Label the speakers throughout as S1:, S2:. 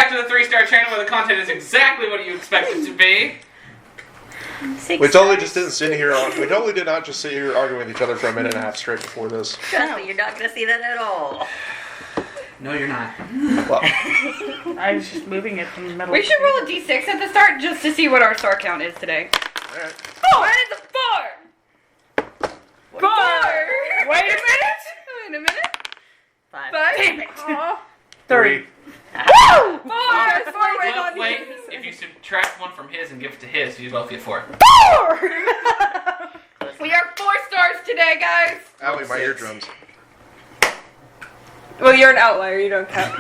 S1: back to the 3-Star channel where the content is exactly what you expect it to be.
S2: We totally just didn't sit here. We totally did not just sit here arguing with each other for a minute and a half straight before this.
S3: Trust me, you're not going to see that at all.
S1: No, you're not.
S2: Well,
S4: I was just moving it from the middle.
S5: We should roll a d6 at the start just to see what our star count is today.
S2: alright.
S5: Oh, and it's a 4! 4!
S4: Wait a minute!
S5: Wait a minute.
S3: 5.
S5: 5?
S4: Damn it.
S5: Aw.
S2: 3.
S4: Woo!
S5: 4! 4 went on
S1: Wait, if you subtract 1 from his and give it to his, you both get 4.
S4: 4!
S5: We are 4 stars today, guys.
S2: Owie, my eardrums.
S5: Well, you're an outlier. You don't count.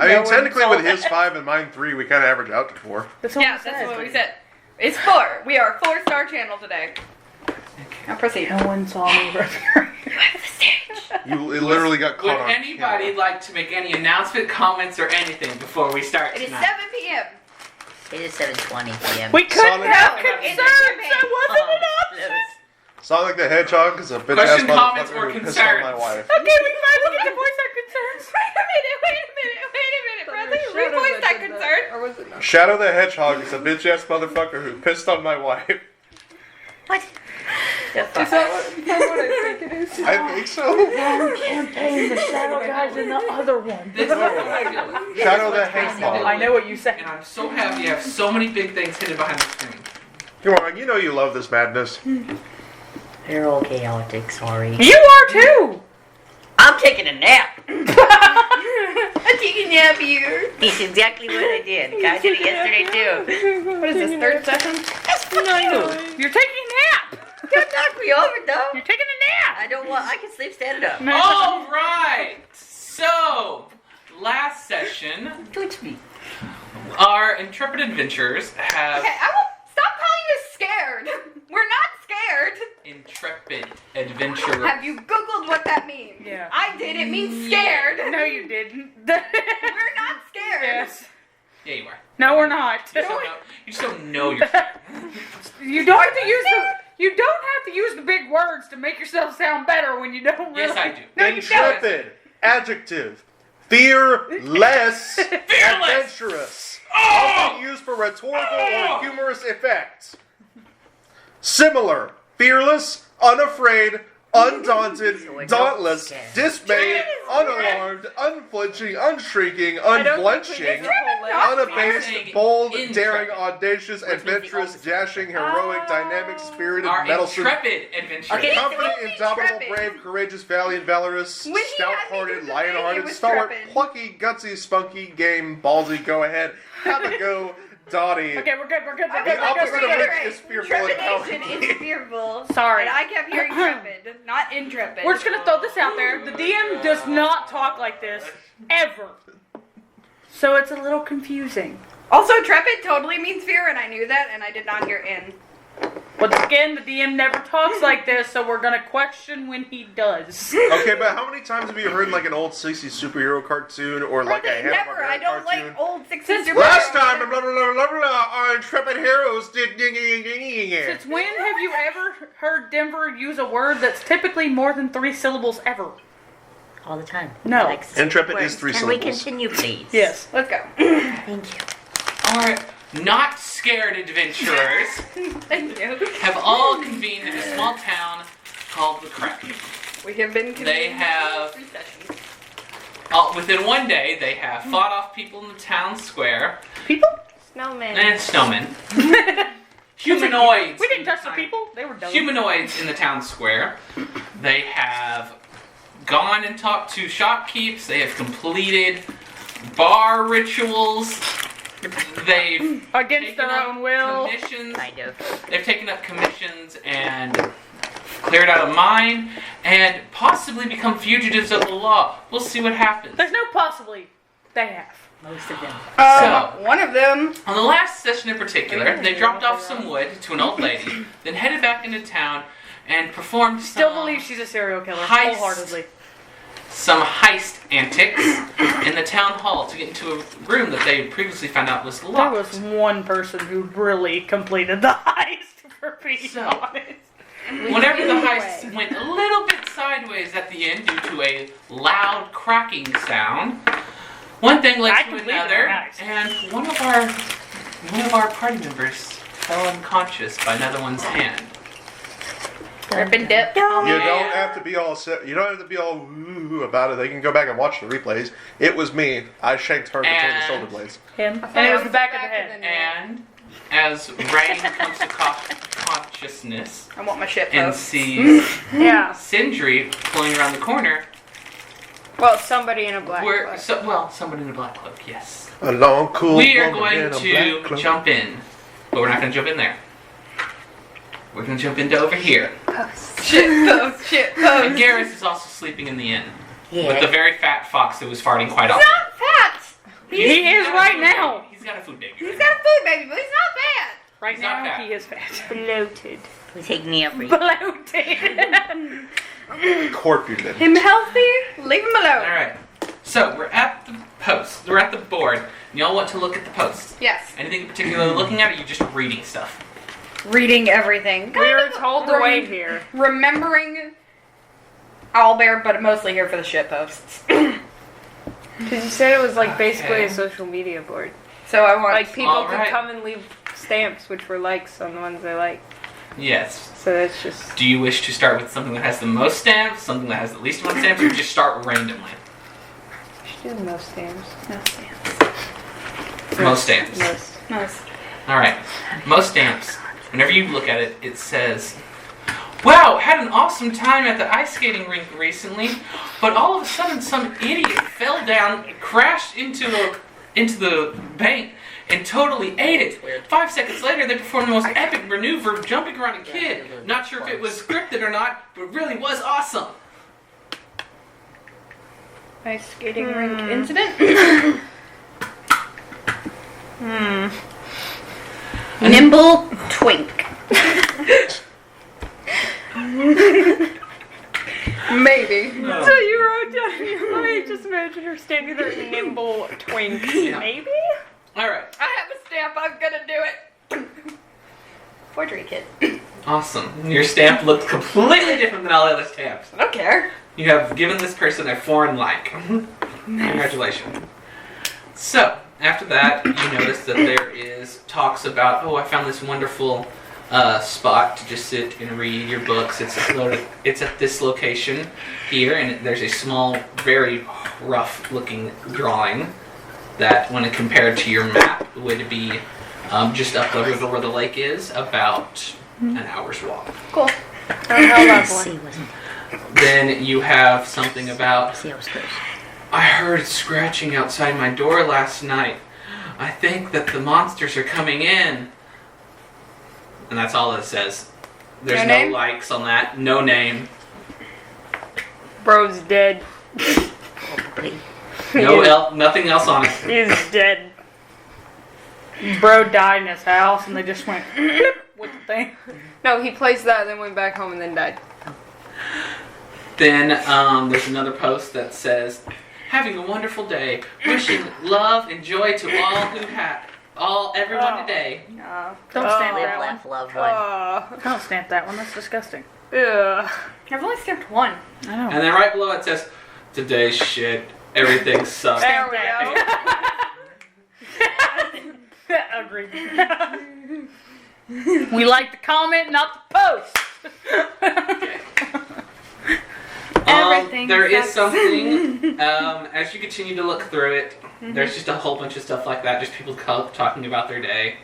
S2: I mean, technically with his 5 and mine 3, we kind of average out to 4.
S4: That's what
S5: Yeah,
S4: we said.
S5: that's what we said. It's 4. We are a 4-star channel today. Now proceed.
S4: No one saw me right here.
S2: You literally got
S1: Would
S2: caught on
S1: anybody
S2: camera.
S1: like to make any announcement, comments, or anything before we start
S5: It is
S1: tonight?
S5: 7 p.m.
S3: It is 7:20 p.m.
S4: We couldn't
S2: Sonic-
S4: have
S5: No,
S4: concerns.
S5: it's
S4: That
S5: a
S4: wasn't an option.
S2: Sonic the Hedgehog is a bitch ass
S1: Question, comments,
S2: motherfucker
S1: or
S2: who pissed on my
S1: concerns?
S2: wife.
S4: Okay, we finally get to voice our concerns.
S5: Wait a minute, Bradley. Revoice that concern. Or was it not?
S2: Shadow the Hedgehog is a bitch ass motherfucker who pissed on my wife.
S3: What?
S5: Is that what I think it is?
S2: I think so.
S4: Campaign, the shadow guys, and the other one.
S1: This is what I feel like.
S2: Shadow the
S4: I
S2: Hedgehog.
S4: know what you said.
S1: And I'm so happy you have so many big things hidden behind the screen.
S2: Come on, you know you love this madness.
S3: You're all chaotic, sorry.
S4: You are too.
S3: I'm taking a nap.
S5: I'm taking a nap here.
S3: It's exactly what I did. I did it yesterday too.
S5: What is this, third session?
S3: That's fuck you.
S4: You're taking a nap.
S3: Don't knock me over though.
S4: You're taking a nap.
S3: I don't want. I can sleep standing up.
S1: All right. So, last session,
S3: Touch me.
S1: our intrepid adventurers have
S5: Okay, I will stop calling you scared. We're not scared.
S1: intrepid adventurers.
S5: Have you Googled what that means?
S4: Yeah.
S5: I did. It means scared.
S4: No, you didn't.
S5: We're not scared.
S4: Yes.
S1: Yeah, you are.
S4: No, we're not.
S1: You just don't know you're.
S4: You don't have to use the. You don't have to use the big words to make yourself sound better when you don't really.
S1: Yes, I do.
S5: No, you
S2: Intrepid. Adjective. Fearless. Adventurous. Often used for rhetorical or humorous effect. Similar. Fearless. Unafraid. Undaunted. Dauntless. Dismayed. Unalarmed. Unflinching. Unshrinking. Unblenching. Unabased. Bold. Daring. Audacious. Adventurous. Dashing. Heroic. Dynamic. Spirited.
S1: Our
S2: Meddlesome.
S1: intrepid adventurers.
S3: Okay.
S2: Confident,
S5: It's
S2: indomitable,
S5: intrepid.
S2: brave, courageous, valiant, valorous,
S5: When he had me
S2: stout-hearted,
S5: do the
S2: lion-hearted,
S5: thing, it was
S2: stalwart,
S5: trepid.
S2: plucky, gutsy, spunky, game, ballsy, go ahead, have a go, Dottie.
S4: Okay, we're good. We're good. We're
S5: I
S4: good.
S2: The
S4: We're good.
S2: opposite
S4: We're
S2: of
S4: good.
S2: which is fearful and
S5: Trepidation
S2: cowardly.
S5: is fearful.
S4: Sorry.
S5: And I kept hearing trepid, not intrepid.
S4: We're just gonna throw this out there. The DM does not talk like this ever, so it's a little confusing.
S5: Also, trepid totally means fear, and I knew that, and I did not hear in.
S4: Once again, the DM never talks like this, so we're gonna question when he does.
S2: Okay, but how many times have you heard like an old 60s superhero cartoon or like a
S5: Never.
S2: Hanna-Barbera
S5: I don't
S2: cartoon?
S5: like old 60s
S4: Since
S5: superheroes.
S2: Last time, blah, blah, blah, blah, blah, our intrepid heroes did
S4: Since when have you ever heard Denver use a word that's typically more than 3 syllables ever?
S3: All the time.
S4: No.
S3: Like,
S2: Intrepid is 3
S3: Can we
S2: syllables.
S3: continue, please?
S4: Yes.
S5: Let's go.
S3: Thank you.
S1: Our not scared adventurers
S5: Thank you.
S1: have all convened in a small town called the Crack.
S5: We have been
S1: They have,
S5: 3 sessions.
S1: within one day, they have fought off people in the town square
S4: People?
S5: Snowman.
S1: and snowmen. Humanoids.
S4: We didn't
S1: in the
S4: touch the
S1: town-
S4: people. They were dumb.
S1: Humanoids in the town square. They have gone and talked to shopkeepers. They have completed bar rituals. They've
S4: Against
S1: taken
S4: their
S1: up
S4: own will.
S1: commissions.
S3: Kind of.
S1: They've taken up commissions and cleared out a mine and possibly become fugitives of the law. We'll see what happens.
S4: There's no possibly. They have.
S3: Most of them.
S5: One of them.
S1: On the last session in particular, they dropped off some wood to an old lady, then headed back into town and performed
S4: Still
S1: some
S4: believe she's a serial killer.
S1: heist.
S4: Wholeheartedly.
S1: some heist antics in the town hall to get into a room that they previously found out was
S4: There
S1: locked.
S4: was one person who really completed the heist, for being
S1: So-
S4: honest.
S1: Whenever the heist went a little bit sideways at the end due to a loud cracking sound, One thing led
S4: I
S1: to
S4: completed
S1: another,
S4: it, nice.
S1: and one of our party members fell unconscious by another one's hand.
S5: Rip and dip.
S2: You don't have to be all you don't have to be all woo about it. They can go back and watch the replays. It was me. I shanked her between the shoulder blades.
S4: Him. And it was the back of the head.
S1: And as Rain comes to consciousness
S5: I want my shit
S1: and
S5: post.
S1: sees
S4: Yeah.
S1: Sindri pulling around the corner,
S6: Well, somebody in a black cloak.
S1: somebody in a black cloak, yes.
S2: A long, cool.
S1: We are
S2: woman
S1: going
S2: in a
S1: to
S2: black cloak.
S1: jump in, but we're not going to jump in there. We're going to jump into over here.
S5: Shit post. Shit
S1: And
S5: post.
S1: Garrus is also sleeping in the inn with the
S3: Yeah.
S1: very fat fox that was farting quite often.
S5: Not fat.
S4: He is right now.
S1: He's got a food baby.
S5: He's got a food baby, but he's not fat.
S4: Right
S1: He's not
S4: now,
S1: fat.
S4: he is fat.
S6: Bloated.
S3: Who's taking the upper?
S4: Bloated.
S2: Corpulent.
S5: Him healthy? Leave him alone.
S1: All right. So we're at the post. We're at the board. And y'all want to look at the posts.
S5: Yes.
S1: Anything in particular looking at, or you just reading stuff?
S5: Reading everything.
S6: We were told to wait here.
S5: Remembering Owlbear, but mostly here for the shit posts.
S6: Because you said it was like basically
S1: Okay.
S6: a social media board.
S5: So I want
S6: Like people
S1: Alright.
S6: could come and leave stamps, which were likes on the ones they like.
S1: Yes.
S6: So that's just.
S1: Do you wish to start with something that has the most stamps, something that has the least amount of stamps, or just start randomly?
S6: Should do the most stamps.
S5: no stamps.
S1: Most stamps.
S5: Most.
S1: All right. Most stamps. Whenever you look at it, it says, "Wow, had an awesome time at the ice skating rink recently, but all of a sudden some idiot fell down, crashed into the bank, and totally ate it. 5 seconds later, they performed the most epic maneuver, jumping around a kid. Not sure if it was scripted or not, but it really was awesome."
S5: Ice skating rink incident. Nimble twink. Maybe.
S1: No.
S6: So you wrote down. I just imagine her standing there, nimble twink.
S1: Yeah.
S6: Maybe.
S1: All right.
S5: I have a stamp. I'm gonna do it. Forgery kid.
S1: Awesome. Your stamp looked completely different than all the other stamps.
S5: I don't care.
S1: You have given this person a foreign like. Congratulations. So, after that, you notice that there is talks about, oh, I found this wonderful spot to just sit and read your books. It's at this location here, and there's a small, very rough-looking drawing that, when compared to your map, would be just up the river where the lake is, about an hour's walk.
S5: Cool.
S6: How lovely.
S3: See, wasn't
S1: Then you have something about,
S3: see outskirts.
S1: I heard scratching outside my door last night. I think that the monsters are coming in. And that's all it says. There's
S5: No
S1: no
S5: name?
S1: likes on that. No name.
S6: Bro's dead.
S3: Probably.
S1: Nothing else on it.
S6: He's dead.
S4: Bro died in his house, and they just went with the thing.
S6: No, he placed that, then went back home, and then died.
S1: Then there's another post that says, having a wonderful day. Wishing love and joy to all who have everyone today.
S4: Don't stamp
S3: Live,
S4: that one.
S3: laugh, love one.
S4: Don't stamp that one. That's disgusting.
S6: Ugh.
S5: I've only stamped one.
S4: I know.
S1: And then right below it says, today's shit. Everything sucks.
S6: There we go.
S4: Agreed. We like the comment, not the post.
S5: Everything
S1: There is
S5: sucks.
S1: something, as you continue to look through it, there's just a whole bunch of stuff like that, just people talking about their day.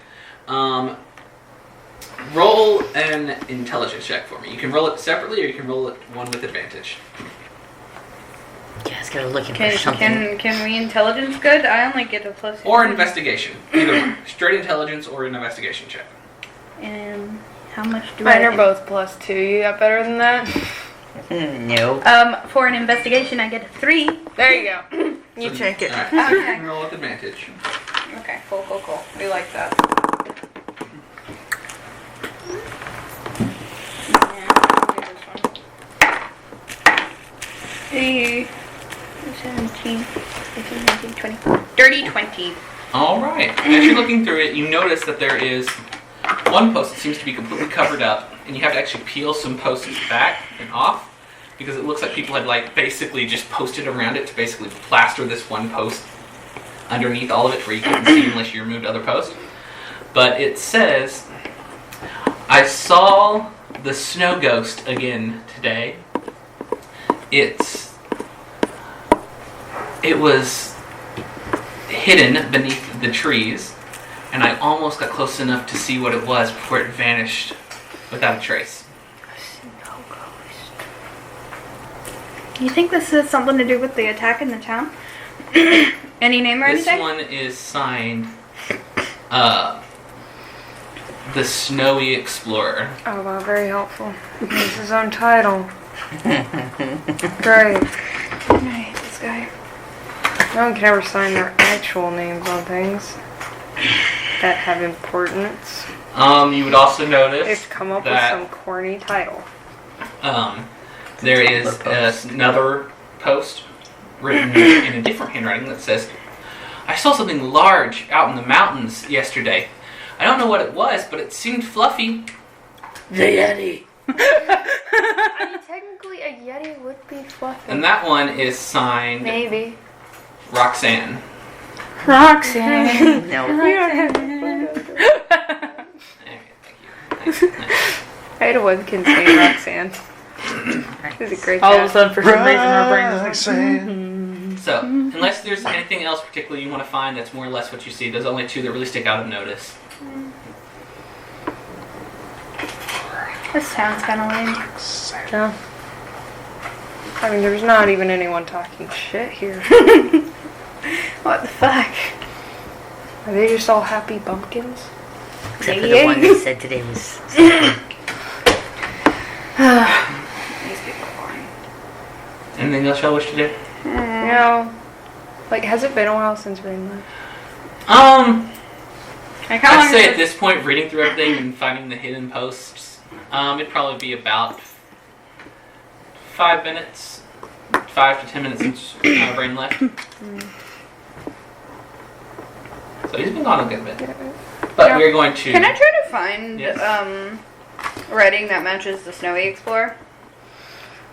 S1: Roll an intelligence check for me. You can roll it separately, or you can roll it one with advantage.
S3: Yeah, it's gonna looking for something.
S5: Can we intelligence good? I only get a plus.
S1: Or an investigation. Either one. Straight intelligence or an investigation check.
S5: And how much do
S6: Mine
S5: I?
S6: are both +2. You got better than that?
S3: No.
S5: For an investigation, I get a 3.
S6: There you go. You
S1: So-
S6: check it.
S1: Alright,
S5: Okay.
S1: roll with advantage.
S5: Okay, cool. We like that. Yeah, 17, 18, 19, 20. Dirty 20.
S1: Alright. As you're looking through it, you notice that there is one post that seems to be completely covered up, and you have to actually peel some posts back and off, because it looks like people had basically just posted around it to basically plaster this one post underneath all of it where you couldn't see unless you removed other posts. But it says, I saw the snow ghost again today. It was hidden beneath the trees, and I almost got close enough to see what it was before it vanished without a trace.
S5: You think this has something to do with the attack in the town? Any name or
S1: This
S5: anything?
S1: one is signed the Snowy Explorer.
S6: Oh, wow, very helpful. It's his own title. Great.
S5: I hate this guy.
S6: No one can ever sign their actual names on things that have importance.
S1: You would also notice
S6: They've come up with
S1: that
S6: some corny title.
S1: there is another post written in a different handwriting that says, I saw something large out in the mountains yesterday. I don't know what it was, but it seemed fluffy.
S3: The Yeti.
S6: I mean, technically, a Yeti would be fluffy.
S1: And that one is signed
S6: Maybe.
S1: Roxanne.
S6: Roxanne.
S3: No.
S6: I had a webkin saying Roxanne. It was a great
S4: All of a
S6: job.
S4: sudden, for some reason, our brains is like,
S1: So, unless there's anything else particularly you want to find that's more or less what you see, there's only two that really stick out of notice.
S5: This sounds kind of lame.
S6: Yeah. I mean, there's not even anyone talking shit here.
S5: What the fuck?
S6: Are they just all happy bumpkins?
S3: Except for the one that said today was something.
S5: These people are boring.
S1: Anything else y'all wish to do?
S6: You know, like, has it been a while since Rain left?
S5: Like, how long
S1: I'd say
S5: is
S1: at this point, reading through everything and finding the hidden posts, it'd probably be about 5 minutes, 5 to 10 minutes since Brain left. So he's been gone a good bit. But
S5: Yeah.
S1: we're going to...
S5: Can I try to find
S1: Yes.
S5: writing that matches the Snowy Explorer?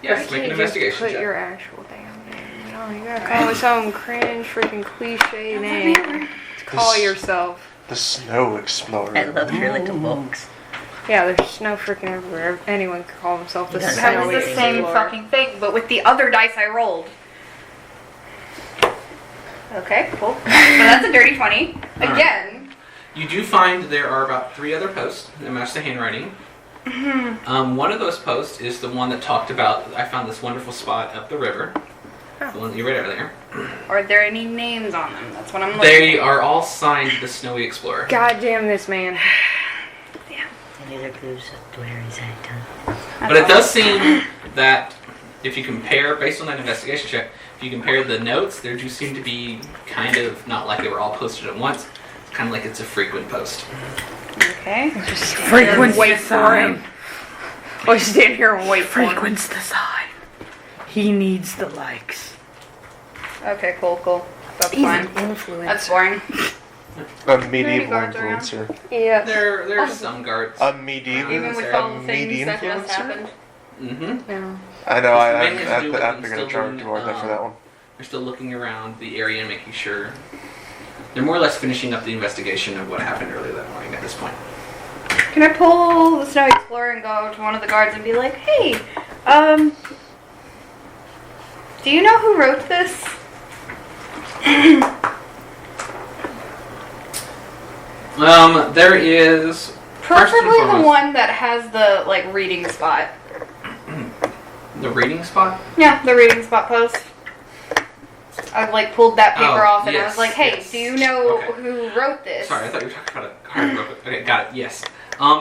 S1: Yes, make an investigation
S6: Put
S1: check.
S6: your actual damn name. You know, you gotta call it some cringe, freaking cliche name. Call yourself.
S2: The Snow Explorer.
S3: I love your little books.
S6: Yeah, there's snow freaking everywhere. Anyone can call himself the
S3: That
S5: That
S6: Snowy
S5: was the same
S6: Explorer.
S5: fucking thing, but with the other dice I rolled. Okay, cool. So that's a dirty 20.
S1: Alright.
S5: Again.
S1: You do find there are about 3 other posts that match the handwriting. One of those posts is the one that talked about, I found this wonderful spot up the river. The one that you read earlier.
S5: Are there any names on them? That's what I'm looking
S1: They
S5: at.
S1: are all signed the Snowy Explorer.
S6: God damn this man.
S3: Any other clues to where he's at, huh?
S1: But it does seem that if you compare, based on that investigation check, if you compare the notes, there do seem to be kind of, not like they were all posted at once, it's kind of like it's a frequent post.
S5: Okay.
S4: frequency
S6: Wait for him. Oh, stand here and wait for him.
S4: Frequency the sign. He needs the likes.
S5: Okay, cool. That's
S6: He's
S5: fine.
S6: an influencer.
S5: That's boring.
S2: A medieval
S5: guards around?
S2: influencer.
S6: Yeah.
S1: There are some guards.
S2: A medieval.
S5: Even with
S1: Sarah,
S5: all the things
S2: meaty
S5: that just
S2: influencer?
S5: happened.
S1: Mm-hmm.
S6: No.
S2: I know. I
S1: Mainly to do with them
S2: figured I'd
S1: still
S2: try
S1: doing,
S2: to work that for that one.
S1: They're still looking around the area and making sure. They're more or less finishing up the investigation of what happened earlier that morning at this point.
S5: Can I pull the Snowy Explorer and go to one of the guards and be like, hey, do you know who wrote this?
S1: There is
S5: Preferably
S1: First and
S5: the
S1: foremost.
S5: one that has the, like, reading spot.
S1: the reading spot.
S5: Yeah, the reading spot post. I've, like, pulled that paper
S1: Oh,
S5: off and I
S1: yes,
S5: was like, hey,
S1: yes.
S5: do you know
S1: Okay.
S5: who wrote this?
S1: Sorry, I thought you were talking about a card real quick. Okay, got it. Yes.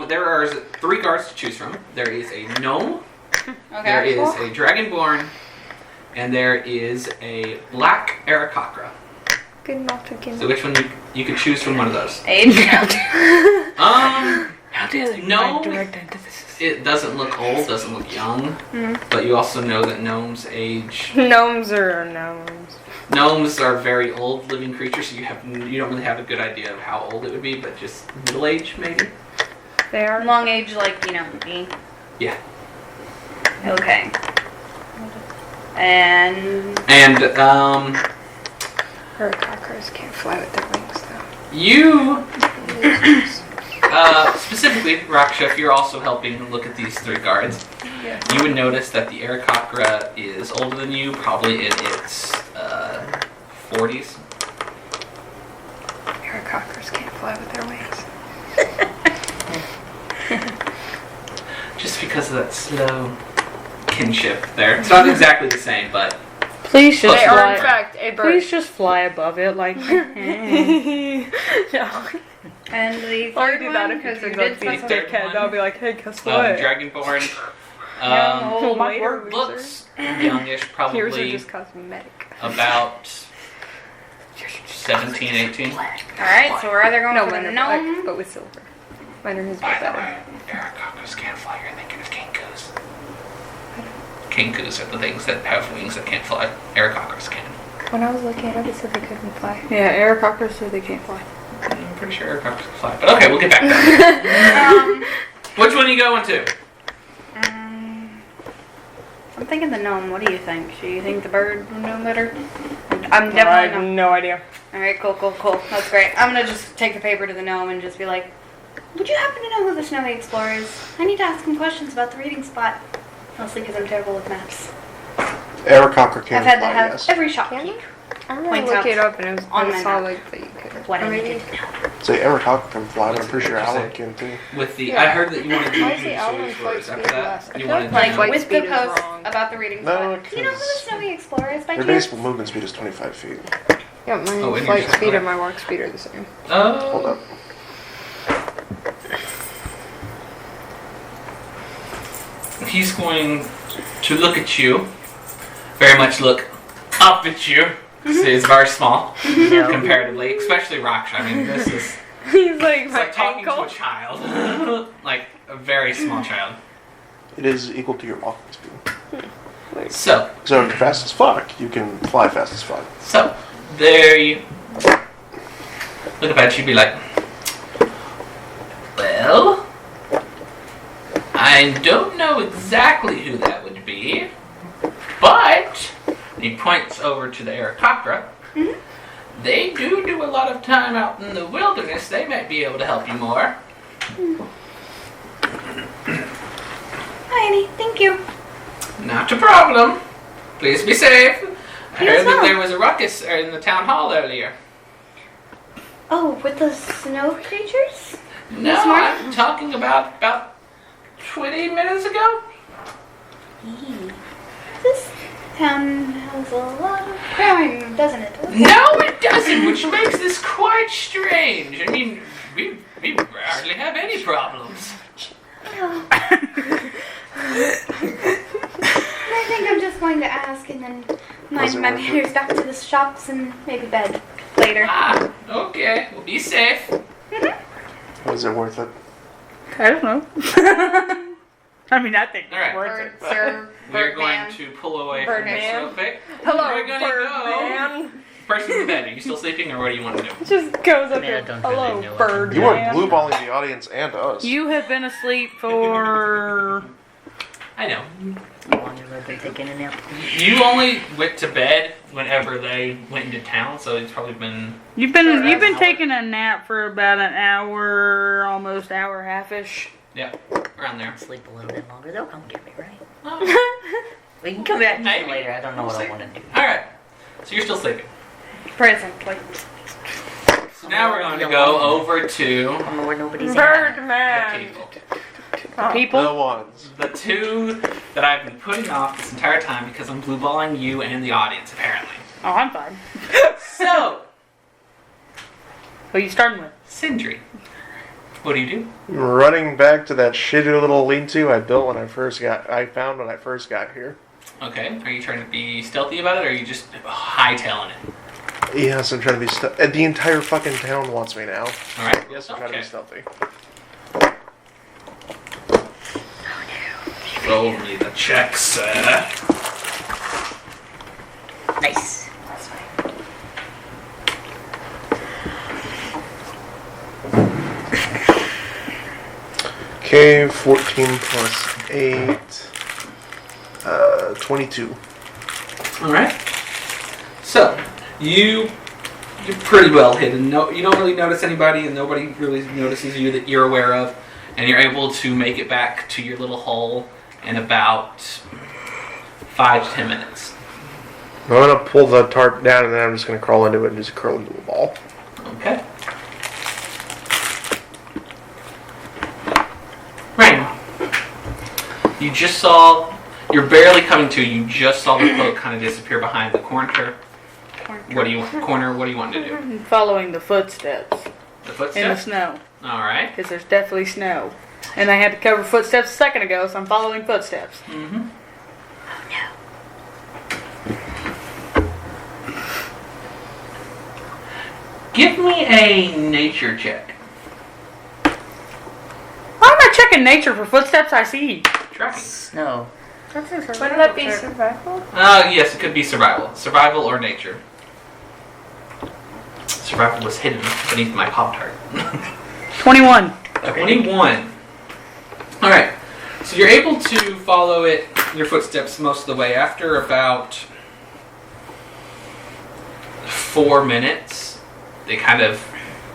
S1: There are 3 guards to choose from. There is a gnome. There
S5: Okay.
S1: is a dragonborn, and there is a black Aarakocra.
S6: Good not to get
S1: So which one you could choose from one of those?
S5: Age?
S4: How dare they
S1: No.
S4: provide direct antithesis?
S1: It doesn't look old, doesn't look young, but you also know that gnomes age.
S6: Gnomes are gnomes.
S1: Gnomes are very old living creatures, so you don't really have a good idea of how old it would be, but just middle age maybe.
S6: They are.
S5: Long age, like, you know, me.
S1: Yeah.
S5: Okay. And
S1: And
S6: Heracrockers can't fly with their wings, though.
S1: You, specifically, Raksha, if you're also helping look at these 3 guards,
S6: Yeah.
S1: you would notice that the Aarakocra is older than you, probably in its 40s.
S6: Heracrockers can't fly with their wings.
S1: Just because of that slow kinship there. It's not exactly the same, but
S4: Please just
S6: They are,
S4: fly.
S6: in fact, a bird.
S4: Please just fly above it, like.
S6: No.
S5: And the
S6: I'll
S5: third
S6: do that
S5: one,
S6: if
S5: because
S6: it's
S5: you
S6: a
S5: did
S6: rugby
S5: specify.
S6: dickhead. I'll be like, hey, guess what?
S1: Dragonborn
S6: Oh, my
S4: later,
S6: word,
S1: looks youngish,
S6: Yours are
S1: probably
S6: just cosmetic.
S1: about 17, 18.
S5: Alright, so we're either going
S6: No,
S5: for
S6: mine
S5: the
S6: are
S5: gnome.
S6: black, but with silver. Mine are his
S1: By
S6: bit
S1: the
S6: better.
S1: way, Aarakocras can't fly. You're thinking of Kinkus. Kinkus are the things that have wings that can't fly. Aarakocras can.
S6: When I was looking at it, it said they couldn't fly.
S4: Yeah, Aarakocra said they can't fly.
S1: I'm pretty sure Aarakocras can fly. But okay, we'll get back to that. Which one are you going to?
S5: I'm thinking the gnome. What do you think? Do you think the bird would know better? I'm
S6: I
S5: definitely
S6: have
S5: not.
S6: no idea.
S5: Alright, cool. That's great. I'm gonna just take the paper to the gnome and just be like, would you happen to know who the Snowy Explorer is? I need to ask him questions about the reading spot. Mostly because I'm terrible with maps.
S2: Aarakocra can
S5: I've had to
S2: fly,
S5: have
S2: yes.
S5: every
S6: Can
S5: shopkeep.
S6: you? I remember
S5: Points
S6: look
S5: out
S6: it up and it was
S5: on
S6: I
S5: my
S6: saw
S5: map.
S6: like that you could.
S5: What
S6: or
S5: I
S6: maybe-
S5: needed to know.
S2: So Aarakocra can fly, but I'm pretty sure
S1: What'd you
S2: Alan
S1: say?
S2: can too.
S1: With the,
S6: Yeah.
S1: I heard that you wanted to
S6: Why
S1: do
S6: is the
S1: the
S6: Alan
S1: stories
S6: flight
S1: after
S6: speed
S1: that.
S6: less? I
S1: You
S6: feel
S1: wanted
S6: like
S1: to
S6: flight
S5: With
S6: speed
S5: the
S6: is
S5: post
S6: wrong.
S5: about the reading
S2: No,
S5: spot. Do you know who the
S2: because
S5: Snowy Explorer is by
S2: Your
S5: chance?
S2: base movement speed is 25 feet.
S6: Yeah, my
S1: Oh, and you're
S6: flight
S1: just-
S6: speed
S1: okay.
S6: and my walk speed are the same.
S2: Hold
S1: Oh.
S2: up.
S1: He's going to look at you. Very much look up at you. 'Cause he's very small, comparatively. Especially Raksha. I mean, this is...
S6: He's like
S1: It's
S6: my
S1: like talking
S6: ankle.
S1: to a child. Like a very small child.
S2: It is equal to your walking speed.
S1: So,
S2: So if you're fast as fuck, you can fly fast as fuck.
S1: there you look about you, be like, well, I don't know exactly who that would be, but he points over to the Aarakocra. They do a lot of time out in the wilderness. They might be able to help you more.
S5: Hi, Annie. Thank you.
S1: Not a problem. Please be safe. I
S5: Yes,
S1: heard that
S5: ma'am.
S1: there was a ruckus in the town hall earlier.
S5: Oh, with the snow creatures?
S1: No,
S5: This morning?
S1: I'm talking about 20 minutes ago.
S5: This town has a lot of crime, doesn't it?
S1: No, it doesn't, which makes this quite strange. I mean, we hardly have any problems.
S5: Oh. I think I'm just going to ask and then
S2: Was
S5: mind
S2: it
S5: my
S2: worth it?
S5: manners back to the shops and maybe bed later.
S1: Ah, okay. Well, be safe.
S2: Was it worth it?
S4: I don't know. I mean, I think
S1: All right.
S4: it's worth
S5: Bird,
S4: it. but-
S5: sir,
S1: We're
S5: bird
S1: going
S5: man.
S1: to pull away from this
S6: Birdman.
S1: real quick.
S6: Hello,
S1: We're gonna go.
S6: Birdman.
S1: Person in bed, are you still sleeping or what do you want to do?
S6: Just goes up
S3: Man, I
S6: here.
S3: don't really
S6: Hello,
S3: know what
S6: Birdman.
S2: You weren't blue balling the audience and us.
S4: You have been asleep for.
S1: I know.
S3: How long have I been taking a nap?
S1: You only went to bed whenever they went into town, so it's probably been...
S4: You've been
S5: Sure,
S4: you've been
S1: that's-
S4: taking a nap for about an hour, almost hour half-ish.
S1: Yeah, around there.
S3: Sleep a little bit longer. They'll come get me, right?
S1: Oh.
S3: We can come back to it
S1: Maybe.
S3: later. I don't know what I
S1: We'll
S3: want to do.
S1: Alright, so you're still sleeping.
S5: Presently.
S1: So now we're going to go over to
S3: I don't know where nobody's at.
S1: the
S6: Birdman.
S1: people.
S4: People.
S2: The ones.
S1: The two that I've been putting off this entire time because I'm blue balling you and the audience, apparently.
S4: Oh, I'm fine.
S1: So,
S4: Who are you starting with?
S1: Sindri, what do you do?
S2: I'm running back to that shitty little lean-to I built when I found when I first got here.
S1: Okay, are you trying to be stealthy about it or are you just hightailing it?
S2: Yes, I'm trying to be the entire fucking town wants me now.
S1: Alright,
S2: Yes, I'm trying to
S1: okay.
S2: be stealthy.
S1: Roll me the check, sir.
S3: Nice.
S2: Okay, 14 plus 8, 22.
S1: Alright. So, you You're pretty well hidden. No, you don't really notice anybody, and nobody really notices you that you're aware of. And you're able to make it back to your little hole in about 5 to 10 minutes.
S2: I'm gonna pull the tarp down and then I'm just gonna crawl into it and just curl into a ball.
S1: Okay. Rain. You just saw. You're barely coming to. You just saw the cloak kind of disappear behind the corner. What do you want? Corner. What do you want to do?
S4: I'm following the footsteps
S1: The footsteps.
S4: in the snow.
S1: All right.
S4: Because there's definitely snow. And I had to cover footsteps a second ago, so I'm following footsteps.
S1: Mm-hmm. Give me a nature check.
S4: Why am I checking nature for footsteps I see?
S1: Tracking.
S3: No.
S6: Wouldn't that be survival?
S1: Yes, it could be survival. Survival or nature. Survival was hidden beneath my Pop-Tart.
S4: 21.
S1: 21. Alright. So you're able to follow your footsteps most of the way. After about 4 minutes, they kind of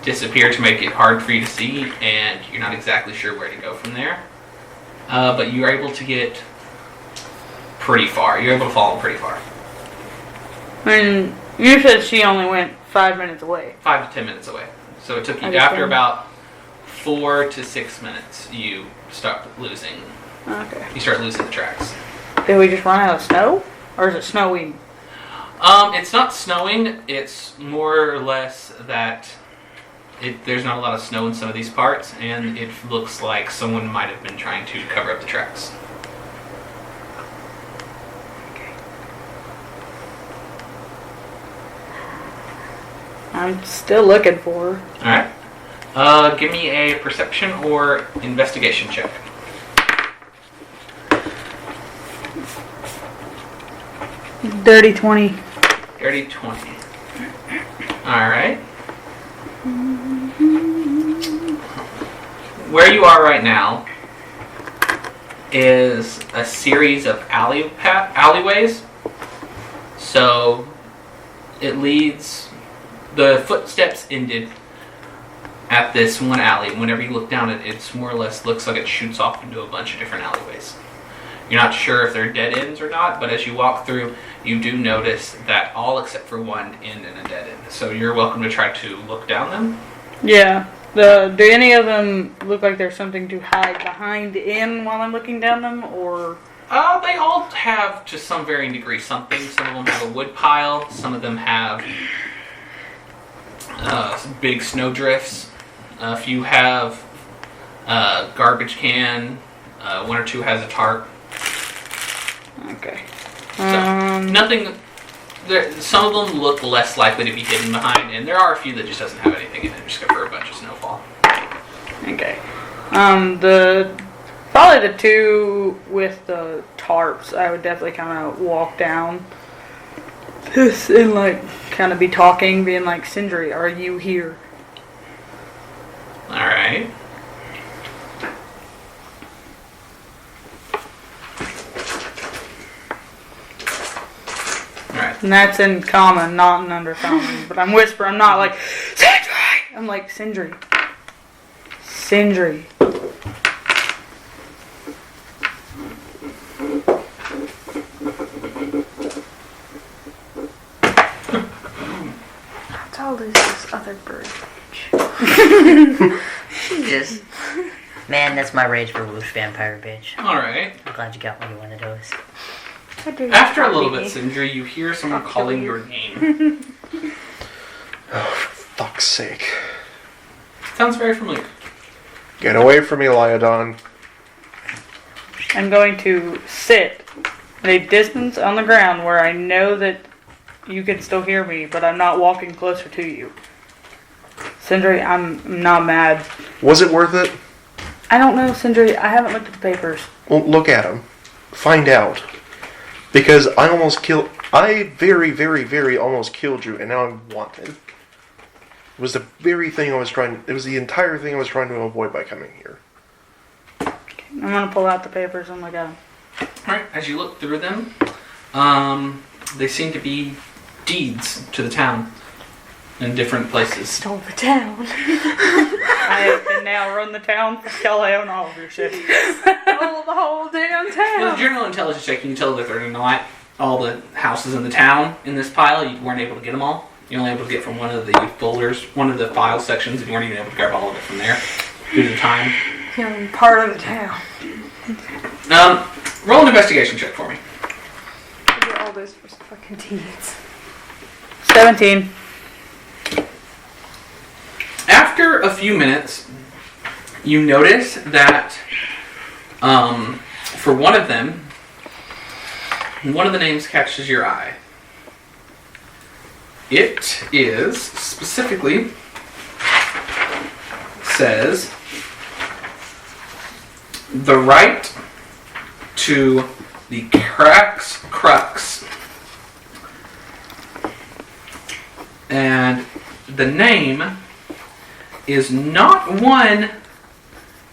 S1: disappear to make it hard for you to see, and you're not exactly sure where to go from there. But you're able to get pretty far. You're able to follow them pretty far.
S4: And you said she only went 5 minutes away.
S1: 5 to 10 minutes away. So it took you,
S4: I just
S1: after
S4: don't-
S1: about 4 to 6 minutes, you start losing.
S4: Okay.
S1: You start losing the tracks.
S4: Did we just run out of snow? Or is it snowing?
S1: It's not snowing. It's more or less that there's not a lot of snow in some of these parts, and it looks like someone might have been trying to cover up the tracks.
S4: I'm still looking for her.
S1: Alright. Give me a perception or investigation check.
S4: Dirty 20.
S1: Dirty 20. Alright. Where you are right now is a series of alleyways. So it leads. The footsteps ended at this one alley. Whenever you look down it, it's more or less looks like it shoots off into a bunch of different alleyways. You're not sure if they're dead ends or not, but as you walk through, you do notice that all except for one end in a dead end. So you're welcome to try to look down them.
S4: Yeah. Do any of them look like there's something to hide behind in while I'm looking down them, or?
S1: They all have, to some varying degree, something. Some of them have a wood pile. Some of them have some big snow drifts. A few have a garbage can. One or two has a tarp.
S4: Okay.
S1: So, nothing. Some of them look less likely to be hidden behind, and there are a few that just doesn't have anything in it, just for a bunch of snowfall.
S4: Okay. Probably the two with the tarps, I would definitely kind of walk down this and like kind of be talking, being like, Sindri, are you here?
S1: Alright. Alright.
S4: And that's in common, not in undercommon. But I'm whispering, I'm not like, Sindri! I'm like, Sindri. Sindri.
S6: How tall is this other bird?
S3: Just. Man, that's my rage for whoosh vampire bitch.
S1: Alright.
S3: I'm glad you got me one of those.
S1: After a little bit, Sindri, you hear someone calling your name.
S2: Oh, for fuck's sake.
S1: Sounds very familiar.
S2: Get away from me, Lyodon.
S4: I'm going to sit at a distance on the ground where I know that you can still hear me, but I'm not walking closer to you. Sindri, I'm not mad.
S2: Was it worth it?
S4: I don't know, Sindri. I haven't looked at the papers.
S2: Well, look at them. Find out. Because I very, very, very almost killed you, and now I'm wanted. It was the very thing it was the entire thing I was trying to avoid by coming here.
S4: I'm going to pull out the papers and look at them.
S1: Alright, as you look through them, they seem to be deeds to the town. in different places.
S6: Stole the town.
S4: I can now run the town until I own all of your shit.
S6: Stole the whole damn
S1: With a
S6: town.
S1: general intelligence check, you can tell that they're not all the houses in the town in this pile. You weren't able to get them all. You're only able to get from one of the folders, one of the file sections, and you weren't even able to grab all of it from there due to the time.
S6: You're part of the town.
S1: Roll an investigation check for me.
S6: I do all this for fucking teens.
S4: 17.
S1: After a few minutes, you notice that for one of them, one of the names catches your eye. It is specifically says the right to the crux, and the name is not one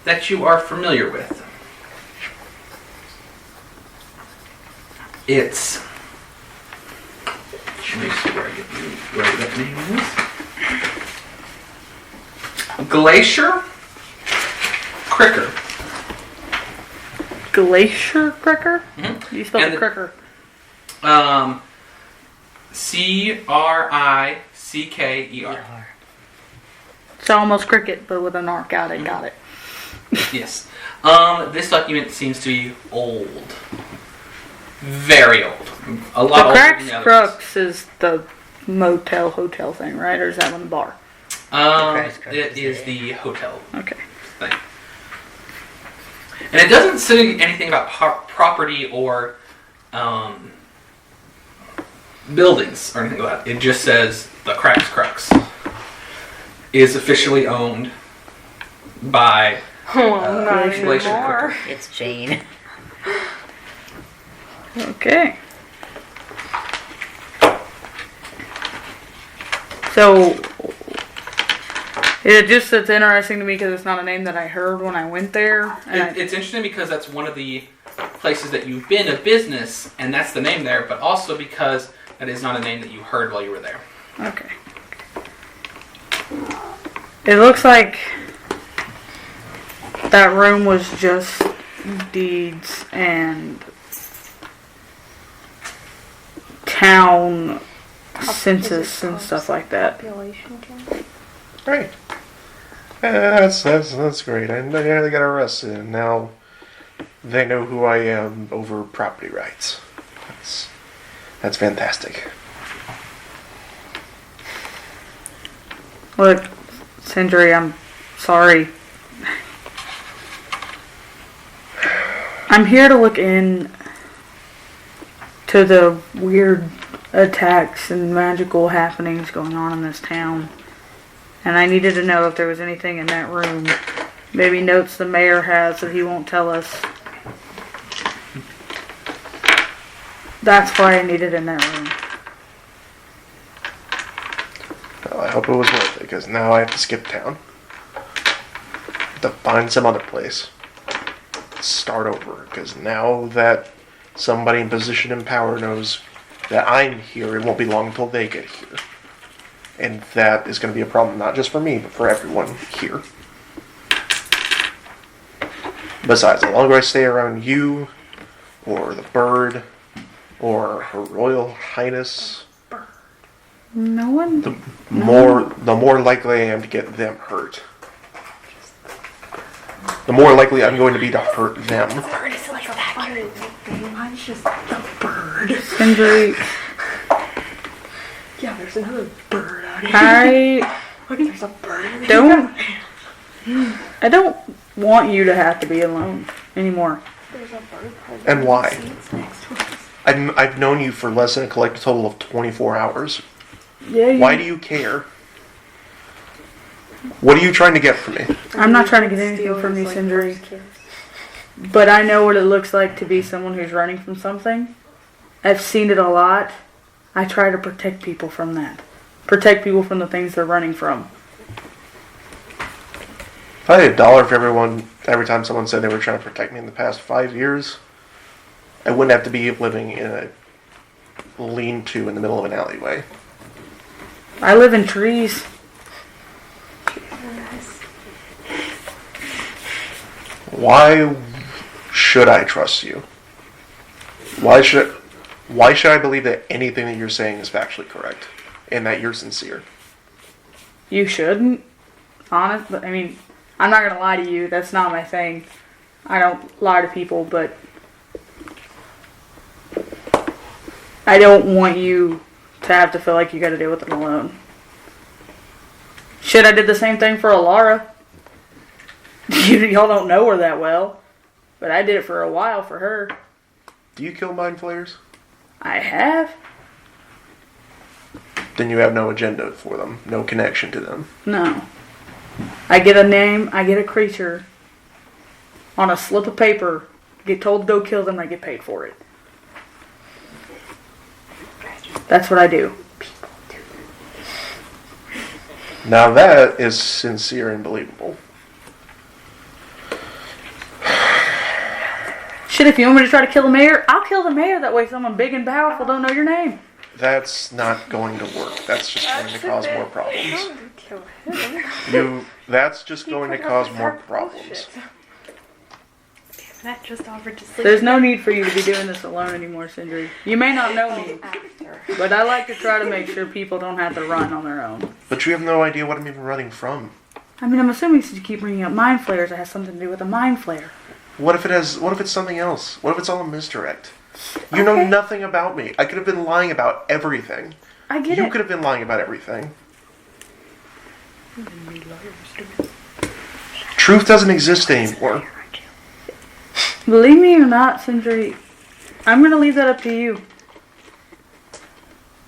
S1: that you are familiar with. It's, let me see where that name is. Glacier Cricker.
S4: Glacier Cricker?
S1: Mm-hmm.
S4: You spelled
S1: And
S4: the cricker.
S1: Crickeer.
S4: So almost cricket, but with an R. Got it, got it.
S1: Yes. This document seems to be old. Very old. A lot
S4: The
S1: older
S4: Cracks
S1: than the others.
S4: Crux is the motel hotel thing, right? Or is that one the bar?
S3: Cracks Crux
S1: It
S3: is
S1: is the hotel
S4: Okay.
S1: thing. And it doesn't say anything about property or buildings or anything like that. It just says the Cracks Crux is officially owned by
S6: Oh, not
S1: Glacier
S6: anymore.
S1: Cricker.
S3: It's Jane.
S4: Okay. So, it's interesting to me because it's not a name that I heard when I went there. And
S1: It's interesting because that's one of the places that you've been a business, and that's the name there, but also because that is not a name that you heard while you were there.
S4: okay. It looks like that room was just deeds and town census and stuff like that.
S6: Population count.
S2: Great. That's great. I nearly got arrested, and now they know who I am over property rights. That's fantastic.
S4: Look, Sindri, I'm sorry. I'm here to look in to the weird attacks and magical happenings going on in this town. And I needed to know if there was anything in that room. Maybe notes the mayor has that he won't tell us. That's why I need it in that room.
S2: Well, I hope it was worth it, because now I have to skip town. To find some other place. Start over, because now that somebody in position and power knows that I'm here, it won't be long until they get here. And that is going to be a problem, not just for me, but for everyone here. Besides, the longer I stay around you, or the bird, or Her Royal Highness,
S4: No one.
S2: the more likely I am to get them hurt. The more likely I'm going to be to hurt them.
S3: Bird is like that.
S6: Mine's just a bird.
S4: Sindri,
S6: Yeah, there's another bird out here.
S4: I
S6: Look, there's a bird.
S4: I don't want you to have to be alone anymore.
S6: There's a bird.
S2: And why?
S6: Seats next to us.
S2: I've known you for less than a collective total of 24 hours.
S4: Yeah.
S2: Why do you care? What are you trying to get from me?
S4: I'm not trying to get anything from you, Sindri. But I know what it looks like to be someone who's running from something. I've seen it a lot. I try to protect people from that. Protect people from the things they're running from.
S2: If I had $1 for every time someone said they were trying to protect me in the past 5 years, I wouldn't have to be living in a lean-to in the middle of an alleyway.
S4: I live in trees.
S2: Why should I trust you? Why should I believe that anything that you're saying is factually correct and that you're sincere?
S4: You shouldn't. Honest, I mean, I'm not gonna lie to you. That's not my thing. I don't lie to people, but I don't want you to have to feel like you gotta deal with it alone. Shit, I did the same thing for Alara. Y'all don't know her that well, but I did it for a while for her.
S2: Do you kill mind flayers?
S4: I have.
S2: Then you have no agenda for them, no connection to them.
S4: No. I get a name, I get a creature on a slip of paper, get told to go kill them, I get paid for it. That's what I do.
S2: Now that is sincere and believable.
S4: Shit, if you want me to try to kill the mayor, I'll kill the mayor. That way someone big and powerful don't know your name.
S2: That's not going to work. That's just going to cause more problems.
S6: Kill him.
S2: That's just going to cause more problems.
S5: Matt just offered to sleep.
S4: There's no need for you to be doing this alone anymore, Sindri. You may not know me, but I like to try to make sure people don't have to run on their own.
S2: But you have no idea what I'm even running from.
S4: I mean, I'm assuming since you keep bringing up mind flayers, it has something to do with a mind flayer.
S2: What if it's something else? What if it's all a misdirect? You know nothing about me. I could have been lying about everything.
S4: I get
S2: You
S4: it.
S2: could have been lying about everything. Truth doesn't exist anymore.
S4: Believe me or not, Sindri, I'm going to leave that up to you.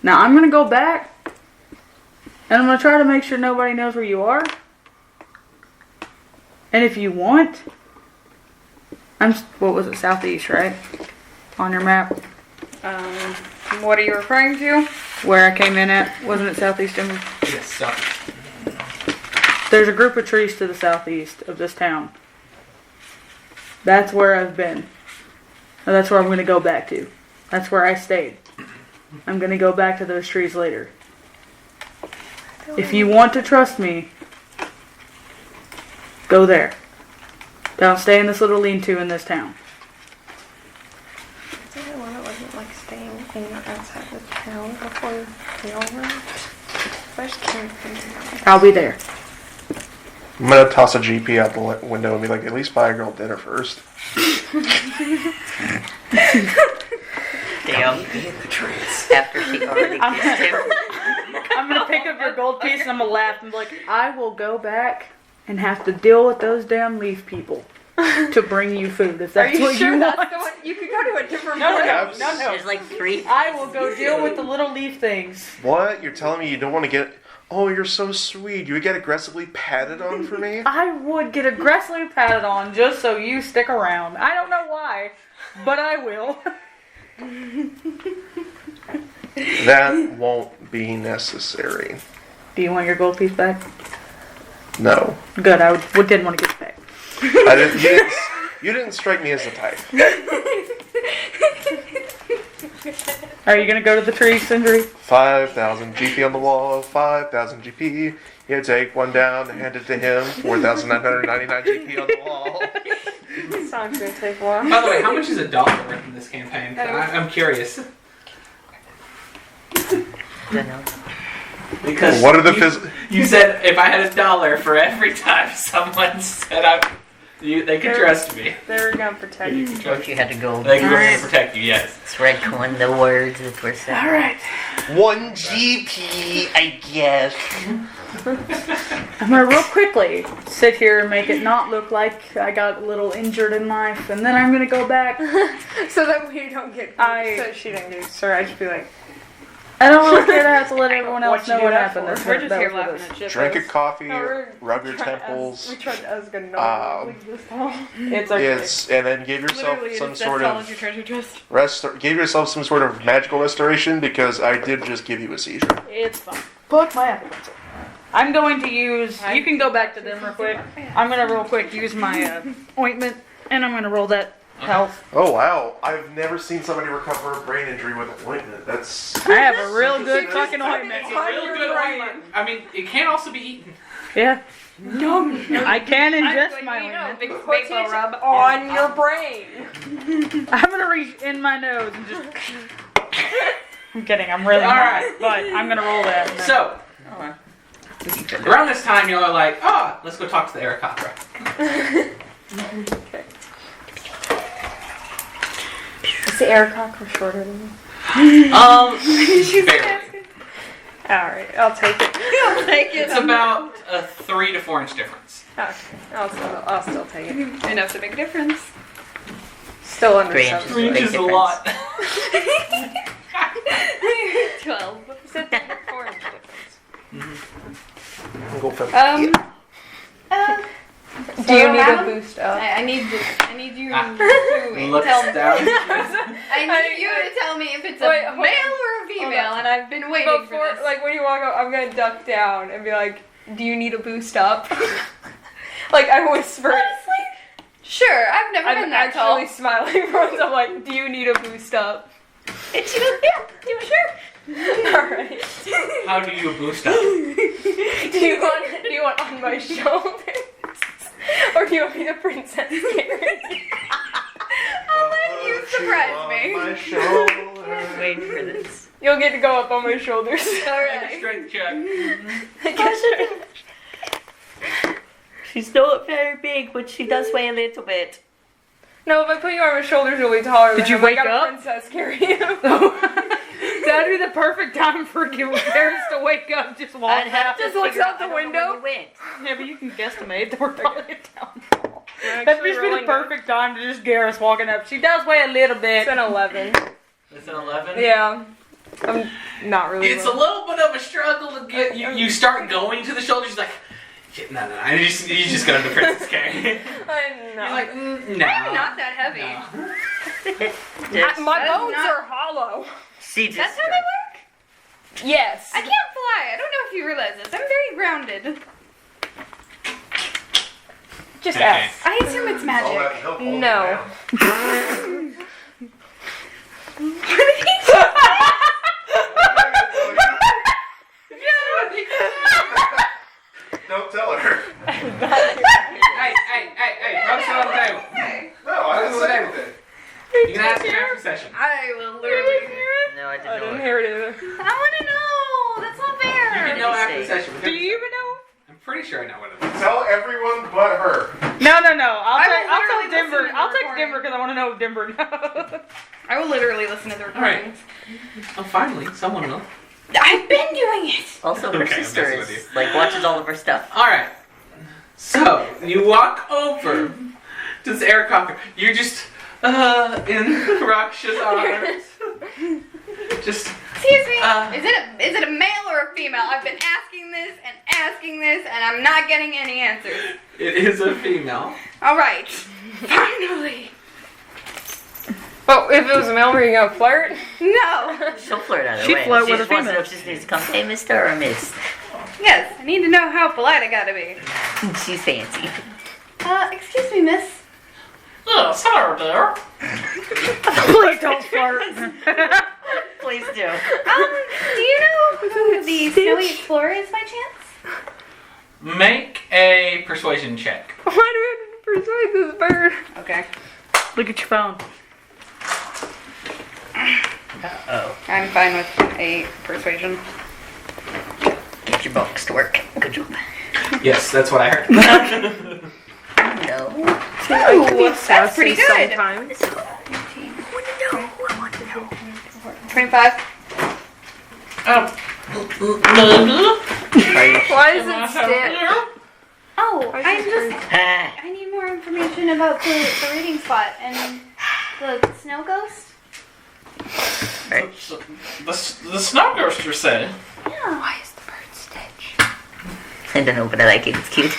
S4: Now, I'm going to go back, and I'm going to try to make sure nobody knows where you are. And if you want, what was it, southeast, right? On your map.
S6: What are you referring to?
S4: Where I came in at, wasn't it southeast Denver?
S1: Yes, so.
S4: There's a group of trees to the southeast of this town. That's where I've been. And that's where I'm going to go back to. That's where I stayed. I'm going to go back to those trees later. If you want to trust me, go there. Don't stay in this little lean-to in this town.
S6: Is there one that wasn't like staying in or outside the town before we all left? I just can't figure it out.
S4: I'll be there.
S2: I'm gonna toss a GP out the window and be like, at least buy a girl dinner first.
S3: Damn.
S1: In the trees.
S3: After she already kissed him.
S4: I'm going to pick up your gold piece and I'm going to laugh and be like, I will go back and have to deal with those damn leaf people to bring you food if
S6: Are
S4: that's
S6: you
S4: what
S6: sure
S4: you
S6: that's
S4: want.
S6: the one? You could go to a different
S4: No,
S6: place.
S4: no.
S3: There's like 3.
S4: I will go deal with the little leaf things.
S2: What? You're telling me you don't want to get... Oh, you're so sweet. You would get aggressively patted on for me?
S4: I would get aggressively patted on just so you stick around. I don't know why, but I will.
S2: That won't be necessary.
S4: Do you want your gold piece back?
S2: No.
S4: Good, I didn't want to get it back.
S2: You didn't strike me as the type.
S4: Are you going to go to the tree, Sindri?
S2: 5,000 GP on the wall, 5,000 GP. You take one down, hand it to him, 4,999 GP on the wall.
S6: This song's gonna take a while.
S1: By the way, how much is a dollar worth in this campaign? I'm curious. Because
S2: What are the
S1: you said if I had a dollar for every time someone said they could trust me.
S6: They were gonna protect you.
S3: Don't you had to go?
S1: They could protect you, yes.
S3: It's retcon the words that were said.
S4: Alright.
S2: 1 GP, I guess.
S4: I'm going to real quickly sit here and make it not look like I got a little injured in life, and then I'm going to go back.
S6: So that we don't get so she didn't get sorry, I'd just be like,
S4: I don't really care to have to let everyone else
S6: What'd you
S4: know
S6: do
S4: what
S6: that
S4: happened.
S6: for?
S4: That's
S6: We're
S4: what-
S6: just
S4: that
S6: here
S4: was what
S6: laughing
S4: it
S6: at shit.
S2: Drink a coffee,
S6: No, we're
S2: rub your
S6: trying to
S2: temples.
S6: we tried to ask a normal this all.
S4: It's okay.
S2: Yes, and then give yourself
S6: Literally,
S2: some
S6: that's
S2: sort
S6: all
S2: of
S6: your treasure chest.
S2: give yourself some sort of magical restoration because I did just give you a seizure.
S4: It's fine. Fuck my apple pencil. I'm going to use... You can go back to them real quick. I'm going to real quick use my ointment, and I'm going to roll that health.
S2: Oh wow! I've never seen somebody recover a brain injury with an ointment. That's
S4: I have a real good fucking ointment.
S1: It's a real good ointment. I mean, it can also be eaten.
S4: Yeah. I can ingest my ointment.
S5: Big
S6: Put
S5: baseball
S6: it
S5: rub.
S6: on your brain.
S4: I'm gonna reach in my nose and just. I'm kidding. I'm really
S1: All
S4: not.
S1: right.
S4: But I'm gonna roll that. and then-
S1: So, around this time, y'all are like, oh, let's go talk to the Arakocra.
S6: Is the air cocker shorter than me?
S1: Barely.
S6: Alright, I'll take it.
S5: I'll take it.
S1: It's about a 3 to 4 inch difference.
S6: Okay, I'll still take it.
S5: Enough to make a difference.
S6: Still under
S3: 3
S6: 7.
S3: inches.
S1: 3
S3: Big
S1: inches is a
S3: difference.
S1: lot.
S5: 12.
S6: Said 4 inch difference.
S2: go for
S6: Do you need a
S5: madam,
S6: boost up?
S5: I need you to
S1: Looks
S5: tell me.
S1: down.
S5: I need you to tell me if it's a
S6: Wait, hold
S5: male
S6: on.
S5: or a female,
S6: on.
S5: and I've been waiting
S6: Before,
S5: for this.
S6: like when you walk up, I'm gonna duck down and be like, "Do you need a boost up?" Like I whisper.
S5: Honestly, sure. I've never
S6: I'm
S5: been that tall.
S6: actually smiling for once. I'm like, "Do you need a boost up?"
S5: And she goes, yeah, sure.
S6: All right.
S1: How do you boost up?
S6: Do you want on my shoulders, or do you want me to princess carry?
S5: I'll let you surprise me.
S2: My shoulder.
S3: Wait for this.
S6: You'll get to go up on my shoulders.
S5: All
S1: Make a
S5: right.
S1: strength check.
S3: She's not very big, but she does weigh a little bit.
S6: No, if I put you on my shoulders, you'll be taller.
S4: Did
S6: than
S4: you
S6: him.
S4: wake
S6: I got
S4: up?
S6: a princess carry you.
S4: That'd be the perfect time for Paris to wake up. Just walk
S3: I'd have
S4: out.
S3: to
S6: Just looks
S3: figure
S6: out the
S3: I don't know
S6: window.
S3: where you went.
S4: Yeah, but you can guesstimate that we're probably a downfall.
S6: We're
S4: That'd
S6: actually
S4: just be the
S6: rolling down.
S4: perfect time to just Garrus walking up. She does weigh a little bit.
S6: It's an 11.
S1: It's an 11?
S6: Yeah. I'm not really.
S1: It's a little bit of a struggle to get you. You start going to the shoulders. She's like, yeah, no. You just got the princess carry.
S6: I'm not.
S1: You're like, no.
S5: I'm not that heavy.
S1: No.
S6: My
S5: That's
S6: bones
S5: not-
S6: are hollow.
S3: She just.
S5: That's how they work?
S6: Yes.
S5: I can't fly. I don't know if you realize this. I'm very grounded.
S6: Just
S1: Okay.
S6: ask.
S5: I assume it's
S2: All that
S5: magic.
S2: help holding
S6: No.
S2: down. Don't tell her.
S1: Hey, rub some on the table.
S2: No, I didn't say anything.
S1: You can ask him after session.
S5: I will literally.
S3: No, I
S6: I
S3: didn't
S6: didn't
S3: know.
S6: hear it either.
S5: I want to know. That's not
S1: You
S5: fair.
S1: can know after the session.
S4: Do you even know?
S1: I'm pretty sure I know what it is.
S2: Tell everyone but her.
S4: No.
S5: I
S4: I'll
S5: will
S4: tell
S5: literally
S4: Denver.
S5: listen to the
S4: I'll text
S5: recording.
S4: Denver because I want to know if Denver knows.
S5: I will literally listen to the recordings.
S1: Oh, finally, someone will.
S5: I've been doing it.
S3: Also, her
S1: Okay, I'm
S3: sister
S1: messing with
S3: is like watches all of her stuff.
S1: All right. So you walk over to this Arakocra. You're just in Raksha's arms. Just
S5: Excuse me.
S1: Uh.
S5: Is it a male or a female? I've been asking this, and I'm not getting any answers.
S1: it is a female.
S5: All right. Finally.
S6: Oh, if it was a male, were you gonna flirt?
S5: No.
S3: She'll flirt out of the
S4: She
S3: way.
S4: flirt
S3: She
S4: with
S3: just
S4: a
S3: wants to know
S4: female.
S3: if she just needs to come, hey, mister or miss.
S5: Yes. I need to know how polite I gotta be.
S3: She's fancy.
S5: Excuse me, miss.
S1: Oh, sorry, dear.
S4: Please don't flirt.
S3: Please do.
S5: Do you know who the Snowy Explorer is by chance?
S1: Make a persuasion check.
S6: Why do we have to persuade this bird?
S5: Okay.
S4: Look at your phone.
S3: Oh,
S5: I'm fine with a persuasion.
S3: get your box to work. Good job.
S1: Yes, that's what I heard.
S3: No.
S6: I can be
S5: that's pretty
S6: sassy
S5: good.
S6: sometimes.
S5: 25.
S6: Why is it stick?
S5: Oh,
S6: I
S5: I
S6: just-
S5: just
S3: Ah,
S5: I need more information about the reading spot and the snow ghost.
S1: The snow ghost, you say?
S5: Yeah.
S6: Why is the bird Stitch?
S3: I don't know, but I like it. It's cute.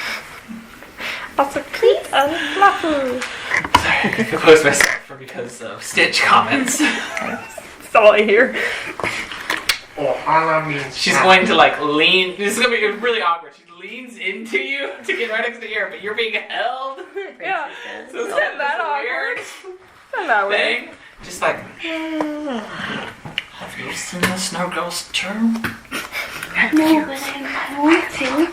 S6: Also, cute and fluffy.
S1: Sorry, I composed myself because of Stitch comments.
S6: That's all I hear.
S2: Ohana means
S1: She's going to like lean. This is gonna be really awkward. She leans into you to get right next to your ear, but you're being held.
S6: Yeah.
S1: So it's
S6: Isn't that
S1: weird
S6: Isn't that weird?
S1: thing. Just like. Have you seen the snow ghost too?
S5: No, but I want to.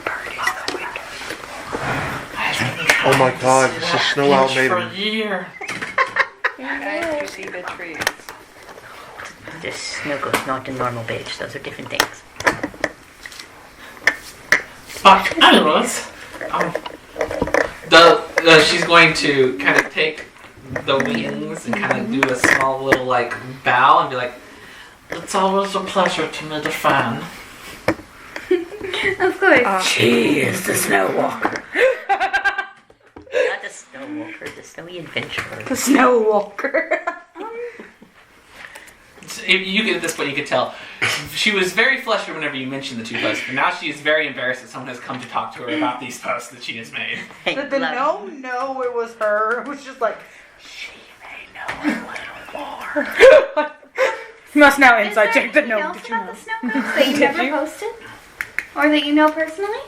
S2: Oh my god, it's a snow owl
S1: For a
S2: maiden.
S1: year.
S4: Guys, you see the trees.
S3: This snow ghost, not the normal beige. Those are different things.
S1: But anyways, she's going to kind of take the wings and kind of do a small little like bow and be like, "It's always a pleasure to meet a fan."
S5: Of course.
S3: She is the snow walker. Not the snow walker, the snowy adventurer.
S4: The snow walker.
S1: You could, at this point, you could tell she was very flustered whenever you mentioned the two posts, but now she is very embarrassed that someone has come to talk to her about these posts that she has made.
S4: Did the gnome know it was her? It was just like, she may know a little more. You must now
S5: Is
S4: inside
S5: there
S4: check the
S5: anything
S4: gnome.
S5: else
S4: Did you
S5: about
S4: know?
S5: the snow ghost that you
S4: Did
S5: never
S4: you?
S5: posted? Or that you know personally?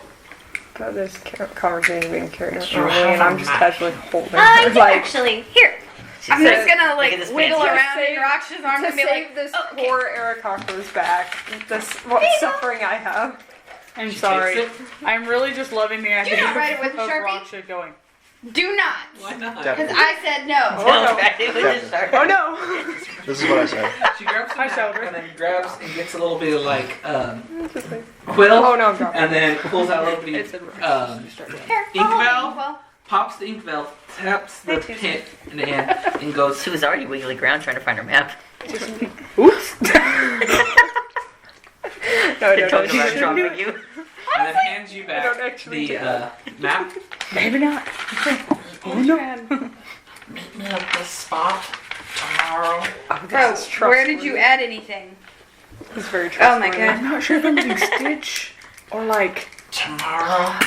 S6: But this conversation being carried on,
S1: You
S6: and I'm
S1: have
S6: just
S1: a
S6: casually holding
S5: I
S6: her.
S5: do
S6: Like,
S5: actually. Here. I'm
S3: said-
S5: just gonna
S3: Look at this
S5: wiggle
S3: fancy-
S5: around
S6: To
S5: in Rox's arm
S6: to
S5: and be
S6: save
S5: like,
S6: this
S5: "Oh, okay."
S6: poor Aarakocker's back, this what
S5: There you go.
S6: suffering I have.
S4: I'm
S1: She
S4: sorry.
S1: takes it.
S4: I'm really just loving the idea
S5: not write it with a
S4: of
S5: Sharpie?
S4: Rocksha going.
S5: Do not.
S1: Why not?
S5: Because I said no.
S3: No, it was just her.
S6: Oh no!
S2: This is what I said.
S1: She grabs a
S4: Hi,
S1: map
S4: Shoulder.
S1: and then grabs and gets a little bit of like
S6: Just like,
S1: quill,
S6: oh no, I'm dropping.
S1: and then pulls out a little bit
S4: It's
S1: of
S4: a
S5: Here,
S1: ink
S5: I'll hold
S1: valve,
S5: it. Well,
S1: pops the ink valve, taps the pin and goes.
S3: She was already wiggling around trying to find her map.
S4: Oops.
S6: No,
S3: They
S6: no,
S3: told
S6: no,
S3: you
S6: no,
S3: to
S6: no.
S3: dropping you.
S1: And then hands you
S6: I don't
S1: back
S6: actually
S1: the
S6: do that.
S1: map.
S4: Maybe not.
S6: Oh no!
S1: Meet me at this spot tomorrow.
S5: bro, where did you add anything?
S6: He's very
S5: Oh my
S6: trustworthy.
S5: god.
S4: I'm not sure if I'm using Stitch or like.
S1: Tomorrow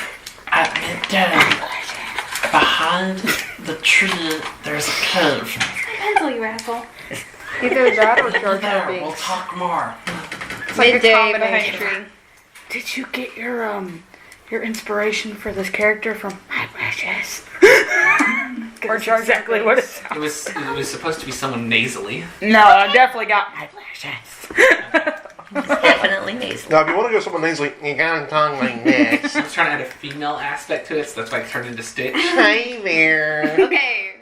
S1: at midday, behind the tree, there's a cave.
S5: Pencil, you asshole.
S6: Either that or Jar Jar
S1: There, we'll
S6: Binks.
S1: talk more.
S6: It's like a
S5: Midday behind
S6: combination.
S5: tree.
S4: Did you get your inspiration for this character from My Precious?
S6: Or Jar Jar
S4: exactly what it sounds.
S1: It was supposed to be someone nasally.
S4: No, I definitely got My Precious.
S3: Definitely nasal.
S2: Now, if you want to go someone nasally, you gotta talk like this.
S1: I was trying to add a female aspect to it, so that's why it turned into Stitch.
S2: Hi there.
S5: Okay.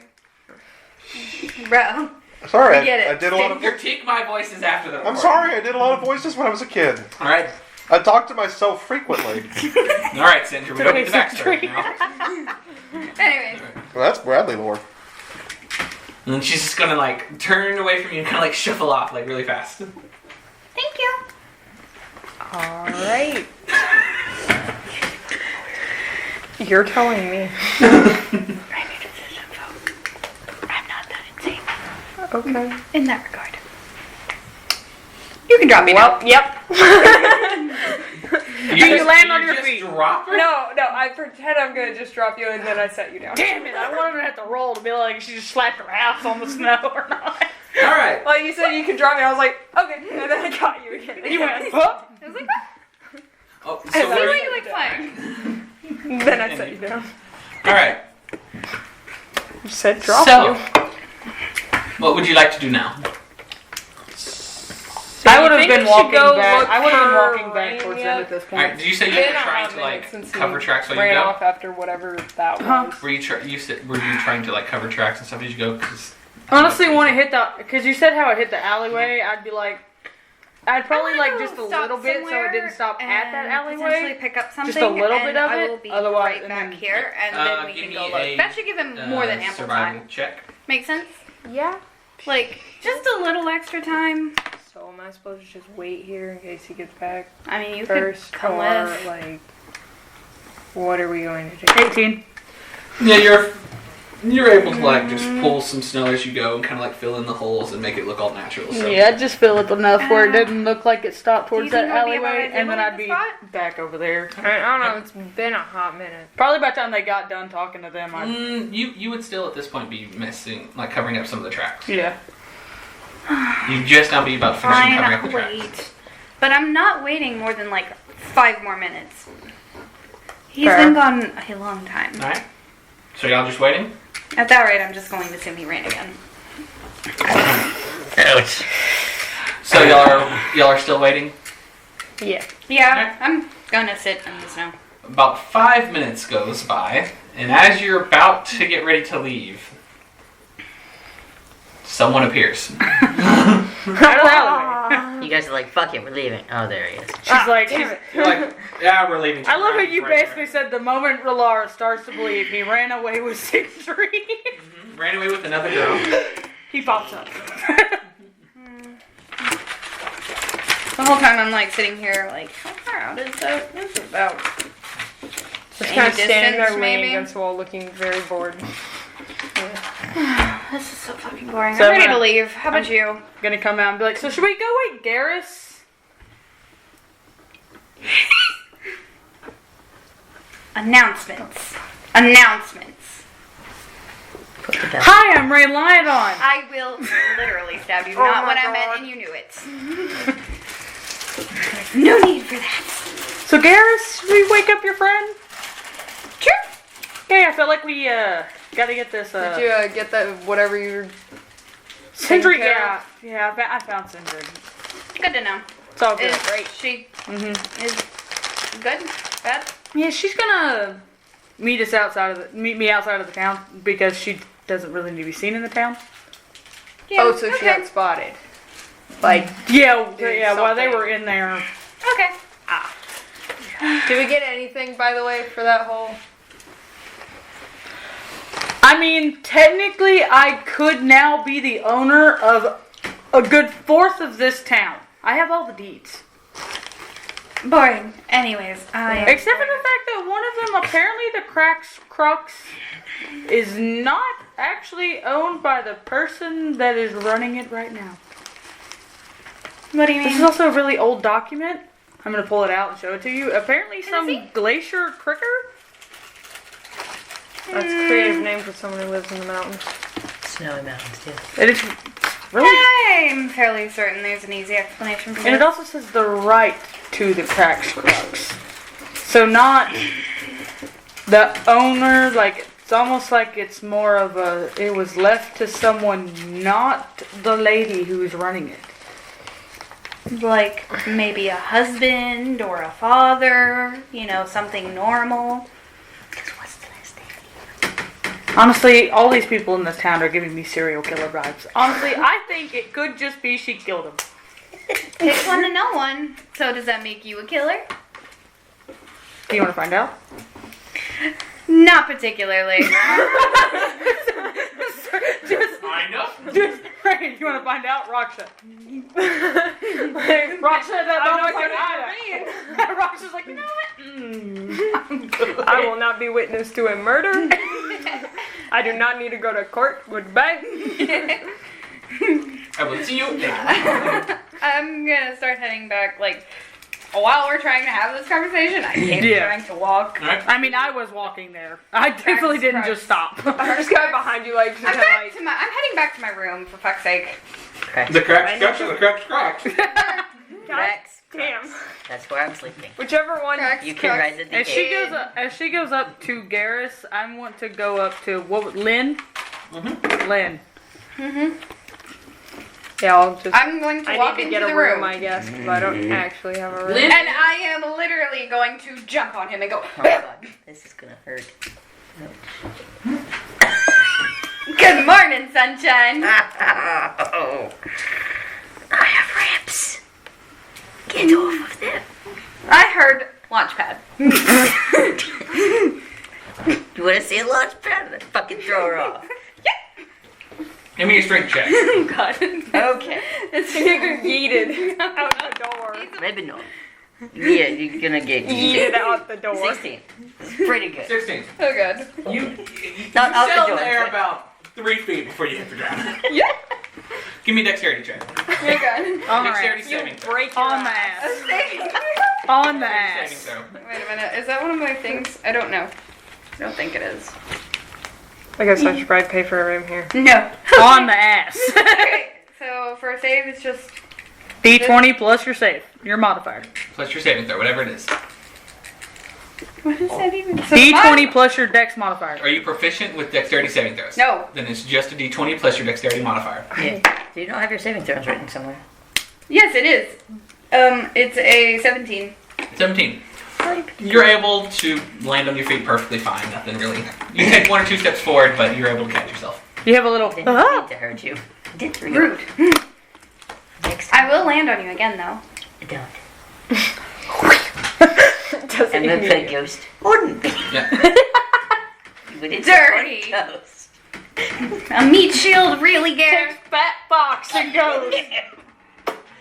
S5: Bro.
S2: Sorry,
S5: We get it.
S2: I did a lot of.
S1: Critique my voices after the
S2: I'm
S1: recording.
S2: sorry, I did a lot of voices when I was a kid.
S1: All right,
S2: I talked to myself frequently.
S1: all right, Sandra. We don't need the backstory now.
S5: Anyways.
S2: Well, that's Bradley lore.
S1: And then she's just gonna like turn away from you and kind of like shuffle off like really fast.
S5: Thank you.
S6: Alright. You're telling me.
S3: I made a decision, folks. I'm not that insane.
S6: Okay.
S5: In that regard. You can drop me now.
S6: Well, yep.
S4: You land on your
S1: just
S4: feet.
S1: Drop her?
S6: No, I pretend I'm gonna just drop you and then I set you down.
S4: Damn it! I wanted to have to roll to be like she just slapped her ass on the snow or not.
S1: All right.
S6: Well, you said you could drop me. I was like, okay, and then I got you again.
S4: You went, huh?
S5: I was like,
S1: Oh,
S6: And
S1: so
S5: see
S6: then
S5: why
S1: we're,
S5: you like flying.
S6: Then I set you down.
S1: all right.
S6: You said drop
S1: So,
S6: you.
S1: what would you like to do now?
S4: I would have
S6: think
S4: been
S6: we should
S4: walking
S6: go
S4: back.
S6: look
S4: I would have been
S6: for
S4: walking back towards
S6: Rania?
S4: them at this
S1: All
S4: point.
S1: right. Did you say you
S6: Been
S1: were
S6: a
S1: trying
S6: hot
S1: to
S6: minute
S1: like
S6: since he
S1: cover tracks while you
S6: ran
S1: go?
S6: off after whatever that
S4: Huh?
S6: was.
S1: Were you trying to like cover tracks and stuff as you go? 'Cause
S4: Honestly, when it hit the, because you said how it hit the alleyway, I'd be like, I'd probably like just a
S5: Stop
S4: little bit so it didn't stop at that
S5: and potentially
S4: alleyway.
S5: pick up something.
S4: Just a little
S5: and
S4: bit of
S5: I
S4: it,
S5: will be
S4: otherwise-
S5: right
S4: and
S5: back
S4: then-
S5: here, and then we
S1: give
S5: can
S1: me
S5: go
S1: a,
S5: look. That should give him more than ample
S1: survival
S5: time.
S1: check.
S5: Make sense?
S6: Yeah.
S5: Like, just a little extra time.
S6: So am I supposed to just wait here in case he gets back
S5: I mean, you
S6: first,
S5: could come
S6: or
S5: with.
S6: like, what are we going to do?
S4: 18.
S1: Yeah, you're able to like just pull some snow as you go and kind of like fill in the holes and make it look all natural. So.
S4: Yeah, I'd just fill it enough where it didn't look like it stopped
S5: Do you
S4: towards that
S5: think we'll be able
S4: alleyway,
S5: to
S4: and then
S5: do it
S4: I'd
S5: at
S4: be
S5: the spot?
S4: back over there.
S6: I don't know. It's been a hot minute.
S4: Probably by the time they got done talking to them, I'd...
S1: You would still at this point be missing, like covering up some of the tracks.
S4: Yeah.
S1: You'd just now be about finishing covering up the
S5: Fine,
S1: tracks.
S5: wait. But I'm not waiting more than like 5 more minutes. He's
S4: Fair.
S5: been gone a long time.
S1: Alright. So y'all just waiting?
S5: At that rate, I'm just going to assume he ran again.
S3: Ouch.
S1: So y'all are still waiting?
S6: Yeah.
S5: Yeah, I'm gonna sit in the snow.
S1: About 5 minutes goes by, and as you're about to get ready to leave, someone appears.
S4: Out of the alleyway.
S3: You guys are like, fuck it, we're leaving. Oh, there he is.
S4: She's like,
S1: You're like, yeah, we're leaving.
S4: I love how you
S1: Right
S4: basically said the moment Relara starts to believe he ran away with Sindri,
S1: there. Ran away with another girl.
S4: he pops up.
S5: The whole time I'm like sitting here, like, how far out is that? This is about.
S6: Just
S5: Any
S6: kind of standing
S5: distance,
S6: there leaning
S5: maybe?
S6: against the wall looking very bored.
S5: This is so fucking boring.
S4: So
S5: I'm ready
S4: I'm
S5: to
S4: gonna-
S5: leave. How about you?
S4: Gonna come out and be like, so should we go wait Garrus?
S5: Announcements. Announcements.
S3: Put the bell.
S4: Hi, I'm Ray Lion.
S5: I will literally stab you.
S6: Oh
S5: Not
S6: my
S5: what I meant,
S6: God.
S5: and you knew it. No need for that.
S4: So Garrus, should we wake up your friend?
S5: Sure.
S4: Hey, I felt like we gotta get this
S6: Did you get that, whatever you
S4: Sindri.
S6: care
S4: Yeah,
S6: of?
S4: yeah, I found Sindri.
S5: Good to know.
S4: It's all good.
S5: Is she is good? Bad?
S4: Yeah, she's gonna meet me outside of the town because she doesn't really need to be seen in the town.
S5: Yeah.
S6: Oh, so she
S5: okay.
S6: got spotted. Like,
S4: Yeah,
S6: Doing
S4: yeah. While they
S6: something.
S4: were in there,
S5: Okay.
S6: did we get anything, by the way, for that whole...
S4: I mean, technically, I could now be the owner of a good fourth of this town. I have all the deeds.
S5: Boring. Anyways,
S4: Except for the fact that one of them, apparently the Crux, is not actually owned by the person that is running it right now.
S5: What do you
S4: This is
S5: mean?
S4: also a really old document. I'm going to pull it out and show it to you. Apparently some
S5: see?
S4: glacier cricker.
S6: That's a creative name for someone who lives in the mountains.
S3: Snowy mountains, too.
S4: It is really...
S5: I'm fairly certain there's an easy explanation for
S4: And it
S5: this.
S4: also says the right to the Crux. So not the owner, like, it's almost like it's more of a, it was left to someone, not the lady who's running it.
S5: Like maybe a husband or a father, something normal.
S3: What's the last name?
S4: Honestly, all these people in this town are giving me serial killer vibes. Honestly, I think it could just be she killed him.
S5: Pick one to know one. So does that make you a killer?
S4: Do you want to find out?
S5: Not particularly.
S4: Just,
S1: Kind of.
S4: right, you want to find out? Raksha. Raksha, that
S6: I'm
S4: don't
S6: not
S4: like
S6: gonna
S4: either. Raksha's like, you know what? I'm good.
S6: I will not be witness to a murder. I do not need to go to court. Goodbye.
S1: I will see you later.
S5: I'm gonna start heading back. Like while we're trying to have this conversation, I keep
S4: Yeah.
S5: trying to walk.
S1: Alright.
S4: I mean, I was walking there. I definitely didn't just stop.
S6: I'm just going behind you, like,
S5: I'm heading back to my room for fuck's sake.
S1: The cracks, the cracks.
S3: Rex.
S6: Damn.
S3: That's where I'm sleeping.
S6: Whichever one.
S3: You can ride the
S4: As
S3: DK.
S4: she goes up to Garrus, I want to go up to Lynn. Lynn.
S6: Yeah, I'll just...
S5: I'm going to
S6: I
S5: walk
S6: need to
S5: into
S6: get
S5: the
S6: a room,
S5: room.
S6: I guess, because I don't actually have a room.
S1: Lynn-
S5: And I am literally going to jump on him and go,
S3: Oh my god, this is gonna hurt.
S5: good morning, sunshine.
S3: Oh. I have ramps. Get off of them.
S5: I heard launchpad.
S3: You wanna see a launch pad? Then fucking throw her off.
S1: Give me a strength check.
S5: Oh god.
S3: Okay.
S5: It's
S6: You're yeeted out the door.
S3: Maybe not. Yeah, you're gonna get
S6: Yeeted out the door.
S3: 16. It's pretty good.
S1: 16.
S5: so good.
S1: You
S3: Not out the
S1: settle
S3: door,
S1: there
S3: but-
S1: about 3 feet before you hit the ground.
S5: Yeah.
S1: Give me a dexterity check.
S5: You're good.
S4: On the
S1: Dexterity
S4: ass.
S1: saving throw.
S6: Break your
S4: On the
S6: ass.
S4: ass. On the
S1: Saving
S4: ass.
S1: throw.
S5: Wait a minute. Is that one of my things? I don't know. I don't think it is.
S6: I guess I should probably pay for a room here.
S5: No.
S4: On the ass.
S5: Okay. So for a save, it's just
S4: D20 plus your save. Your modifier.
S1: Plus your saving throw, whatever it is.
S5: What does that even?
S4: D20 plus your dex modifier.
S1: Are you proficient with dexterity saving throws?
S5: No.
S1: Then it's just a D20 plus your dexterity modifier.
S3: Yeah. Do you not have your saving throws written somewhere?
S5: Yes, it is. It's a 17.
S1: 17. You're able to land on your feet perfectly fine. Nothing really. You take 1 or 2 steps forward, but you're able to catch yourself.
S4: You have a little.
S3: I didn't mean to hurt you. I did for you.
S5: Rude.
S3: Next
S5: I
S3: time.
S5: will land on you again, though.
S3: Don't.
S6: Doesn't
S3: And then
S6: even
S3: the ghost wouldn't be.
S1: Yeah.
S3: But it's
S5: Dirty.
S3: a ghost.
S5: A meat shield, really, Gare?
S4: Fat box and goes.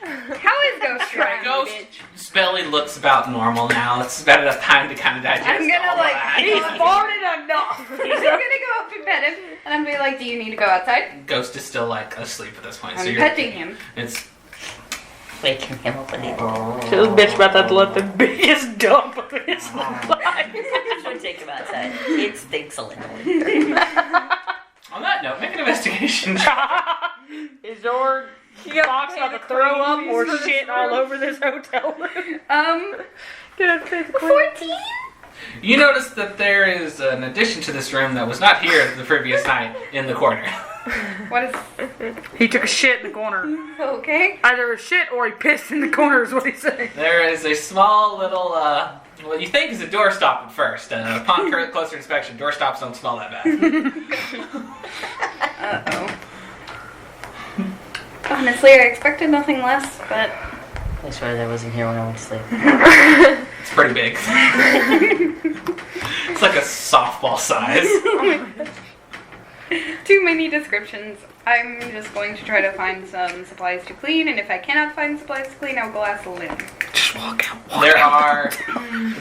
S5: How is Ghost trying,
S1: Ghost
S5: bitch?
S1: belly looks about normal now. It's about enough time to kind of digest.
S5: I'm gonna,
S1: all
S5: like,
S1: that.
S4: He's farted enough.
S5: I'm gonna go up and pet him, and I'm gonna be like, do you need to go outside?
S1: Ghost is still like asleep at this point. So
S5: I'm
S1: you're
S5: petting him.
S1: It's
S3: Waking him up a little.
S4: So this bitch about to have to let the biggest dump of his life.
S3: Should take him outside. It stinks a little.
S1: on that note, make an investigation.
S4: Is your box about to throw up or shit all over this hotel room? Get up to the
S5: 14?
S1: You notice that there is an addition to this room that was not here the previous night in the corner.
S5: What is...
S4: He took a shit in the corner.
S5: Okay.
S4: Either a shit or he pissed in the corner is what he's saying.
S1: There is a small little, well, you think is a doorstop at first. Upon closer inspection, doorstops don't smell that bad.
S5: Uh-oh. Honestly, I expected nothing less, but...
S3: I swear I wasn't here when I went to sleep.
S1: It's pretty big. It's like a softball size.
S5: Too many descriptions. I'm just going to try to find some supplies to clean, and if I cannot find supplies to clean, I'll go ask Lynn.
S4: Just walk out.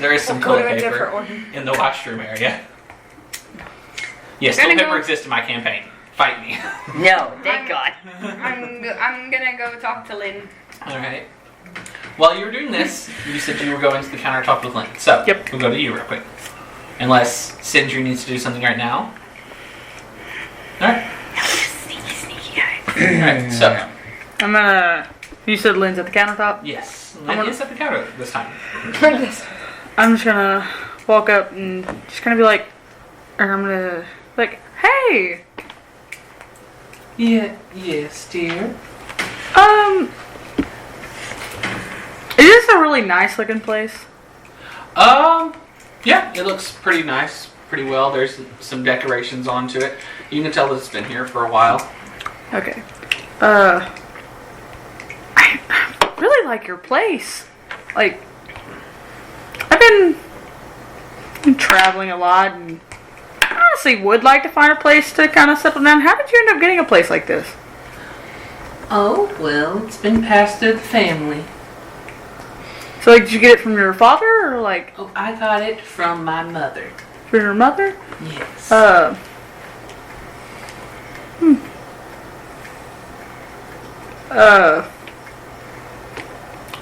S1: There is some
S6: Go
S1: toilet
S6: to a
S1: paper
S6: different one.
S1: in the washroom area. Yes,
S5: Gonna
S1: toilet paper
S5: go-
S1: exists in my campaign. Fight me.
S3: No, thank God.
S5: I'm gonna go talk to Lynn.
S1: Alright. While you were doing this, you said you were going to the countertop with Lynn. So,
S4: Yep.
S1: we'll go to you real quick. Unless Sindri needs to do something right now. Alright.
S5: Sneaky guy.
S1: Alright, so,
S4: I'm gonna. You said Lynn's at the countertop?
S1: yes.
S4: I'm
S1: Lynn
S4: gonna-
S1: is at the counter this time.
S4: I'm just gonna walk up and just gonna be like, or I'm gonna like, hey,
S1: Yeah, yes, dear.
S4: is this a really nice looking place?
S1: Yeah, it looks pretty nice, pretty well. There's some decorations onto it. You can tell that it's been here for a while.
S4: Okay. I really like your place. Like, I've been traveling a lot and I honestly would like to find a place to kind of settle down. How did you end up getting a place like this?
S1: Oh, well, it's been passed to the family.
S4: So, like, did you get it from your father or like
S1: Oh, I got it from my mother.
S4: from your mother?
S1: Yes.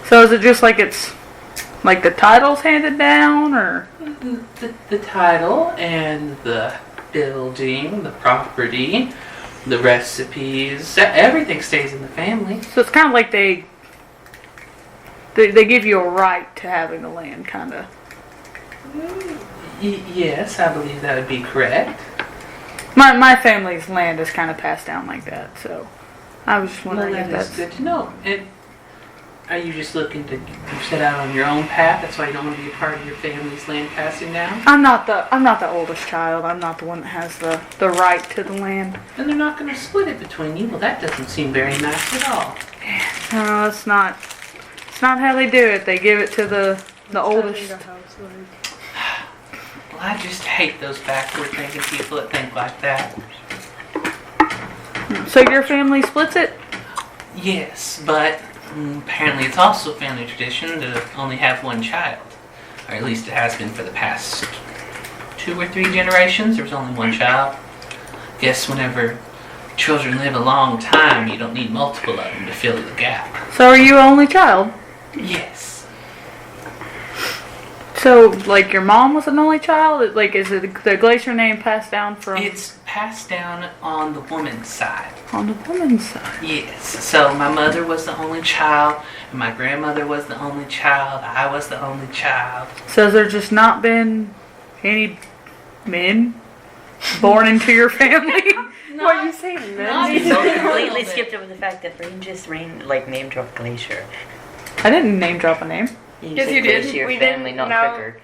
S4: So is it just like it's like the title's handed down or?
S1: The title and the building, the property, the recipes, everything stays in the family.
S4: So it's kind of like they give you a right to having the land, kind of.
S1: Yes, I believe that would be correct.
S4: My family's land is kind of passed down like that, so I was just
S1: Well,
S4: wondering if
S1: that is
S4: that's.
S1: good to know. And are you just looking to set out on your own path? That's why you don't want to be a part of your family's land passing down?
S4: I'm not the oldest child. I'm not the one that has the right to the land.
S1: And they're not going to split it between you. Well, that doesn't seem very nice at all.
S4: No, it's not. It's not how they do it. They give it to the oldest.
S1: Well, I just hate those backward-thinking people that think like that.
S4: So your family splits it?
S1: Yes, but apparently it's also family tradition to only have one child. Or at least it has been for the past 2 or 3 generations. There was only one child. Guess whenever children live a long time, you don't need multiple of them to fill the gap.
S4: So are you only child?
S1: Yes.
S4: So like your mom was an only child? Like is it the Glacier name passed down from?
S1: It's passed down on the woman's side.
S4: On the woman's side.
S1: Yes. So my mother was the only child, and my grandmother was the only child. I was the only child.
S4: So has there just not been any men born into your family?
S6: What you say,
S1: not
S6: men?
S3: So
S1: A
S3: completely
S1: little
S3: skipped over the fact that Rain like name dropped Glacier.
S4: I didn't name drop a name.
S6: Yes,
S3: said
S6: you did.
S3: Glacier
S6: We
S3: family,
S6: didn't
S3: not
S6: know.
S3: Cricker.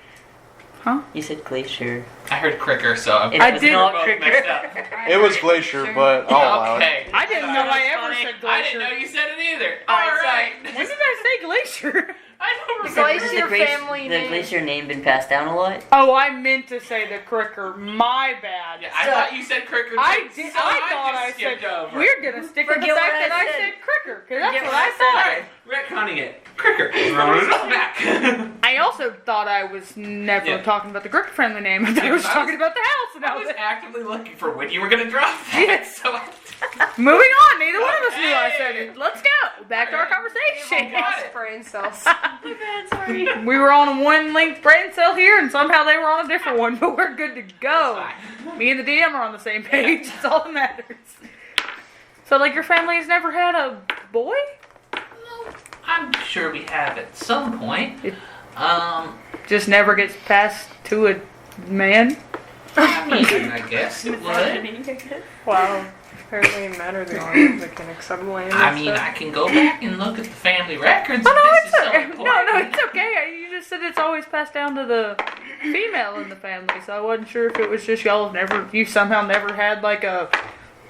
S4: Huh?
S3: You said Glacier.
S1: I heard Cricker, so
S3: It
S4: I
S3: was
S4: did-
S3: not
S1: both
S3: Cricker.
S1: messed up.
S2: It was Glacier, but I'll allow it.
S1: Okay.
S4: I didn't know I ever
S1: Funny.
S4: said
S1: I didn't
S4: Glacier.
S1: know you said it either.
S6: Alright,
S1: Alright.
S4: When did I say Glacier?
S1: I don't
S6: So
S1: remember.
S6: is your family
S3: the
S6: name?
S3: Glacier name been passed down a lot?
S4: Oh, I meant to say the Cricker. My bad.
S1: Yeah, I thought you said Cricker.
S4: I
S1: too,
S4: did.
S1: so
S4: I thought I
S1: just
S4: said.
S1: skipped over.
S4: We're gonna stick with the
S6: Forget
S4: fact
S6: what
S4: that
S6: I
S4: I
S6: said.
S4: said Cricker, because that's
S6: Forget
S4: what I
S6: what I
S4: thought.
S1: Retconning it. Cricker. Back.
S4: I also thought I was never
S1: Yeah.
S4: talking about the Cricker family name. I thought I was
S1: I
S4: talking
S1: was-
S4: about the house, and
S1: I
S4: I
S1: was
S4: was
S1: actively looking for when you were gonna drop that.
S4: Yes.
S1: So
S4: moving on. Neither one of us knew I said
S1: Hey.
S4: it. Let's go back to our conversation.
S1: Got it.
S6: Brain cells.
S4: We were on a one-linked brain cell here, and somehow they were on a different one, but we're good to go.
S1: Fine.
S4: Me and the DM are on the same page. That's all that matters. So, like, your family's never had a boy?
S1: I'm sure we have at some point.
S4: Just never gets passed to a man?
S1: I mean, I guess it would.
S4: Wow.
S6: Apparently men are the only ones that can accept land.
S1: I mean, I can go back and look at the family records.
S4: Oh, no,
S1: if
S4: it's
S1: this is so
S4: okay.
S1: important.
S4: No, it's okay. You just said it's always passed down to the female in the family, so I wasn't sure if it was just y'all you somehow never had, like, a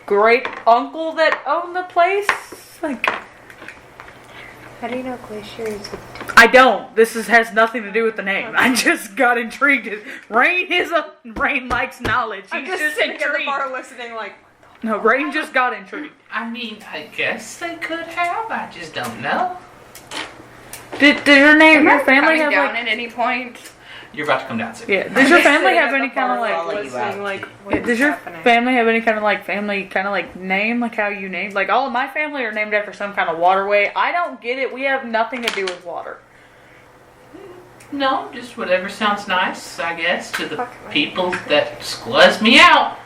S4: great uncle that owned the place? Like,
S6: How do you know Glacier is
S4: I don't. Has nothing to do with the name. I just got intrigued. Rain likes knowledge.
S6: I'm
S4: He's
S6: just sitting at the
S4: intrigued.
S6: bar listening like,
S4: No, Rain just got intrigued.
S1: I mean, I guess they could have. I just don't know.
S4: Did your name, your family
S5: coming
S4: have
S5: down
S4: like?
S5: at any point?
S1: You're about to come down soon.
S4: Yeah. Does your
S6: just
S4: family
S6: sitting
S4: have
S6: at
S4: any
S6: the
S4: kind of
S6: bar
S4: like?
S3: follow you
S6: listening
S3: out.
S6: like, what
S4: Does
S6: is
S4: your
S6: happening?
S4: family have any kind of like family kind of like name, like how you name? Like all of my family are named after some kind of waterway. I don't get it. We have nothing to do with water.
S1: No, just whatever sounds nice, I guess, to the
S6: Fuck.
S1: people that squaz me out.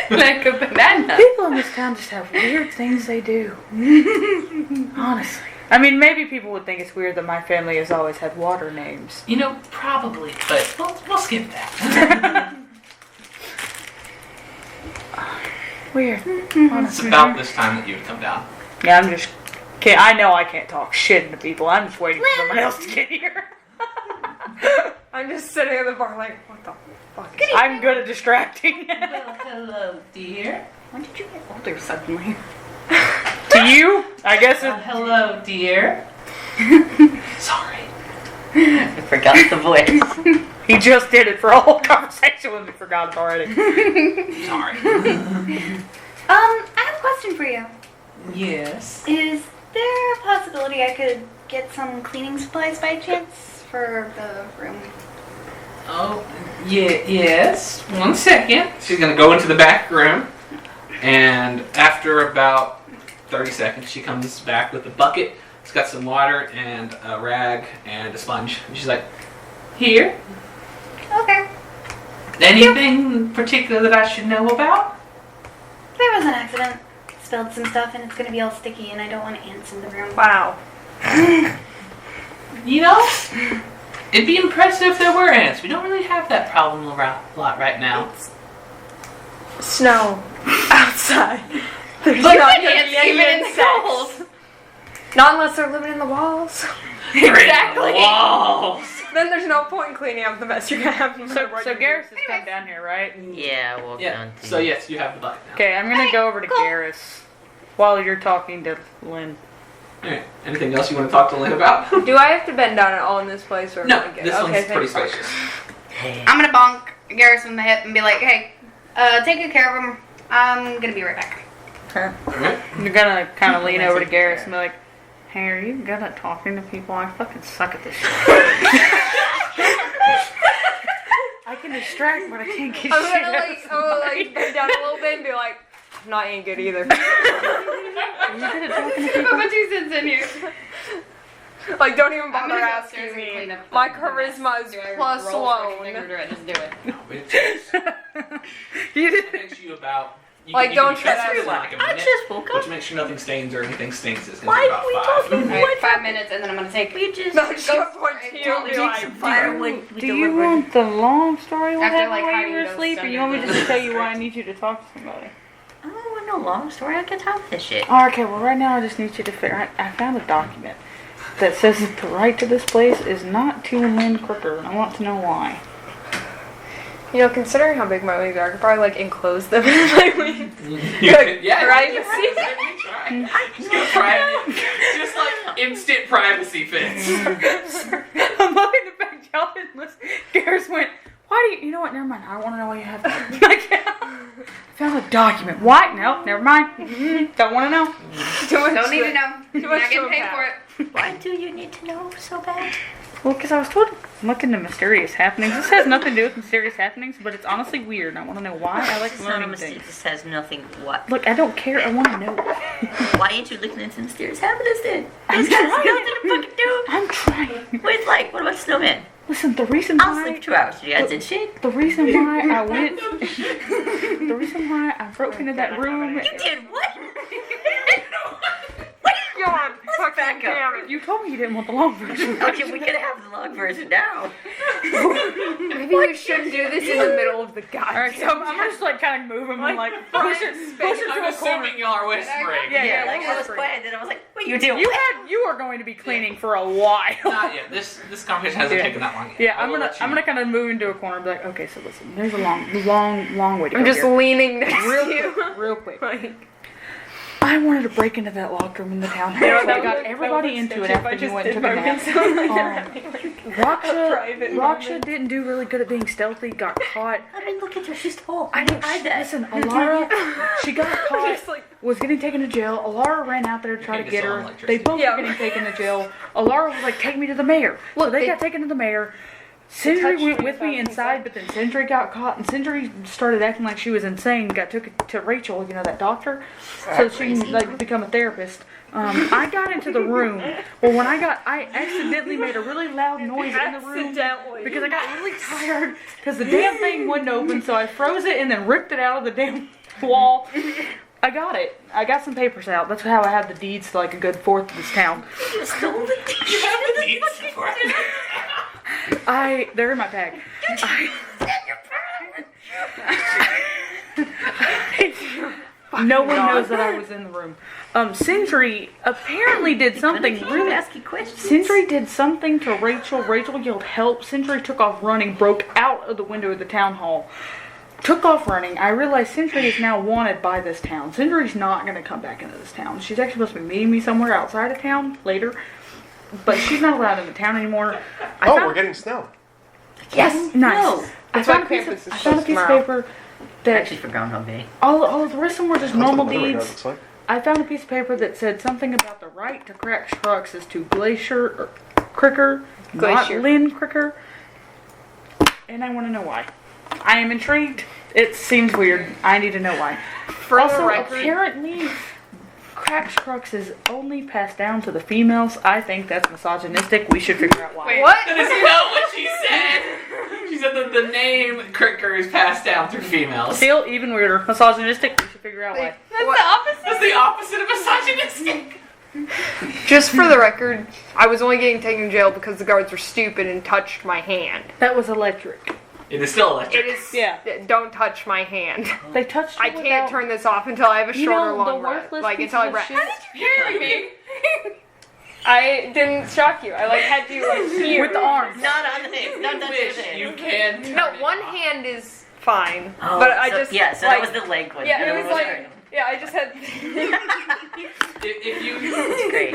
S5: Like a banana.
S4: People in this town just have weird things they do. Honestly. I mean, maybe people would think it's weird that my family has always had water names.
S1: You know, probably, but we'll skip that.
S4: Weird.
S1: It's
S4: Honestly.
S1: about this time that you would come down.
S4: Yeah, I know I can't talk shit to people. I'm just waiting for someone else to get here.
S6: I'm just sitting at the bar like, what the fuck?
S4: I'm good at distracting.
S1: Well, hello, dear.
S5: When did you get older suddenly?
S4: To you, I guess
S1: Well,
S4: it.
S1: hello, dear. Sorry.
S3: I forgot the voice.
S4: He just did it for a whole conversation when we forgot it already.
S1: Sorry.
S5: I have a question for you.
S1: Yes.
S5: Is there a possibility I could get some cleaning supplies by chance for the room?
S1: Oh, yes. 1 second. She's gonna go into the back room, and after about 30 seconds, she comes back with a bucket. It's got some water and a rag and a sponge. And she's like, "Here.
S5: Okay.
S1: Anything particular that I should know about?"
S5: There was an accident. Spilled some stuff and it's gonna be all sticky and I don't want ants in the room.
S6: Wow.
S1: You know, it'd be impressive if there were ants. We don't really have that problem a lot right now.
S6: Snow outside. There's
S5: But
S6: not
S5: the
S6: gonna
S5: ants
S6: be any
S5: even in the
S6: insects.
S5: cold.
S6: Not unless they're living in the walls.
S5: Exactly.
S1: Walls.
S6: Then there's no point in cleaning up the mess you're gonna have. no matter what
S4: So
S6: you do.
S4: Garrus has come down here, right?
S3: Yeah, we'll
S1: Yeah.
S3: down to
S1: So yes, you have the bucket now.
S4: Okay, I'm gonna go over to
S5: cool.
S4: Garrus while you're talking to Lynn.
S1: All right. Anything else you want to talk to Lynn about?
S6: Do I have to bend down at all in this place, or am
S1: No,
S6: I good?
S1: this
S6: Okay,
S1: one's
S6: thank
S1: pretty
S6: fuck.
S1: spacious.
S5: I'm gonna bonk Garrus in the hip and be like, hey, take good care of him. I'm gonna be right back.
S1: Alright.
S4: You're gonna kind of lean over to Garrus and be like, "Hey, are you good at talking to people? I fucking suck at this shit. I can distract, but I can't get
S6: I'm
S4: shit
S6: gonna
S4: out
S6: like,
S4: of
S6: I'm gonna
S4: somebody.
S6: like bend down a little bit and be like, I'm not ain't good either.
S4: Are you good at talking to
S5: Put
S4: people?
S5: my 2 cents in here.
S6: Like, don't even
S5: I'm
S6: bother
S5: gonna go
S6: asking
S5: upstairs and clean
S6: me.
S5: up
S6: My
S5: the
S6: charisma is
S5: Do I
S6: plus
S5: roll for anything, or
S6: one.
S5: do I just do it?
S1: No, it takes,
S4: You
S1: it
S4: did.
S1: takes you about. You
S6: Like,
S1: can
S6: don't
S1: be
S6: try
S1: fast
S6: to-
S1: for like a
S3: I
S1: minute,
S3: just woke
S1: but
S3: up.
S1: to make sure nothing stains or anything stinks is
S3: Why
S1: gonna be
S3: we
S1: about 5.
S3: talking?
S5: Alright, 5 minutes, and then I'm gonna take.
S3: We just
S6: No, she's gonna point to you
S5: Totally
S6: and be
S3: take
S6: like,
S3: some firewood. We
S4: Do you
S3: delivered.
S4: want the long story what
S5: After,
S4: happened
S5: like,
S4: while you
S5: hiding
S4: were
S5: those
S4: asleep, or you want me
S5: under
S4: to just
S5: the
S4: tell you why I
S5: skirt.
S4: need you to talk to somebody?
S3: I don't want no long story. I can tell this shit.
S4: Oh, okay, well right now I just need you to figure. I found a document that says that the right to this place is not to Lynn Crooker, and I want to know why.
S6: You know, considering how big my wings are, I could probably like enclose them in my wings.
S1: Yeah,
S6: Privacy.
S1: Just go private. Just like instant privacy fits.
S4: I'm looking at the back, y'all didn't listen. Garrus went, why do you know what, never mind, I want to know why you have that. I found a document. Why? No, never mind. Don't want to know.
S5: Don't need to know.
S6: Too
S5: You're
S6: much
S5: not getting
S6: to
S5: paid
S6: unpack.
S5: for it.
S3: Why do you need to know so bad?
S4: Well, because I was told to look into mysterious happenings. This has nothing to do with mysterious happenings, but it's honestly weird, and I want to know why. I like
S3: It's not a
S4: learning
S3: mistake.
S4: things.
S3: This has nothing. What?
S4: Look, I don't care. I want to know.
S3: Why ain't you looking into mysterious happenings then?
S4: I'm
S3: This has
S4: trying.
S3: nothing to fucking do.
S4: I'm trying.
S3: Wait, like, what about snowman?
S4: Listen, the reason
S3: I'll
S4: why...
S3: sleep 2 hours. You guys did shit.
S4: The reason why I went... the reason why I broke into that room...
S3: You did what?
S6: God, fucking
S3: back up.
S6: damn it.
S4: You told me you didn't want the long version.
S3: Okay, we can have the long version now.
S6: Maybe we shouldn't do this in the middle of the goddamn.
S4: Alright, so I'm just like kind of moving and like push it to
S1: I'm
S4: a corner.
S1: assuming y'all are whispering.
S4: Yeah,
S3: Like,
S4: we're
S3: I was
S4: whispering.
S3: quiet, then I was like, what you doing?
S4: You are going to be cleaning for a while.
S1: Not yet. This conversation hasn't
S4: Yeah.
S1: taken that long yet.
S4: Yeah,
S1: I
S4: I'm
S1: will
S4: gonna
S1: let you
S4: I'm
S1: know.
S4: gonna kind of move into a corner and be like, okay, so listen, there's a long way to
S6: I'm
S4: go
S6: just
S4: here.
S6: leaning next
S4: real
S6: to you.
S4: quick, real quick.
S6: Like,
S4: I wanted to break into that locker room in the townhouse.
S6: you know,
S4: So I got everybody into it after you went and took a nap. Raksha didn't do really good at being stealthy. Got caught.
S3: I mean, look at her. She's tall.
S4: I know.
S3: hide that.
S4: Listen, Alara, she got caught.
S6: just like,
S4: Was getting taken to jail. Alara ran out there to try to
S1: can't
S4: get
S1: get
S4: her.
S1: someone electricity.
S4: They both
S6: Yeah.
S4: were getting taken to jail. Alara was like, "Take me to the mayor." So they got taken to the mayor. Sindri
S6: touched
S4: went
S6: me
S4: with me
S6: without
S4: inside, but then Sindri got caught, and Sindri started acting like she was insane. Got took to Rachel, you know, that doctor, so she can like become a therapist. I got into the room. Well, when I accidentally made a really loud noise in the room
S6: accidentally.
S4: because I got really tired because the damn thing wouldn't open, so I froze it and then ripped it out of the damn wall. I got it. I got some papers out. That's how I have the deeds to like a good fourth of this town.
S3: You stole the
S1: You have the deeds for it.
S4: They're in my bag. No one knows that I was in the room. Sindri apparently did something really.
S3: asking questions.
S4: Sindri did something to Rachel. Rachel yelled help. Sindri took off running, broke out of the window of the town hall. Took off running. I realized Sindri is now wanted by this town. Sindri's not going to come back into this town. She's actually supposed to be meeting me somewhere outside of town later. But she's not allowed in the town anymore.
S2: We're getting snow.
S3: Yes.
S4: Nice.
S3: No.
S4: I
S6: That's
S4: found
S6: why
S4: a piece
S6: campus
S4: of,
S6: is
S4: I found a
S6: closed
S4: piece of
S6: tomorrow.
S4: paper that
S3: Actually, for Groundhog Day.
S4: all of the rest of them were just
S2: That's what
S4: normal
S2: the weather
S4: deeds.
S2: looks like.
S4: I found a piece of paper that said something about the right to crack trucks is to Glacier or Cricker, not
S6: Glacier.
S4: Lynn Cricker. And I want to know why. I am intrigued. It seems weird. I need to know why.
S6: For
S4: Also,
S6: the record,
S4: apparently, cracked trucks is only passed down to the females. I think that's misogynistic. We should figure out why.
S6: wait, what?
S1: That is not what she said. She said that the name Cricker is passed down through females.
S4: Still even weirder. Misogynistic. We should figure out why.
S5: That's the opposite.
S1: That's the opposite of misogynistic.
S6: Just for the record, I was only getting taken to jail because the guards were stupid and touched my hand.
S4: That was electric.
S1: It is still electric.
S6: It is.
S4: Yeah.
S6: Don't touch my hand.
S4: They touched
S6: I
S4: you
S6: can't
S4: without-
S6: turn this off until I have a
S4: You
S6: shorter
S4: know,
S6: long
S4: the
S6: rest.
S4: worthless
S6: Like
S4: pieces
S6: until I
S4: of
S6: rest.
S4: shit-
S6: Hear me? I didn't shock you. I like had you like here
S4: with the arms.
S3: Not on the name. Not
S1: You
S3: touch
S1: wish
S3: the
S1: you
S3: name.
S1: can turn
S6: No,
S1: it
S6: one
S1: off.
S6: hand is fine,
S3: Oh,
S6: but I
S3: so,
S6: just
S3: yeah. So
S6: like,
S3: that was the leg one.
S6: yeah,
S3: The
S6: it
S3: other
S6: was
S3: one
S6: like
S3: random.
S6: yeah, I just had.
S1: If you,
S3: It's great.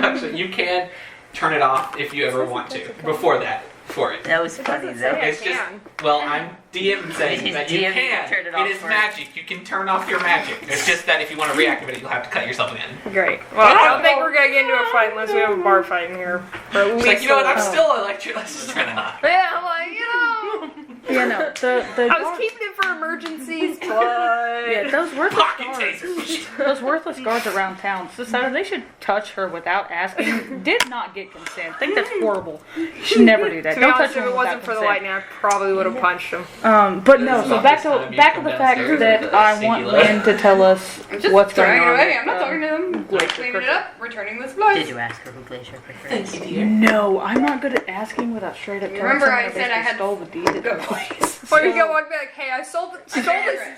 S1: actually, you can turn it off if you ever want to. Before that, for it.
S3: That was funny though.
S6: I
S1: It's just,
S6: can.
S1: well, I'm DM saying
S3: He's
S1: that you
S3: DM,
S1: can.
S3: turn it off
S1: It is
S3: for it.
S1: magic. You can turn off your magic. It's just that if you want to reactivate it, you'll have to cut yourself in.
S6: Great. Well, I don't think we're gonna get into a fight unless we have a bar fight in here. Or at
S1: It's
S6: least
S1: like, you know what?
S6: a
S1: I'm
S6: little.
S1: still electric. Let's just turn it off.
S6: Yeah, I'm like, you know.
S4: Yeah, no. The
S6: I was keeping it for emergencies, but
S4: yeah, those worthless
S1: Pocket
S4: guards.
S1: tasers.
S4: Those worthless guards around town decided they should touch her without asking. Did not get consent. I think that's horrible. You should never do that.
S6: to be
S4: Don't
S6: honest,
S4: touch
S6: if
S4: them
S6: it wasn't for the lightning, I probably would have punched him.
S4: But no. So back
S1: This time
S4: to
S1: you
S4: back to
S1: come
S4: the fact
S1: downstairs
S4: that
S1: with a
S4: I want
S1: singular.
S4: Lynn to tell us
S5: I'm just
S4: what's going
S5: throwing it
S4: on.
S5: away. I'm not talking to them.
S4: Glacier
S5: Cleaning
S4: Cricket.
S5: it up, returning the supplies.
S3: Did you ask her who Glacier Cricket
S1: Thank
S3: is?
S1: you, dear.
S4: No, I'm not good at asking without straight up telling
S5: Remember
S4: someone
S5: I
S4: that
S5: said
S4: they
S5: I had-
S4: stole the deed at the place.
S6: Or you go and be like, hey, I sold this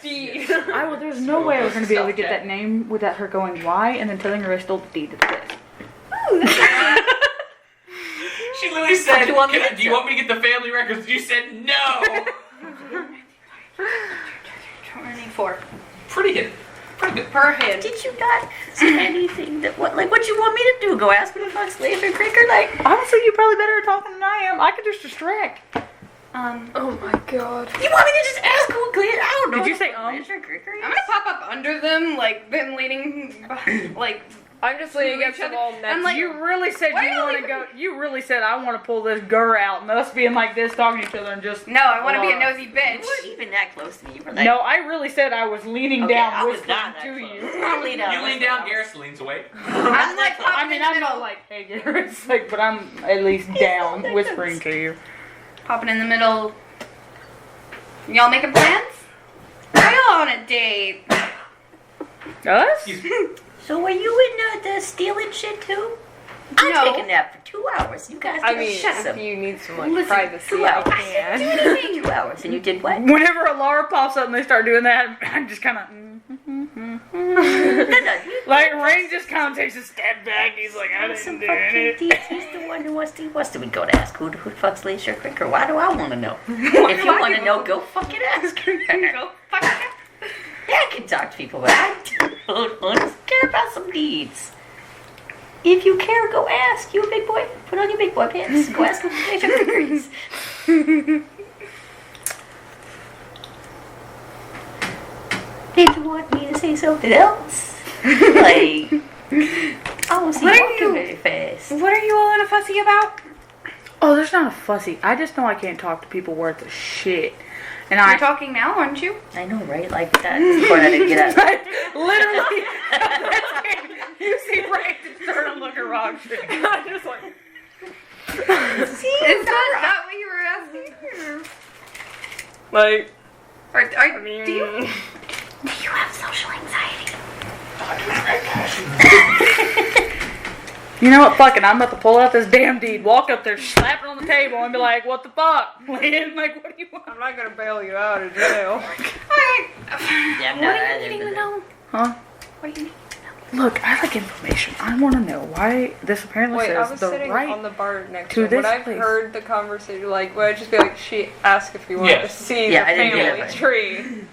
S6: deed.
S4: There's no way I was going to be able to get that name without her going why and then telling her I stole the deed at the place.
S1: She literally said,
S3: do you want me
S1: "Can-
S3: to
S1: do you want me to get the family records?" You said no.
S5: 24.
S1: Pretty good. Pretty good.
S5: Per head.
S3: Did you not say anything that what you want me to do? Go ask him if I'm Glacier Cricket? Like,
S4: Honestly, you're probably better at talking than I am. I could just distract.
S6: Oh my god.
S3: you want me to just ask who Glacier? I don't know.
S4: Did you say
S3: Glacier Cricket?
S5: I'm gonna pop up under them, like, them leaning, like,
S6: I'm just leaning against
S5: each
S6: the
S5: other.
S6: wall
S5: I'm
S6: next
S5: like,
S6: to you.
S4: You really said
S5: Why
S4: you
S5: y'all
S4: want to
S5: even-
S4: go. You really said I want to pull this girl out, and us being like this, talking to each other, and just.
S5: no, I want to be a
S4: Oh.
S5: nosy
S3: You
S5: bitch.
S3: weren't even that close to me. You were like,
S4: No, I really said I was leaning
S3: okay,
S4: down,
S3: I was
S4: whispering
S3: not that
S4: to
S3: close.
S4: you.
S3: I leaned down.
S1: You lean down, Garrus leans away.
S5: I'm like popping
S4: I mean,
S5: in the
S4: I'm
S5: middle.
S4: not like, hey, Garrett, like, but I'm at least down,
S3: not
S4: whispering to you.
S5: Popping in the middle. Y'all making plans? Are y'all on a date?
S4: Us?
S3: So were you in the stealing shit too? I'm
S5: No.
S3: taking that for 2 hours. You guys
S6: I
S3: can
S6: mean,
S3: shut
S6: if
S3: up.
S6: you need some like
S5: Listen,
S6: privacy,
S3: 2
S6: I
S3: hours.
S6: can.
S3: 2 hours. And you did what?
S4: Whenever Alara pops up and they start doing that, I'm just kind of.
S3: No, you
S4: Like, Rain just kind of takes a step back. He's like, I
S3: some
S4: didn't do
S3: fucking
S4: it.
S3: deeds. He's the one who wants to go to ask who fucks Glacier Cricket. Why do I want to know? If you want to know, go fucking ask her.
S5: Go fuck it.
S3: Yeah, I can talk to people, but I don't care about some deeds. If you care, go ask. You a big boy? Put on your big boy pants. Go ask him for Glacier Crickets. If you want me to say something else, like, I won't see
S5: What
S3: you
S5: are
S3: walking
S5: you-
S3: very fast.
S5: What are you all in a fussy about?
S4: Oh, there's not a fussy. I just know I can't talk to people worth a shit. And
S5: You're
S4: I.
S5: talking now, aren't you?
S3: I know, right? Like that. That's the part I didn't get at.
S4: Literally, you see Rain just turn and look at Rob shit. I'm just like.
S5: Is that what you were asking?
S6: Like,
S5: Or
S6: I mean,
S5: do you?
S3: Do you have social anxiety?
S4: You know what? Fuck it. I'm about to pull out this damn deed, walk up there, slap it on the table, and be like, "What the fuck?" Lynn, like, what do you want?
S6: I'm not gonna bail you out of jail.
S5: Alright.
S3: Yeah, I'm
S5: What
S3: not
S5: are you
S3: either,
S5: needing to
S3: but-
S5: know?
S4: Huh?
S5: What are you
S4: Look, I like information. I want to know why this apparently
S6: Wait, I
S4: says
S6: was
S4: the
S6: sitting
S4: right.
S6: on the bar next
S4: to
S6: to him. Would
S4: this
S6: I've
S4: place.
S6: heard the conversation, like, would I just be like, she asked if you wanted
S1: Yes.
S6: to see
S3: Yeah,
S6: the
S3: I didn't get
S6: family
S3: it.
S6: tree.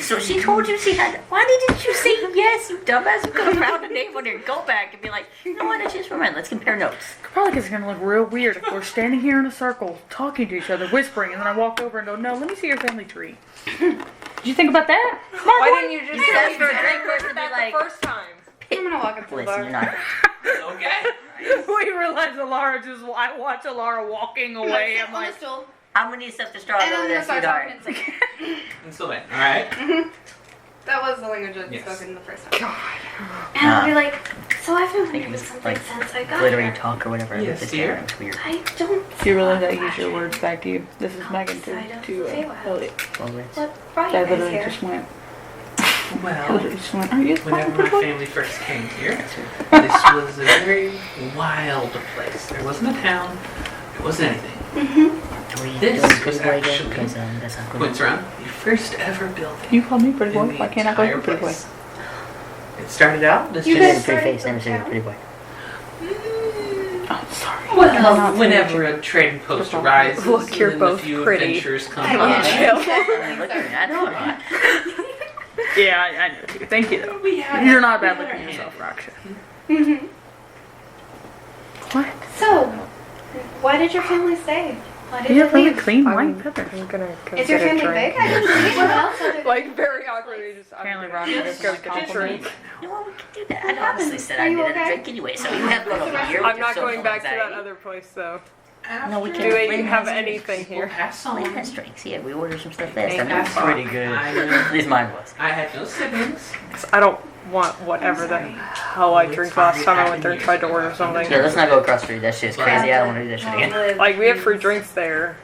S3: So she told you she had. Why didn't you say yes, you dumbass? You could have found a name on her. Go back and be like, you know what? I just remember. Let's compare notes.
S4: Probably because it's gonna look real weird if we're standing here in a circle, talking to each other, whispering, and then I walk over and go, "No, let me see your family tree." Did you think about that? Smart
S6: Why
S4: boy?
S6: didn't you just
S3: You
S6: tell
S3: asked
S6: me
S3: for a
S6: that
S3: drink first and be
S6: that
S3: like-
S6: the first time?
S5: I'm gonna walk up to the
S3: Listen,
S5: bar.
S3: you're not.
S1: Okay.
S4: We realized Alara just. I watch Alara walking away. I'm
S5: on the
S4: like,
S5: stool,
S3: I'm gonna need stuff to straw
S5: and I'm
S3: over
S5: gonna
S3: there,
S5: start
S3: sweetheart.
S5: talking in second.
S1: And Sylvain, alright?
S5: That was the language I'd
S1: Yes.
S5: spoken the first time. And I'll be like, so I've been
S3: I think
S5: wondering
S3: it was
S5: something
S3: like
S5: since I got
S3: glittery
S5: here.
S3: talk or whatever.
S1: Yes,
S3: It's
S1: dear.
S3: there. It's weird.
S5: I don't.
S4: do you realize I
S5: fuck
S4: use your
S5: that
S4: words back to you? This is Megan
S5: Outside of
S4: to
S5: the Feywild.
S4: Elliot.
S3: Well, it's-
S5: What brought
S4: I
S5: you guys
S4: literally
S5: here?
S4: just went.
S1: Well,
S4: Literally just went. Are you
S1: whenever my
S4: fucking
S1: family first came here, this was a very wild place. There wasn't a town. There wasn't anything.
S3: Do we
S1: This
S3: do we
S1: was
S3: pretty boy again?
S1: actually-
S3: Because that's not good.
S1: Quince around the first ever building.
S4: You called me pretty boy.
S1: in the
S4: Why can't I call you
S1: entire
S4: pretty boy?
S1: place. It started out as
S5: You
S3: She
S5: guys
S3: said a pretty
S5: started
S3: face, never
S5: from
S3: said a
S5: town?
S3: pretty boy.
S4: Oh, sorry.
S1: well, whenever a trading post
S4: Just
S1: arises,
S6: look, you're
S1: and then
S6: both
S1: a few
S6: pretty.
S1: adventures come
S5: I
S1: by.
S5: want
S6: jail.
S3: Look at me, I know I'm not.
S4: Yeah, I know too. Thank you though.
S1: We had
S4: You're not bad
S1: we had
S4: looking
S1: our
S4: yourself,
S1: hand.
S4: Raksha. What?
S5: So, why did your family stay? Why did
S4: You
S5: you
S4: have really
S5: leave?
S4: clean
S6: I'm-
S4: white feathers.
S6: I'm gonna go
S5: Is your
S6: get a
S5: family
S6: drink.
S5: big? I didn't see anyone else other than
S6: Like, very awkwardly, just, I'm
S4: Apparently
S6: gonna
S4: Rocky
S6: just
S4: doesn't
S6: go
S4: like
S6: get a
S4: compliments.
S6: drink.
S3: You know, we can do that.
S5: What
S3: I honestly
S5: happened?
S3: said
S5: Are
S3: I
S5: you
S3: needed
S5: okay?
S3: a drink anyway, so you have one over here.
S6: I'm
S3: with
S6: not
S3: your
S6: going
S3: social
S6: back to that
S3: anxiety.
S6: other place, though.
S3: No, we
S6: Do
S3: can't.
S6: they
S3: Lynn
S6: have
S3: has
S6: anything
S1: We'll
S6: here?
S1: pass
S3: Lynn
S1: on.
S3: has drinks. Yeah, we ordered some stuff last
S1: Hey,
S3: time. It was
S1: that's
S3: pretty
S1: fine.
S3: good.
S1: I know.
S3: At least mine was.
S1: I had no siblings.
S6: 'Cause I don't want whatever the hell I drank last time I went there and tried to order something.
S3: Yeah, let's not go across the street. That shit's crazy. I don't want to do that shit again.
S6: Like, we have free drinks there,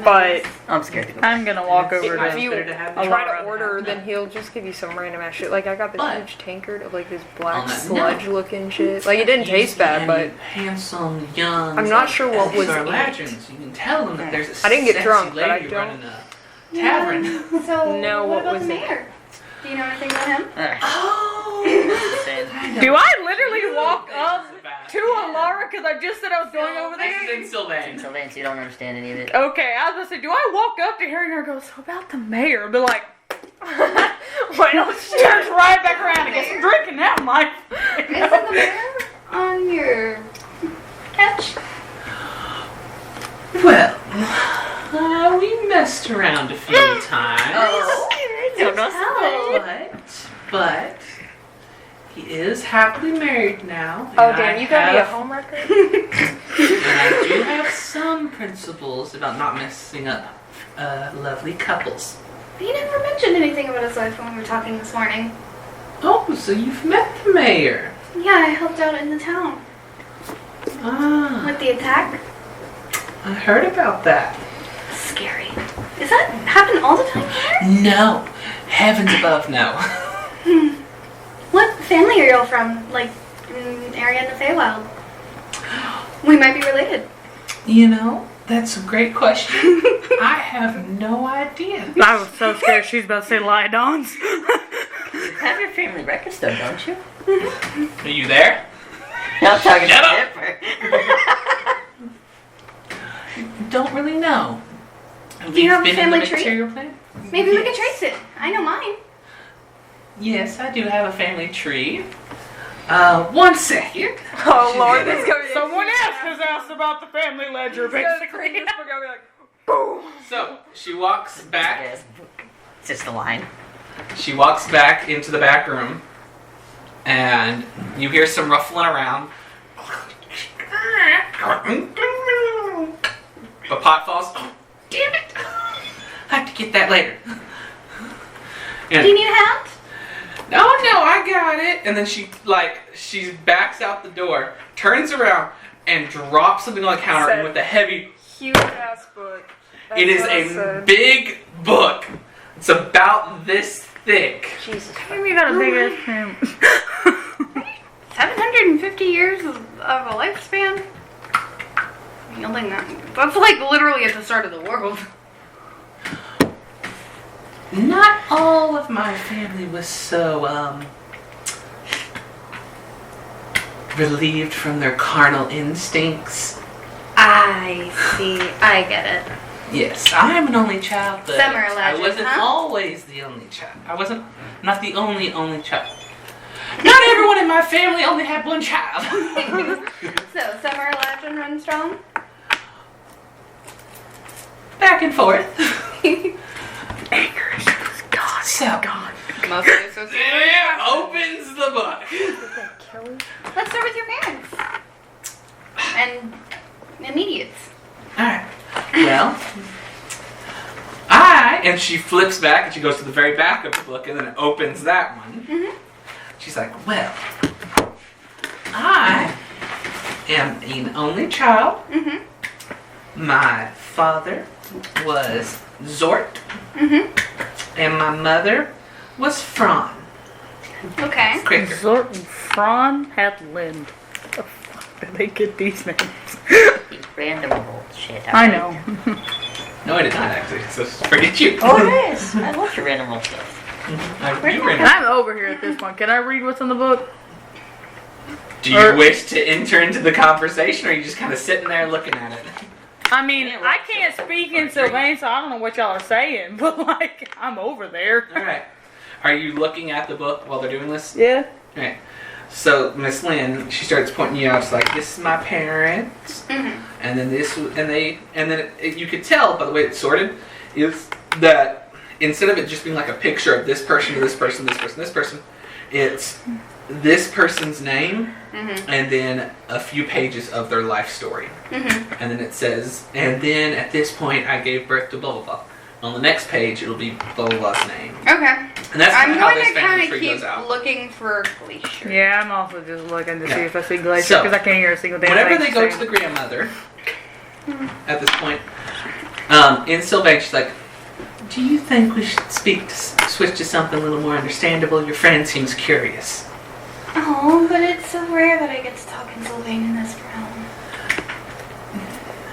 S6: but
S3: I'm scared to go.
S4: I'm gonna walk over
S6: if
S4: to
S6: you
S1: better to have
S4: a
S1: the-
S6: try
S4: lot
S6: to
S4: of
S6: order, then he'll just give you some random ass shit. Like, I got this
S1: But-
S6: huge tankard of, like, this
S1: On
S6: black
S1: that
S6: sludge looking shit. Like, it didn't taste bad, but
S1: handsome, young.
S6: I'm not sure what was
S1: Star
S6: in it.
S1: Legends. You can tell them that there's a
S6: I didn't get
S1: sexy
S6: drunk, but I
S1: lady
S6: don't-
S1: running a tavern.
S5: So,
S6: No,
S5: what
S6: what
S5: about
S6: was
S5: the
S6: it?
S5: mayor? Do you know anything about him?
S1: Oh.
S4: Do I literally walk up to Alara because I just said I was going over
S1: This is
S4: there?
S1: in Sylvain.
S3: So Lance, you don't understand any of it.
S4: Okay, I was gonna say, do I walk up to her and her goes, so about the mayor? Be like,
S6: well,
S4: turns right back around and gets some drinking now, Mike.
S5: Isn't the mayor on your catch?
S1: Well, we messed around a few times.
S3: Don't know.
S1: But he is happily married now.
S6: Oh,
S1: and
S6: damn,
S1: I
S6: you got me a
S1: have-
S6: homewrecker?
S1: And I do have some principles about not messing up lovely couples.
S5: You never mentioned anything about his wife when we were talking this morning.
S1: Oh, so you've met the mayor?
S5: Yeah, I helped out in the town
S1: Ah,
S5: with the attack.
S1: I heard about that.
S5: Scary. Does that happen all the time here?
S1: No, heavens above, no.
S5: What family are y'all from? Like, an area in the Feywild? We might be related.
S1: You know, that's a great question. I have no idea.
S4: I was so scared she's about to say Lydons.
S3: You have your family records though, don't you?
S1: Are you there?
S3: I'm talking
S1: Shut
S3: to
S1: up.
S3: Dipper.
S1: Don't really know.
S5: Do you have a
S1: Been in
S5: family
S1: the
S5: tree?
S1: material plan?
S5: Maybe we can trace it. I know mine.
S1: Yes, I do have a family tree. 1 second.
S6: Oh, Lord, this is going to be
S4: Someone else has asked about the family ledger, basically.
S6: This book, I'll be like, boom.
S1: So she walks back.
S3: Yes. It's just a line.
S1: She walks back into the back room, and you hear some ruffling around. A pot falls. Oh, damn it! I have to get that later.
S5: Do you need a hat?
S1: No, I got it. And then she backs out the door, turns around, and drops something on the counter. And with a heavy,
S6: Huge ass book. That's
S1: it is
S6: what I
S1: a
S6: said.
S1: big book. It's about this thick.
S3: Jesus.
S4: You got a big ass family.
S5: 750 years of a lifespan? Yielding that. That's like literally at the start of the world.
S1: Not all of my family was so relieved from their carnal instincts.
S5: I see. I get it.
S1: Yes, I am an only child, but
S5: Some are
S1: I
S5: legend,
S1: wasn't
S5: huh?
S1: always the only child. I wasn't not the only child. Not everyone in my family only had one child.
S5: So, summer legend runs strong?
S1: Back and forth.
S4: God,
S1: So,
S6: Must be associated.
S1: it opens the book.
S5: Let's start with your parents. And immediates.
S1: Alright. Well, and she flips back and she goes to the very back of the book and then opens that one.
S5: Mm-hmm.
S1: She's like, well, I am an only child.
S5: Mm-hmm.
S1: My father was Zort
S5: Mm-hmm.
S1: and my mother was Fran.
S5: Okay.
S1: Cricker.
S4: Zort and Fran had Lind. The fuck did they get these names?
S3: Random bullshit.
S4: I know.
S1: No, I did not actually. So it's pretty cute.
S3: Oh, it is. I love your random roll stuff.
S1: You ran it.
S4: I'm over here at this point. Can I read what's in the book?
S1: Do you wish to enter into the conversation, or are you just kind of sitting there looking at it?
S4: I mean, I can't speak in Sylvain, so I don't know what y'all are saying, but like, I'm over there.
S1: All right. Are you looking at the book while they're doing this?
S4: Yeah.
S1: All right. So Miss Lynn, she starts pointing you out. It's like, this is my parents,
S5: Mm-hmm.
S1: and then this, and then you could tell by the way it's sorted, is that instead of it just being like a picture of this person to this person, this person, this person, It's this person's name
S5: Mm-hmm.
S1: and then a few pages of their life story.
S5: Mm-hmm.
S1: And then it says, and then at this point I gave birth to blah blah blah. On the next page it'll be blah blah blah's name.
S5: Okay.
S1: And that's
S5: I'm
S1: kinda how
S5: going
S1: this
S5: to
S1: family
S5: kind of
S1: tree
S5: keep
S1: goes out.
S5: looking for Glacier.
S4: Yeah, I'm also just looking to see
S1: Yeah.
S4: if I see Glacier
S1: So,
S4: because I can't hear a single damn
S1: Whenever
S4: thing
S1: they
S4: she's
S1: go to
S4: saying.
S1: the grandmother, at this point, in Sylvain, she's like, "Do you think we should switch to something a little more understandable? Your friend seems curious."
S5: Oh, but it's so rare that I get to talk in Sylvain in this realm.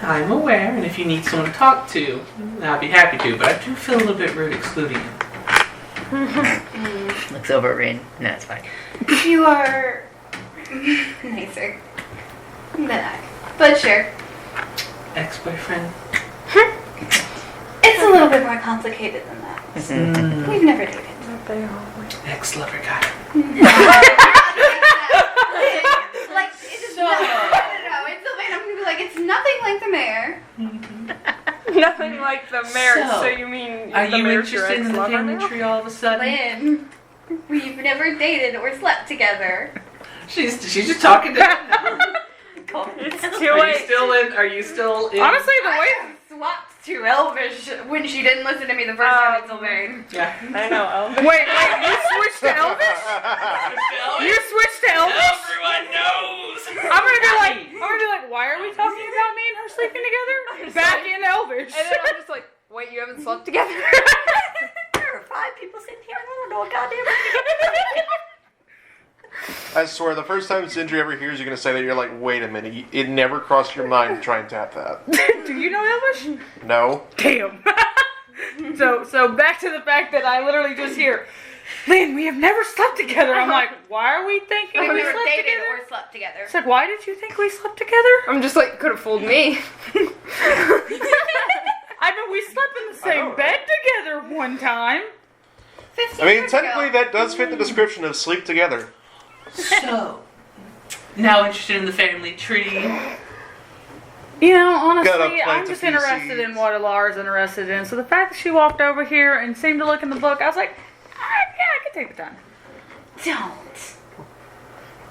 S1: I'm aware, and if you need someone to talk to, I'd be happy to, but I do feel a little bit rude excluding you.
S3: Looks over at Rin. No, it's fine.
S5: You are nicer than I. But sure.
S1: Ex-boyfriend?
S5: It's a little bit more complicated than that. We've never dated.
S1: Ex-lover guy.
S5: Like, it's no. In Sylvain, I'm gonna be like, it's nothing like the mayor.
S6: Nothing like the mayor.
S1: So,
S6: So you mean
S1: Are
S6: the
S1: you
S6: mayor's your
S1: interested in the
S6: ex-lover
S1: family
S6: now?
S1: tree all of a sudden?
S5: Lynn, we've never dated or slept together.
S1: She's just talking to him now.
S6: It's too
S1: Are you
S6: late.
S1: still in? Are you still in?
S6: Honestly, the way
S5: I swapped to Elvish when she didn't listen to me the first time in Sylvain.
S1: Yeah.
S6: I know. Elvis.
S4: Wait, you switched to Elvish? You switched to Elvish?
S1: Everyone knows.
S4: I'm gonna be like, why are we talking about me and her sleeping together? Back in Elvish.
S6: And then I'm just like, wait, you haven't slept together?
S3: There are 5 people sitting here. I don't know what goddamn thing.
S2: I swear, the first time Sindri ever hears you going to say that, you're like, wait a minute. It never crossed your mind to try and tap that.
S4: Do you know Elvish?
S2: No.
S4: Damn. So back to the fact that I literally just hear, Lynn, we have never slept together. I'm like, why are we thinking
S5: We've
S4: we
S5: never
S4: slept
S5: dated
S4: together?
S5: or slept together.
S4: It's like, why did you think we slept together?
S6: I'm just like, could have fooled me.
S4: I mean, we slept in the
S2: I
S4: same
S2: know,
S4: bed together one time.
S5: 15
S2: I mean,
S5: years
S2: technically,
S5: ago.
S2: that does fit the description of sleep together.
S1: So, now interested in the family tree.
S4: You know, honestly,
S2: Gotta plant
S4: I'm
S2: a
S4: just
S2: few
S4: interested
S2: seeds.
S4: in what Alara's interested in. So the fact that she walked over here and seemed to look in the book, I was like, yeah, I can take the time.
S5: Don't.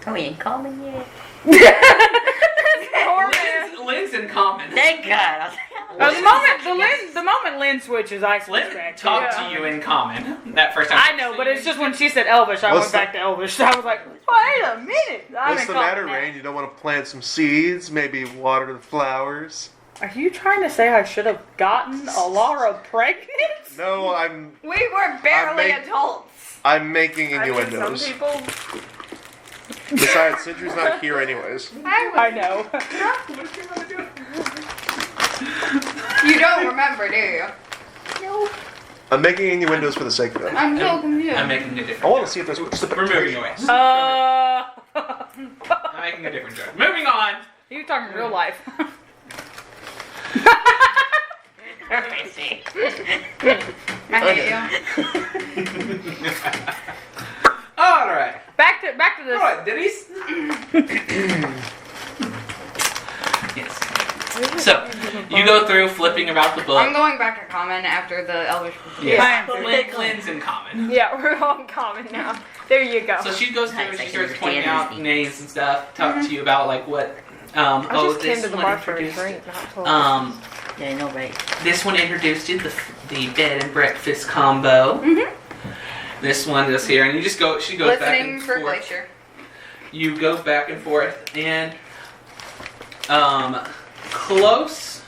S3: Oh, we ain't calling yet.
S6: Poor man.
S1: Lynn's in common.
S3: Thank God. I was like,
S4: The moment Lynn switches, I switch
S1: Lynn
S4: back.
S1: talked
S6: Yeah.
S1: to you in common that first time.
S4: I know, but it's just when she said Elvish, I
S2: What's
S4: went back to Elvish. I was like, wait a minute. I'm
S2: What's
S4: in
S2: the
S4: common
S2: matter,
S4: now.
S2: Rain? You don't want to plant some seeds? Maybe water the flowers?
S4: Are you trying to say I should have gotten Alara pregnant?
S2: No, I'm
S5: We were barely
S2: make-
S5: adults.
S2: making
S6: I mean,
S2: innuendos.
S6: some people.
S2: Besides, Sindri's not here anyways.
S4: I know.
S5: You don't remember, do you?
S2: I'm making innuendos for the sake of it.
S5: I'm so confused.
S1: I'm making a different.
S2: I want to see if there's...
S1: We're moving away.
S4: I'm
S1: I'm making a different joke. Moving on.
S4: You talking real life?
S5: I hate you.
S1: All right.
S4: Back to this.
S1: All right, Denise. Yes. So you go through flipping about the book.
S5: I'm going back to common after the Elvish.
S1: Yes.
S3: Yeah.
S1: Lynn's in common.
S6: Yeah, we're all in common now. There you go.
S1: So she goes through and
S3: Nice, I
S1: she
S3: can
S1: starts pointing
S3: understand
S1: out
S3: these
S1: names and stuff, talk to you about like what.
S6: I just came
S1: this
S6: to the
S1: one
S6: bar for a
S1: introduced.
S6: drink, not to
S3: Yeah, I know, right?
S1: This one introduced you the bed and breakfast combo.
S5: Mhm.
S1: This one goes here, and you just go. She goes back
S5: Listening
S1: and
S5: for
S1: forth.
S5: Glacier.
S1: You go back and forth, and close.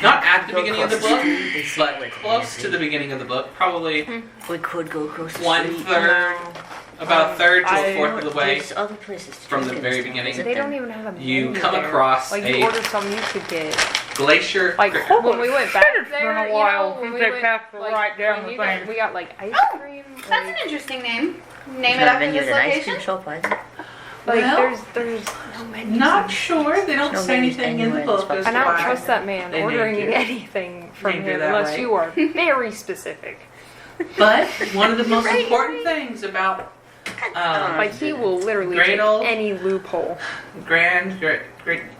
S1: Not at the beginning of the book, but close to the beginning of the book. Probably
S3: We could go across the
S1: 1/3, about a third to a fourth of the way
S3: There's other places to
S1: from
S3: drink
S1: the
S3: in
S1: very
S3: this town,
S1: beginning.
S3: isn't
S6: They
S3: there?
S6: don't even have a
S1: You
S6: menu
S1: come
S6: there.
S1: across
S6: like
S1: a
S6: you order something you could get.
S1: glacier.
S6: Like when we went back
S4: It's been
S6: there,
S4: a while
S6: when
S4: since
S6: we
S4: they
S6: went,
S4: passed the
S6: like,
S4: right down
S6: when
S4: the
S6: you got-
S4: thing.
S6: we got like ice
S5: Oh,
S6: cream.
S5: That's
S6: Like,
S5: an interesting name.
S3: Is
S5: Name it
S3: there a
S5: after
S3: menu
S5: this
S3: at an ice
S5: location.
S3: cream shop, isn't it?
S6: like
S1: Well,
S6: there's no menu.
S1: Not sure. They don't
S3: No
S1: say
S3: menus
S1: anything in the
S3: anywhere,
S1: book.
S3: it's
S1: as
S6: And I
S1: to
S6: don't
S1: why
S6: trust that man
S1: they
S6: ordering
S1: named you.
S6: anything from
S1: Named you
S6: him
S1: that
S6: unless
S1: way.
S6: you are very specific.
S1: But one of the most
S3: Right.
S1: important things about
S6: Like he will literally
S1: Great
S6: take
S1: old-
S6: any loophole.
S1: great,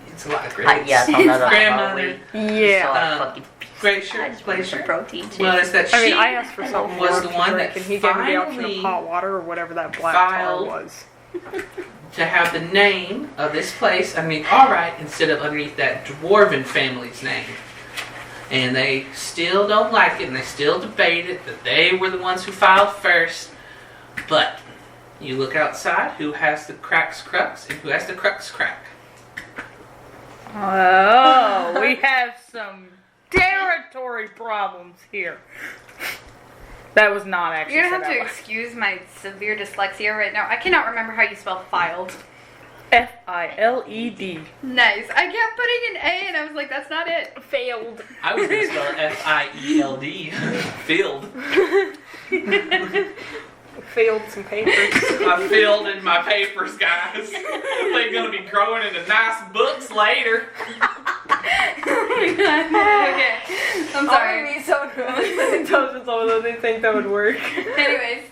S1: it's a lot of great.
S3: Yeah, I'm not
S1: Grandmother.
S6: Yeah.
S3: Saw a
S1: Uh,
S3: fucking piece
S1: Great
S3: I just want
S1: pleasure.
S3: some protein too.
S1: Was that
S6: I mean,
S1: she
S6: I asked for something
S1: was
S6: warm
S1: the
S6: to
S1: one
S6: drink,
S1: that
S6: and he gave me the option
S1: finally
S6: of hot water or whatever that black tar
S1: filed
S6: was.
S1: to have the name of this place underneath our right instead of underneath that dwarven family's name. And they still don't like it, and they still debate it, that they were the ones who filed first. But you look outside, who has the cracks crux and who has the crux crack.
S4: Oh, we have some territory problems here. That was not actually
S5: You're gonna
S4: said
S5: have to
S4: out loud.
S5: excuse my severe dyslexia right now. I cannot remember how you spell filed.
S4: F-I-L-E-D.
S5: Nice. I kept putting an A and I was like, that's not it.
S6: Failed.
S1: I was going to spell F-I-E-L-D. Filled.
S6: Failed some papers.
S1: I filled in my papers, guys. They're going to be growing into nice books later.
S5: Okay. I'm sorry.
S6: Be so good. Although they think that would work.
S5: Anyways.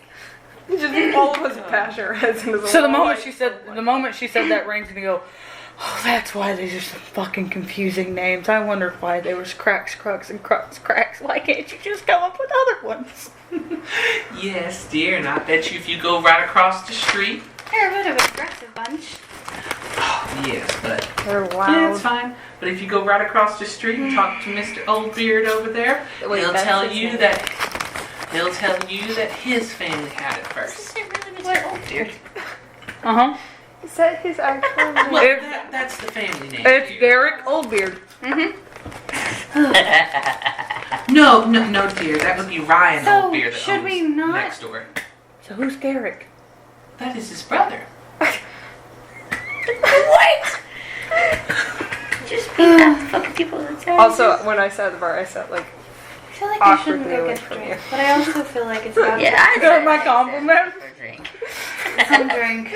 S6: Just all of us bash our heads into the
S4: So the
S6: wall,
S4: moment
S6: like,
S4: she said that, Rain's gonna go, oh, that's why these are some fucking confusing names. I wonder why there was cracks, crux, and crux, cracks. Why can't you just come up with other ones?
S1: Yes, dear, and I bet you if you go right across the street.
S5: They're a bit of an aggressive bunch.
S1: Oh, yes, but
S6: They're
S1: yeah,
S6: loud.
S1: it's fine. But if you go right across the street and talk to Mr. Oldbeard over there,
S6: Wait,
S1: he'll
S6: that's
S1: tell
S6: his
S1: you
S6: name?
S1: that his family had it
S3: This
S1: first.
S3: isn't really Mr. Oldbeard.
S4: Uh-huh.
S6: Is that his actual name?
S1: Well,
S4: If-
S1: that's the family name.
S4: It's
S1: dear.
S4: Derek Oldbeard.
S1: No, dear. That would be Ryan
S5: So,
S1: Oldbeard that
S5: should
S1: owns
S5: we not-
S1: next door.
S4: So who's Derek?
S1: That is his brother.
S3: What? Just beat out the fucking people that say.
S6: Also, when I sat at the bar, I sat like,
S5: I feel like I shouldn't
S6: Awkwardly
S5: go
S6: away
S5: get a
S6: from
S5: drink.
S6: you.
S5: But I also feel like it's about
S3: Yeah, I
S4: They're
S3: said
S4: my
S3: I said
S4: compliment.
S3: for a drink.
S5: some drink.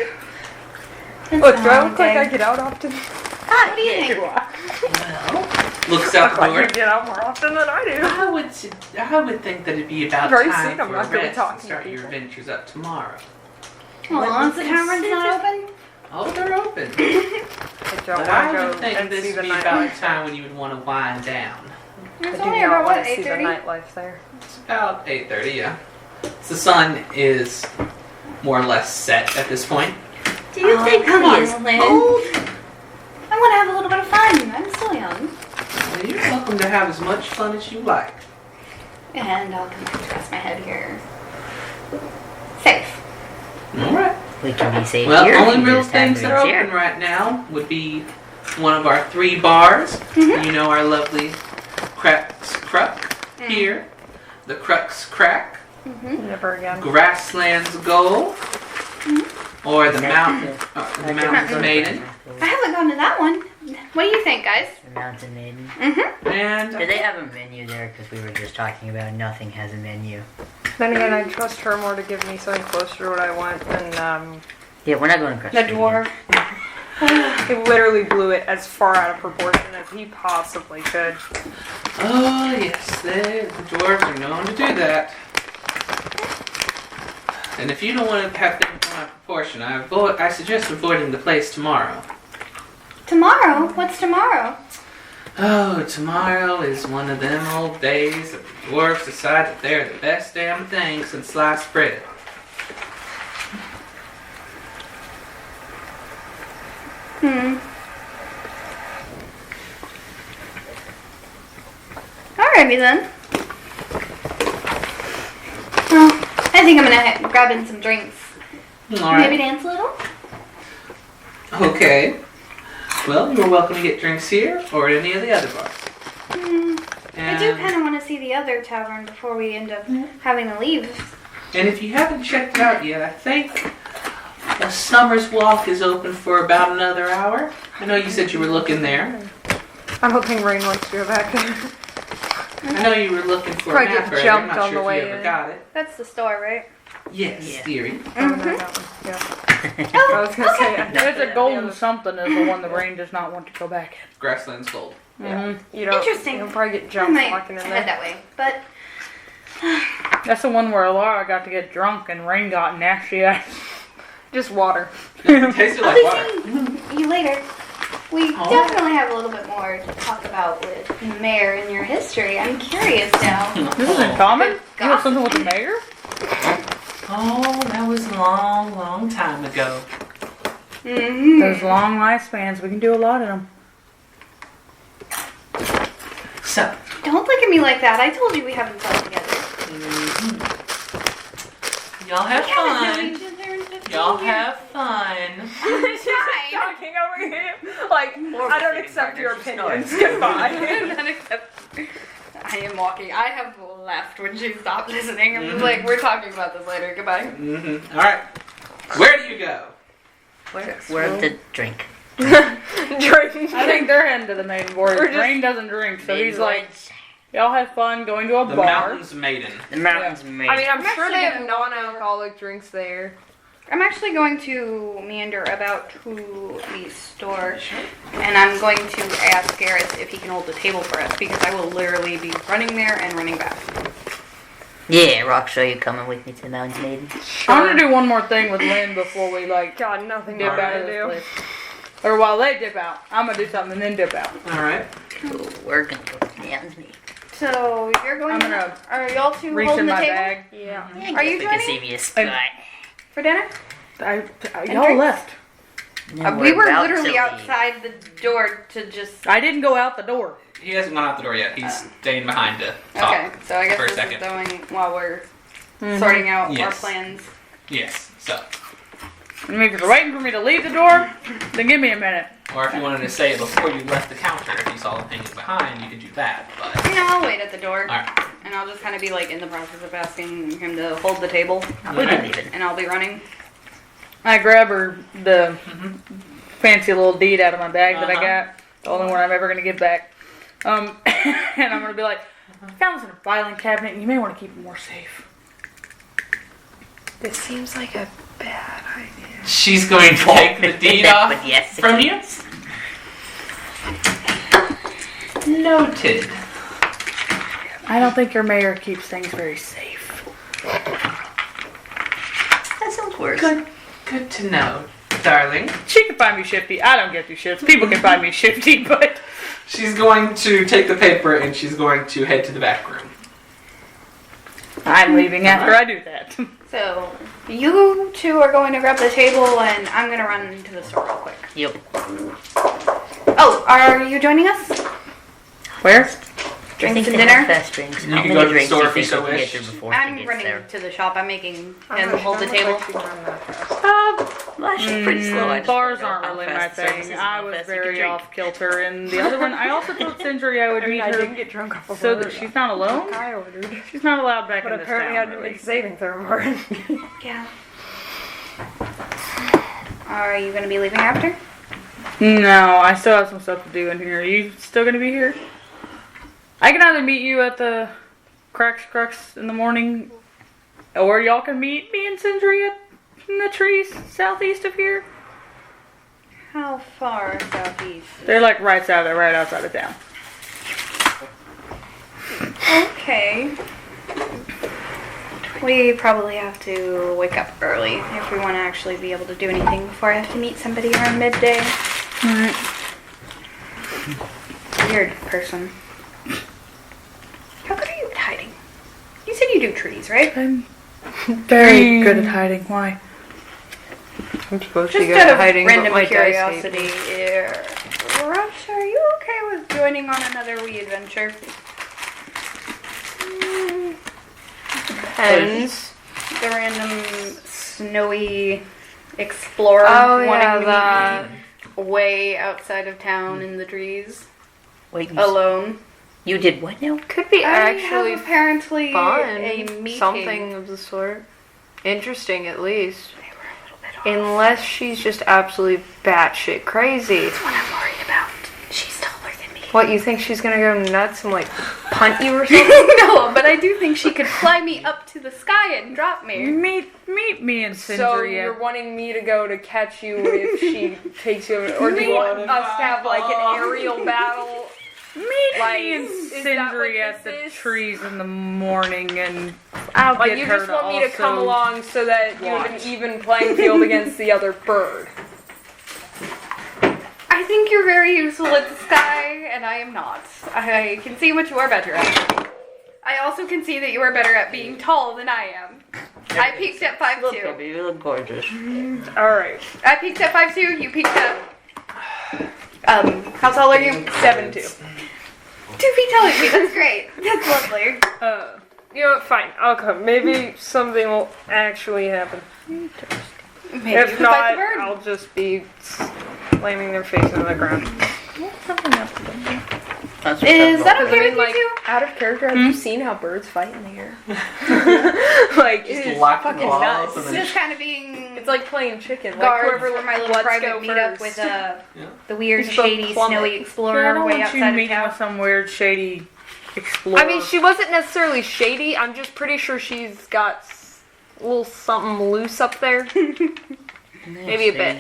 S5: It's
S6: look, do I
S5: a
S6: look like I
S5: holiday.
S6: get out often?
S5: What do you think?
S1: Well, looks out
S6: Look
S1: the
S6: like
S1: door.
S6: you get out more often than I do.
S1: I would think that it'd be about
S6: I've already
S1: time
S6: seen 'em,
S1: for
S6: not
S1: a
S6: gonna be
S1: rest
S6: talking
S1: and
S6: to
S1: start your
S6: people.
S1: adventures up tomorrow.
S5: Oh, is the tavern's not open?
S1: Oh, they're open.
S6: I don't
S1: But
S6: want
S1: I
S6: to
S1: would
S6: go
S1: think
S6: and
S1: this
S6: see
S1: would
S6: the
S1: be about
S6: nightlife.
S1: the time when you would want to wind down.
S6: I
S5: It's
S6: do
S5: only
S6: not
S5: about,
S6: want
S5: what,
S6: to see the
S5: 8:30?
S6: nightlife there.
S1: It's about 8:30, yeah. The sun is more or less set at this point.
S3: Do you think
S5: come
S3: he
S5: on,
S3: is
S5: Lynn.
S3: old?
S5: I want to have a little bit of fun. I'm still young.
S1: Well, you're welcome to have as much fun as you like.
S5: And I'll come back to rest my head here. Safe.
S1: All right.
S3: We can be safe
S1: Well,
S3: here.
S1: only
S3: You
S1: real
S3: just have
S1: things
S3: to
S1: that are
S3: share.
S1: open right now would be one of our 3 bars. You know our lovely Crux Cruck here, the Crux Crack,
S6: Never again.
S1: Grasslands Goal, or the Mountain, the Mountains Maiden,
S5: I haven't gone to that one. What do you think, guys?
S3: The Mountain Maiden.
S1: and
S3: Do they have a menu there? Because we were just talking about nothing has a menu.
S6: Then again, I trust her more to give me something closer to what I want than,
S3: Yeah, we're not going across
S5: The
S3: street
S5: dwarf.
S6: he literally blew it as far out of proportion as he possibly could.
S1: oh yes, the dwarves are known to do that. And if you don't want to have things on proportion, I suggest avoiding the place tomorrow.
S5: Tomorrow? What's tomorrow?
S1: Oh, tomorrow is one of them old days that the dwarves decide that they're the best damn thing since sliced bread.
S5: Alrighty then. Well, I think I'm gonna grab in some drinks.
S1: All right.
S5: Maybe dance a little?
S1: Okay. Well, you're welcome to get drinks here or at any of the other bars.
S5: I do kind of want to see the other tavern before we end up having to leave.
S1: And if you haven't checked it out yet, I think the Summer's Walk is open for about another hour. I know you said you were looking there.
S6: I don't think Rain wants to go back there.
S1: I know you were looking for a
S6: Probably
S1: map
S6: get
S1: earlier. I'm
S6: jumped
S1: not
S6: on
S1: sure
S6: the
S1: if
S6: way
S1: you ever
S6: in.
S1: got it.
S5: That's the store, right?
S1: Yes,
S3: Yeah.
S1: theory.
S6: Oh, no, that one. Yeah. I
S5: Oh,
S6: was gonna say,
S4: There's a golden something is the one the Rain does not want to go back in.
S1: Grasslands Gold.
S6: yeah. You don't.
S5: Interesting.
S6: You'll probably get
S5: I
S6: jumped
S5: might
S6: walking in
S5: head
S6: there.
S5: that way. But
S4: That's the one where Laura got to get drunk and Rain got nasty ass.
S6: Just water.
S1: It tasted
S5: I'll
S1: like
S5: be
S1: water.
S5: seeing you later. We definitely have a little bit more to talk about with the mayor and your history. I'm curious now.
S4: This is in common? You have something with the mayor?
S1: Oh, that was a long, long time ago.
S5: Mm-hmm.
S4: Those long lifespans, we can do a lot of them.
S1: So,
S5: Don't look at me like that. I told you we haven't talked together.
S1: y'all have
S5: We haven't known
S1: fun.
S5: each other in 15
S1: Y'all
S5: years.
S1: have fun.
S5: Fine.
S6: Talking over him. Like, I don't accept your opinions.
S5: I am walking. I have left when she stopped listening. I'm just like, we're talking about this later. Goodbye.
S1: Mm-hmm. All right. Where do you go?
S3: Where the drink?
S6: Drinking.
S4: I think they're heading to the maiden board.
S6: We're just-
S4: Rain doesn't drink, so he's like, y'all have fun going to a
S1: The
S4: bar.
S1: Mountains Maiden.
S3: The mountains made.
S6: I mean, I'm sure
S5: actually
S6: they have
S5: gonna-
S6: non-alcoholic drinks there.
S5: I'm actually going to meander about to the store, and I'm going to ask Gareth if he can hold the table for us, because I will literally be running there and running back.
S3: Yeah, Rockshaw, you coming with me to the mountains, maiden?
S4: I'm gonna do one more thing with Lynn before we like
S6: God, nothing
S4: dip
S6: more
S4: out
S6: to
S4: of this
S6: do.
S4: place. Or while they dip out. I'm gonna do something and then dip out.
S1: All right.
S3: Cool, we're gonna go to the mountains, maiden.
S5: So you're going.
S4: I'm gonna
S5: Are y'all two
S4: Reach
S5: holding
S4: in
S5: the
S4: my
S5: table
S4: bag.
S6: Yeah.
S5: Are you
S3: We can
S5: joining?
S3: see me a spot.
S5: for dinner?
S4: Y'all
S5: drinks?
S4: left.
S3: No,
S5: We were
S3: about to
S5: literally
S3: leave.
S5: outside the door to just.
S4: I didn't go out the door.
S1: He hasn't gone out the door yet. He's staying behind to talk.
S5: Okay, so I guess
S1: for a
S5: this
S1: second.
S5: is going while we're sorting out our
S1: Yes.
S5: plans.
S1: Yes. So,
S4: I mean, if you're waiting for me to leave the door, then give me a minute.
S1: or if you wanted to say it before you left the counter, if you saw him hanging behind, you could do that. But
S5: Yeah, I'll wait at the door,
S1: all right.
S5: and I'll just kind of be like in the process of asking him to hold the table,
S3: We can leave it.
S5: and I'll be running.
S4: I grab her the fancy little deed out of my bag that I
S1: Uh-huh.
S4: got. The only one I'm ever gonna give back. And I'm gonna be like, I found this in a filing cabinet, and you may want to keep it more safe.
S6: This seems like a bad idea.
S1: She's going to take the deed off
S3: But yes,
S1: from you. Noted.
S4: I don't think your mayor keeps things very safe.
S3: that sounds worse.
S1: Good to know, darling.
S4: She can find me shifty. I don't get these shifts. People can find me shifty, but
S1: She's going to take the paper and she's going to head to the back room.
S4: I'm leaving after I do that.
S5: So you two are going to grab the table, and I'm gonna run to the store real quick.
S3: Yep.
S5: Oh, are you joining us?
S4: Where?
S3: I
S5: Drinks
S3: think
S5: and
S3: they have
S5: dinner?
S3: fast drinks.
S1: You
S3: How
S1: can
S3: many
S1: go to the
S3: drinks
S1: store
S3: do
S1: if you
S3: think
S1: so
S3: we can get
S1: wish.
S3: through before
S5: I'm
S3: she
S5: running
S3: gets
S5: to the shop. I'm making him
S6: I'm
S5: hold the
S6: not
S5: table.
S6: like she can run that fast.
S3: Well, she's pretty slow. I just
S4: Bars
S3: don't know
S4: aren't
S3: how
S4: really my
S3: fast the service
S4: thing.
S3: is and
S4: I
S3: how
S4: was
S3: fast you can
S4: very
S3: drink.
S4: off kilter. And the other one, I also told Sindri I would
S6: I mean,
S4: meet
S6: I
S4: her
S6: didn't get drunk off of
S4: so
S6: order,
S4: that she's not alone.
S6: like I ordered.
S4: She's not allowed back
S6: But
S4: in this
S6: apparently
S4: town,
S6: I didn't
S4: really.
S6: make a saving throw for it.
S5: Yeah. Are you gonna be leaving after?
S4: No, I still have some stuff to do in here. Are you still gonna be here? I can either meet you at the Crux in the morning, or y'all can meet me and Sindri in the trees southeast of here.
S5: How far southeast?
S4: They're like right outside of town.
S5: Okay. We probably have to wake up early if we want to actually be able to do anything before I have to meet somebody around midday.
S4: Alright.
S5: Weird person. How good are you at hiding? You said you do trees, right?
S4: I'm very good at hiding. Why?
S6: I'm supposed
S5: Just
S6: to go
S5: out of
S6: hiding, but
S5: random
S6: my
S5: curiosity. Rush, are you okay with joining on another wee adventure?
S6: Depends.
S5: The random snowy explorer
S6: Oh,
S5: wanting
S6: yeah,
S5: to
S6: that.
S5: meet me way outside of town in the trees,
S3: Wait,
S5: alone.
S3: you did what now?
S6: Could be
S5: I
S6: actually
S5: have apparently
S6: fun.
S5: a meeting.
S6: Something of the sort. Interesting, at least.
S5: They were a little bit off.
S6: Unless she's just absolutely batshit crazy.
S5: What I'm worried about. She's taller than me.
S6: What, you think she's gonna go nuts and like punt you or something?
S5: No, but I do think she could fly me up to the sky and drop me.
S4: Meet me and Sindri.
S6: So you're wanting me to go to catch you if she takes you, or do you want us to have like an aerial battle?
S4: Meet
S6: Like,
S4: me and
S6: is that
S4: Sindri
S6: what
S4: at the
S6: this is?
S4: trees in the morning, and I'll
S6: Like
S4: get
S6: you
S4: her
S6: just want me to come
S4: also
S6: along so that you have
S4: watch.
S6: an even playing field against the other bird.
S5: I I think you're very useful at the sky, and I am not. I can see what you are better at. I also can see that you are better at being tall than I am. I peaked at 5'2".
S3: Look, you look gorgeous.
S4: Alright.
S5: I peaked at 5'2", you peaked at... how tall are you?
S4: 7'2".
S5: 2 feet taller than me, that's great. That's lovely.
S6: You know what? Fine. I'll come. Maybe something will actually happen.
S5: Maybe you
S6: If
S5: can fight
S6: not,
S5: the bird.
S6: I'll just be slamming their face into the ground.
S3: That's
S5: Is that okay
S6: I
S5: with
S6: mean, like,
S5: you
S6: out of character, have you seen how birds fight in the air? Like,
S1: Just
S6: it's
S1: lock the
S6: fucking
S1: claws
S6: nuts.
S1: and
S5: too?
S1: then
S5: Just kind of being
S6: It's like playing chicken. Like,
S5: guards
S6: whoever
S5: for my little
S6: let's
S5: private
S6: go
S5: meetup
S6: first.
S5: with
S1: Yeah.
S5: the weird,
S6: He's both
S5: shady,
S6: plummet.
S5: snowy
S4: Yeah, I
S5: explorer
S4: don't
S5: way
S4: want you
S5: outside of
S4: meeting
S5: town.
S4: with some weird, shady explorer.
S6: I mean, she wasn't necessarily shady. I'm just pretty sure she's got a little something loose up there. Maybe a bit.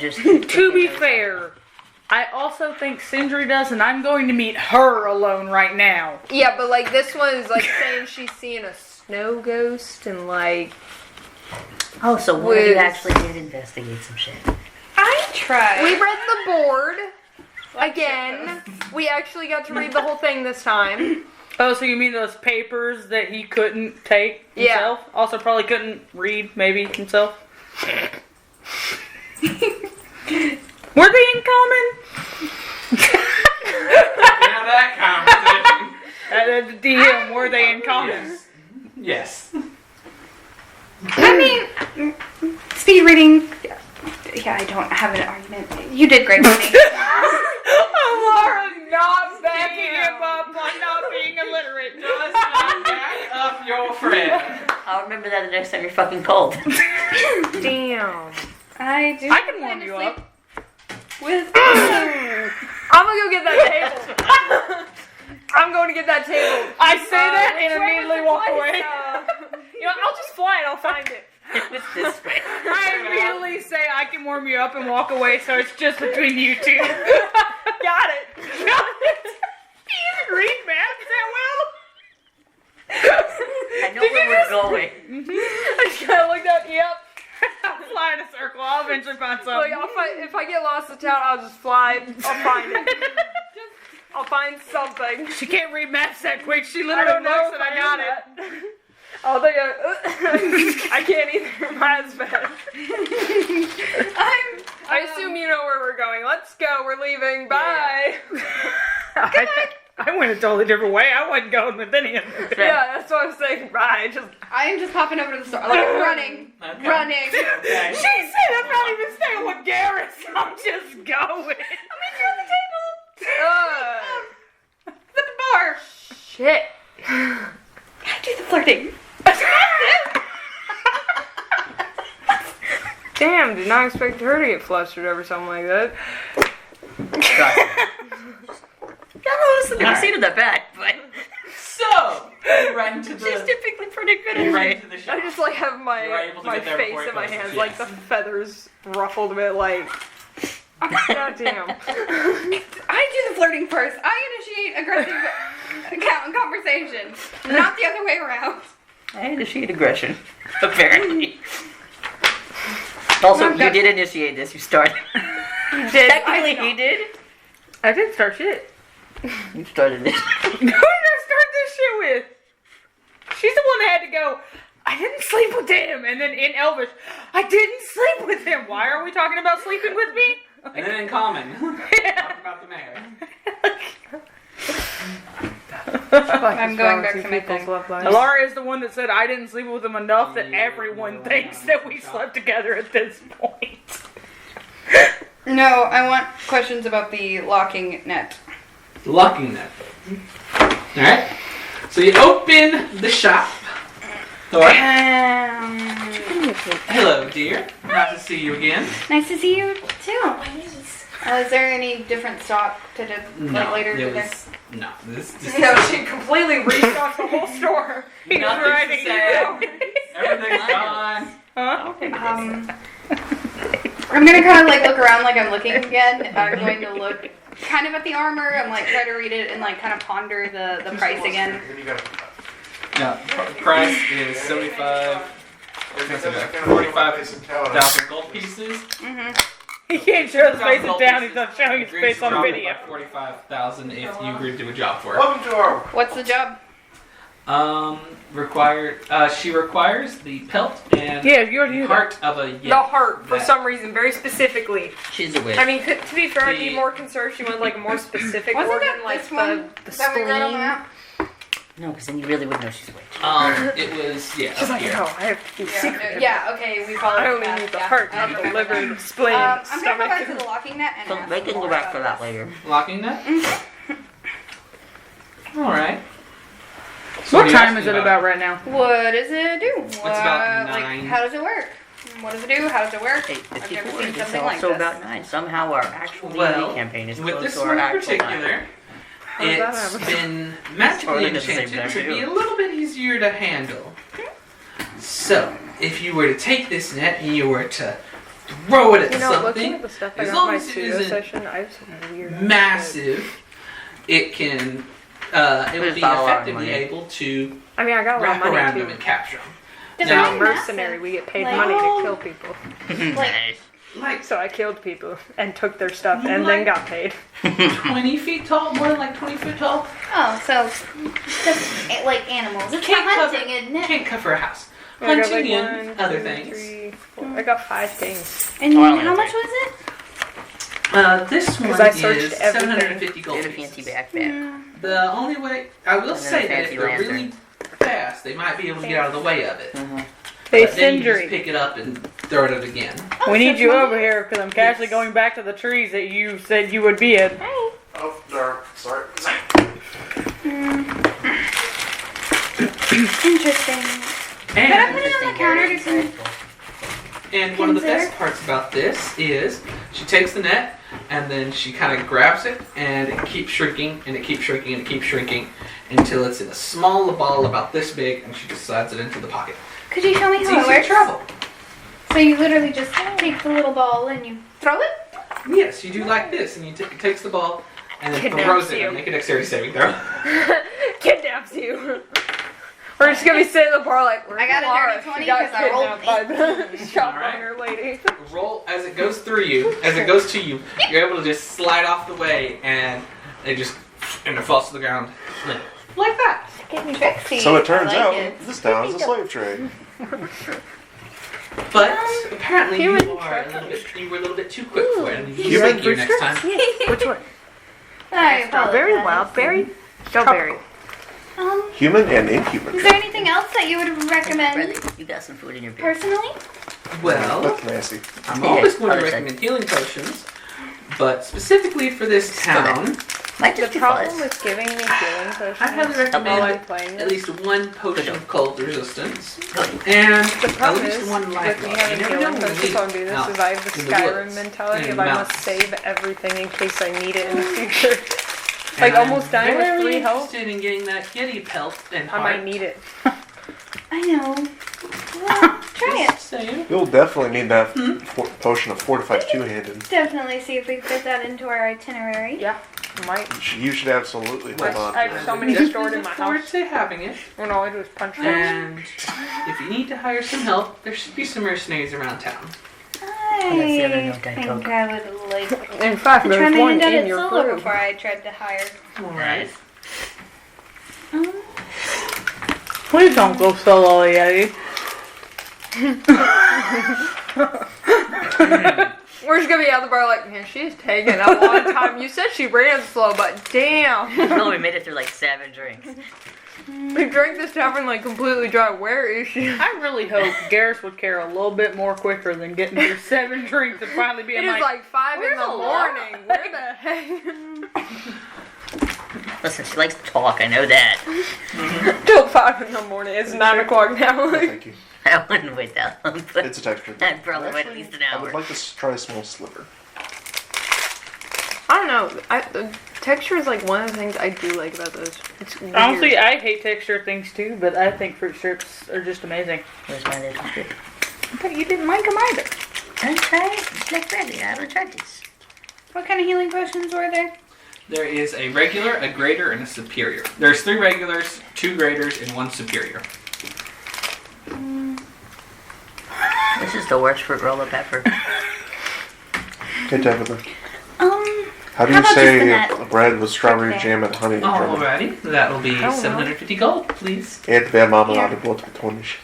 S4: To be fair, I also think Sindri does, and I'm going to meet her alone right now.
S6: Yeah, but like this one is like saying she's seeing a snow ghost and like
S3: Oh, so one of you
S6: Whiz.
S3: actually did investigate some shit.
S5: I tried.
S6: we read the board again. We actually got to read the whole thing this time.
S4: Oh, so you mean those papers that he couldn't take
S6: Yeah.
S4: himself? Also probably couldn't read, maybe, himself? Were they in common?
S1: Now that conversation.
S4: The DM, were they in common?
S1: Yes.
S5: I mean, speed reading. Yeah, I don't have an argument. You did great, buddy.
S4: Laura not backing him up on not being illiterate.
S1: Just back up your friend.
S3: I'll remember that the next time you're fucking cold.
S6: Damn.
S5: I do.
S4: I can warm you up.
S5: With
S6: I'm gonna go get that table. I'm going to get that table.
S4: I say that
S6: Which
S4: and
S6: way
S4: immediately
S6: was
S4: walk
S6: the
S4: away.
S6: place? You know, I'll just fly and I'll find it.
S3: It's this way.
S4: I immediately say I can warm you up and walk away, so it's just between you two.
S6: Got it.
S4: You can read maps that well?
S3: I know where we're going.
S6: I just kind of looked up. Yep.
S4: I'll fly in a circle. I'll eventually find
S6: Like,
S4: something.
S6: if I get lost in town, I'll just fly. I'll find it. I'll find something.
S4: She can't read maps that quick. She
S6: I
S4: literally
S6: don't know
S4: looks
S6: if
S4: and I got it.
S6: I'll think I can't either. Mine's bad. I assume you know where we're going. Let's go. We're leaving. Bye.
S4: I went a totally different way. I wasn't going with any of them.
S6: Yeah, that's what I'm saying. Bye.
S5: I am just popping over to the store, like running,
S1: Okay.
S5: running.
S1: Okay.
S4: She said I'm not even staying with Garrus. I'm just going.
S5: At the bar.
S6: Shit.
S5: I do the flirting.
S6: Damn, did not expect her to get flustered over something like that.
S3: No, listen, I've seen it that bad, but
S1: So, you run to
S3: she's
S1: the.
S3: typically pretty good
S1: You
S3: at
S1: run
S3: it.
S1: to the shop.
S6: I just like have
S1: You are
S6: my
S1: able to
S6: my
S1: get there
S6: face
S1: before it
S6: in my
S1: closes,
S6: hands,
S1: yes.
S6: like the feathers ruffled a bit, like. God damn.
S5: I do the flirting first. I initiate aggressive conversation, not the other way around.
S3: I initiate aggression, apparently. Also, you did initiate this. You started. Technically, he did.
S4: I didn't start shit.
S3: You started this.
S4: Who did I start this shit with? She's the one that had to go, I didn't sleep with him. And then in Elvish, I didn't sleep with him. Why are we talking about sleeping with me?
S1: And then in common,
S4: Yeah.
S1: talk about the mayor.
S5: I'm going back to my thing.
S4: Alara is the one that said I didn't sleep with him enough that everyone thinks that we slept together at this point.
S5: No, I want questions about the locking net.
S1: Locking net. Alright. So you open the shop door. Hello, dear. Nice to see you again.
S5: Nice to see you too. Is there any different stock to do later
S1: there
S5: today?
S1: was, no. This
S6: No, she completely restocked the whole store.
S4: He was
S1: Nothing to
S4: writing
S1: say.
S4: it.
S1: Everything's gone.
S4: Huh?
S5: I'm gonna kind of like look around like I'm looking again. I'm going to look kind of at the armor. I'm like try to read it and like kind of ponder the price again.
S1: Yeah, price is 45,000 gold pieces.
S4: He can't show his face
S1: $2,000
S4: down. He's not showing his
S1: agrees
S4: face
S1: to
S4: on
S1: drop it
S4: video.
S1: by 45,000 if you agree to do a job for her.
S2: Welcome to our.
S5: What's the job?
S1: She requires the pelt and
S4: Yeah, you already
S1: the
S4: knew
S1: heart of a
S6: The
S1: Yeti.
S6: heart, for
S1: That-
S6: some reason, very specifically.
S3: She's a witch.
S6: I mean, to be fair, I'd be
S1: The-
S6: more concerned if she went like a more specific
S5: Wasn't
S6: organ,
S5: it
S6: like
S5: this one
S6: the
S5: that we read on the
S6: spleen.
S5: map?
S3: no, because then you really would know she's a witch.
S1: It was, yeah.
S6: She's like,
S1: here.
S6: no, I have to be secret.
S5: Yeah, okay, we followed
S6: I
S5: the
S6: only
S5: path,
S6: need the
S5: yeah.
S6: heart,
S5: I
S6: not the
S5: remember
S6: liver,
S5: that.
S6: the spleen,
S5: I'm gonna go
S6: stomach.
S5: back to the locking net and
S3: So
S5: ask
S3: they can
S5: more
S3: go back
S5: about
S3: for that
S5: this.
S3: later.
S1: Locking that?
S5: Mm-hmm.
S1: Alright.
S4: What time is it about right now?
S5: What does it do?
S1: It's about 9.
S5: Like, how does it work? What does it do? How does it work?
S3: 8:54.
S5: I've never seen
S3: It's
S5: something like
S3: also
S5: this.
S3: about 9. Somehow our actual
S1: Well,
S3: D&D campaign is
S1: with
S3: close
S1: this
S3: to our
S1: one in
S3: actual
S1: particular,
S3: time.
S6: does that
S1: it's
S6: happen?
S1: been magically
S3: Or at the same
S1: enchanted
S3: time,
S1: to be
S3: too.
S1: a little bit easier to handle. So, if you were to take this net and you were to throw it at
S6: You know, looking
S1: something,
S6: at the stuff I
S1: as
S6: got
S1: long
S6: my
S1: as it
S6: pseudo
S1: isn't
S6: session, I have some weird
S1: massive, it can, it would
S3: There's
S1: be
S3: not a lot of
S1: effectively
S3: money.
S1: able to
S6: I mean, I got a lot of
S1: wrap around
S6: money
S1: them
S6: too.
S1: and capture them.
S5: Does
S6: Now,
S5: it
S1: Now,
S5: mean
S6: mercenary,
S5: massive?
S6: we get paid
S5: Like-
S6: money to kill people.
S3: Nice.
S1: like
S6: So I killed people and took their stuff and then got paid.
S1: 20 feet tall, more than like 20 feet tall.
S5: Oh, so just like animals. It's
S1: Can't
S5: not
S1: cover,
S5: hunting, isn't it?
S1: can't cover a house.
S6: I got
S1: Hunting in
S6: like 1,
S1: other
S6: 2,
S1: things.
S6: 3, 4. I got 5 things.
S5: And
S3: Oh, I only
S5: how
S3: have
S5: much
S3: three.
S5: was it?
S1: This one
S6: I searched
S1: is
S6: everything.
S1: 750 gold
S3: Get a fancy
S1: pieces.
S3: backpack.
S1: The only way I will
S3: And then
S1: say
S3: a
S1: that if
S3: fancy
S1: they're
S3: lantern.
S1: really fast, they might be able to get out of the way of it.
S4: Hey,
S1: But then you just
S4: Sindri.
S1: pick it up and throw it out again.
S4: We need you over here because I'm casually going back to the trees that you said you would be in.
S2: Oh, no, sorry.
S5: Interesting. Can I put
S1: And
S5: it on the counter to see?
S1: and one of the
S5: Consider-
S1: best parts about this is she takes the net and then she kind of grabs it and it keeps shrinking and it keeps shrinking and it keeps shrinking until it's in a small ball about this big and she just slides it into the pocket.
S5: Could you show me
S1: It's
S5: how it
S1: easy to
S5: works?
S1: travel.
S5: So you literally just take the little ball and you throw it?
S1: Yes, you do like this, and it takes the ball and then
S6: Kidnaps
S1: throws it
S6: you.
S1: and make a dexterity saving throw.
S6: Kidnaps you. We're just gonna be sitting at the bar like,
S5: I got a
S6: Laura?
S5: dirty 20
S6: She got
S5: 'cause I rolled
S6: kidnapped by the shop
S1: Alright.
S6: owner lady.
S1: Roll as it goes through you, as it goes to you, you're able to just slide off the way and it falls to the ground like that.
S5: Getting tricksy.
S2: So it turns
S5: I like
S2: out
S5: it.
S2: this town is a slave trade.
S1: But apparently
S6: Human
S1: you were a little bit too quick for it. And you
S2: Human
S1: can here next time.
S6: Which one?
S5: I
S6: Strawberry,
S5: apologize.
S6: wild berry, strawberry.
S2: Human and inhuman.
S5: Is there anything else that you would recommend
S3: Brother, you got some food in your beer.
S5: personally?
S1: Well,
S2: That's nasty.
S1: I'm always going to
S3: other side.
S1: recommend healing potions, but specifically for this town,
S3: Might
S6: The
S3: just be
S6: problem
S3: fuzz.
S6: with giving me healing
S1: I highly
S6: potions while I'm
S1: recommend
S6: playing
S1: at
S6: this,
S1: least one potion of cold resistance
S3: Good.
S1: and
S6: the
S1: at
S6: problem
S1: least
S6: is,
S1: one
S6: with
S1: life
S6: me
S1: log.
S6: having
S1: You never know
S6: healing
S1: when you
S6: potions
S1: need
S6: while I
S1: it.
S6: do this,
S1: Out
S6: is I have the
S1: in the
S6: Skyrim
S1: woods,
S6: mentality
S1: in
S6: of
S1: the
S6: I must
S1: mountains.
S6: save everything in case I need it in the future. Like
S1: And I'm
S6: almost dying with
S1: very
S6: 3 health.
S1: interested in getting that Yeti pelt and
S6: I might need it.
S5: I know. Well, try it.
S1: Just saying.
S2: You'll definitely need that potion of fortified two-handed.
S5: Definitely see if we can fit that into our itinerary.
S6: Yeah, might.
S2: You should absolutely hold on.
S6: I have so many
S1: Definitely
S6: stored in
S1: look
S6: my
S1: forward
S6: house.
S1: to having it.
S6: When all I do is punch them.
S1: And if you need to hire some help, there should be some mercenaries around town.
S3: that's the other
S5: I
S3: note I
S5: think
S3: took.
S5: I would like
S6: In fact,
S5: to try
S6: there's
S5: my
S6: one
S5: hand at
S6: in
S5: it
S6: your
S5: solo
S6: crew.
S5: before I tried to hire.
S1: Alright.
S4: Please don't go solo, Yeti.
S6: We're just gonna be out the bar like, man, she's taking a long time. You said she ran slow, but damn.
S3: No, we made it through like 7 drinks.
S6: We drank this tavern like completely dry. Where is she?
S4: I really hope Garrus would care a little bit more quicker than getting through 7 drinks and finally
S6: It
S4: being
S6: is
S4: like,
S6: like 5 in
S4: "Where's
S6: the
S4: Laura?"
S6: morning. Where the heck?
S3: Listen, she likes to talk, I know that.
S6: Till 5 in the morning. It's 9 o'clock now.
S2: No, thank you.
S3: I wouldn't wait that long, but
S2: It's a texture.
S3: I'd probably wait at least an
S2: I would
S3: hour.
S2: like to try a small sliver.
S6: I don't know. The texture is like one of the things I do like about those. It's weird.
S4: honestly, I hate texture things too, but I think fruit strips are just amazing.
S3: Where's my little strip?
S4: But you didn't like them either.
S3: I'm trying. It's like ready. I haven't tried this.
S5: What kind of healing potions were there?
S1: There is a regular, a greater, and a superior. There's 3 regulars, 2 graders, and 1 superior.
S3: This is the worst fruit roll-up ever.
S2: Hey, Tabitha. How do
S3: How
S2: you
S3: about
S2: say
S3: just the
S2: bread with strawberry jam and honey in German?
S1: Alrighty, that will be
S6: know.
S1: 750 gold, please.
S2: Ett wer Marmelade Brot betonisch.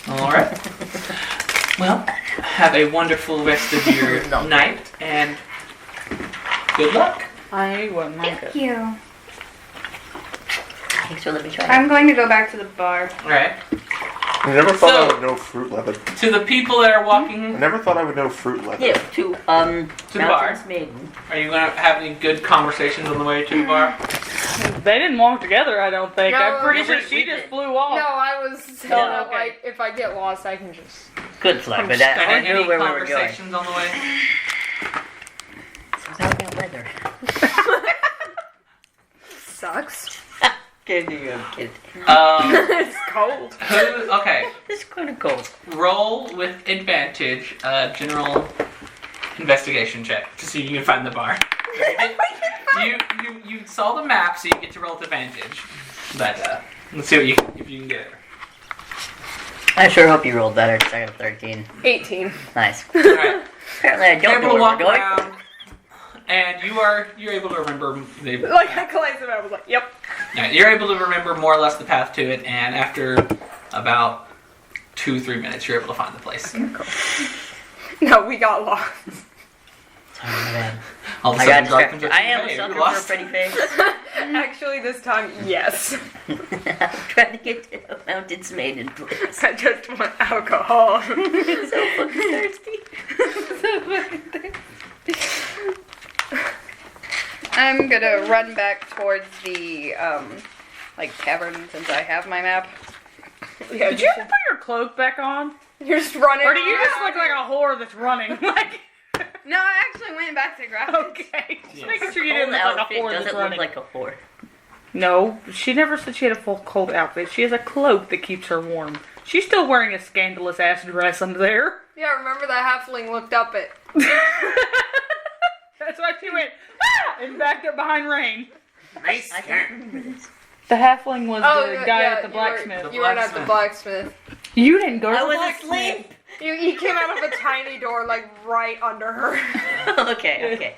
S1: Alright. Well, have a wonderful rest of your night, and good luck.
S4: I wouldn't like
S5: Thank
S4: it.
S5: you.
S3: Okay, so let me try it.
S5: I'm going to go back to the bar.
S1: Alright.
S2: I never thought
S1: So-
S2: I would know fruit leather.
S1: To the people that are walking,
S2: I never thought I would know fruit leather.
S3: Yeah, to
S1: the bar.
S3: Mountain's Maiden.
S1: Are you going to have any good conversations on the way to the bar?
S4: They didn't walk together, I don't think.
S6: No,
S4: I'm pretty
S3: no,
S4: sure
S3: we
S4: she just
S3: did.
S4: flew off.
S6: No, I was saying
S3: Oh,
S6: that,
S3: okay.
S6: like, if I get lost, I can just.
S3: Good flag, but that, I
S1: Any
S3: knew where we were going.
S1: conversations on the way?
S3: So how about weather?
S6: Sucks.
S3: Kidding, I'm kidding.
S6: It's cold.
S1: Okay,
S3: It's kind of cold.
S1: roll with advantage general investigation check to see if you can find the bar. You saw the map, so you get to roll with advantage. But let's see if you can get it.
S3: I sure hope you rolled better because I got a 13.
S6: 18.
S3: Nice.
S1: Alright.
S3: Apparently I don't
S1: Able
S3: know
S1: to
S3: where
S1: walk
S3: we're going.
S1: around, and you're able to remember the
S6: Like, I glanced at it, I was like, yep.
S1: yeah, you're able to remember more or less the path to it, and after about 2-3 minutes, you're able to find the place.
S6: No, we got lost.
S3: Sorry, my bad.
S1: All of a
S3: I
S1: sudden,
S3: got
S1: Garth comes
S3: distracted.
S1: up to
S3: I
S1: you,
S3: am a
S1: "Hey,
S3: sucker
S1: you
S3: for a
S1: lost?"
S3: pretty face.
S6: Actually, this time, yes.
S3: I'm trying to get to Mountain's Maiden, please.
S6: I just want alcohol.
S3: So fucking thirsty.
S6: So fucking thirsty. I'm gonna run back towards the, like, tavern since I have my map. Yeah,
S4: Did you ever put your cloak back on?
S6: You're just running.
S4: Or do you just
S6: around.
S4: look like a whore that's running? Like,
S5: No, I actually went back to grab it.
S4: okay. Just
S1: Yes.
S4: making sure you
S3: Cold
S4: didn't look like a
S3: outfit
S4: whore that's
S3: doesn't look
S4: running.
S3: like a whore.
S4: No, she never said she had a full cold outfit. She has a cloak that keeps her warm. She's still wearing a scandalous ass dress under there.
S6: Yeah, remember that halfling looked up at.
S4: That's why she went, ah! And backed up behind Rain.
S3: Nice. I don't remember this.
S4: The halfling was the guy
S6: yeah,
S4: at the blacksmith.
S6: You weren't at the blacksmith.
S4: You didn't go to
S3: I
S4: the
S3: was
S4: blacksmith.
S3: asleep.
S6: He came out of a tiny door, like, right under her.
S3: Okay.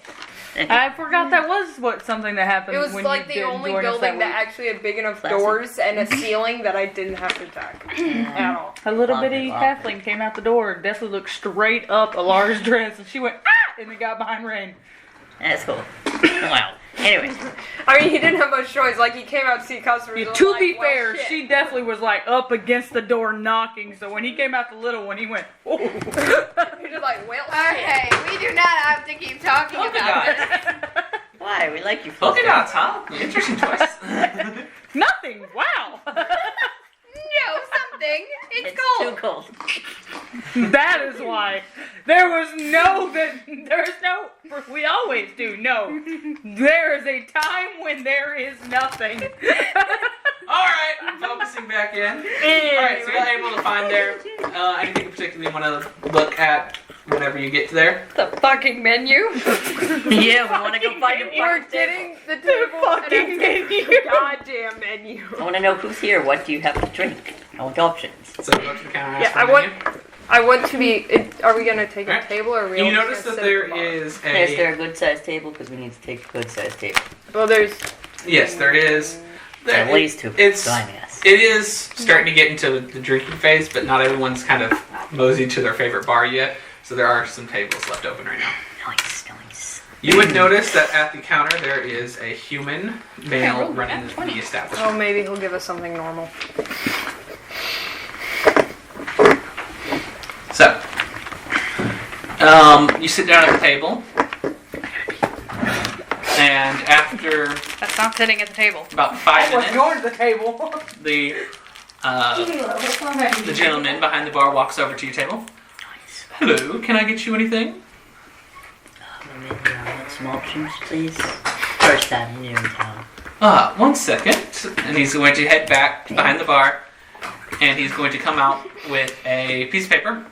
S4: I forgot that was something that happened.
S6: It was
S4: when
S6: like
S4: you
S6: the
S4: did
S6: only
S4: join us
S6: building that
S4: week.
S6: actually had big enough
S3: Classic.
S6: doors and a ceiling that I didn't have to attack at all.
S4: A little
S3: Lovely,
S4: bitty
S3: lovely.
S4: halfling came out the door and definitely looked straight up Alara's dress, and she went, ah! And then got behind Rain.
S3: That's cool. Wow. Anyways,
S6: I mean, he didn't have much choice. Like, he came out to see customers.
S4: Yeah,
S6: and
S4: to
S6: like,
S4: be
S6: well,
S4: fair,
S6: shit.
S4: she definitely was like up against the door knocking, so when he came out the little one, he went, oh.
S6: He just like, well,
S5: Okay, we do not have to keep talking
S1: Polka
S5: about
S1: dot.
S5: it.
S3: why? We like you
S1: Polka
S3: folks.
S1: dots, huh? Interesting choice.
S4: Nothing, wow.
S5: No, something. It's
S3: It's
S5: cold.
S3: too cold.
S4: That is why. We always do, no. There is a time when there is nothing.
S1: Alright, focusing back in. Alright, so you're able to find there anything in particular you want to look at whenever you get to there?
S6: the fucking menu.
S3: Yeah, we want to go find a
S6: We're
S3: fucking table.
S6: getting the table
S4: fucking
S6: and
S4: menu.
S6: a goddamn menu.
S3: I want to know who's here. What do you have to drink? I want options.
S1: So go to the counter and
S6: Yeah,
S1: ask for
S6: I
S1: a
S6: want.
S1: menu.
S6: I want to be. Are we gonna take a
S1: Alright.
S6: table or are we?
S1: You
S6: all just
S1: notice
S6: gonna
S1: that
S6: sit
S1: there
S6: at the bar?
S1: is
S3: Is
S1: a...
S3: there a good sized table? Because we need to take a good sized table.
S6: Well, there's.
S1: Yes, there is.
S3: At least two
S1: It's...
S3: joining us.
S1: It is starting to get into the drinking phase, but not everyone's kind of moseyed to their favorite bar yet. So there are some tables left open right now.
S3: Nice, nice.
S1: You would notice that at the counter there is a human male running the establishment.
S6: Oh, maybe he'll give us something normal.
S1: So, you sit down at the table, and after
S5: That's not sitting at the table.
S1: about 5 minutes,
S4: Yours the table.
S1: the gentleman behind the bar walks over to your table.
S3: Nice.
S1: Hello, can I get you anything?
S3: Maybe I want some options, please. First time here in town.
S1: 1 second. And he's going to head back behind the bar, and he's going to come out with a piece of paper,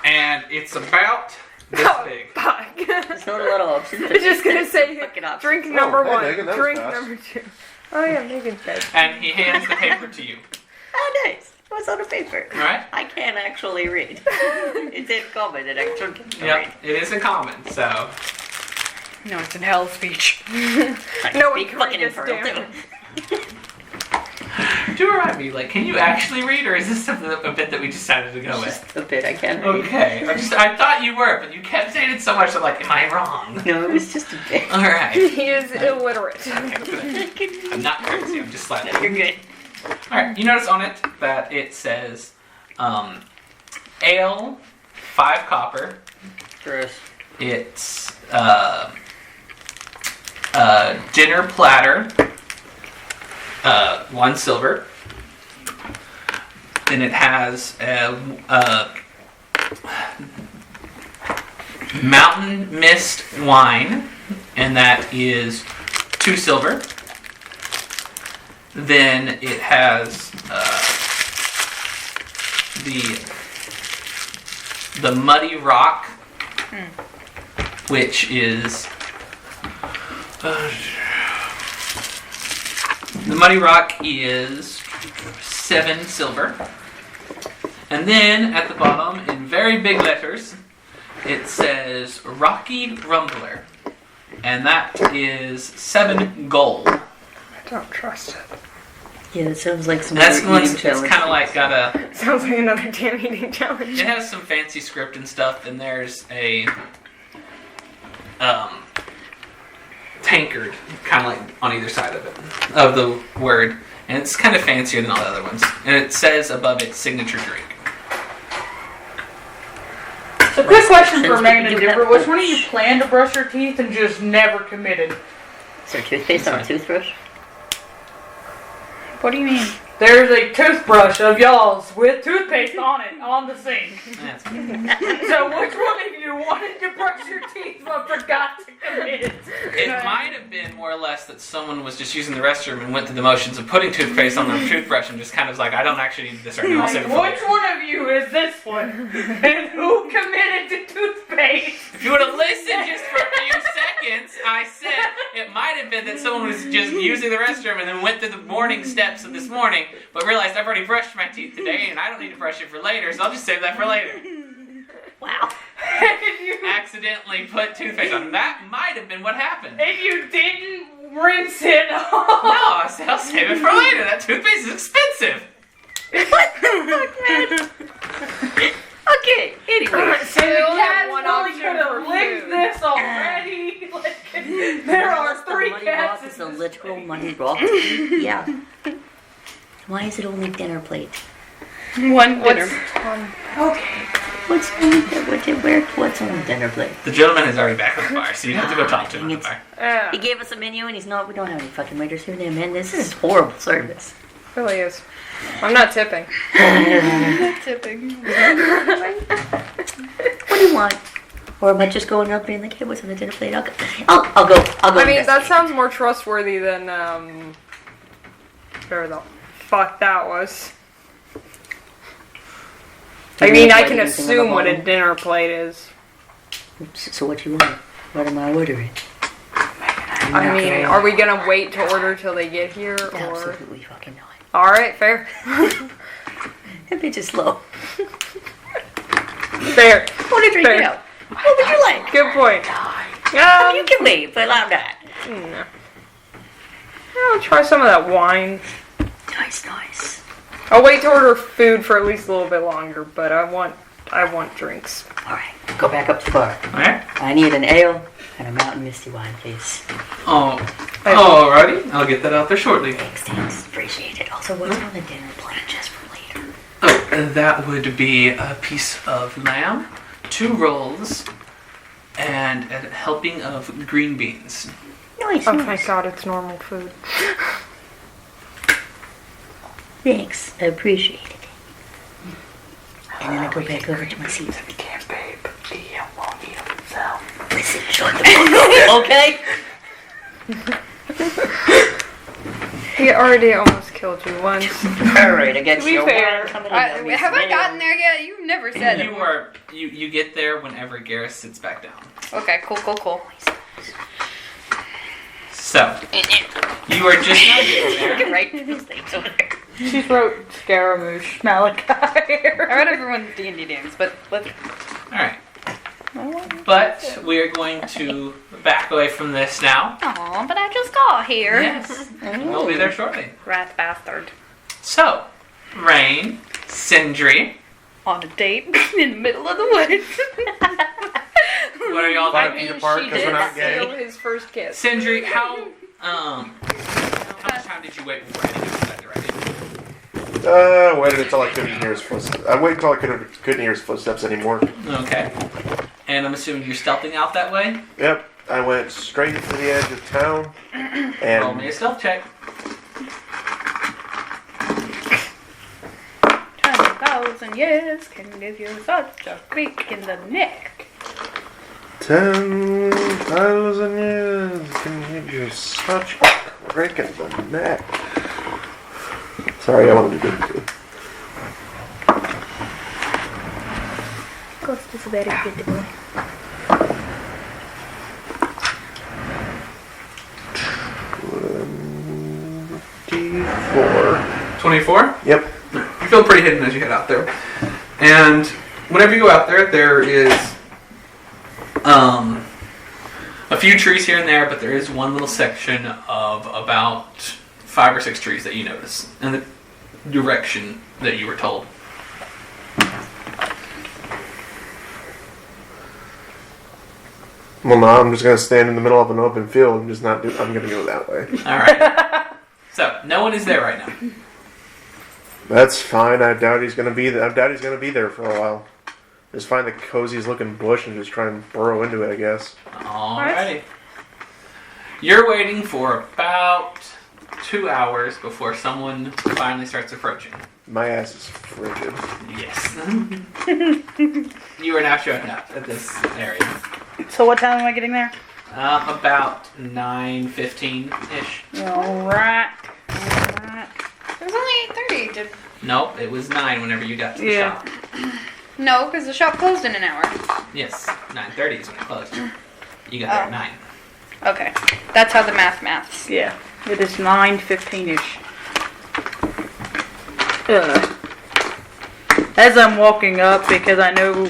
S1: and it's about this big.
S6: Fuck.
S3: There's not a lot of options.
S6: I'm just gonna say
S3: Fucking options.
S6: drink number
S2: hey,
S6: one,
S2: Megan, that was
S6: drink
S2: fast.
S6: number two. Oh yeah, Megan said.
S1: And he hands the paper to you.
S3: Oh, nice. What's on the paper?
S1: All right.
S3: I can't actually read. It's in common and I can't read.
S1: Yep, it is in common. So
S6: No, it's in hell speech.
S3: I
S6: No one
S3: speak
S6: can
S3: fucking
S6: read this
S3: infernal
S6: down.
S3: too.
S1: do remind me, like, can you actually read, or is this something a bit that we decided to go with?
S3: Just a bit I can read.
S1: Okay, I thought you were, but you kept saying it so much. I'm like, am I wrong?
S3: No, it was just a bit.
S1: All right.
S6: He is illiterate.
S1: Okay, good. I'm not crazy. I'm just slightly.
S3: You're good.
S1: All right. You notice on it that it says, ale, 5 copper.
S3: Gross.
S1: It's dinner platter, 1 silver. Then it has mountain mist wine, and that is 2 silver. Then it has the muddy rock, which is the muddy rock is 7 silver. And then at the bottom, in very big letters, it says Rocky Rumbler, and that is 7 gold.
S6: I don't trust it.
S3: Yeah, it sounds like some
S1: That's
S3: other
S1: one.
S3: eating
S1: It's
S3: challenge.
S1: kind of like got a.
S6: Sounds like another damn eating challenge.
S1: It has some fancy script and stuff, and there's a tankard, kind of like on either side of it, of the word, and it's kind of fancier than all the other ones. And it says above it, signature drink.
S4: So quick question for
S3: Since we
S4: Megan and
S3: do have
S4: Dipper. Which one of you planned to brush your teeth and just never committed?
S3: Is there toothpaste on a toothbrush?
S6: What do you mean?
S4: There's a toothbrush of y'all's with toothpaste on it on the sink.
S1: That's
S4: So which one of you wanted to brush your teeth but forgot to commit?
S1: It might have been more or less that someone was just using the restroom and went through the motions of putting toothpaste on the toothbrush and just kind of was like, I don't actually need this right now. I'll save it for
S4: Which
S1: later.
S4: one of you is this one? And who committed to toothpaste?
S1: If you would have listened just for a few seconds, I said it might have been that someone was just using the restroom and then went through the morning steps of this morning, but realized I've already brushed my teeth today and I don't need to brush it for later, so I'll just save that for later.
S3: Wow.
S1: Accidentally put toothpaste on. That might have been what happened.
S4: If you didn't rinse it
S1: No,
S4: off.
S1: I said I'll save it for later. That toothpaste is expensive.
S3: What the fuck, man? Okay, anyway.
S4: So the
S6: only have
S4: cats
S6: one
S4: really
S6: option
S4: could have
S6: for
S4: licked
S6: food.
S4: this already. Like, there are 3
S3: Muddy
S4: cats.
S3: rock is a literal muddy rock. Yeah. Why is it only dinner plate?
S6: One dinner.
S4: Okay.
S3: What's on the dinner plate?
S1: The gentleman is already back at the bar, so you have to go talk to him at the bar.
S3: He gave us a menu and we don't have any fucking waiters here now, man. This is horrible service.
S6: Really is. I'm not tipping.
S5: Tipping.
S3: What do you want? Or am I just going up being like, hey, what's on the dinner plate? I'll go.
S6: I mean, that
S3: investigate.
S6: sounds more trustworthy than, whatever the fuck that was. I mean, I can assume what a dinner plate is.
S3: So what you want? What am I ordering?
S6: I mean, are we gonna wait to order till they get here, or?
S3: Absolutely fucking not.
S6: Alright, fair.
S3: That bitch is slow.
S6: Fair.
S3: I want to drink
S6: Fair.
S3: it out. What would you like?
S6: Good point.
S3: You can wait, but I'm not.
S6: No. I'll try some of that wine.
S3: Nice.
S6: I'll wait to order food for at least a little bit longer, but I want drinks.
S3: Alright, go back up to the bar.
S1: Alright.
S3: I need an ale and a mountain misty wine, please.
S1: Oh, alrighty. I'll get that out there shortly.
S3: Thanks. Appreciate it. Also, what's on the dinner plate just for later?
S1: Oh, that would be a piece of lamb, 2 rolls, and a helping of green beans.
S3: Nice.
S6: Oh my god, it's normal food.
S3: Thanks. I appreciate it. And then I go back over to my seat.
S4: Can't, babe. He won't eat himself.
S3: Listen, shut the fuck up, okay?
S6: He already almost killed you once.
S3: Alright, I got
S6: To be
S3: your
S6: fair,
S3: wine coming in.
S5: Have I gotten there yet? You've never said it.
S1: You get there whenever Garrus sits back down.
S5: Okay, cool.
S1: So, you are just now getting there.
S3: Right, those things over there.
S4: She wrote Scaramouche, Malachi.
S5: I read everyone's D&D names, but let's...
S1: Alright. But we are going to back away from this now.
S5: Aw, but I just got here.
S1: Yes. We'll be there shortly.
S5: Rat bastard.
S1: So, Rain, Sindri,
S5: On a date in the middle of the woods.
S1: what are y'all
S2: 5
S1: doing?
S2: feet apart because we're not
S6: Steal
S2: gay.
S6: his first kiss.
S1: Sindri, how much time did you wait before heading in that direction?
S2: I waited until I couldn't hear his footsteps. I waited until I couldn't hear his footsteps anymore.
S1: Okay. And I'm assuming you're stealthing out that way?
S2: Yep, I went straight to the edge of town.
S1: Roll me a
S2: And
S1: stealth check.
S5: 10,000 years can give you such a creak in the neck.
S2: 10,000 years can give you such a crick in the neck. Sorry, I wanted to do it.
S5: Ghost is very good boy.
S2: D4.
S1: 24?
S2: Yep.
S1: You feel pretty hidden as you head out there. And whenever you go out there, there is a few trees here and there, but there is one little section of about 5 or 6 trees that you notice in the direction that you were told.
S2: Well, no, I'm just gonna stand in the middle of an open field and just not do. I'm gonna go that way.
S1: Alright. So, no one is there right now.
S2: That's fine. I doubt he's gonna be there. I doubt he's gonna be there for a while. Just find the coziest looking bush and just try and burrow into it, I guess.
S1: Alrighty. You're waiting for about 2 hours before someone finally starts approaching.
S2: My ass is frigid.
S1: Yes. You are now showing up at this area.
S4: So what time am I getting there?
S1: About 9:15-ish.
S4: Alright.
S5: It was only 8:30.
S1: Nope, it was 9 whenever you got to the
S4: Yeah.
S1: shop.
S5: No, because the shop closed in an hour.
S1: Yes, 9:30 is when it closed. You got there at 9.
S5: Okay. That's how the maths.
S4: Yeah. It is 9:15-ish. As I'm walking up, because I know,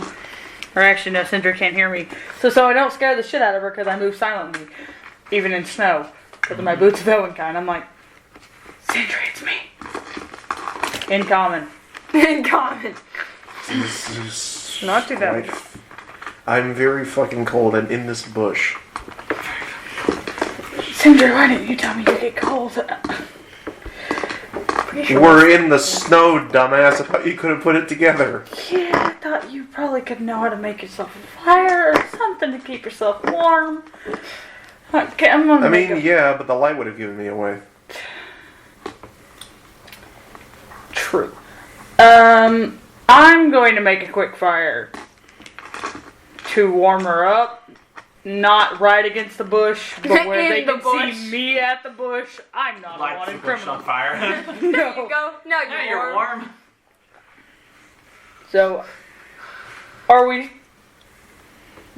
S4: or actually no, Cinder can't hear me, so I don't scare the shit out of her because I move silently, even in snow, because of my boots of Elvenkind. I'm like, Cinder, it's me. In common.
S6: In common.
S2: This is
S4: Not too bad.
S2: quite- I'm very fucking cold and in this bush.
S4: Cinder, why didn't you tell me you get cold? Pretty sure.
S2: We're in the snow, dumbass. I thought you could have put it together.
S4: Yeah, I thought you probably could know how to make yourself a fire or something to keep yourself warm. Okay, I'm gonna
S2: I
S4: make
S2: mean, yeah, but the light would have given me away.
S4: True. I'm going to make a quick fire to warm her up. Not right against the bush, but where
S6: In
S4: they
S6: the
S4: can
S6: bush.
S4: see me at the bush. I'm not a
S1: Light the
S4: wanted
S1: bush
S4: criminal.
S1: on fire.
S6: There you
S4: No.
S6: go. Now
S1: Yeah,
S6: you're,
S1: you're warm.
S4: So, are we...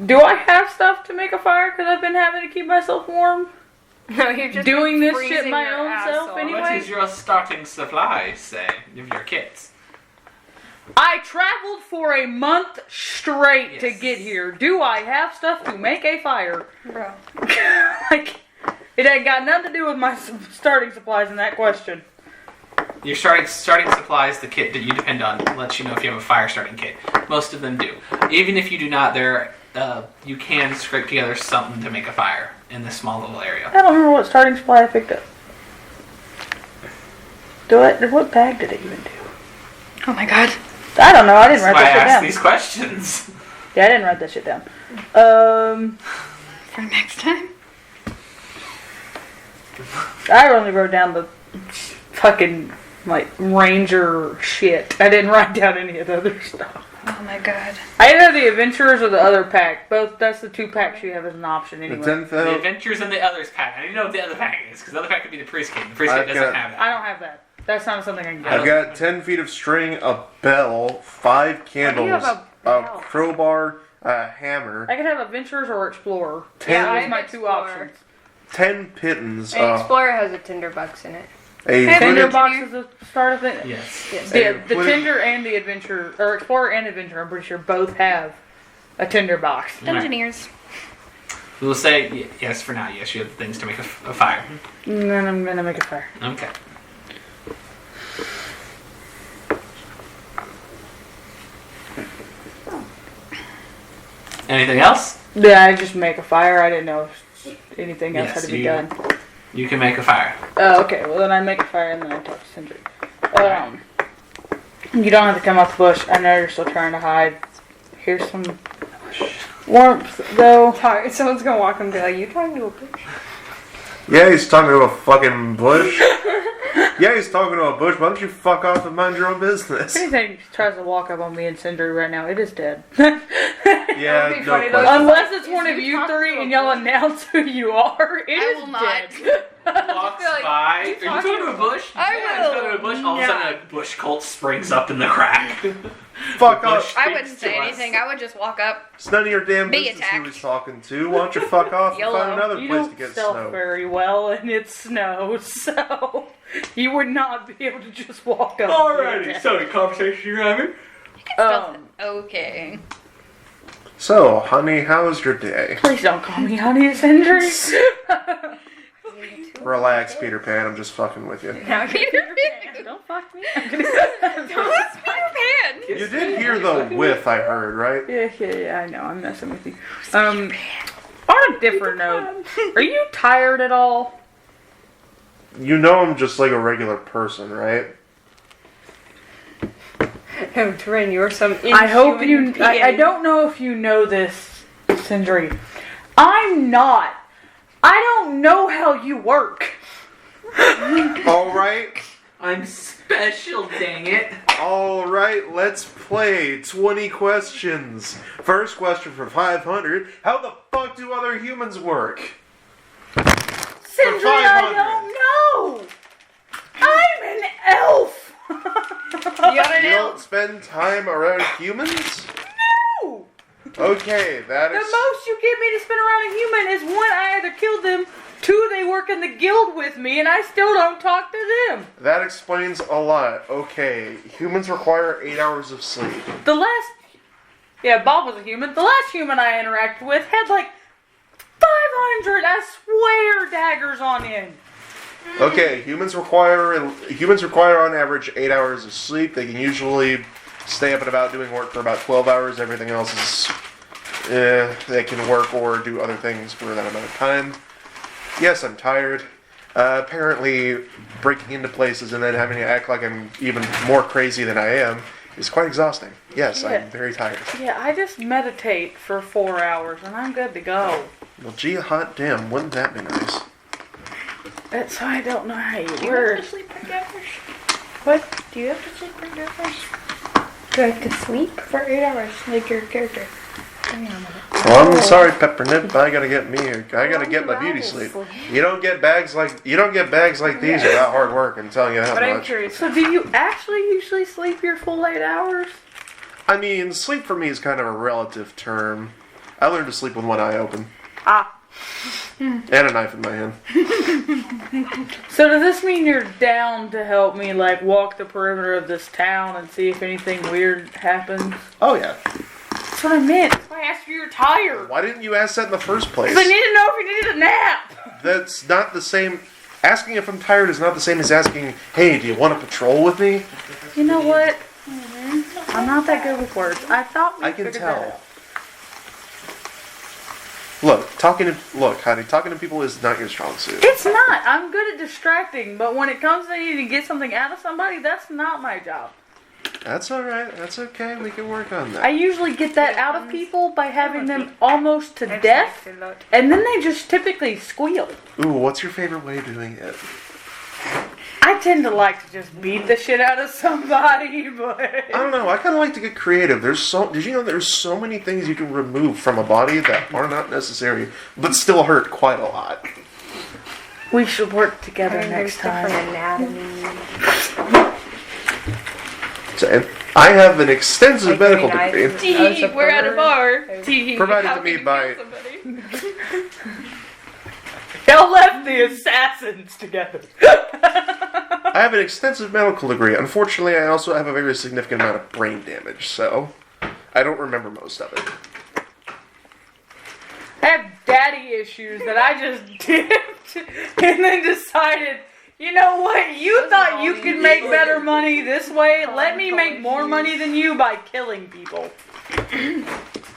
S4: Do I have stuff to make a fire because I've been having to keep myself warm?
S6: No, you're just
S4: Doing this shit
S6: freezing
S4: my
S6: your
S4: own
S6: ass
S4: self
S6: off.
S4: anyway?
S1: What is your starting supply, say, of your kits?
S4: I traveled for a month straight to
S1: Yes.
S4: get here. Do I have stuff to make a fire?
S5: Bro.
S4: Like, it ain't got nothing to do with my starting supplies in that question.
S1: Your starting supplies, the kit that you depend on, lets you know if you have a fire starting kit. Most of them do. Even if you do not, you can scrape together something to make a fire in this small little area.
S4: I don't remember what starting supply I picked up. What bag did it even do?
S5: Oh my god.
S4: I don't know. I didn't
S1: That's
S4: write
S1: why I
S4: that
S1: asked
S4: shit
S1: these
S4: down.
S1: questions.
S4: Yeah, I didn't write that shit down.
S5: For next time.
S4: I only wrote down the fucking like ranger shit. I didn't write down any of the other stuff.
S5: Oh my god.
S4: I either have the adventurers or the other pack. Both. That's the 2 packs you have as an option
S2: The
S4: anyway.
S2: 10th
S1: The Adventures and the Others pack. I need to know what the other pack is, because the other pack could be the Priest Kit. The Priest Kit
S2: I've
S1: doesn't
S2: got-
S1: have that.
S4: I don't have that. That's not something I can get.
S2: I've got 10 feet of string, a bell, 5 candles,
S6: have a bell?
S2: crowbar, a hammer,
S4: I could have adventurers or explorer.
S2: 10,
S4: Those
S6: I
S4: are my
S6: have
S4: 2
S6: Explorer.
S4: options.
S2: 10 pittons,
S6: An Explorer has a tinderbox in it.
S2: A
S4: Tinder
S2: hooded,
S4: box is the start of it.
S1: Yes.
S4: The Tinder and the Adventure, or Explorer and Adventure, I'm pretty sure both have a Tinder box.
S5: Engineers.
S1: We will say yes for now. Yes, you have things to make a fire.
S4: And then I'm gonna make a fire.
S1: Okay. Anything else?
S4: Yeah, I just make a fire. I didn't know if anything else had to be done.
S1: You can make a fire.
S4: Oh, okay. Well, then I make a fire and then I talk to Sindri. You don't have to come out the bush. I know you're still trying to hide. Here's some warmth, though.
S6: Sorry, someone's gonna walk and be like, "You talking to a bitch?"
S2: yeah, he's talking to a fucking bush. Yeah, he's talking to a bush. Why don't you fuck off and mind your own business?
S4: If anything tries to walk up on me and Sindri right now, it is dead.
S2: Yeah,
S6: be
S2: no
S6: funny though.
S2: question.
S4: Unless it's one
S6: Is
S4: of
S6: you
S4: you
S6: talking
S4: three
S6: to
S4: and
S6: a
S4: y'all
S6: bush?
S4: announce who you are, it
S5: I
S4: is
S5: will not.
S4: dead.
S1: Walks
S6: feel like
S1: by. Are you
S6: talking
S1: talking to a bush?
S5: I
S1: Yeah,
S5: will
S1: he's talking to a bush. All of a sudden, a bush cult springs up in the crack.
S2: Fuck
S1: The
S2: up.
S1: bush
S5: I wouldn't
S1: speaks
S5: say
S1: to us.
S5: anything. I would just walk up.
S2: It's none of your damn
S5: Be
S2: business who
S5: attacked.
S2: he's talking to. Why don't you fuck off and
S5: YOLO.
S2: find another
S4: You
S2: place
S4: don't
S2: to get
S4: stealth
S2: snow?
S4: very well and it snows, so you would not be able to just walk up.
S1: Alrighty, so the conversation you're having?
S5: Okay.
S2: So, honey, how was your day?
S4: Please don't call me honey, Sindri.
S2: Relax, Peter Pan. I'm just fucking with you.
S5: Peter Pan.
S4: Don't fuck me.
S5: Who's Peter Pan?
S2: You did hear the whiff, I heard, right?
S4: Yeah, I know. I'm messing with you. On a different note, are you tired at all?
S2: You know I'm just like a regular person, right?
S6: Oh, Trin, you're some.
S4: I hope you.
S6: inhuman
S4: I
S6: being.
S4: don't know if you know this, Sindri. I'm not. I don't know how you work.
S2: Alright.
S1: I'm special, dang it.
S2: Alright, let's play 20 questions. First question for 500. How the fuck do other humans work?
S4: Sindri, I don't know. I'm an elf.
S5: You got
S2: You
S5: an
S2: don't
S5: elf.
S2: spend time around humans?
S4: No.
S2: Okay, that
S4: The
S2: is...
S4: most you get me to spin around a human is one, I either killed them, two, they work in the guild with me, and I still don't talk to them.
S2: That explains a lot. Okay, humans require 8 hours of sleep.
S4: Yeah, Bob was a human. The last human I interacted with had like 500, I swear, daggers on him.
S2: Okay, humans require on average 8 hours of sleep. They can usually stay up and about doing work for about 12 hours. Everything else is they can work or do other things for that amount of time. Yes, I'm tired. Apparently, breaking into places and then having to act like I'm even more crazy than I am is quite exhausting. Yes,
S4: Yeah.
S2: I'm very tired.
S4: Yeah, I just meditate for 4 hours and I'm good to go.
S2: Well, gee, hot damn, wouldn't that be nice?
S4: That's why I don't know how you
S5: Do you
S4: work.
S5: have to sleep for 8 hours?
S4: What?
S5: Do you have to sleep for 8 hours? Do I have to sleep for 8 hours, like your character?
S2: Well, I'm sorry, Peppermint, but I gotta get my beauty sleep. You don't get bags like these without hard work. I'm telling you that
S6: But I'm
S2: much.
S6: curious.
S4: So do you actually usually sleep your full 8 hours?
S2: I mean, sleep for me is kind of a relative term. I learned to sleep with one eye open
S4: Ah.
S2: and a knife in my hand.
S4: So does this mean you're down to help me like walk the perimeter of this town and see if anything weird happens?
S2: Oh yeah.
S4: That's what I meant. That's why I asked if you were tired.
S2: Why didn't you ask that in the first place?
S4: 'Cause I need to know if you needed a nap.
S2: That's not the same. Asking if I'm tired is not the same as asking, "Hey, do you want to patrol with me?"
S4: You know what? I'm not that good with words. I thought we
S2: I can
S4: figured that
S2: tell.
S4: out.
S2: Look, honey, talking to people is not your strong suit.
S4: It's not. I'm good at distracting, but when it comes to needing to get something out of somebody, that's not my job.
S2: That's all right. That's okay. We can work on
S4: I
S2: that.
S4: usually get that out of people by having them almost to death, and then they just typically squeal.
S2: Ooh, what's your favorite way of doing it?
S4: I tend to like to just beat the shit out of somebody, but
S2: I don't know. I kind of like to get creative. Did you know there's so many things you can remove from a body that are not necessary, but still hurt quite a lot.
S4: we should work together
S6: There's
S4: next
S6: different
S4: time.
S6: anatomy.
S2: So, and I have an extensive medical degree,
S5: Tee, we're at a bar. Tee,
S2: provided
S5: how
S2: to me
S5: can you
S2: by.
S5: kill somebody?
S4: Y'all left the assassins together.
S2: I have an extensive medical degree. Unfortunately, I also have a very significant amount of brain damage, so I don't remember most of it.
S4: I have daddy issues that I just dipped and then decided, you know what? You thought you could make better money this way. Let me make more money than you by killing people.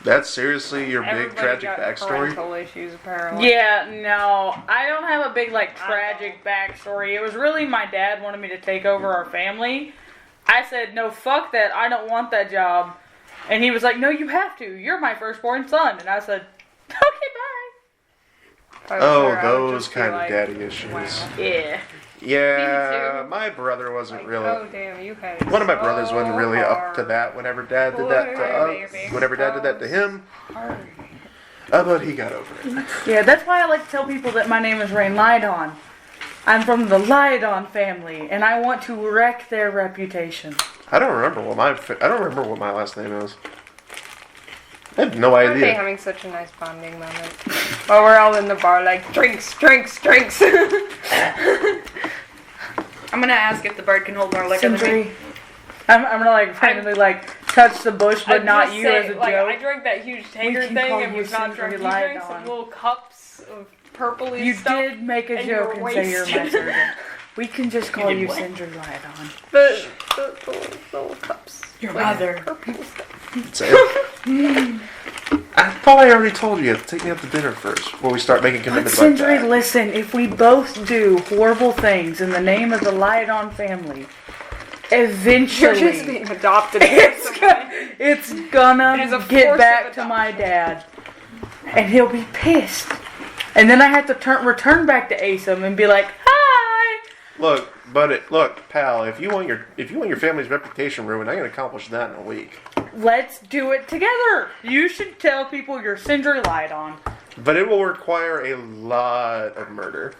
S2: That's seriously your big
S6: Everybody
S2: tragic
S6: got
S2: backstory?
S6: parental issues, apparently.
S4: Yeah, no, I don't have a big tragic backstory. It was really my dad wanted me to take over our family. I said, no, fuck that. I don't want that job. And he was like, no, you have to. You're my firstborn son. And I said, okay, bye.
S6: If I was
S2: Oh,
S6: her, I would
S2: those
S6: just be
S2: kind of
S6: like,
S2: daddy issues.
S6: wow.
S4: Yeah.
S2: Yeah,
S6: Me too.
S2: my brother wasn't
S6: Like,
S2: really.
S6: oh damn, you had it
S2: One of my
S6: so
S2: brothers wasn't really up to
S6: hard.
S2: that whenever Dad did that to
S6: Boy,
S2: us.
S6: baby.
S2: Whenever Dad did that to him.
S6: Hard.
S2: But he got over it.
S4: Yeah, that's why I like to tell people that my name is Rain Lydon. I'm from the Lydon family, and I want to wreck their reputation.
S2: I don't remember what my last name is. I have no
S6: Aren't they
S2: idea.
S6: having such a nice bonding moment? While we're all in the bar like, drinks, drinks, drinks.
S5: I'm gonna ask if the bird can hold more liquor than me.
S4: Sindri. I'm gonna randomly touch the bush, but
S6: I'm
S4: not
S6: just
S4: you
S6: saying,
S4: as a
S6: like,
S4: joke.
S6: I drank that huge tanger
S4: can
S6: thing
S4: call
S6: and
S4: you
S6: was not drunk.
S4: Sindri
S6: You drank some
S4: Lydon.
S6: little cups of purpley
S4: You
S6: stuff.
S4: did make a
S6: and
S4: joke
S6: you're
S4: and say you're my
S6: wasted.
S4: servant. We can just call
S1: did
S4: you
S1: what?
S4: Sindri Lydon.
S6: The little cups.
S4: Your
S6: Like,
S4: mother.
S6: purple stuff.
S2: Say it. I thought I already told you. Take me out to dinner first before we start making
S4: But
S2: commitments like
S4: Sindri,
S2: that.
S4: listen, if we both do horrible things in the name of the Lydon family,
S6: You're just
S4: eventually
S6: being adopted.
S4: it's gonna
S6: It is a
S4: get
S6: force
S4: back
S6: of
S4: to my dad. And he'll be pissed. And then I have to return back to Asim and be like, hi!
S2: Look, pal. If you want your family's reputation ruined, I can accomplish that in a week.
S4: Let's do it together. You should tell people you're Sindri Lydon.
S2: But it will require a lot of murder.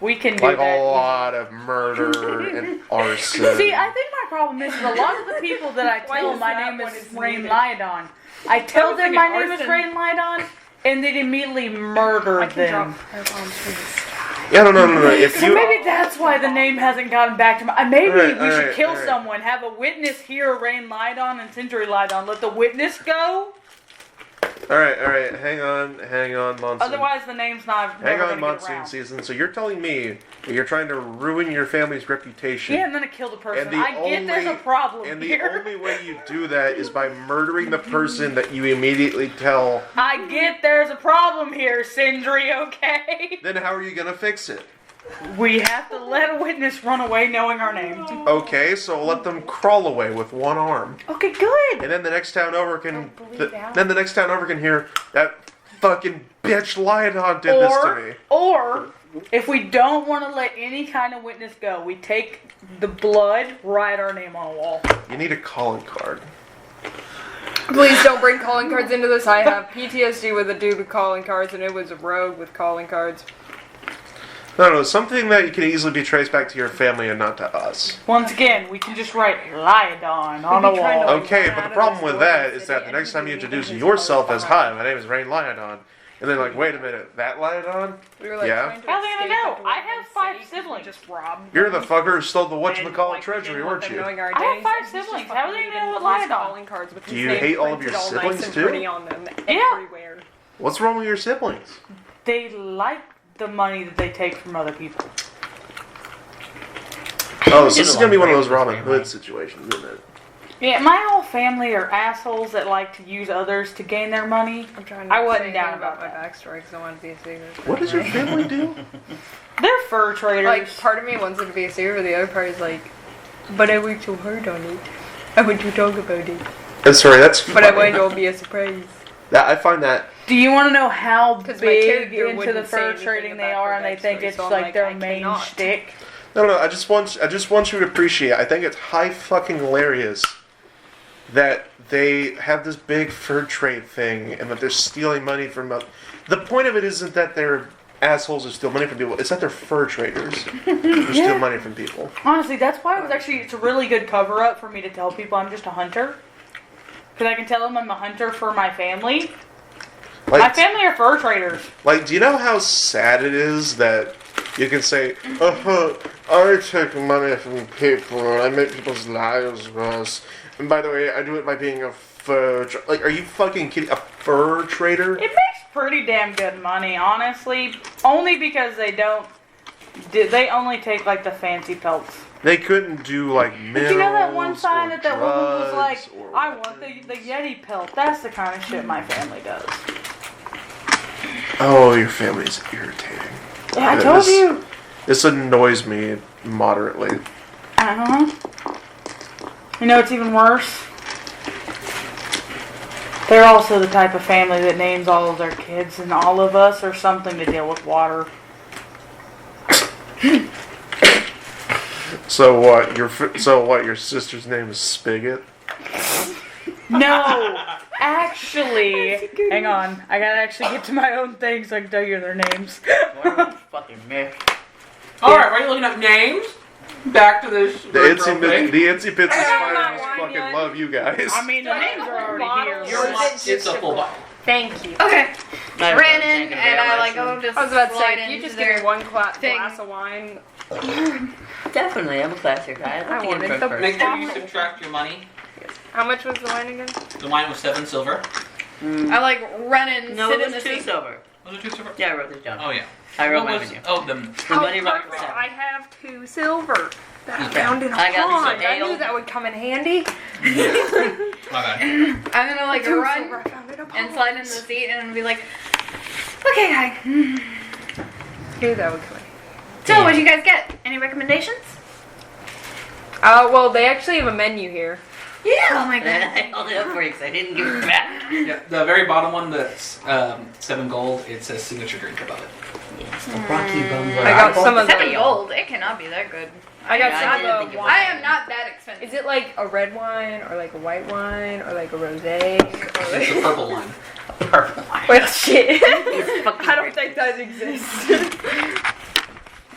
S4: We can do
S2: Like
S4: that.
S2: a lot of murder and arson.
S4: See, I think my problem is a lot of the people that I
S6: Why
S4: tell
S6: is
S4: my
S6: that
S4: name
S6: what
S4: is
S6: is
S4: Rain
S6: needed?
S4: Lydon. I tell
S6: was
S4: them
S6: thinking
S4: my name is
S6: arson.
S4: Rain Lydon, and they immediately murder
S6: I can drop
S4: them.
S6: firebombs from the sky.
S2: Yeah, no. If
S4: So
S2: you
S4: maybe that's why the name hasn't gotten back to me. Maybe
S2: Alright,
S4: we should
S2: alright,
S4: kill
S2: alright.
S4: someone, have a witness hear Rain Lydon and Sindri Lydon. Let the witness go.
S2: all right, hang on, monsoon.
S4: Otherwise, the name's not.
S2: Hang
S4: never
S2: on,
S4: gonna get
S2: monsoon
S4: around.
S2: season. So you're telling me that you're trying to ruin your family's reputation?
S4: Yeah, and then I kill the person.
S2: And the
S4: I get there's a
S2: only-
S4: problem
S2: And the
S4: here.
S2: only way you do that is by murdering the person that you immediately tell.
S4: I get there's a problem here, Sindri. Okay.
S2: Then how are you gonna fix it?
S4: We have to let a witness run away knowing our name.
S2: Okay, so let them crawl away with one arm,
S4: Okay, good.
S2: and then the next town over can.
S6: Don't bleed out.
S2: Then the next town over can hear that fucking bitch Lydon did this to me.
S4: Or, if we don't want to let any kind of witness go, we take the blood, write our name on a wall.
S2: You need a calling card.
S6: Please don't bring calling cards into this. I have PTSD with a dude with calling cards, and it was a rogue with calling cards.
S2: No, something that can easily be traced back to your family and not to us.
S4: Once again, we can just write Lydon on a
S6: We'd be trying to,
S4: wall.
S6: like,
S2: Okay,
S6: run
S2: but
S6: out
S2: the
S6: of
S2: problem
S6: this
S2: with
S6: door
S2: that
S6: and
S2: is
S6: sit
S2: that the
S6: in
S2: next time you
S6: and
S2: introduce
S6: his
S2: yourself as,
S6: behind.
S2: hi, my name is Rain Lydon, and then like, wait a minute, that Lydon?
S6: We were like
S2: Yeah.
S6: trying to
S4: How's he gonna
S6: escape
S4: know?
S6: into
S4: I
S6: one
S4: have
S6: city
S4: 5
S6: because we
S4: siblings.
S6: Just robbed
S2: You're the
S6: them.
S2: fucker who stole the
S6: And,
S2: whatchamacallit
S6: like,
S2: treasury,
S6: didn't want
S2: weren't
S6: them
S2: you?
S6: knowing our
S4: I have
S6: names,
S4: 5
S6: and he's just
S4: siblings.
S6: fucking
S4: How are they
S6: leaving
S4: gonna know what
S6: police
S4: Lydon?
S6: calling cards with
S2: Do
S6: his
S2: you
S6: name
S2: hate all of your
S6: printed nice
S2: siblings
S6: and
S2: too?
S6: pretty on them
S4: Yeah.
S6: everywhere.
S2: What's wrong with your siblings?
S4: They like the money that they take from other people.
S2: Oh, so this is
S1: a
S2: gonna be
S1: lot
S2: one of
S1: of
S2: those Robin
S1: family.
S2: Hood situations, isn't it?
S4: Yeah, my whole family are assholes that like to use others to gain their money.
S6: I'm trying
S4: I
S6: to
S4: wasn't
S6: say
S4: down
S6: anything
S4: about
S6: my
S4: that.
S6: backstory because I want it to be a secret.
S2: What does your family do?
S4: They're fur traders.
S6: Like, part of me wants it to be a secret, but the other part is like, but I worked so hard on it. I want to talk about it.
S2: Sorry, that's
S6: But I
S2: funny.
S6: want it to be a surprise.
S2: That, I find that
S4: Do you want to know how
S6: 'Cause my
S4: big
S6: character
S4: into the
S6: wouldn't say
S4: fur
S6: anything
S4: trading they
S6: about
S4: are,
S6: her
S4: and they think
S6: backstory,
S4: it's
S6: so I'm
S4: like
S6: like,
S4: their
S6: I
S4: main
S6: cannot.
S4: shtick?
S2: no. I just want you to appreciate. I think it's high fucking hilarious that they have this big fur trade thing and that they're stealing money from. The point of it isn't that they're assholes who steal money from people. It's that they're fur traders who steal money from people.
S4: Honestly, that's why it's a really good cover up for me to tell people I'm just a hunter. Because I can tell them I'm a hunter for my family. My
S2: Like,
S4: family are fur traders.
S2: like, do you know how sad it is that You can say, I take money from people and I make people's lives worse. And by the way, I do it by being a fur like, are you fucking kidding? A fur trader?
S4: It makes pretty damn good money, honestly. Only because they only take like the fancy pelts.
S2: They couldn't do like minerals.
S4: You know that one sign
S2: or
S4: that woman was like,
S2: drugs or
S4: I want the Yeti pelt. That's the kind of shit my family does.
S2: Oh, your family's irritating.
S4: Yeah, I told you.
S2: This annoys me moderately.
S4: You know what's even worse? They're also the type of family that names all of their kids, and all of us are something to deal with water.
S2: So what? Your sister's name is Spigot?
S4: No, actually, hang on. I gotta actually get to my own thing so I can tell you their names.
S3: Fucking myth.
S1: Alright, why are you looking up names? Back to this.
S2: The Itsy Bitsy
S6: not
S2: Spiders
S6: wine
S2: fucking
S6: yet.
S2: love you guys.
S4: I mean, the names are already here.
S1: It's a full bottle.
S6: Thank you.
S5: Okay. Ran in and I like just
S6: I was about to
S5: slide
S6: say, if you
S5: into
S6: just give me
S5: their
S6: one
S5: thing.
S6: glass of wine.
S3: Definitely, I'm a classic guy.
S6: I wanted the
S1: Make sure you subtract your money.
S6: How much was the wine again?
S1: The wine was 7 silver.
S5: I like run in,
S3: No,
S5: sit
S3: it
S5: in the
S3: was 2
S5: seat.
S3: silver.
S1: Was it 2 silver?
S3: Yeah, I wrote this down.
S1: Oh, yeah.
S3: I wrote
S1: What
S3: my
S1: was-
S3: menu.
S1: Oh, the
S3: money rock
S6: perfect.
S3: seven.
S6: I have 2 silver that I
S3: Okay.
S6: found in a
S3: I got
S6: pond.
S3: some
S6: I
S3: ale.
S6: knew that would come in handy.
S1: My bad.
S5: I'm gonna like
S6: 2
S5: run
S6: silver I found in a pond.
S5: and slide in the seat and be like, okay, guy.
S6: Knew that would come in.
S5: So, what'd you guys get? Any recommendations?
S6: Well, they actually have a menu here.
S5: Yeah. Oh my
S3: And
S5: god.
S3: I held it up for you because I didn't give it back.
S1: Yeah, the very bottom one that's 7 gold, it says signature drink above it.
S3: Yes, the Rocky Bums
S6: I got some of
S5: Seven
S6: the.
S5: gold. It cannot be that good.
S6: I got
S3: Yeah, I
S6: some
S3: didn't
S6: of
S3: think
S6: the
S3: it
S6: wine.
S5: I am not that expensive.
S6: Is it like a red wine or like a white wine or like a rosé?
S1: It's a purple one.
S3: Purple wine.
S6: Well, shit.
S3: It's fucking
S6: I don't think that exists.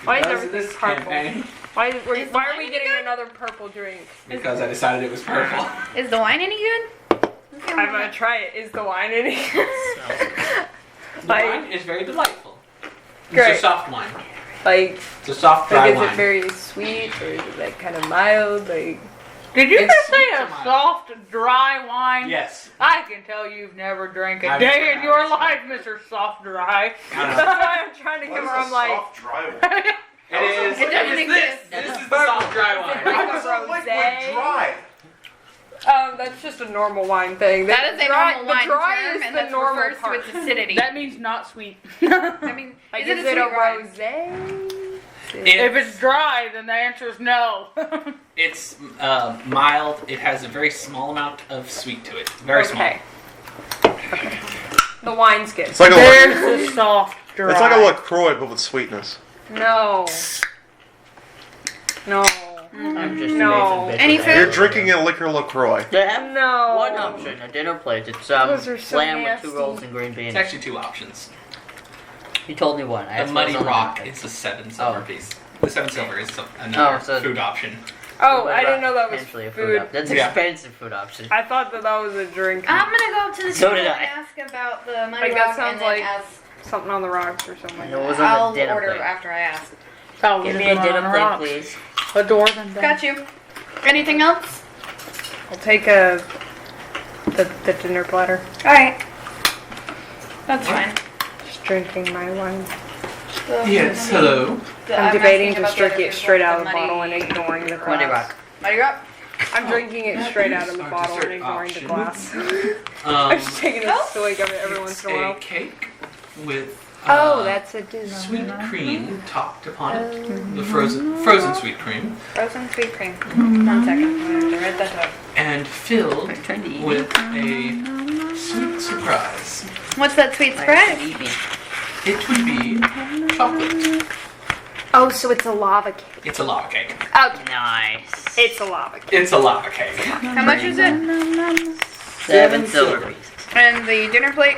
S6: Why is
S1: Because of
S6: everything
S1: this
S6: purple?
S1: campaign,
S6: Why are we getting another purple drink?
S1: because I decided it was purple.
S5: Is the wine any good?
S6: I'm gonna try it. Is the wine in here?
S1: The
S6: Like-
S1: wine is very delightful. It's
S6: Great.
S1: a soft wine.
S6: Like,
S1: It's a soft, dry
S6: is
S1: wine.
S6: it very sweet or is it like kind of mild? Like,
S4: Did you
S1: It's
S4: just say
S1: sweet
S4: a
S1: to mine.
S4: soft, dry wine?
S1: Yes.
S4: I can tell you've never drank a
S1: I've
S4: day
S1: tried.
S4: in your life, Mr. Soft Dry.
S6: that's why I'm trying to give her. I'm like,
S2: dry one?
S1: It is.
S5: It doesn't
S1: It is this.
S5: exist.
S1: This is the soft, dry wine.
S6: like a rosé. That's just a normal wine thing.
S5: That is a normal wine
S6: The dry
S5: term,
S6: is
S5: and
S6: the
S5: that
S6: normal
S5: refers
S6: part.
S5: to its acidity.
S4: That means not sweet.
S5: I mean,
S6: Like,
S5: is it
S6: is
S5: a
S6: it
S5: sweet
S6: a
S5: wine?
S6: rosé?
S4: If it's dry, then the answer is no.
S1: It's mild. It has a very small amount of sweet to it. Very
S6: Okay. Okay. The wine's good.
S2: It's like
S4: There's a soft dry.
S2: it's like a LaCroix but with sweetness.
S6: No. No.
S3: I'm just
S6: No.
S3: a basic bitch
S5: Any
S3: with
S5: food?
S3: ale.
S2: You're drinking a liquor LaCroix.
S3: They have
S6: No.
S3: one option, a dinner plate. It's
S6: Those are so
S3: lamb with
S6: nasty.
S3: 2 rolls and green beans.
S1: It's actually 2 options.
S3: You told me one. I
S1: The
S3: asked
S1: Muddy
S3: what's on the
S1: Rock.
S3: menu.
S1: It's a 7 silver
S3: Oh.
S1: piece. The 7 silver is another
S3: Oh, so-
S1: food option.
S6: Oh, I didn't know that was
S3: Potentially a
S6: food.
S3: That's
S1: Yeah.
S3: expensive food option.
S6: I thought that was a drink.
S5: I'm gonna go up to the
S3: So
S5: store
S3: did
S5: and
S3: I.
S5: ask about the money
S6: Like, that
S5: rock
S6: sounds
S5: and then
S6: like-
S5: ask.
S6: Something on the rocks or something like
S3: It
S6: that.
S3: was on
S5: I'll
S3: the dinner
S5: order
S3: plate.
S5: after I ask.
S4: Oh,
S3: Give me a dinner plate, please.
S4: A dwarven thing.
S5: Got you. Anything else?
S6: I'll take the dinner platter.
S5: All right. That's fine.
S6: Just drinking my wine.
S1: Yes, hello.
S6: I'm debating to drink it straight out of the bottle and ignoring the
S3: Muddy
S6: glass.
S3: Rock.
S5: Muddy rock.
S6: I'm drinking it straight out of the
S1: Our
S6: bottle and
S1: dessert
S6: ignoring the glass.
S1: Um,
S6: I'm just taking a
S5: Oh.
S6: swig of it every once
S1: it's
S6: in a while.
S1: a cake with
S6: Oh, that's a dessert.
S1: sweet cream topped upon it. The frozen sweet cream.
S5: Frozen sweet cream. 1 second. I'm gonna have to write that down.
S1: And filled
S3: Are you trying to eat
S1: with a sweet surprise.
S5: What's that sweet
S3: me? Are you trying
S5: surprise?
S3: to eat me?
S1: It would be chocolate.
S6: Oh, so it's a lava cake.
S1: It's a lava cake.
S6: Oh,
S3: Nice.
S6: it's a lava cake.
S1: It's a lava cake.
S5: How much is it?
S3: 7 silver pieces.
S5: And the dinner plate?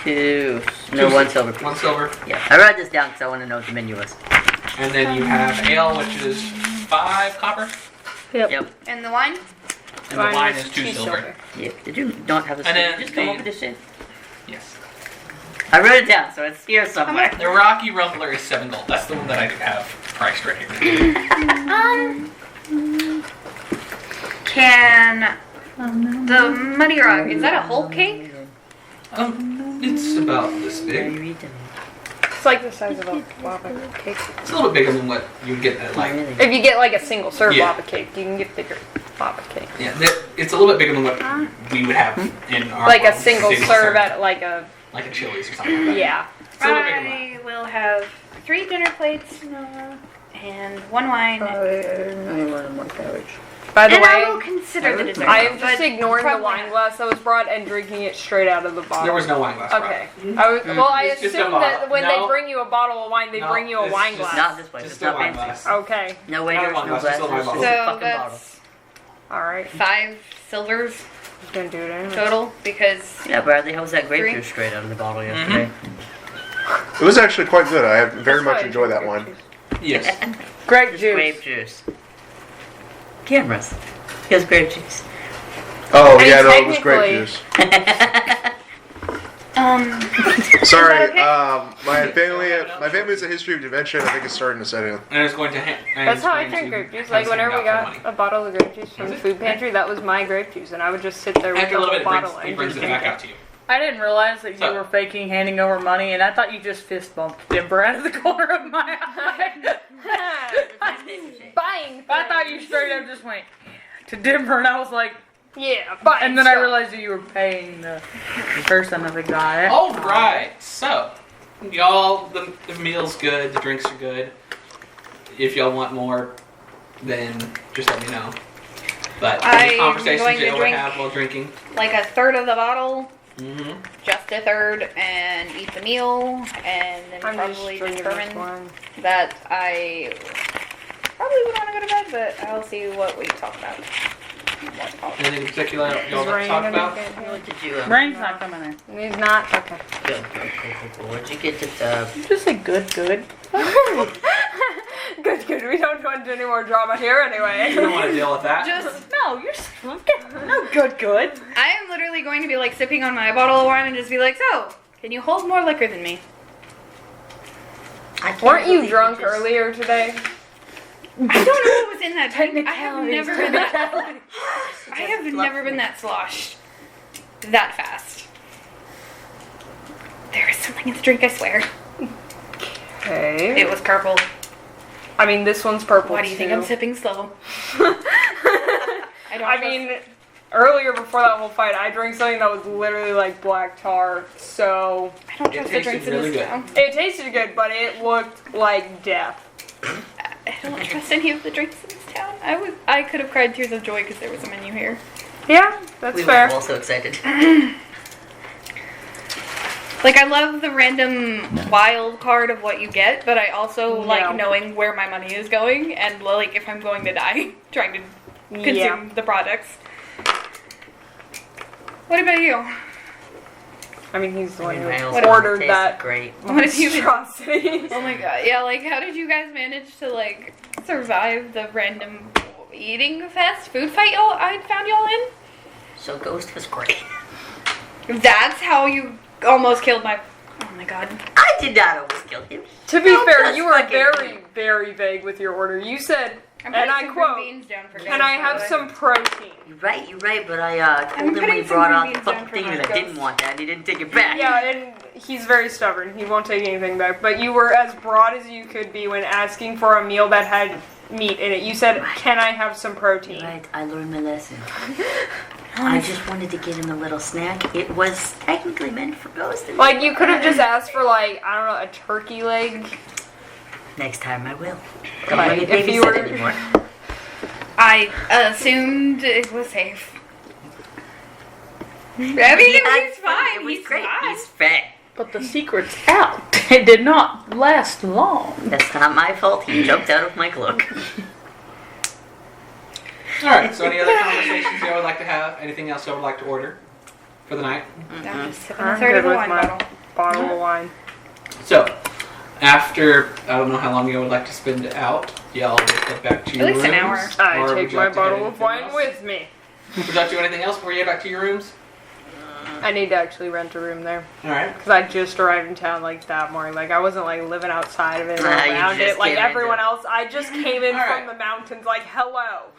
S3: 2. No, 1 silver piece.
S1: 1 silver.
S3: Yeah, I wrote this down because I want to know what the menu was.
S1: And then you have ale, which is 5 copper.
S3: Yep.
S5: And the wine?
S1: And the wine is 2 silver.
S3: Yeah. Did you not have a
S1: And then
S3: just come
S1: the-
S3: up with this shit?
S1: Yes.
S3: I wrote it down, so it's here somewhere.
S1: The Rocky Rumbler is 7 gold. That's the one that I have priced right here.
S5: Can the Muddy Rock, is that a whole cake?
S1: It's about this big.
S6: It's like the size of a lava cake.
S1: It's a little bit bigger than what you would get at like.
S6: If you get like a single serve
S1: Yeah.
S6: lava cake, you can get bigger lava cake.
S1: Yeah, it's a little bit bigger than what we would have in our
S6: Like a
S1: world.
S6: single serve at like a
S1: like a Chili's or something like that.
S6: yeah.
S1: It's a little bigger than that.
S5: I will have 3 dinner plates and 1 wine.
S6: By the
S5: And I will
S6: way,
S5: consider the dessert.
S6: I am just
S5: but
S6: ignoring the
S5: probably
S6: wine
S5: not.
S6: glass that was brought and drinking it straight out of the bottle.
S1: There was no wine glass.
S6: Okay. I was, well, I
S1: It's just a
S6: assume
S1: bottle.
S6: that when
S1: No.
S6: they bring you a bottle of wine, they
S1: No,
S6: bring you a
S1: it's
S6: wine
S1: just-
S6: glass.
S3: Not this place.
S1: Just
S3: It's
S1: a
S3: not
S1: wine
S3: fancy.
S1: glass.
S6: Okay.
S3: No waiters,
S1: Not a
S3: no
S1: wine glass, just a
S3: glasses,
S1: wine
S3: just
S5: So
S3: a fucking bottle.
S5: that's
S6: All right.
S5: 5 silvers
S6: Gonna do it anyway.
S5: total because
S3: Yeah, Bradley, how was that grape
S5: 3?
S3: juice straight out of the bottle yesterday?
S2: It was actually quite good. I very
S6: That's
S2: much
S6: why I
S2: enjoy that
S6: drink
S2: wine.
S6: grape juice.
S1: Yes.
S4: Grape
S3: Just
S4: juice.
S3: grape juice. Cameras. He has grape juice.
S2: Oh,
S6: And
S2: yeah, no, it was grape
S6: technically-
S2: juice. Sorry,
S5: Is that
S2: my family's a history of dementia. I think it's starting to set in.
S1: And it's going to.
S6: That's how I drink grape juice. Like whenever we got a bottle of grape juice from the food pantry, that was my grape juice, and I would just sit there with
S1: After
S6: the
S1: a little
S6: whole
S1: bit,
S6: bottle
S1: he
S6: and
S1: brings
S6: just
S1: it
S6: drink
S1: back
S6: it.
S1: out to you.
S4: I didn't realize that you
S1: So-
S4: were faking handing over money, and I thought you just fist bumped Dimber out of the corner of my eye.
S6: Buying.
S4: I thought you straight up just went to Dimber, and I was like,
S6: Yeah, buying.
S4: and then I
S6: stuff.
S4: realized that you were paying the person of the guy.
S1: All right. So, y'all, the meal's good. The drinks are good. If y'all want more, then just let me know. But any
S5: I'm
S1: conversations
S5: going to
S1: you ever
S5: drink-
S1: have while drinking?
S5: like a third of the bottle,
S1: Mm-hmm.
S5: just a third, and eat the meal, and then
S6: I'm
S5: probably
S6: just drinking this
S5: determine
S6: wine.
S5: that I probably would want to go to bed, but I'll see what we talk about.
S1: Anything in particular y'all
S6: Is
S1: want
S6: Rain
S1: to talk
S6: gonna
S1: about?
S6: be good here?
S3: What did you,
S4: Rain's not coming in.
S6: He's not? Okay.
S3: Good. What'd you get at
S4: You just say good.
S6: Good. We don't want to do any more drama here anyway.
S1: You don't want to deal with that.
S4: No, you're no good.
S5: I am literally going to be like sipping on my bottle of wine and just be like, so, can you hold more liquor than me?
S3: I can't
S6: Weren't you
S3: believe
S6: drunk
S3: just-
S6: earlier today?
S5: I don't know what was in that drink. I have
S4: Technicalities.
S5: never been that. I have never been that sloshed that fast. There is something in the drink, I swear.
S6: Okay.
S5: It was purple.
S6: I mean, this one's purple.
S5: Why do you think
S6: too.
S5: I'm sipping slow? I don't
S6: I mean, earlier before that whole fight, I drank something that was literally like black tar. So
S5: I don't
S1: It
S5: trust the
S1: tasted
S5: drinks in
S1: really
S5: this
S1: good.
S5: town.
S6: it tasted good, but it looked like death.
S5: I don't trust any of the drinks in this town. I could have cried tears of joy because there was a menu here.
S6: Yeah, that's
S3: We
S6: fair.
S3: were also excited.
S5: Like, I love the random wild card of what you get, but I also like
S6: No.
S5: knowing where my money is going and, like, if I'm going to die trying to consume
S6: Yeah.
S5: the products. What about you?
S6: I mean, he's the one who
S3: What
S6: ordered
S3: tasted
S6: that
S3: Great.
S5: What have you been...
S6: monstrosity.
S5: Oh my god, yeah, like, how did you guys manage to, like, survive the random eating fast food fight I found y'all in?
S3: So Ghost was great.
S5: That's how you almost killed my... Oh my god.
S3: I did not almost kill him.
S6: To be
S3: No,
S6: fair,
S3: that's
S6: you were
S3: fucking
S6: very,
S3: good.
S6: very vague with your order. You said,
S5: I'm
S6: and
S5: putting
S6: I
S5: some
S6: quote,
S5: green beans down for
S6: "Can I
S5: guys, by
S6: have
S5: the way."
S6: some protein?"
S3: You're right, but I
S5: I'm
S3: told him when
S5: putting
S3: he
S5: some
S3: brought
S5: green
S3: out the
S5: beans down
S3: fucking
S5: for
S3: thing
S5: my
S3: that I didn't
S5: ghost.
S3: want that and he didn't take it back.
S6: Yeah, and he's very stubborn. He won't take anything back. But you were as broad as you could be when asking for a meal that had meat in it. You said, "Can I have some protein?"
S3: Right, I learned my lesson. I just wanted to get him a little snack. It was technically meant for Ghost.
S6: Like, you could have just asked for, like, I don't know, a turkey leg.
S3: Next time I will. Don't
S6: Like,
S3: let me
S6: if you
S3: babysit
S6: were-
S3: anymore.
S5: I assumed it was safe. I mean,
S3: Yeah,
S5: he's fine.
S3: It was
S5: He's
S3: great.
S5: fine.
S3: He's fat.
S4: But the secret's out. It did not last long.
S3: That's not my fault. He jumped out of my cloak.
S1: Alright, so any other conversations y'all would like to have? Anything else y'all would like to order for the night?
S5: I'm just sipping a
S6: I'm
S5: third of
S6: good
S5: a
S6: with
S5: wine
S6: my
S5: bottle.
S6: bottle of wine.
S1: So, after, I don't know how long y'all would like to spend out, y'all would head back to your
S5: At least an
S1: rooms,
S5: hour.
S6: I
S1: or would
S6: take
S1: you
S6: my
S1: like to head
S6: bottle of
S1: anything
S6: wine
S1: else?
S6: with me.
S1: Would you like to do anything else before you head back to your rooms?
S6: I need to actually rent a room there.
S1: Alright.
S6: Because I just arrived in town like that morning. Like I wasn't like living outside of it or
S3: Nah, you
S6: around
S3: just
S6: it like
S3: came into
S6: everyone
S3: it.
S6: else. I just came in
S1: Alright.
S6: from the mountains like hello.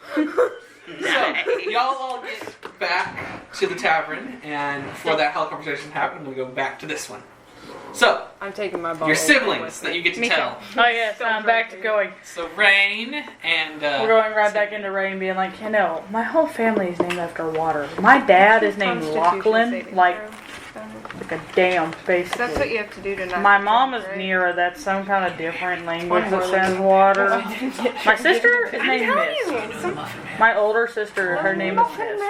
S3: Nice.
S1: Y'all all get back to the tavern, and before that whole conversation happened, we go back to this one. So,
S6: I'm taking my bottle.
S1: your
S6: with
S1: siblings
S6: me.
S1: that you get to
S5: Me too.
S1: tell.
S4: Oh yes,
S6: Still
S4: I'm back to
S6: drinking.
S4: going.
S1: So, Rain and.
S4: We're going right back into Rain, being like, you know, my whole family is named after water. My dad is named
S6: Constitution
S4: Lachlan,
S6: saving
S4: like
S6: throw.
S4: a dam, basically.
S6: That's what you have to do tonight.
S4: My mom is Nira. That's some kind of different language
S6: One
S4: that
S6: more
S4: says
S6: living.
S4: water.
S6: I didn't get
S4: My sister is named
S5: telling
S4: Miss.
S5: you.
S1: You know the Muffin Man.
S4: My older sister, her name is Miss.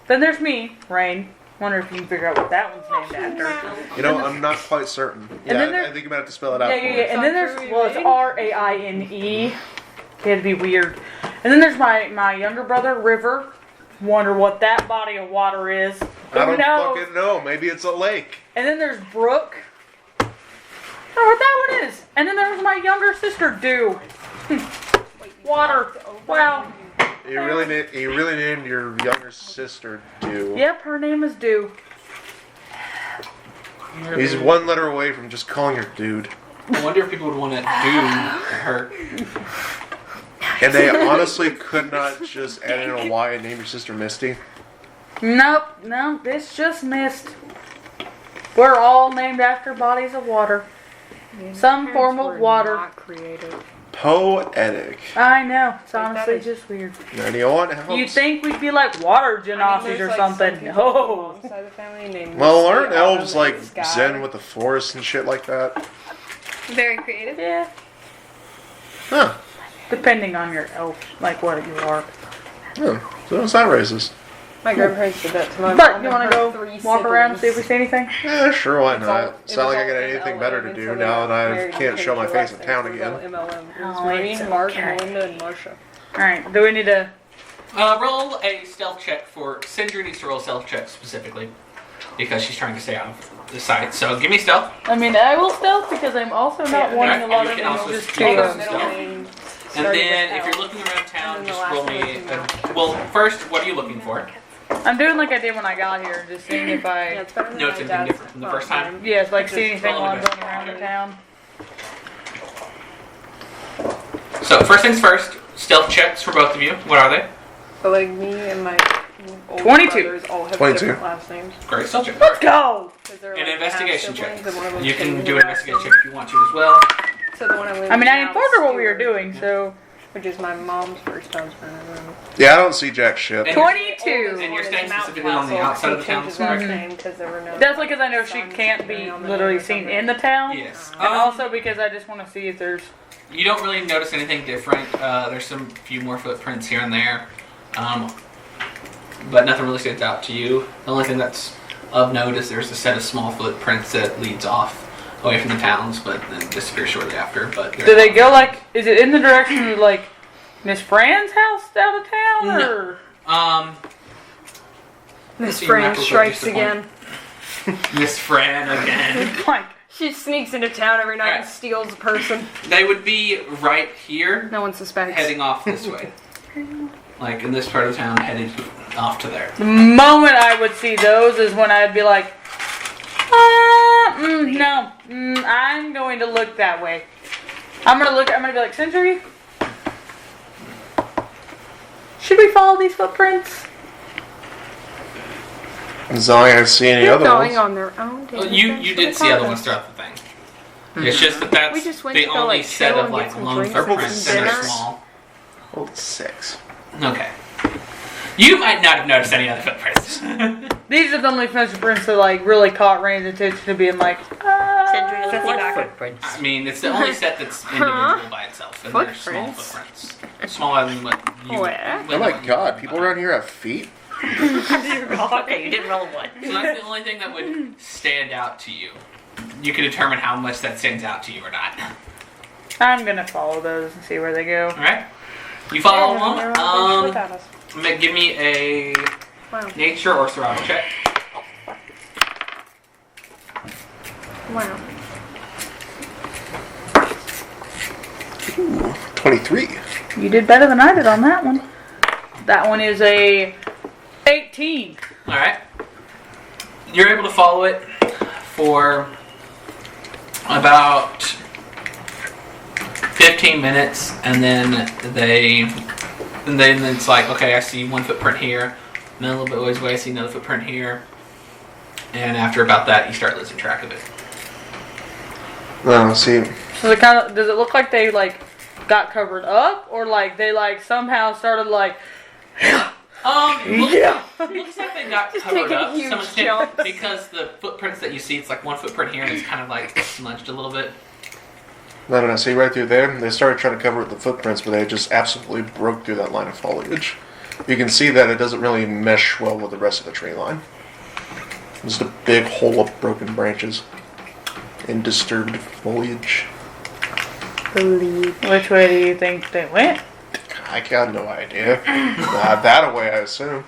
S4: Then there's me, Rain. Wonder if you can figure out what that one's named after.
S2: You know, I'm not quite certain. Yeah,
S4: then there-
S2: I think you might have to spell it out.
S4: Yeah,
S2: for
S4: yeah,
S2: me.
S4: yeah. And then there's, well, it's Raine. It had to be weird. And then there's my younger brother, River. Wonder what that body of water is.
S2: I
S4: Who
S2: don't
S4: knows?
S2: fucking know. Maybe it's a lake.
S4: And then there's Brooke. I don't know what that one is. And then there's my younger sister, Dew. Water. Wow.
S2: You really named your younger sister Dew.
S4: Yep, her name is Dew.
S2: He's one letter away from just calling her dude.
S1: I wonder if people would want to do her.
S2: And they honestly could not just add in a Y and name your sister Misty.
S4: Nope, no, it's just mist. We're all named after bodies of water. Some form of water.
S6: Not creative.
S2: Poetic.
S4: I know, it's
S6: Like,
S4: honestly
S6: that is-
S4: just weird.
S2: Now, do you want to help?
S4: You'd think we'd be like water genasi or something. No.
S2: Well, aren't elves like zen with the forest and shit like that?
S5: Very creative.
S4: Yeah,
S2: Huh.
S4: depending on your elf, like what you are.
S2: Oh, so it's not racist.
S6: My grandparents did that to my
S4: But
S6: mom
S4: you
S6: and
S4: want to
S6: her
S4: go
S6: 3
S4: walk around and see if we
S6: siblings.
S4: see anything?
S2: Yeah, sure, why
S6: It's all-
S2: not?
S6: it
S2: It's not
S6: was
S2: like I
S6: all
S2: got anything
S6: MLM
S2: better to
S6: until
S2: do
S6: they
S2: now
S6: got
S2: that I
S6: married
S2: can't
S6: and
S2: show my
S6: changed
S2: face
S6: their
S2: in town
S6: last names. It was
S2: again.
S6: all MLM. It was
S4: Oh,
S6: Maureen,
S4: it's
S6: Mark,
S4: okay.
S6: Melinda, and Marsha.
S4: Alright, do we need to...
S1: Roll a stealth check for Sindri needs to roll a stealth check specifically because she's trying to stay out of the sight. So give me stealth.
S4: I mean, I will stealth because I'm also not
S6: Yeah,
S4: wanting
S1: okay.
S4: a lot
S1: You
S4: of
S1: can also
S4: things just
S1: do
S4: to...
S1: those.
S6: Middle
S1: stealth.
S6: name
S1: And
S6: started
S1: then
S6: with
S1: if
S6: L.
S1: you're looking around town,
S6: And then the
S1: just
S6: last
S1: roll
S6: one
S1: me.
S6: was
S1: Well, first, what are you looking for?
S4: I'm doing like I did when I got here, just seeing if
S6: Yeah,
S4: I...
S6: it's better than
S1: Notice
S6: my
S1: anything
S6: dad's
S1: different from the first
S6: last
S1: time?
S6: name.
S4: Yeah, like
S6: Just
S4: see anything
S1: roll
S4: while I'm
S1: it.
S4: going around the town.
S1: So first things first, stealth checks for both of you. What are they?
S6: But like me and my old
S4: 22.
S6: brothers all have
S2: 22.
S6: different last names.
S1: Great stealth check.
S4: Let's go!
S6: 'Cause they're,
S1: An
S6: like,
S1: investigation check.
S6: half-siblings, and one of them's
S1: You can
S6: changed
S1: do
S6: their
S1: an
S6: last
S1: investigation
S6: name.
S1: check if you want to as well.
S6: So the one I live
S4: I mean, I
S6: now
S4: informed her what we were
S6: Stewart,
S4: doing, so...
S6: which is my mom's first husband.
S2: Yeah, I don't see jack shit.
S1: And
S4: 22!
S1: And you're staying specifically on the outside of the town, correct?
S4: Definitely because I know she can't be literally seen in the town.
S1: Yes.
S4: And also because I just want to see if there's...
S1: You don't really notice anything different. There's some few more footprints here and there, but nothing really stands out to you. The only thing that's of note is there's a set of small footprints that leads off away from the towns, but then disappears shortly after. But
S4: Do they go like... Is it in the direction of like Miss Fran's house out of town?
S1: No.
S4: Or...
S6: Miss
S1: See,
S6: Fran
S1: Michael's
S6: strikes
S1: just
S6: again.
S1: Miss Fran again.
S4: Like...
S6: She sneaks into town every night and
S1: Alright.
S6: steals a person.
S1: They would be right here,
S6: No one suspects.
S1: heading off this way. Like in this part of town, heading off to there.
S4: The moment I would see those is when I'd be like, no, I'm going to look that way. I'm gonna be like, Century, should we follow these footprints?
S2: As long as I see any
S6: They're
S2: other
S6: going
S2: ones.
S6: on their own.
S1: Well, you did see other ones throughout the thing. It's just that that's
S6: We just went
S1: the
S6: to go,
S1: only
S6: like,
S1: set
S6: chill
S1: of
S6: and
S1: like
S6: get some
S1: lone
S6: drinks and
S1: footprints
S2: some
S1: and they're
S2: dinner.
S1: small.
S2: Hold 6.
S1: Okay. You might not have noticed any other footprints.
S4: These are the only footprints that like really caught Rain's attention to being like,
S3: Century of blood
S5: Football.
S3: footprints.
S1: I mean, it's the only set that's individual by itself, and they're small
S6: Footprints?
S1: footprints. Smaller than what you
S6: Where?
S2: Oh my god, people around here have feet?
S3: Okay, you didn't roll one.
S1: So that's the only thing that would stand out to you. You can determine how much that stands out to you or not.
S4: I'm gonna follow those and see where they go.
S1: Alright? You follow along. Give me a
S6: Wow.
S1: nature or survival check.
S6: Wow.
S2: 23.
S4: You did better than I did on that one. That one is a 18.
S1: Alright. you're able to follow it for about 15 minutes, and then it's like, okay, I see one footprint here, and then a little bit ways away, I see another footprint here, and after about that, you start losing track of it.
S2: No, see,
S4: So it kind of, does it look like they like got covered up, or like they like somehow started like?
S1: Looks like they got covered
S6: taking
S1: up
S6: huge
S1: to some extent
S6: jumps.
S1: because the footprints that you see, it's like one footprint here, and it's kind of like smudged a little bit.
S2: no. See, right through there, they started trying to cover up the footprints, but they just absolutely broke through that line of foliage. You can see that it doesn't really mesh well with the rest of the tree line. Just a big hole of broken branches and disturbed foliage.
S4: Which way do you think they went?
S2: I got no idea. That away, I assume.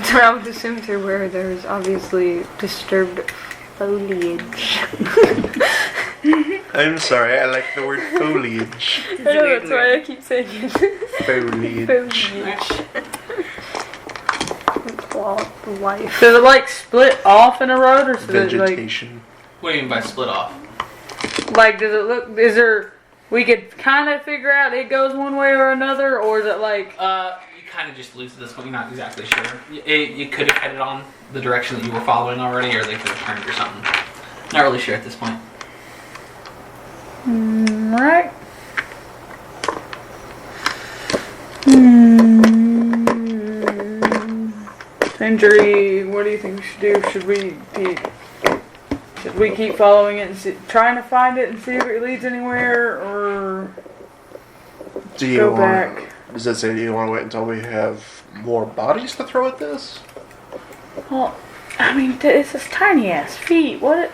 S6: So I would assume through where there's obviously disturbed foliage.
S2: I'm sorry, I like the word foliage.
S6: I know, that's why I keep saying it.
S2: Foliage.
S6: Life.
S4: Does it like split off in a road, or does it like?
S2: Vegetation.
S1: What do you mean by split off?
S4: Like, does it look? Is there? We could kind of figure out it goes one way or another, or is it like?
S1: You kind of just lose at this point. You're not exactly sure. You could have headed on the direction that you were following already, or they could have turned or something. Not really sure at this point.
S4: Right. Injury. What do you think we should do? Should we keep following it and trying to find it and see if it leads anywhere, or
S2: Do you
S4: go
S2: want?
S4: back?
S2: Does that say do you want to wait until we have more bodies to throw at this?
S4: Well, I mean, it's this tiny ass feet. What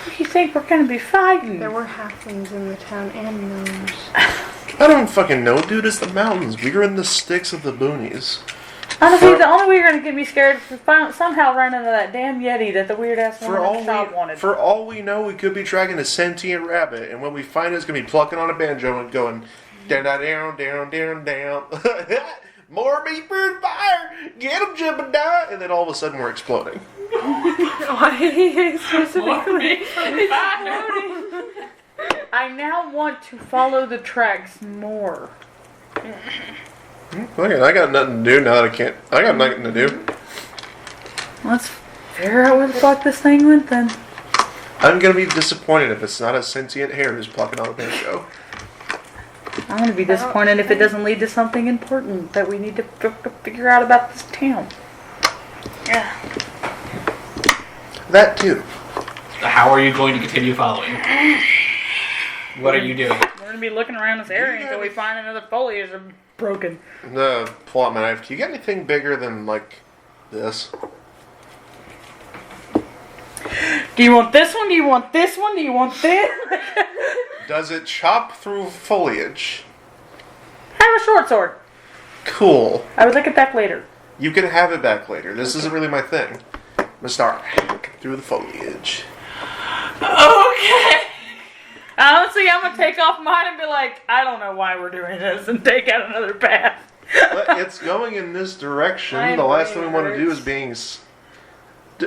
S4: do you think we're gonna be fighting?
S6: There were halflings in the town and gnomes.
S2: I don't fucking know, dude. It's the mountains. We're in the sticks of the boonies.
S4: Honestly, the only way you're gonna get me scared is if we somehow run into that damn Yeti that the weird ass woman at the shop wanted.
S2: For all we know, we could be tracking a sentient rabbit, and when we find it, it's gonna be plucking on a banjo and going down, down, down, down, down. More beeper and fire! Get 'em, Jebediah! And then all of a sudden, we're exploding.
S6: Why specifically?
S4: I now want to follow the tracks more.
S2: Okay, I got nothing to do now that I can't. I got nothing to do.
S4: Let's figure out where the fuck this thing went then.
S2: I'm gonna be disappointed if it's not a sentient hare who's plucking on a banjo.
S4: I'm gonna be disappointed if it doesn't lead to something important that we need to figure out about this town.
S3: Yeah.
S2: That too.
S1: How are you going to continue following? What are you doing?
S4: We're gonna be looking around this area until we find another foliage or broken.
S2: Pull out my knife. Do you got anything bigger than like this?
S4: Do you want this one? Do you want this one? Do you want this?
S2: Does it chop through foliage?
S4: Have a short sword.
S2: Cool.
S4: I would like it back later.
S2: You can have it back later. This isn't really my thing. I'm gonna start hacking through the foliage.
S1: Okay.
S4: Honestly, I'm gonna take off mine and be like, I don't know why we're doing this, and take out another path.
S2: But it's going in this direction.
S6: My
S2: The last thing
S6: brain
S2: we want to do
S6: hurts.
S2: is being.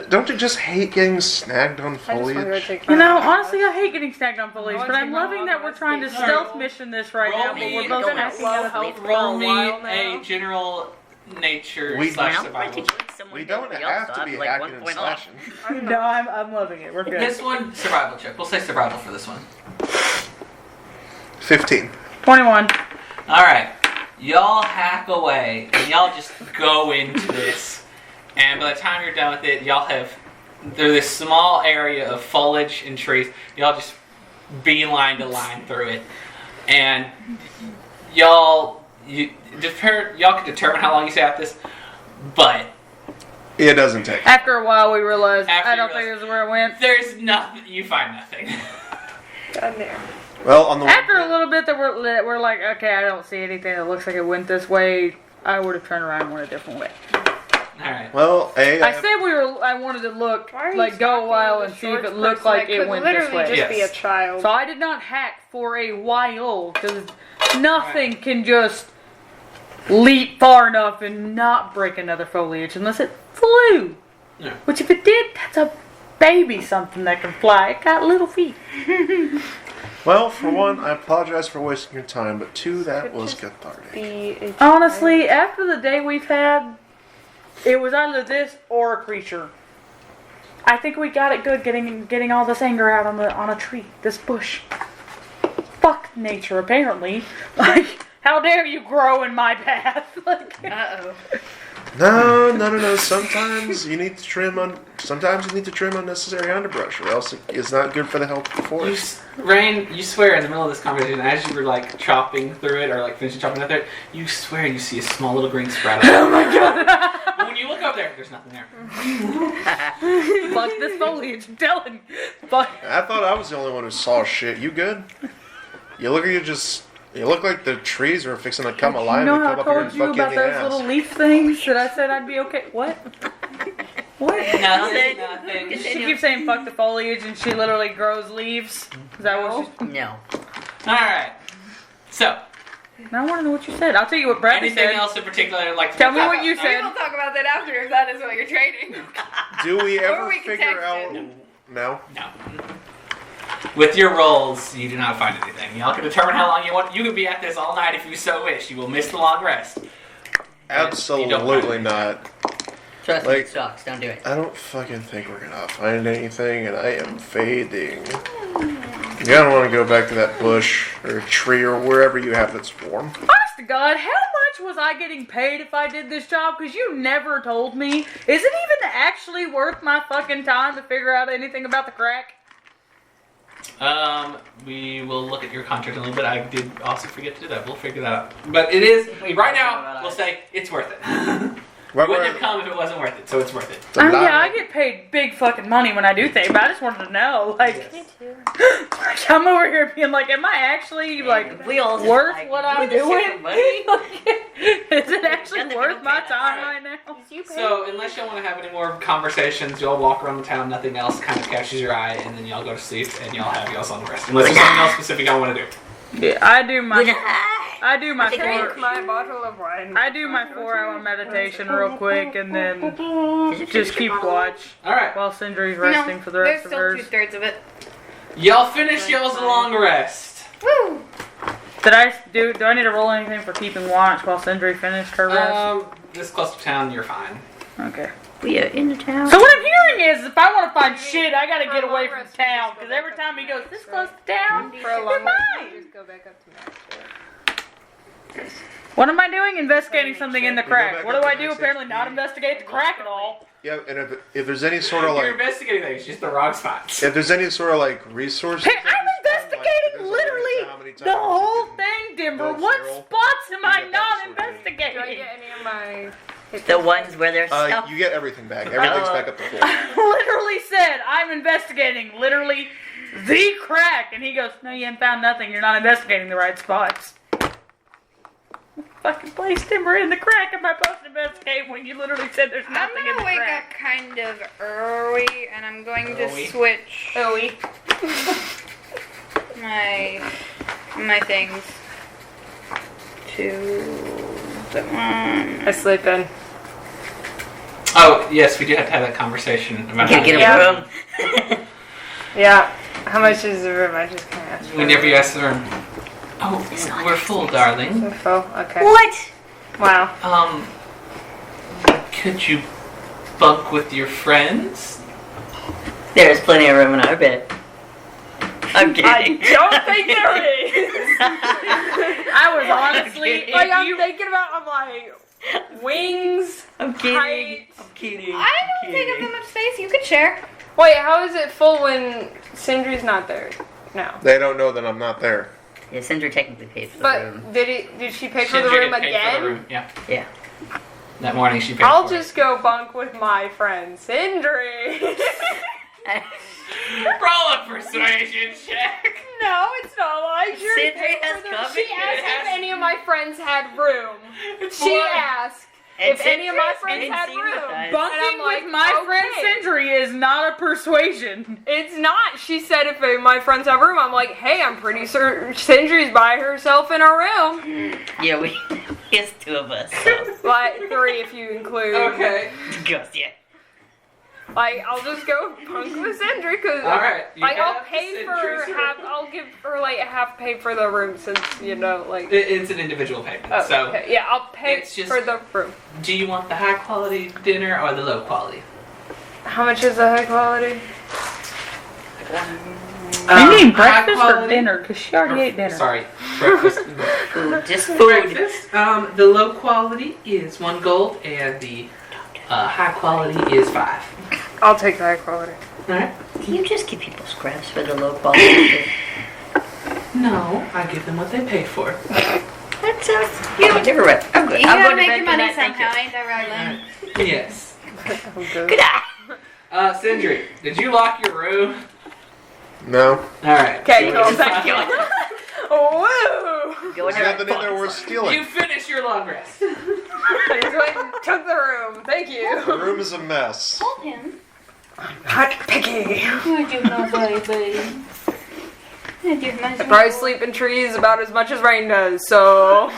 S2: Don't you just hate getting snagged on
S6: I just want to go
S2: foliage?
S6: take
S4: You know,
S6: my-
S4: honestly, I hate getting snagged on foliage,
S6: I
S4: but I'm
S6: want to
S4: loving
S6: know
S4: that we're trying to
S6: how
S4: stealth
S6: to
S4: mission this right
S1: Roll
S4: now, but
S1: me-
S4: we're both
S3: Don't
S4: acting
S3: have
S4: out of
S3: slow
S4: health.
S3: for
S1: Roll
S3: a
S1: me
S3: while
S1: a
S3: now.
S1: general nature
S2: We-
S1: slash
S3: Now, I
S1: survival.
S3: could like someone
S2: We
S3: go
S2: don't
S3: to the
S2: have to
S3: outside,
S2: be
S3: like
S2: hacking
S3: 1
S2: and
S3: point off.
S2: slashing.
S4: No, I'm loving it. We're good.
S1: This one, survival check. We'll say survival for this one.
S2: 15.
S4: 21.
S1: Alright. Y'all hack away, and y'all just go into this. And by the time you're done with it, y'all have... There's this small area of foliage and trees. Y'all just beeline to line through it. And y'all can determine how long you stay at this, but
S2: It doesn't take.
S4: After a while, we realized,
S1: After
S4: I
S1: you
S4: don't think this is where it went.
S1: there's nothing. You find nothing.
S6: Down there.
S2: Well, on the
S4: After a little bit, that we're like, okay, I don't see anything that looks like it went this way. I would have turned around and went a different way.
S1: Alright.
S2: well,
S4: I said I wanted to look,
S6: Why are you
S4: like, go a
S6: talking
S4: while
S6: to
S4: and
S6: the
S4: see if
S6: short
S4: it looked
S6: person
S4: like
S6: that
S4: it
S6: could
S4: went this
S6: literally
S4: way.
S6: just be a
S1: Yes.
S6: child.
S4: So I did not hack for a while, because nothing can just leap far enough and not break another foliage unless it flew.
S1: Yeah.
S4: Which if it did, that's a baby something that can fly. It got little feet.
S2: Well, for one, I apologize for wasting your time, but two, that was cathartic.
S4: Honestly, after the day we've had, it was either this or a creature. I think we got it good getting all this anger out on a tree, this bush. Fuck nature, apparently. Like, how dare you grow in my path? Like,
S5: Uh-oh.
S2: No. Sometimes you need to trim unnecessary underbrush, or else it's not good for the health of the forest.
S1: Rain, you swear in the middle of this conversation, as you were like chopping through it or like finishing chopping through it, you swear you see a small little green sprout. Oh my god! But when you look over there's nothing there.
S4: fuck this foliage, I'm telling you. Fuck.
S2: I thought I was the only one who saw shit. You good? You look like the trees are fixing to come alive
S4: You know
S2: and
S4: how
S2: come
S4: I
S2: up here
S4: told
S2: and
S4: you
S2: fuck you in
S4: about
S2: the
S4: those
S2: ass.
S4: little leaf things that I said I'd be okay? What? What?
S1: Nothing.
S4: She keeps saying fuck the foliage and she literally grows leaves. Is that what she's...
S3: No.
S1: Alright. So,
S4: I want to know what you said. I'll tell you what Bradley
S1: anything
S4: said.
S1: else in particular you'd like to
S4: Tell me
S1: talk
S4: what
S1: about?
S4: you
S5: We
S4: said.
S5: will talk about that after if that is what you're trading.
S2: Do we ever
S5: we can
S2: figure
S5: text
S2: out?
S5: it.
S2: No.
S1: No. With your rolls, you do not find anything. Y'all can determine how long you want. You can be at this all night if you so wish. You will miss the long rest.
S2: Absolutely not.
S3: Trust me,
S2: Like-
S3: it sucks. Don't do it.
S2: I don't fucking think we're gonna find anything, and I am fading. You don't want to go back to that bush or tree or wherever you have its form.
S4: Honest to God, how much was I getting paid if I did this job? Because you never told me. Is it even actually worth my fucking time to figure out anything about the crack?
S1: We will look at your contract in a little bit. I did also forget to do that. We'll figure that out. But it is, right now, we'll say it's worth it. Wouldn't have come if it wasn't worth it, so it's worth it.
S4: Yeah, I get paid big fucking money when I do things, but I just wanted to know, like, like I'm over here being like, am I actually like
S3: We all just
S4: worth
S3: like,
S4: what I'm
S3: this shit
S4: doing?
S3: for money?
S4: Is it actually
S3: Nothing
S4: worth
S3: to
S4: my
S3: pay that
S4: time
S3: right.
S4: right now?
S1: So, unless y'all want to have any more conversations, y'all walk around the town, nothing else kind of catches your eye, and then y'all go to sleep, and y'all have y'all's long rest. Unless there's something else specific y'all want to do.
S4: Yeah, I do my
S6: Drink
S4: 4.
S6: my bottle of wine.
S4: I do my 4-hour meditation real quick, and then just keep watch
S1: Alright.
S4: while Sindri's resting for the rest of
S5: There's
S4: hers.
S5: still 2/3 of it.
S1: Y'all finish y'all's long rest.
S5: Woo!
S4: Did I do I need to roll anything for keeping watch while Sindri finished her rest?
S1: This close to town, you're fine.
S4: Okay.
S3: We are in the town.
S4: So what I'm hearing is, if I want to find shit, I gotta get away from town. Because every time he goes this close to town,
S6: For a
S4: you're
S6: long rest,
S4: mine.
S6: just go back up to max.
S4: What am I doing? Investigating something in the
S2: go
S4: crack.
S2: back
S4: What
S2: up
S4: do
S2: to
S4: I do?
S2: max
S4: Apparently
S2: HP.
S4: not investigate the crack at all.
S2: Yeah, and if there's any sort of
S1: You're
S2: like,
S1: investigating things, just the wrong spots.
S2: if there's any sort of like resources,
S4: Hey, I'm investigating
S2: there's a
S4: literally
S2: limit to how many
S4: the
S2: times
S4: whole
S2: you can
S4: thing, Dimber.
S2: go
S4: What
S2: feral.
S4: spots am I
S2: get that
S4: not
S2: sort of thing.
S6: Do I
S4: investigating?
S6: get any of my...
S3: The ones where there's stuff.
S2: You get everything back. Everything's back up the floor.
S4: I literally said, I'm investigating literally the crack. And he goes, no, you haven't found nothing. You're not investigating the right spots. Fucking place timber in the crack. Am I supposed to investigate when you literally said there's
S5: I'm
S4: nothing in
S5: gonna
S4: the
S5: wake
S4: crack?
S5: up kind of early, and I'm going
S1: Early?
S5: to switch
S6: Owie.
S5: my things to the one.
S6: I sleep in.
S1: Oh, yes, we do have to have that conversation about
S3: Gotta get a
S6: Yeah.
S3: room.
S6: Yeah. How much is the room? I just can't ask.
S1: Whenever you ask the room. Oh, we're full, darling.
S6: So full? Okay.
S3: What?
S6: Wow.
S1: Could you bunk with your friends?
S3: There's plenty of room in our bed. I'm kidding.
S6: I don't think there is.
S4: I was honestly,
S6: Like,
S4: if
S6: I'm
S4: you,
S6: thinking about, I'm like, wings,
S3: I'm kidding.
S6: height.
S3: I'm kidding.
S5: I don't take up that much space. You could share.
S6: Wait, how is it full when Sindri's not there? No.
S2: They don't know that I'm not there.
S3: Yeah, Sindri technically paid for the room.
S6: But did she pay for the
S1: Sindri
S6: room
S1: had paid
S6: again?
S1: for the room. Yeah.
S3: Yeah.
S1: That morning she paid
S6: I'll
S1: for
S6: just go bunk with my friend Sindri.
S1: it. Roll a persuasion check.
S6: No, it's not like you're
S3: Sindri
S6: paying
S3: has
S6: for the-
S3: company.
S6: She asked if any of my friends had room.
S1: It's
S6: She
S1: one.
S6: asked
S3: And
S6: if any of my
S3: Sindri's
S6: friends
S3: been
S6: had
S3: seen
S6: room.
S3: with us.
S4: bunking
S6: And I'm like,
S4: with my friend
S6: okay.
S4: Sindri is not a persuasion.
S6: It's not. She said if my friends have room, I'm like, hey, I'm pretty sure Sindri's by herself in her room.
S3: Yeah, it's 2 of us. So.
S6: Like 3 if you include.
S1: Okay.
S3: Ghost, yeah.
S6: Like, I'll just go punk with Sindri, because
S1: Alright, you
S6: like,
S1: head
S6: I'll
S1: up to
S6: pay for
S1: Sindri's
S6: half,
S1: room.
S6: I'll give her, like, half pay for the room, since, you know, like...
S1: It's an individual payment,
S6: Oh,
S1: so
S6: okay. Yeah, I'll pay
S1: it's just-
S6: for the room.
S1: do you want the high quality dinner or the low quality?
S6: How much is the high quality?
S4: You mean
S1: high
S4: breakfast or
S1: quality-
S4: dinner? Because she already ate dinner.
S1: Sorry, breakfast.
S3: Food, just food.
S1: Breakfast. The low quality is 1 gold, and the high quality is 5.
S6: I'll take the high quality.
S1: Alright.
S3: Can you just give people scraps for the low quality?
S1: No, I give them what they paid for.
S3: That sounds, you know, different. Right. I'm good.
S5: You
S3: I'm
S5: gotta
S3: going to
S5: make
S3: bed
S5: your money
S3: tonight. Thank you.
S5: somehow, ain't that right, Lynn?
S1: Yes.
S3: Good night.
S1: Sindri, did you lock your room?
S2: No.
S1: Alright.
S6: Okay,
S1: so
S6: cool.
S1: it's
S6: Thank you.
S1: fine.
S6: Woo!
S3: Go in
S2: There's
S3: there.
S2: nothing in there worth stealing.
S1: You finish your long rest.
S6: I just went and took the room. Thank you.
S2: The room is a mess.
S5: Told him.
S6: Hot picky.
S5: I do not, baby. I do not.
S6: I probably sleep in trees about as much as Rain does, so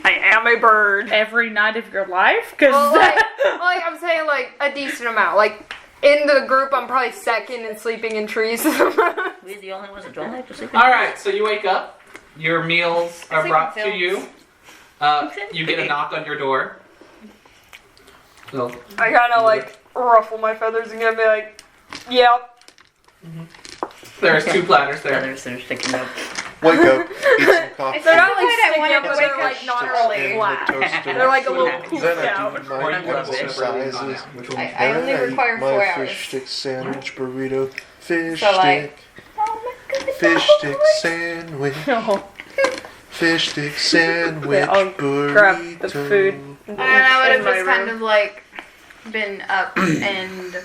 S6: I am a bird.
S4: Every night of your life? Because
S6: Well, I'm saying like a decent amount. Like in the group, I'm probably second in sleeping in trees.
S3: We're the only ones that don't like to sleep.
S1: Alright, so you wake up. Your meals are
S5: Sleep
S1: brought
S5: in
S1: to you. You get a knock on your door. So,
S6: I kind of like ruffle my feathers and gonna be like, "Yep."
S1: there's 2 platters there.
S3: Others that are sticking up.
S2: Wake up, eat some coffee.
S6: They're not like
S5: Wait, I
S6: sticking
S5: wanted
S6: up,
S5: to
S6: but
S5: wake
S6: they're
S5: up
S6: like not
S2: Sticks
S6: really
S2: in
S6: flat.
S2: the toaster.
S6: They're like a little poofed
S2: Then I
S6: out.
S2: do
S1: Or
S2: my
S1: you can
S2: edible
S1: go separately on
S2: sizes.
S1: that. Which one?
S5: I only
S2: Then
S5: require
S2: eat
S5: 4
S2: my
S5: hours.
S2: fish stick sandwich burrito. Fish
S5: So, like,
S2: stick.
S5: Oh my goodness.
S2: Fish stick sandwich.
S6: No.
S2: Fish stick sandwich
S6: Yeah, I'll
S2: burrito.
S6: grab the food.
S5: And I would have
S6: In my
S5: just kind
S6: room.
S5: of like been up and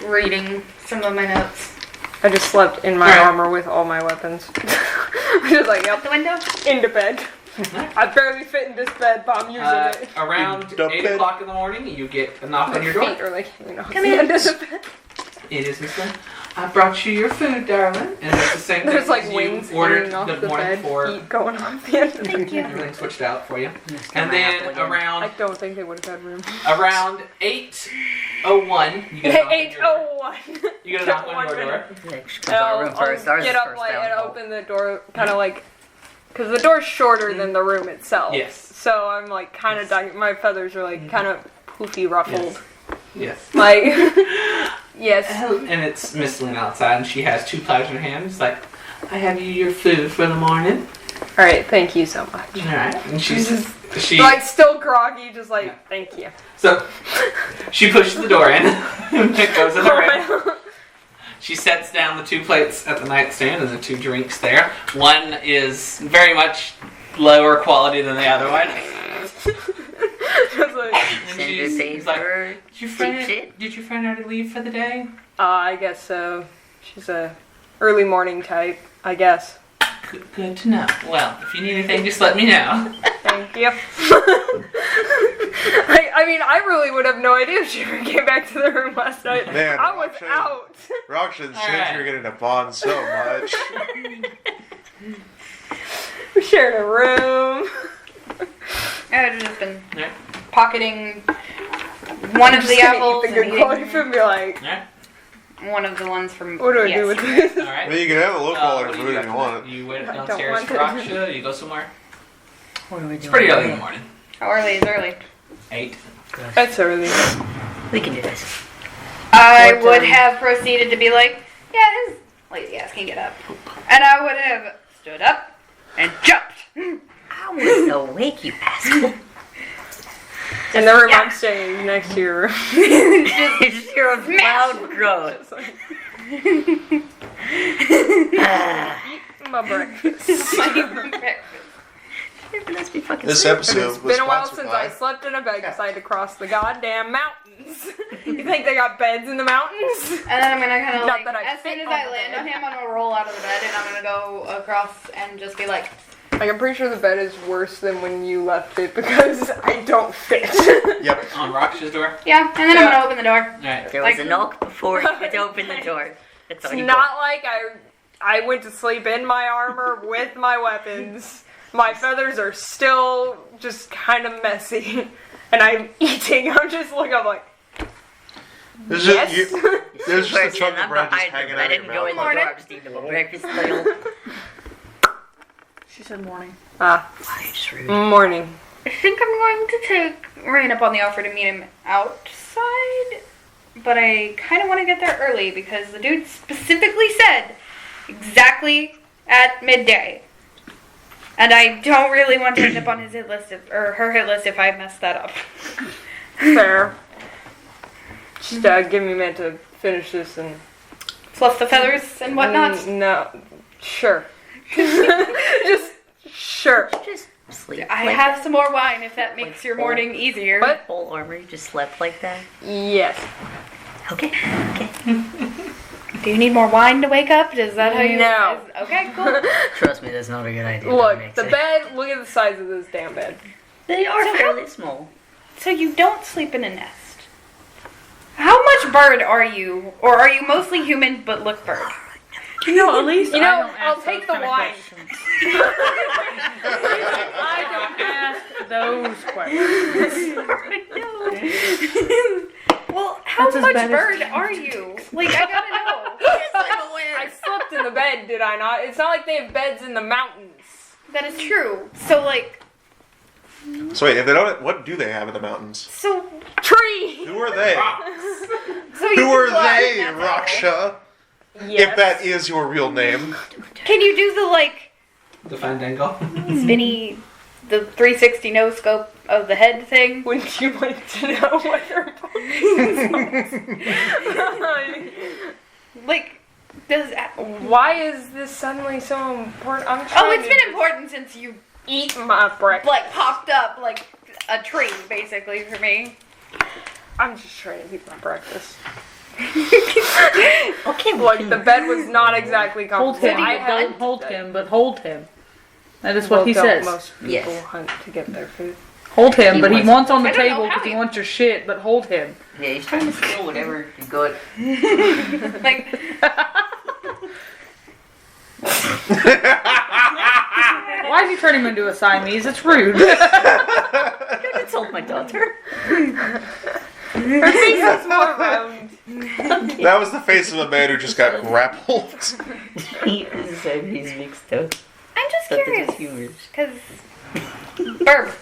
S5: reading some of my notes.
S6: I just slept in my
S1: Alright.
S6: armor with all my weapons. I'm just like,
S5: Out
S6: yep,
S5: the window?
S6: into bed. I barely fit in this bed, but I'm using it.
S1: Around
S2: The
S1: 8
S2: bed.
S1: o'clock in the morning, you get a knock
S6: My
S1: on your door.
S6: feet are like, you know,
S5: Come in.
S6: under the bed.
S1: It is Miss Lynn. I brought you your food, darling. And it's the same
S6: There's
S1: thing
S6: like
S1: as you
S6: wings
S1: ordered
S6: hanging off
S1: the
S6: the
S1: morning
S6: bed,
S1: before.
S6: heat going off the end.
S5: Thank you.
S1: Everything switched out for you.
S3: Just
S1: And
S3: come
S1: then
S3: out again.
S6: I
S1: around
S6: don't think they would have had room.
S1: around 8:01, you get a knock on your door.
S6: 8:01.
S1: You get a knock on your door.
S3: Next, 'cause our room first. Ours is
S6: get up
S3: first
S6: late
S3: down
S6: and
S3: the hall.
S6: open the door, kind of like, because the door's shorter than the room itself.
S1: Yes.
S6: So I'm like kind of my feathers are like kind of poofy ruffled.
S1: Yes.
S6: Like, yes.
S1: And it's Miss Lynn outside, and she has 2 platters in her hand. It's like, I have you your food for the morning.
S6: All right, thank you so much.
S1: All right. And she
S6: Like still groggy, just like thank you.
S1: so she pushes the door in. And it goes in the room. She sets down the 2 plates at the nightstand and the 2 drinks there. One is very much lower quality than the other one.
S6: Just like,
S1: And
S3: Send your
S1: she's
S3: face
S1: like,
S3: for
S1: did your friend already leave for the day?
S6: I guess so. She's a early morning type, I guess.
S1: Good to know. Well, if you need anything, just let me know.
S6: Thank you. I mean, I really would have no idea if she ever came back to the room last night.
S2: Man,
S6: I was
S2: Roxanne-
S6: out.
S2: Roxanne and
S1: All right.
S2: Sindri are getting to bond so much.
S6: We shared a room.
S5: I would have just been
S1: Yeah.
S5: pocketing one of
S6: Just
S5: the
S6: gonna
S5: apples
S6: eat the
S5: and
S6: good quality
S5: eating
S6: food and be like,
S1: Alright.
S5: one of the ones from.
S6: what do I do with this?
S1: Alright.
S2: I mean, you can have a low
S1: What
S2: quality
S1: do you
S2: food
S1: do
S2: if you
S1: after
S2: want
S1: that?
S2: it.
S1: You went
S6: I don't
S1: downstairs
S6: want
S1: to
S6: it.
S1: Raksha, you go somewhere.
S3: What are we doing?
S1: It's pretty early in the morning.
S5: How early is early?
S1: 8.
S6: That's early.
S3: We can do this.
S5: I
S6: What
S5: would
S6: time?
S5: have proceeded to be like, yeah, his lazy ass can get up. And I would have stood up and jumped.
S3: I was awake, you asshole.
S6: In the room I'm staying next to your room.
S3: It's your loud growth.
S6: Just like,
S3: Ah,
S6: my breakfast.
S3: it must be fucking
S2: This
S3: sleep.
S2: episode
S6: It's
S2: was
S6: been a while
S2: sponsored
S6: since
S2: by.
S6: I slept in a bed because I had to cross the goddamn mountains. You think they got beds in the mountains?
S5: And then I'm gonna kind of
S6: Not
S5: like,
S6: that I
S5: as soon
S6: fit
S5: as
S6: on
S5: I
S6: the
S5: land
S6: bed.
S5: on him, I'm gonna roll out of the bed and I'm gonna go across and just be like,
S6: Like, I'm pretty sure the bed is worse than when you left it because I don't fit.
S2: Yep.
S1: On Raksha's door.
S5: yeah, and then I'm gonna open the door.
S1: Alright.
S3: There was
S5: Like-
S3: a knock before you could open the door. That's all
S6: It's
S3: you
S6: not like I went to sleep in my armor with my weapons. My feathers are still just kind of messy. And I'm eating. I'm just looking, I'm like,
S2: There's
S6: Yes.
S2: there's just a
S3: Person,
S2: chunk of
S3: I'm
S2: bread just
S3: behind
S2: hanging
S3: them.
S2: out
S3: I
S2: of your
S3: didn't go in the
S2: mouth.
S3: door. I'm just eating a breakfast meal.
S4: She said morning.
S6: Ah,
S3: Wow, you're just rude.
S6: morning.
S5: I think I'm going to take Rain up on the offer to meet him outside, but I kind of want to get there early because the dude specifically said exactly at midday. And I don't really want to end up on his hit list or her hit list if I mess that up.
S6: Fair. Just give me a minute to finish this and
S5: Fluff the feathers and whatnot.
S6: No, sure. Just sure.
S3: Just sleep.
S5: I
S3: like
S5: have
S3: that?
S5: some more wine if that makes your morning easier.
S6: What?
S3: Full armor. You just slept like that.
S6: Yes.
S3: Okay. Okay.
S5: Do you need more wine to wake up? Is that how you?
S6: No.
S5: Okay, cool.
S3: Trust me, that's not a good idea.
S6: Look,
S3: That makes
S6: the
S3: it-
S6: bed. Look at the size of this damn bed.
S3: They are
S5: So
S3: fairly small.
S5: So you don't sleep in a nest. How much bird are you? Or are you mostly human but look bird?
S4: You know, at least
S6: You know,
S4: I don't
S6: I'll
S4: ask
S6: take
S4: those
S6: the
S4: kind of
S6: wine.
S4: questions. I don't ask those questions.
S5: Well, how
S4: That's as
S5: much
S4: bad as
S5: bird
S4: James.
S5: are you? Like, I gotta know.
S6: I slept in the bed, did I not? It's not like they have beds in the mountains.
S5: That is true. So, like,
S2: So wait, if they don't, what do they have in the mountains?
S5: so
S6: Tree.
S2: Who are they?
S5: so you
S2: Who are
S5: fly,
S2: they,
S5: that's all.
S2: Raksha?
S6: Yes.
S2: If that is your real name.
S5: Can you do the, like,
S1: The Fandango.
S5: spinny, the 360 no scope of the head thing?
S6: Wouldn't you like to know what her
S5: Like, does...
S6: Why is this suddenly so important? I'm
S5: Oh,
S6: trying
S5: it's
S6: to
S5: been important since you,
S6: eat my breakfast.
S5: like, popped up like a tree, basically, for me.
S6: I'm just trying to eat my breakfast.
S3: Okay,
S6: Like, the bed was not exactly
S4: Hold
S6: comfortable.
S4: him.
S6: I had
S4: Don't hold him, but hold him. That is what
S6: Well,
S4: he
S6: don't
S4: says.
S6: Most people
S3: Yes.
S6: hunt to get their food.
S4: Hold him,
S3: He
S4: but he
S3: wants-
S4: wants on the
S5: I don't know
S4: table
S5: how
S4: because he
S5: he-
S4: wants your shit, but hold him.
S3: Yeah, he's trying to steal whatever you got.
S5: Like,
S4: Why is he turning him into a Siamese? It's rude.
S3: Don't insult my daughter.
S6: Her face is more round.
S2: That was the face of a man who just got grappled.
S3: He's a Siamese mixed up.
S5: I'm just
S3: But they're
S5: curious.
S3: just humors.
S5: Because, burp.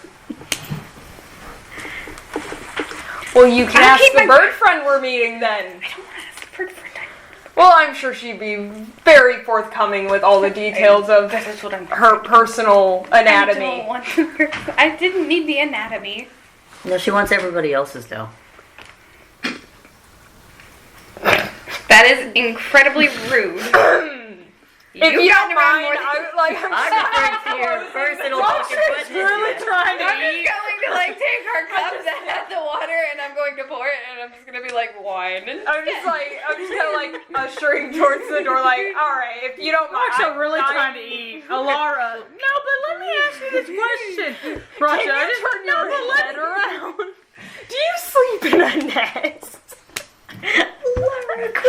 S6: Well, you can
S5: I'll
S6: ask
S5: keep
S6: the
S5: my-
S6: bird friend we're meeting then.
S5: I don't want to ask the bird for time.
S6: Well, I'm sure she'd be very forthcoming with all the details of
S5: That's what I'm
S6: her personal
S5: I
S6: anatomy.
S5: don't want to. I didn't need the anatomy.
S3: No, she wants everybody else's though.
S5: That is incredibly rude.
S6: If you
S5: gotten
S6: don't
S5: around
S6: mind,
S5: more than-
S3: I'm referring to your personal fucking
S6: Roger's
S3: goodness.
S6: really trying to
S5: I'm
S6: eat.
S5: just going to like take her cup that had the water and I'm going to pour it and I'm just going to be like wine.
S6: I'm just kind of like ushering towards the door, like, all right, if you don't mind.
S4: Rasha really trying to eat. Alara. No, but let me ask you this question. Rasha, I just
S6: turn
S4: no,
S6: your
S4: but let
S6: head around. Do you sleep in a nest?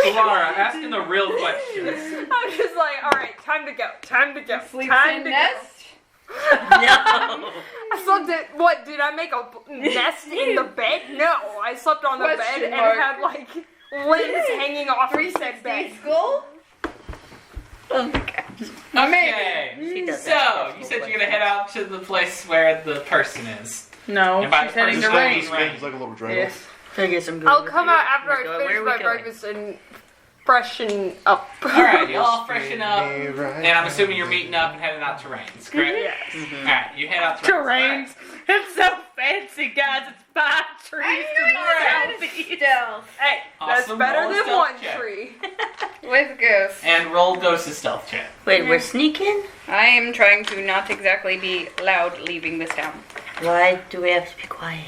S1: Laura, asking the real questions.
S6: I'm just like, all right, time to go. Time to go.
S5: Sleeps
S6: time
S5: in
S6: to
S5: nest.
S3: No.
S6: go. I slept at what? Did I make a nest in the bed? No, I slept on the bed
S5: Question
S6: and
S5: mark.
S6: had like limbs hanging off of said
S5: 360
S6: bed.
S5: school?
S3: Oh my god.
S1: Okay.
S3: She does
S1: So,
S3: that.
S1: you said you're gonna head out to the place where the person is.
S4: No,
S1: And by
S4: she's
S1: the
S4: heading to
S1: person,
S4: rain.
S1: she's right.
S2: It's like a little dragon.
S4: Yes.
S3: I guess I'm good.
S6: I'll come out after
S3: Let's go.
S6: I
S3: Where
S6: finish
S3: are we
S6: my
S3: going?
S6: breakfast and freshen up.
S1: Alright, you all freshen up.
S2: Right.
S1: And I'm assuming you're meeting up and heading out to Rains, correct?
S6: Yes.
S1: Alright, you head out to Rains.
S4: Terrains. It's so fancy, guys. It's 5 trees to the southeast.
S5: Stealth.
S6: Hey, that's
S1: Awesome.
S6: better
S1: Roll a
S6: than
S1: stealth
S6: one
S1: check.
S6: tree.
S5: With Goose.
S1: And roll Ghost stealth check.
S3: Wait, we're sneaking?
S5: I am trying to not exactly be loud leaving this town.
S3: Why do we have to be quiet?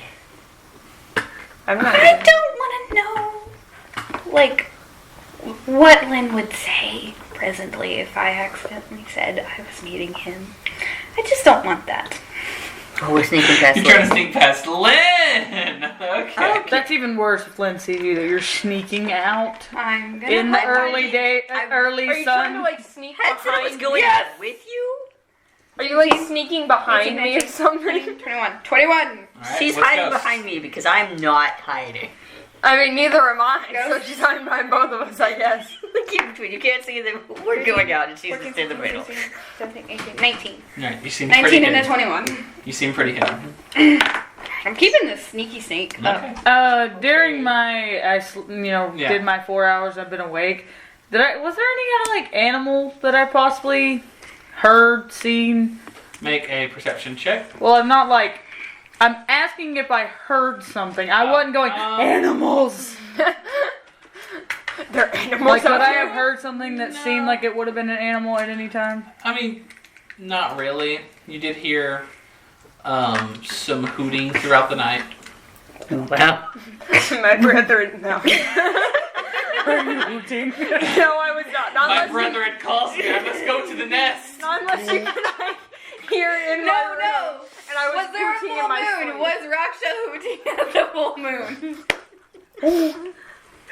S6: I'm not.
S5: I don't want to know, like, what Lynn would say presently if I accidentally said I was meeting him. I just don't want that.
S3: Oh, we're sneaking past
S1: You're trying to
S3: Lynn.
S1: sneak past Lynn! Okay.
S4: That's even worse if Lynn sees you that you're sneaking out
S5: I'm gonna
S4: in the
S5: hide
S4: early
S5: my-
S4: day,
S6: Are
S4: early
S6: you trying to
S4: sun.
S6: like sneak
S3: I said I was
S6: behind?
S3: going
S4: Yes!
S3: out with you?
S6: Are you like sneaking behind
S5: 18,
S6: me or
S5: 19,
S6: something?
S5: 21. 21!
S1: Alright,
S3: She's
S1: what's
S3: hiding
S1: Ghost?
S3: behind me because I'm not hiding.
S6: I mean, neither am I, so she's hiding behind both of us, I guess.
S3: Keep between. You can't see them. We're going out, and she's just in the middle.
S5: 17, 18, 19.
S1: Alright, you seem
S5: 19
S1: pretty
S5: and then
S1: hidden.
S5: 21.
S1: You seem pretty hidden.
S5: I'm keeping this sneaky snake up.
S1: Okay.
S4: During my,
S1: Yeah.
S4: did my 4 hours I've been awake, was there any kind of, like, animal that I possibly heard, seen?
S1: Make a perception check.
S4: Well, I'm asking if I heard something. I wasn't going, animals!
S6: They're animals
S4: Like, could
S6: out
S4: I
S6: here.
S4: have heard something that seemed like it would have been an animal at any time?
S1: I mean, not really. You did hear some hooting throughout the night.
S3: Wow.
S6: My brethren, no.
S4: Are you hooting?
S6: No, I was not. Not
S1: My
S6: unless
S1: brethren calls me. I must go to the nest.
S6: Not unless you can like, hear in my room.
S5: No.
S6: And I was
S5: there a
S6: hooting
S5: full
S6: in my
S5: moon?
S6: sleep.
S5: Was Raksha hooting at the full moon?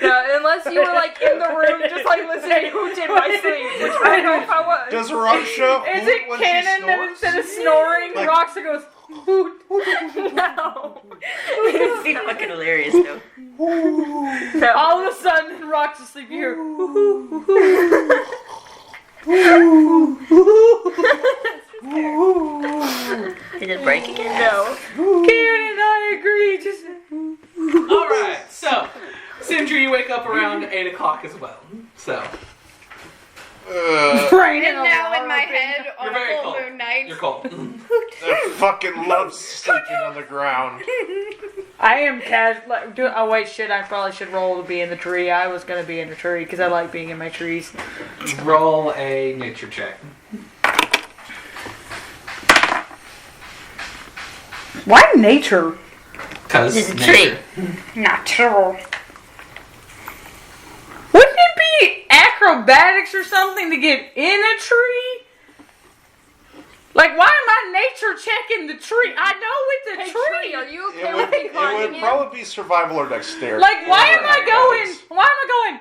S6: Yeah, unless you were like in the room just like listening to hoot in my sleep, which I don't know if I was.
S2: Does Raksha
S4: Is
S2: hoot
S4: it
S2: when
S4: canon
S2: she
S4: that
S2: snores?
S4: instead of snoring,
S2: Like-
S4: Roxa goes, hoot?
S6: No.
S3: It'd be fucking hilarious, though.
S6: No.
S4: All of a sudden, Roxa's sleep, you hear,
S3: Did it break again?
S6: No.
S4: Karen and I agree, just...
S1: Alright, so, Sindri, you wake up around 8 o'clock as well. So,
S4: Raining
S5: And now in my head, on
S1: You're
S5: a
S1: very
S5: full
S1: cold.
S5: moon night,
S1: you're cold.
S2: I fucking love sleeping on the ground.
S4: I am oh wait, shit, I probably should roll to be in the tree. I was gonna be in the tree, because I like being in my trees.
S1: Roll a nature check.
S4: Why nature?
S1: Because
S3: It's a tree.
S5: natural.
S4: Wouldn't it be acrobatics or something to get in a tree? Like, why am I nature checking the tree? I know it's a
S6: Hey,
S4: tree.
S6: Tree, are you okay
S2: It
S6: with me
S2: would
S6: climbing in?
S2: probably be survival or dexterity.
S4: Like, why am I
S2: Acrobatics.
S4: going? Why am I going?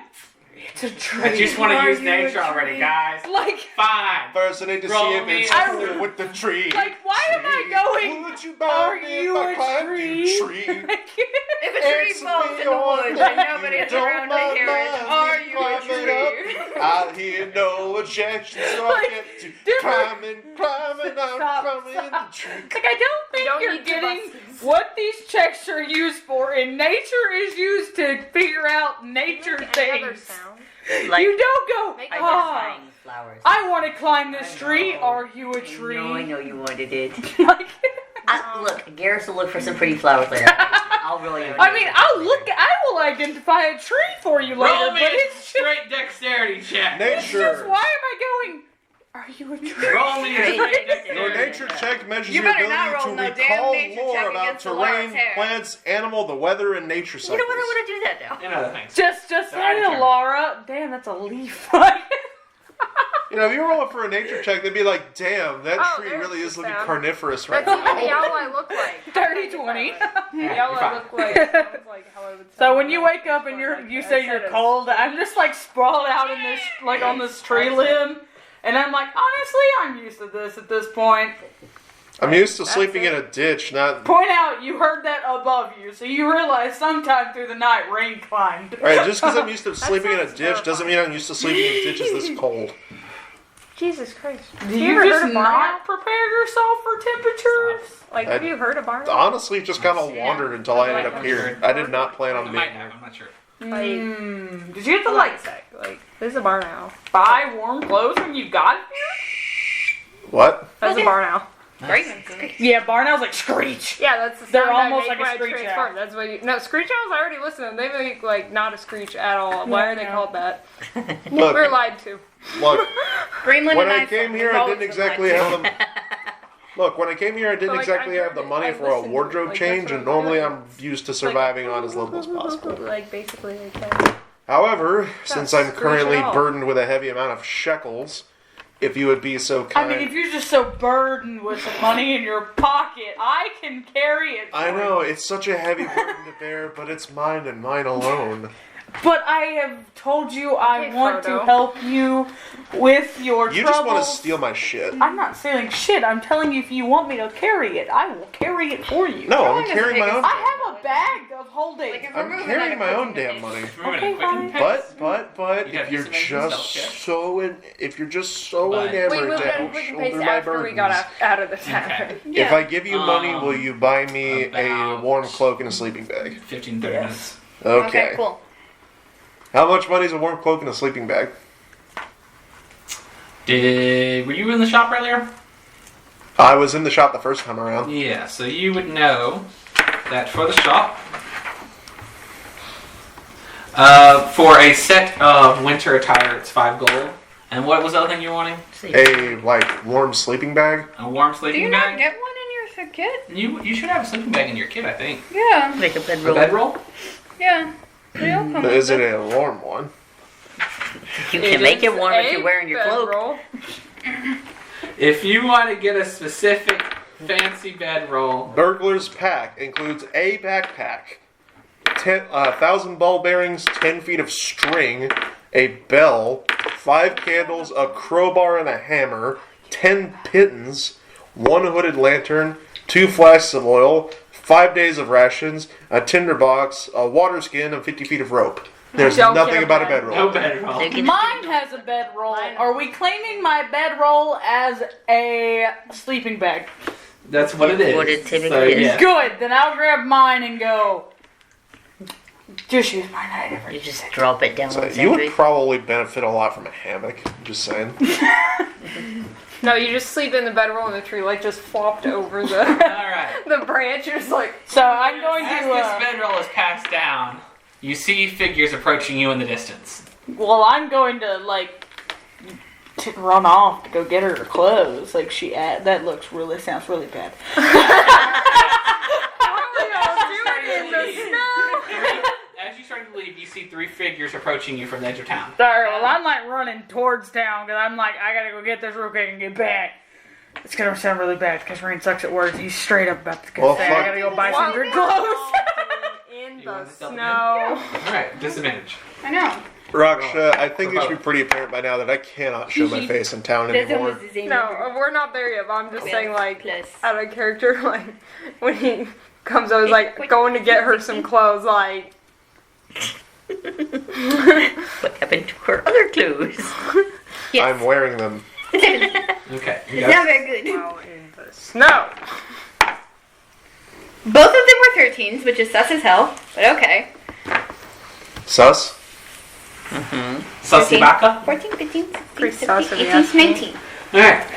S4: It's a tree.
S1: I just want to
S5: Are
S1: use
S5: you a
S1: nature already,
S5: tree?
S1: guys.
S4: Like,
S1: Fine.
S2: First, I need to
S1: Roll
S2: see if
S1: me
S2: it's
S1: a-
S2: cool with the tree.
S4: like, why am I going?
S2: Would you
S4: Are
S2: mind if
S4: you
S2: I
S4: a
S2: climbed
S4: tree?
S2: your tree?
S5: If a tree
S2: Answer
S5: falls
S2: me
S5: in the
S2: on
S5: woods
S2: that
S5: and nobody's
S2: you
S5: around to
S2: don't
S5: hear it,
S2: mind
S5: are
S2: me
S5: you a
S2: climbing
S5: tree?
S2: up? I hear no objection, so
S4: Like,
S2: I get to
S4: different-
S2: climbing, I'm
S4: Stop,
S2: climbing
S4: stop.
S2: the tree.
S4: Like, I don't think
S6: don't
S4: you're
S6: need
S4: getting
S6: devices.
S4: what these checks are used for, and nature is used to figure out nature
S6: Any other
S4: things.
S6: sound?
S3: Like
S4: You don't go,
S6: Make
S3: identifying flowers.
S4: I want to climb this
S3: I
S4: tree.
S3: know.
S4: Are you a tree?
S3: No, I know you wanted it.
S4: Like,
S3: Look, Garrus will look for some pretty flowers later. I'll roll you.
S4: I mean, I will identify a tree for you later,
S1: Roll me
S4: but
S1: a
S4: it's just,
S1: straight dexterity check.
S4: it's just,
S2: Nature.
S4: why am I going, are you a tree?
S1: Roll me a straight
S2: Your
S1: dexterity.
S2: nature check measures
S5: You
S2: your
S5: better not
S2: ability
S5: roll
S2: to
S5: no damn
S2: recall
S5: nature
S2: lore
S5: check
S2: about
S5: against the Lord's
S2: terrain,
S5: hair.
S2: plants, animal, the weather, and nature cycles.
S3: You know what? I want to do that now.
S1: And other things.
S4: Just
S1: Sorry,
S4: say
S1: Karen.
S4: Laura. Damn, that's a leaf.
S2: You know, if you're rolling for a nature check, they'd be like, damn, that
S6: Oh,
S2: tree
S6: there's
S2: really
S6: the
S2: is looking
S6: sound.
S2: carnivorous right
S6: That's
S2: now.
S6: even the owl I look like.
S4: 30-20.
S6: The owl I look like sounds like how I would
S4: So
S6: sound
S4: when you
S6: like
S4: wake up and
S6: like
S4: you
S6: I
S4: say
S6: said
S4: you're
S6: it.
S4: cold, I'm just like sprawled out in this, like on this tree limb, and I'm like, honestly, I'm used to this at this point.
S2: I'm used to
S6: That's
S2: sleeping
S6: it.
S2: in a ditch, not...
S4: Point out, you heard that above you, so you realize sometime through the night rain climbed.
S2: Alright, just because I'm used to sleeping in a
S6: sounds
S2: ditch doesn't mean I'm used to sleeping in ditches this cold.
S6: Jesus Christ.
S4: Do you
S6: ever
S4: just
S6: heard of barn
S4: not prepare yourself for temperatures?
S6: Like, have you heard of barn owl?
S2: Honestly, just kind of wandered until I ended up here. I did not plan
S1: I
S2: on
S1: might
S2: being
S1: have,
S2: here.
S1: I'm not sure.
S4: Did you have to
S6: Hold on a
S4: like
S6: sec. Like, this is a barn owl.
S4: buy warm clothes when you got here?
S2: What?
S6: That's a barn owl.
S5: Great.
S4: Yeah, barn owls like screech.
S6: Yeah, that's the sound
S4: They're
S6: I
S4: almost
S6: make
S4: like a
S6: when I
S4: screech
S6: transform.
S4: owl.
S6: That's what you... No, screech owls, I already listened to them. They make, like, not a screech at all. Why are they
S4: no.
S6: called that?
S2: Look,
S6: We're lied to.
S2: look.
S5: Greenland
S2: When
S5: and
S2: I
S5: Iceland
S2: came here,
S5: is
S2: I
S5: always
S2: didn't
S5: the
S2: exactly
S5: light.
S2: have the... Look, when I came here, I didn't
S6: But, like,
S2: exactly
S6: I
S2: have the
S6: heard
S2: money
S6: it.
S2: for
S6: I
S2: a
S6: listened.
S2: wardrobe
S6: Like,
S2: change,
S6: that's what
S2: and
S6: I'm
S2: normally
S6: doing.
S2: I'm used to surviving on as little as possible.
S6: Like, basically, like that.
S2: However, since I'm
S6: screech
S2: currently
S6: at all.
S2: burdened with a heavy amount of shekels, if you would be so
S4: I
S2: kind...
S4: mean, if you're just so burdened with the money in your pocket, I can carry it.
S2: I
S4: for
S2: know,
S4: you.
S2: it's such a heavy burden to bear, but it's mine and mine alone.
S4: But I have told you I
S6: Hey,
S4: want to
S6: Frodo.
S4: help you with your
S2: You
S4: troubles.
S2: just want to steal my shit.
S4: I'm not stealing shit. I'm telling you, if you want me to carry it, I will carry it for you.
S2: No, I'm
S5: Throwing is
S2: carrying my
S5: the
S2: own.
S4: I have a bag of hold
S5: Like
S4: it.
S5: if we're
S2: I'm
S5: moving
S2: carrying
S5: at a
S2: my own
S5: quick
S2: damn
S5: pace.
S2: money.
S1: Moving
S4: Okay,
S1: at a quick
S4: fine.
S1: pace.
S2: But
S1: You have
S2: if you're
S1: disadvantage on
S2: just
S1: stealth check.
S2: if you're just so
S1: But-
S2: enamored
S6: We moved
S2: to
S6: at a
S2: help
S6: quick
S2: shoulder
S6: pace
S2: my
S6: after we got
S2: burdens,
S6: out of the tavern.
S2: if I give you money,
S1: Um,
S2: will you buy me a
S1: about-
S2: warm cloak and a sleeping bag?
S1: 15, 30 minutes.
S2: Okay.
S5: Cool.
S2: How much money is a warm cloak and a sleeping bag?
S1: Were you in the shop earlier?
S2: I was in the shop the first time around.
S1: Yeah, so you would know that for the shop, for a set of winter attire, it's 5 gold. And what was the other thing you were wanting?
S2: A warm sleeping bag.
S1: A warm
S5: Do
S1: sleeping
S5: you not
S1: bag?
S5: get one in your kit?
S1: You should have a sleeping bag in your kit, I think.
S5: Yeah.
S3: Make a
S1: A
S3: bedroll.
S1: bedroll?
S5: Yeah. They all come
S2: Is
S5: with
S2: it a warm one?
S3: You can make it warm if you're wearing your cloak.
S6: Bedroll.
S1: If you want to get a specific fancy bedroll,
S2: Burglar's pack includes a backpack, 1,000 ball bearings, 10 feet of string, a bell, 5 candles, a crowbar and a hammer, 10 pittons, 1 hooded lantern, 2 flasks of oil, 5 days of rations, a tinderbox, a water skin, and 50 feet of rope. There's
S6: Don't
S2: nothing
S6: get a
S2: about a
S6: bed.
S2: bedroll.
S1: no bedroll.
S3: They can-
S4: Mine has a bedroll. Are we claiming my bedroll as a sleeping bag?
S1: That's what it is.
S3: What it typically
S1: So,
S3: is.
S1: yeah.
S4: Good. Then I'll grab mine and go. Just use mine. I never.
S3: You just drop it down
S2: So
S3: on
S2: you would
S3: sentry.
S2: probably benefit a lot from a hammock. Just saying.
S6: No, you just sleep in the bedroll and the tree like just flopped over the
S1: Alright.
S6: the branch. You're just like,
S4: So I'm going
S1: As
S4: to.
S1: this bedroll is passed down, you see figures approaching you in the distance.
S4: Well, I'm going to run off to go get her clothes. Like that sounds really bad.
S1: As you start to leave, you see 3 figures approaching you from the edge of town.
S4: Alright, well, I'm running towards town because I'm I gotta go get this real quick and get back. It's gonna sound really bad because Rain sucks at words. He's straight up about to say,
S2: Well,
S4: I
S2: fuck.
S4: gotta go buy some
S6: Well,
S4: good clothes.
S6: in
S1: You
S6: the
S1: want to stealth
S6: snow.
S1: Alright, disadvantage.
S5: I know.
S2: Raksha, I think it should be pretty apparent by now that I cannot show my face in town anymore.
S6: No, we're not there yet. But I'm just saying, like,
S5: Plus.
S6: out of character, like when he comes, I was like going to get her some clothes, like.
S3: What happened to her other clothes?
S2: I'm wearing them.
S1: Okay. You
S5: It's not
S1: guys,
S5: very good.
S6: Out in the snow.
S5: Both of them were 13s, which is sus as hell, but okay.
S2: Sus?
S1: Susibaka?
S5: 14, 15, 16,
S6: Pretty
S5: 17,
S6: sus if you
S5: 18,
S6: ask me.
S5: 19.
S1: Alright.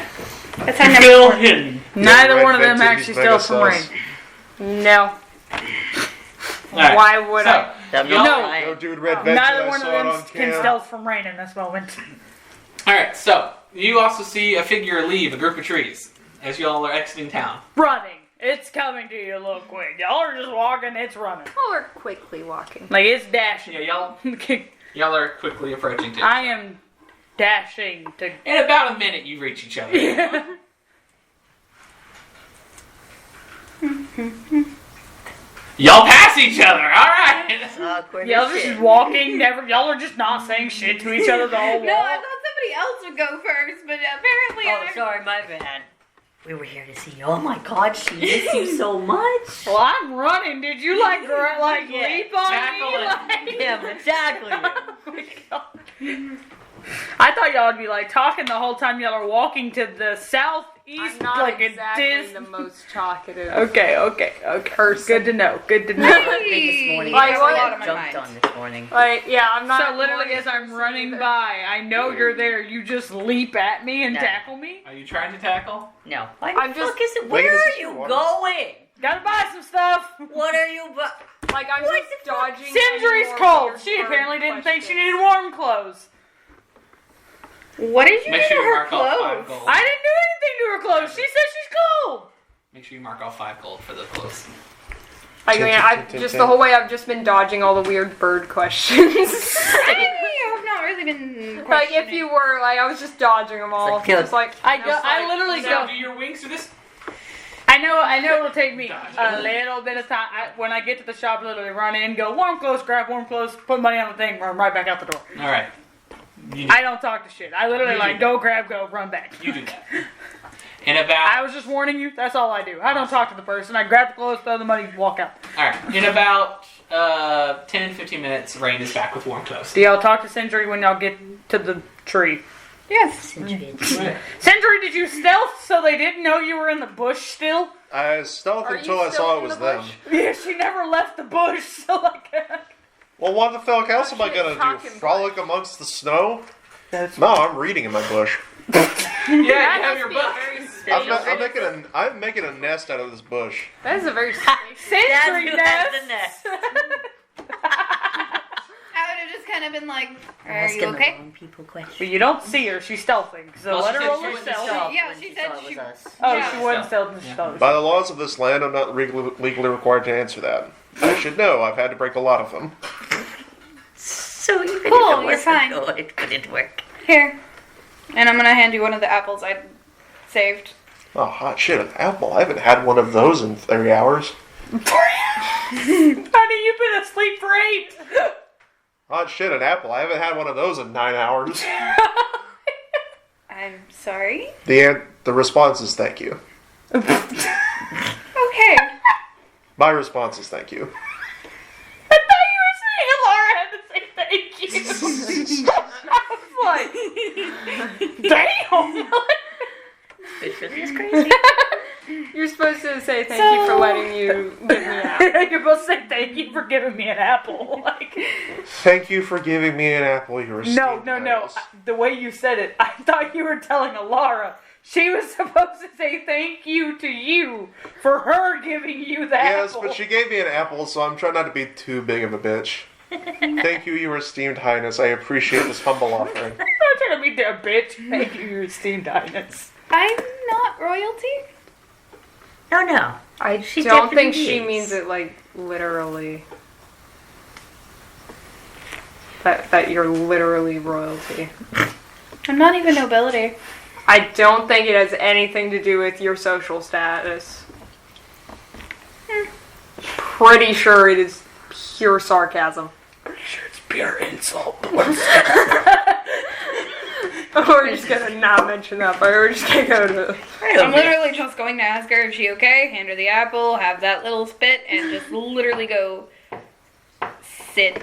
S5: That's our
S1: Fill
S5: number.
S1: in.
S4: Neither
S2: Red
S4: one of them
S2: Venti,
S4: actually
S2: he's mega
S4: steals from Rain.
S2: sus.
S6: No.
S1: Alright.
S6: Why would
S1: So,
S6: I?
S3: I'm
S1: y'all-
S3: not
S2: No,
S3: lying.
S2: dude, Red Venti,
S4: Neither
S2: I
S4: one
S2: saw
S4: of
S2: it
S4: them
S2: on
S4: can
S2: cam.
S4: steal from Rain in this moment.
S1: Alright, so you also see a figure leave a group of trees as y'all are exiting town.
S4: Running. It's coming to you a little quick. Y'all are just walking, it's running.
S6: Well, we're quickly walking.
S4: Like, it's dashing.
S1: Yeah, y'all are quickly approaching town.
S4: I am dashing to.
S1: In about a minute, you reach each other. Y'all pass each other. All right.
S3: Awkward
S4: Y'all
S3: as
S4: just
S3: shit.
S4: walking, y'all are just not saying shit to each other the whole
S5: No, I
S4: walk.
S5: thought somebody else would go first, but apparently
S3: Oh, sorry, my bad. We were here to see you. Oh my god, she missed you so much.
S4: Well, I'm running. Did you leap on
S1: Tackle
S4: me?
S1: it.
S3: Yeah, exactly.
S4: I thought y'all would be talking the whole time y'all are walking to the southeast,
S6: I'm not exactly
S4: a
S6: the most talkative.
S4: Okay.
S6: Person.
S4: Good to know.
S3: Me this morning.
S6: Like,
S5: That's
S6: what?
S5: a lot on my
S3: Jumped
S5: mind.
S3: on this morning.
S6: Like, yeah, I'm not.
S4: So literally, as I'm running by, I know you're there. You just leap at me and
S3: No.
S4: tackle me.
S1: Are you trying to tackle?
S3: No. Why
S6: I'm
S3: the
S6: just-
S3: fuck is it?
S2: Wait,
S3: Where
S2: this
S3: are
S2: is
S3: you
S2: water.
S3: going?
S4: Gotta buy some stuff.
S3: What are you?
S6: Like, I'm
S3: What
S6: just
S3: the fuck?
S6: dodging.
S4: Sindri's
S6: any more
S4: cold.
S6: weird
S4: She
S6: word
S4: apparently didn't think she
S6: questions.
S4: needed warm clothes.
S5: What did you
S1: Make
S5: do
S1: sure
S5: to
S1: you
S5: her
S1: mark off 5
S5: clothes?
S1: gold.
S4: I didn't do anything to her clothes. She said she's cold.
S1: Make sure you mark off 5 gold for the clothes.
S6: I mean, I've just the whole way I've just been dodging all the weird bird questions.
S5: I have not really been
S6: Like, if
S5: questioning.
S6: you were, like, I was just dodging them all.
S3: It's like,
S6: Just like
S4: I literally
S1: So,
S4: go.
S1: do your wings do this?
S4: I know it'll take me a little bit of time. When I get to the shop, literally run in, go warm clothes, grab warm clothes, put money on the thing, run right back out the door.
S1: All right.
S4: I don't talk to shit. I literally
S1: You do.
S4: go grab, go, run back.
S1: You do that. In
S4: I
S1: about
S4: was just warning you. That's all I do. I don't talk to the person. I grab the clothes, throw the money, walk out.
S1: all right. In about 10, 15 minutes, Rain is back with warm toast.
S4: Do y'all talk to Sindri when y'all get to the tree?
S5: Yes.
S1: Right.
S4: Sindri, did you stealth so they didn't know you were in the bush still?
S2: I stealthed
S6: Are
S2: until
S6: you
S2: I
S6: still
S2: saw
S6: in
S2: it was
S6: the
S2: them.
S6: bush?
S4: Yeah, she never left the bush, so like...
S2: Well, what the fuck else am I
S6: shit,
S2: gonna do?
S6: talking
S2: Frolic amongst the snow?
S4: That's
S2: No, I'm reading in my bush.
S1: Yeah, you have your book.
S2: I'm making a nest out of this bush.
S6: That is a very
S4: Sindri
S3: That's
S4: nest!
S3: the nest.
S5: I would have just kind of been like, are
S3: Asking
S5: you
S3: the
S5: okay?
S3: wrong people questions.
S4: But you don't see her, she's stealthing, so
S1: Well,
S4: let
S1: she
S4: her
S1: said
S4: roll
S1: she
S4: her
S1: wouldn't
S4: stealth.
S1: stealth.
S5: Yeah,
S3: when
S5: she
S3: saw
S5: said
S3: it was
S5: she-
S3: us.
S4: Oh,
S5: Yeah.
S4: she wasn't stealth.
S1: Yeah.
S4: stealth.
S2: By the laws of this land, I'm not legally required to answer that. I should know. I've had to break a lot of them.
S3: So even
S5: Cool,
S3: if it
S5: you're
S3: wasn't
S5: fine.
S3: good, it couldn't work.
S5: Here. And I'm gonna hand you one of the apples I saved.
S2: Oh, hot shit, an apple. I haven't had one of those in 30 hours.
S4: Honey, you've been asleep for 8!
S2: Hot shit, an apple. I haven't had one of those in 9 hours.
S5: I'm sorry.
S2: The response is thank you.
S5: Okay.
S2: My response is thank you.
S4: I thought you were saying Laura had to say thank you. I was like, damn!
S3: Bitch really is crazy.
S6: You're supposed to say thank you for letting you give me out.
S4: You're supposed to say thank you for giving me an apple. Like,
S2: Thank you for giving me an apple, your
S4: no.
S2: esteemed highness.
S4: The way you said it, I thought you were telling Alara. She was supposed to say thank you to you for her giving you the
S2: Yes,
S4: apple.
S2: but she gave me an apple, so I'm trying not to be too big of a bitch. Thank you, your esteemed highness. I appreciate this humble offering.
S4: I'm not trying to be a bitch. Thank you, your esteemed highness.
S5: I'm not royalty.
S3: No.
S6: I
S3: She
S6: don't think
S3: definitely
S6: she
S3: is.
S6: means it like literally. That you're literally royalty.
S5: I'm not even nobility.
S6: I don't think it has anything to do with your social status. Pretty sure it is pure sarcasm.
S4: Sure, it's pure insult.
S6: We're just gonna not mention that, but we're just gonna go to.
S5: I'm literally just going to ask her if she okay, hand her the apple, have that little spit, and just literally go sit.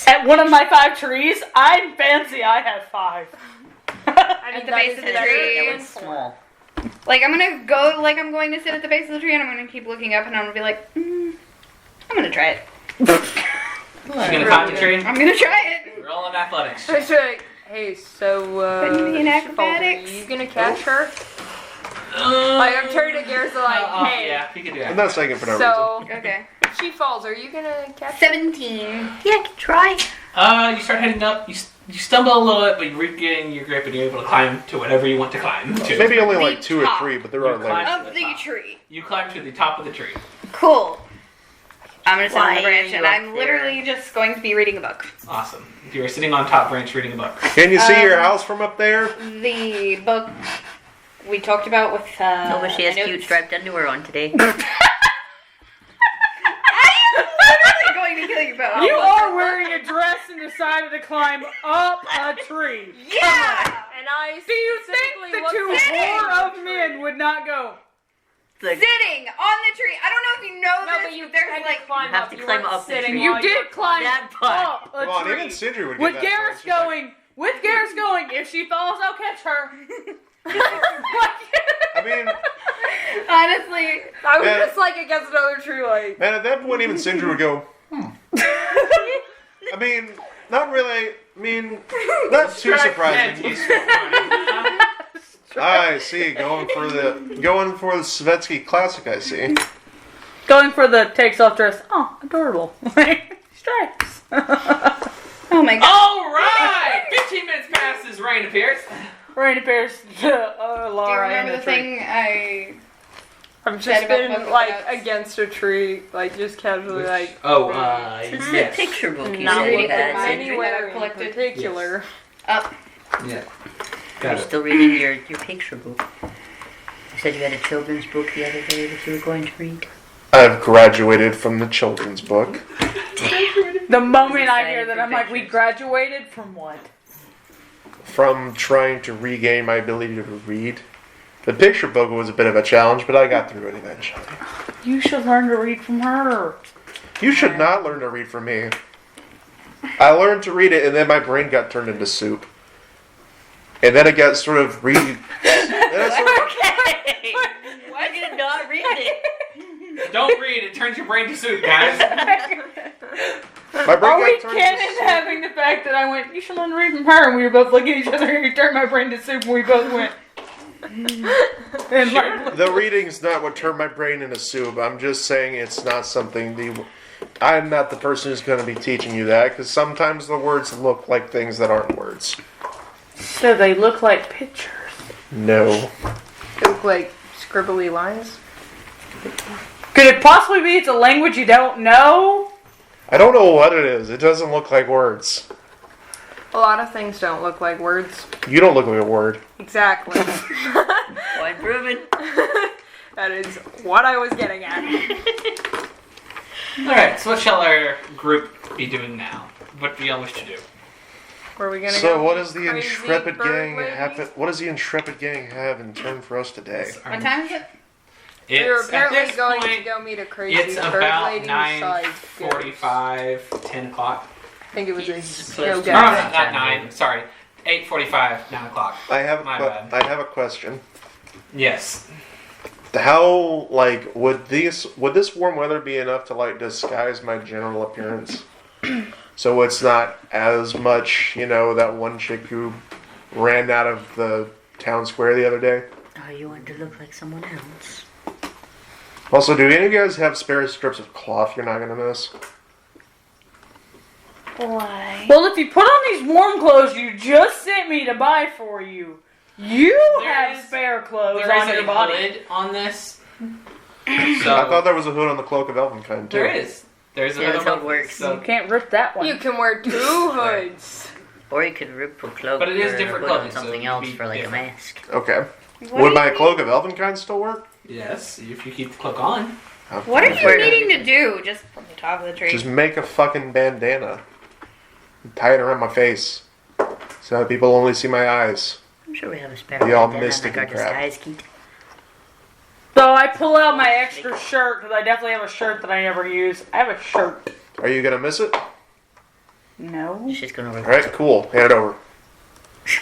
S4: At one of my 5 trees, I'm fancy. I have 5.
S5: At the base of the tree.
S3: That one's small.
S5: Like, I'm gonna go like I'm going to sit at the base of the tree, and I'm gonna keep looking up, and I'm gonna be like, I'm gonna try it.
S1: She's gonna climb the tree.
S5: I'm gonna try it.
S1: Roll on athletics.
S6: I should like, hey, so
S5: Putting me in
S6: Shifaldi,
S5: acrobatics.
S6: you gonna catch her? Like I'm turning to Garrett, so like, hey,
S1: Yeah, you can do
S2: I'm
S1: that.
S2: not saying it for no reason.
S6: so
S5: Okay.
S6: if she falls, are you gonna catch her?
S5: 17.
S3: Yeah, I can try.
S1: You start heading up. You stumble a little bit, but you regain your grip and you're able to climb to whatever you want to climb to.
S2: Maybe only
S5: The
S2: like 2 or
S5: top.
S2: 3, but there
S1: You
S2: are
S1: climb.
S2: layers.
S5: Of the tree.
S1: You climb to the top of the tree.
S5: Cool. I'm gonna sit on
S3: Why
S5: the branch,
S3: are
S5: and
S3: you
S5: I'm
S3: up
S5: literally just going to be reading a book.
S1: Awesome. You're sitting on top branch reading a book.
S2: Can you see your house from up there?
S5: The book we talked about with
S3: No, but she has
S5: my
S3: cute
S5: notes.
S3: striped underwear on today.
S5: I'm going to kill you both.
S4: You are wearing a dress and decided to climb up a tree.
S5: Yeah.
S6: And I
S4: Do you
S6: specifically
S4: think the
S6: looked
S4: 2
S6: at
S4: whore of
S6: the
S4: men would not go?
S3: The-
S5: Sitting on the tree. I don't know if you know
S6: No,
S5: this,
S6: but you
S5: there's
S6: had
S5: like
S6: to climb
S3: You have
S6: up.
S3: to
S6: You
S3: climb
S6: weren't
S3: up the
S6: sitting
S3: tree.
S4: You
S6: while
S4: did climb
S3: That part.
S4: up a
S2: Come on,
S4: tree.
S2: even Sindri would get
S4: With
S2: that.
S4: Garrett's
S2: She's like,
S4: going, if she falls, I'll catch her.
S2: I mean,
S5: honestly.
S6: I was
S2: Yeah.
S6: just like against another tree, like.
S2: man, at that point, even Sindri would go, I mean, not really. I mean, not too surprising. I see. Going for the Svetsky classic. I see.
S4: Going for the takes off dress. Oh, adorable. Stripes.
S5: Oh my god.
S1: All right. 15 minutes passes. Rain appears.
S4: Rain appears to
S5: Do you
S4: Laura in
S5: remember
S4: the
S5: the
S4: tree.
S5: thing I...
S6: I've
S5: Said
S6: just
S5: about
S6: been
S5: polka
S6: like
S5: dots.
S6: against a tree, like just casually, like
S3: It's
S1: Yes.
S3: a picture book you
S5: Not
S3: said you
S5: looking
S3: had,
S5: at
S3: Sindri.
S6: anywhere in
S5: collected.
S6: particular.
S5: Up.
S1: Yeah.
S3: You're
S1: Got it.
S3: still reading your picture book. You said you had a children's book the other day that you were going to read.
S2: I've graduated from the children's book.
S4: The moment I
S3: Excited
S4: hear that,
S3: for
S4: I'm like, we
S3: pictures.
S4: graduated from what?
S2: From trying to regain my ability to read. The picture book was a bit of a challenge, but I got through it eventually.
S4: You should learn to read from her.
S2: You should not learn to read from me. I learned to read it, and then my brain got turned into soup. And then it got sort of
S3: Okay. Why did you not read it?
S1: Don't read, it turns your brain to soup, guys.
S2: My brain
S4: Are we
S2: got turned
S4: canon
S2: into soup.
S4: having the fact that I went, you should learn to read from her, and we were both looking at each other, and you turned my brain to soup, and we both went. And like,
S2: The reading's not what turned my brain into soup. I'm just saying it's not something I'm not the person who's going to be teaching you that, because sometimes the words look like things that aren't words.
S4: so they look like pictures.
S2: No.
S6: They look like scribbly lines.
S4: Could it possibly be it's a language you don't know?
S2: I don't know what it is. It doesn't look like words.
S6: A lot of things don't look like words.
S2: You don't look like a word.
S6: Exactly.
S3: Point proven.
S6: That is what I was getting at.
S1: Alright, so what shall our group be doing now? What do y'all wish to do?
S6: Were we gonna
S2: So
S6: go
S2: what does the
S6: crazy
S2: Intrepid
S6: bird
S2: gang
S6: ladies?
S2: have? What does the Intrepid gang have in turn for us today?
S5: What time is it?
S6: We were
S1: It's, at
S6: apparently
S1: this
S6: going to
S1: point,
S6: go meet a crazy
S1: it's
S6: bird
S1: about
S6: lady size
S1: 9:45, 10 o'clock.
S6: I think it was a
S3: Jesus
S6: go
S3: Christ.
S1: No,
S6: get.
S1: not 9, sorry. 8:45, 9 o'clock.
S2: I have
S1: My
S2: a
S1: bad.
S2: I have a question.
S1: Yes.
S2: How would this warm weather be enough to disguise my general appearance? So it's not as much, that one chick who ran out of the town square the other day.
S3: Oh, you want to look like someone else?
S2: Also, do any of you guys have spare strips of cloth you're not gonna miss?
S5: Why?
S4: Well, if you put on these warm clothes you just sent me to buy for you, you
S1: There
S4: have
S1: is-
S4: spare clothes
S1: There is
S4: on your
S1: a
S4: body.
S1: hood on this.
S2: I
S1: So
S2: thought there was a hood on the cloak of Elvenkind too.
S1: there is. There's a
S3: Yeah,
S1: hood
S3: that's
S1: on
S3: how it works.
S1: So,
S4: You can't rip that one.
S6: You can wear 2 hoods.
S3: Or you could rip a cloak
S1: But it is
S3: or
S1: different
S3: put on
S1: clothing, so
S3: something
S1: it'd
S3: else
S1: be
S3: for like
S1: different.
S3: a mask.
S2: Okay.
S5: What
S2: Would
S5: do
S2: my
S5: you
S2: cloak of Elvenkind still work?
S1: yes, if you keep the clook on.
S5: What are you
S3: Where-
S5: needing to do? Just from the top of the tree.
S2: Just make a fucking bandana. Tie it around my face. So that people only see my eyes.
S3: I'm sure we have a spare
S2: Be all
S3: bandana
S2: mystic
S3: like our
S2: and crap.
S3: disguise kit.
S4: So I pull out my extra shirt, because I definitely have a shirt that I never use. I have a shirt.
S2: Are you gonna miss it?
S4: No.
S3: She's gonna rip
S2: Alright, cool. Hand it over.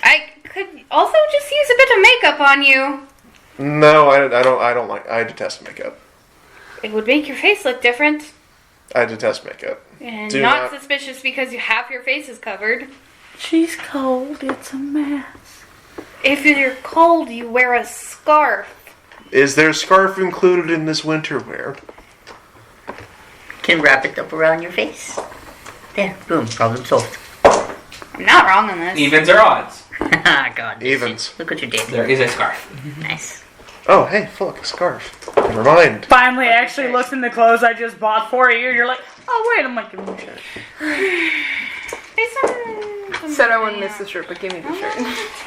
S5: I could also just use a bit of makeup on you.
S2: No, I don't like. I detest makeup.
S5: It would make your face look different.
S2: I detest makeup.
S5: And
S2: Do
S5: not
S2: not-
S5: suspicious because you half your face is covered.
S4: She's cold. It's a mess.
S5: If you're cold, you wear a scarf.
S2: Is there a scarf included in this winter wear?
S3: Can wrap it up around your face. There, boom, problem solved.
S5: I'm not wrong on this.
S1: Evens or odds?
S3: God.
S2: Evens.
S3: Look what you did.
S1: There is a scarf.
S3: Nice.
S2: Oh, hey, fuck, a scarf. Never mind.
S4: Finally actually looks in the clothes I just bought for you. You're like, oh wait, I'm like, give me a shirt.
S6: Said I wouldn't miss the shirt, but give me the shirt.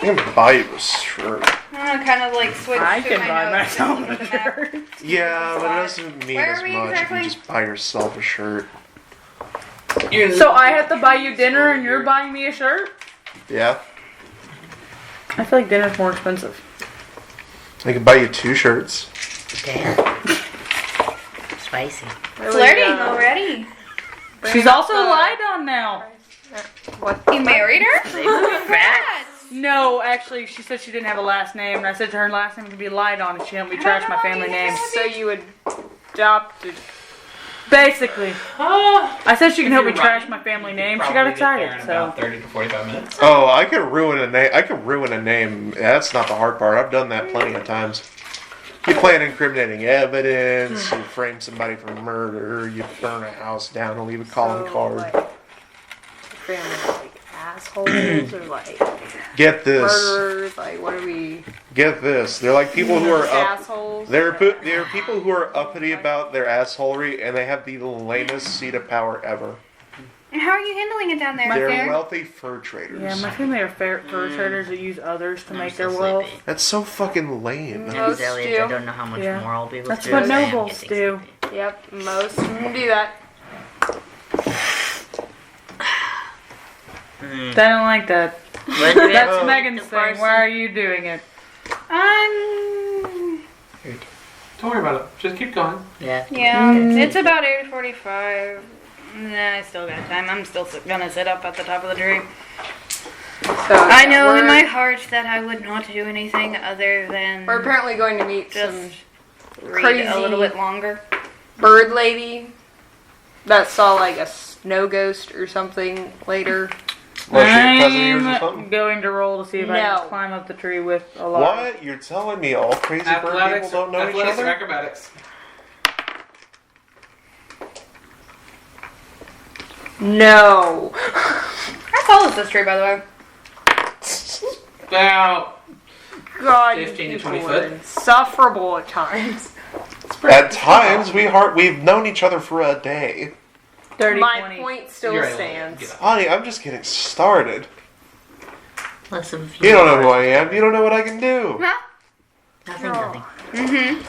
S2: I'm gonna buy you a shirt.
S5: I'm gonna kind of like switch
S4: I
S5: to
S4: can
S5: my
S4: buy
S5: notes
S4: myself
S5: and
S4: a
S5: look at that.
S4: shirt.
S2: Yeah, but it doesn't mean
S5: Where
S2: as
S5: are we
S2: much
S5: exactly?
S2: if you just buy yourself a shirt.
S4: So I have to buy you dinner and you're buying me a shirt?
S2: Yeah?
S4: I feel like dinner's more expensive.
S2: I can buy you 2 shirts.
S3: Damn. Spicy.
S5: Flirting already.
S4: She's also lied on now.
S6: What?
S5: You married her?
S3: Facts.
S4: No, actually, she said she didn't have a last name, and I said to her last name could be lied on, and she helped me trash my family name.
S6: So you adopted.
S4: Basically. I said she can help me
S1: You're
S4: trash
S1: right.
S4: my family name. She
S1: Probably
S4: got
S1: get there
S4: excited,
S1: in
S4: so.
S1: about 30 to 45 minutes.
S2: Oh, I could ruin a name. I could ruin a name. That's not the hard part. I've done that plenty of times. You plant incriminating evidence. You frame somebody for murder. You burn a house down and leave a calling card.
S6: Like, family, like assholes or like
S2: Get this.
S6: murderers. Like, what are we?
S2: Get this. They're like people who are up.
S6: assholes.
S2: They're people who are uppity about their assholery, and they have the lamest seat of power ever.
S5: And how are you handling it down there?
S2: They're
S5: Fair?
S2: wealthy fur traders.
S4: Yeah, my family are fur traders that use others to
S3: I'm
S4: make
S3: so
S4: their wealth.
S3: sleepy.
S2: That's so fucking lame.
S3: And
S6: Most
S3: these aliens, I
S6: do.
S3: don't know how much
S4: Yeah.
S3: more I'll be able
S4: That's
S3: to
S4: what
S3: do. I am
S4: nobles
S3: getting
S4: do.
S3: sleepy.
S6: Yep, most of them do that.
S3: Mm.
S4: They don't like that.
S3: What do we have
S4: That's
S2: Oh.
S4: Megan's
S6: The
S4: thing.
S6: person-
S4: Why are you doing it?
S5: I'm
S1: Don't worry about it. Just keep going.
S3: Yeah.
S5: Yeah, it's about 8:45. Nah, I still got time. I'm still gonna sit up at the top of the tree.
S6: So
S5: I know in
S6: we're-
S5: my heart that I would not do anything other than
S6: We're apparently going to meet some
S5: just read
S6: crazy
S5: a little bit longer.
S6: bird lady that saw like a snow ghost or something later.
S2: Was she a cousin of yours or
S4: I'm
S2: something?
S4: going to roll to see if I
S6: No.
S4: can climb up the tree with a lot.
S2: What? You're telling me all crazy bird
S1: Athletics,
S2: people don't know each
S1: athletics or
S2: other?
S1: acrobatics?
S6: No.
S5: How tall is this tree, by the way?
S1: About
S6: God,
S1: 15 to
S6: people
S1: 20
S6: are
S1: foot.
S6: insufferable at times.
S2: At times, we've known each other for a day.
S4: 30,
S6: My
S4: 20.
S6: point still
S1: You're able to
S6: stands.
S1: get up.
S2: Honey, I'm just getting started.
S3: Less of
S2: You don't know who I am. You don't know what I can do.
S3: Nothing.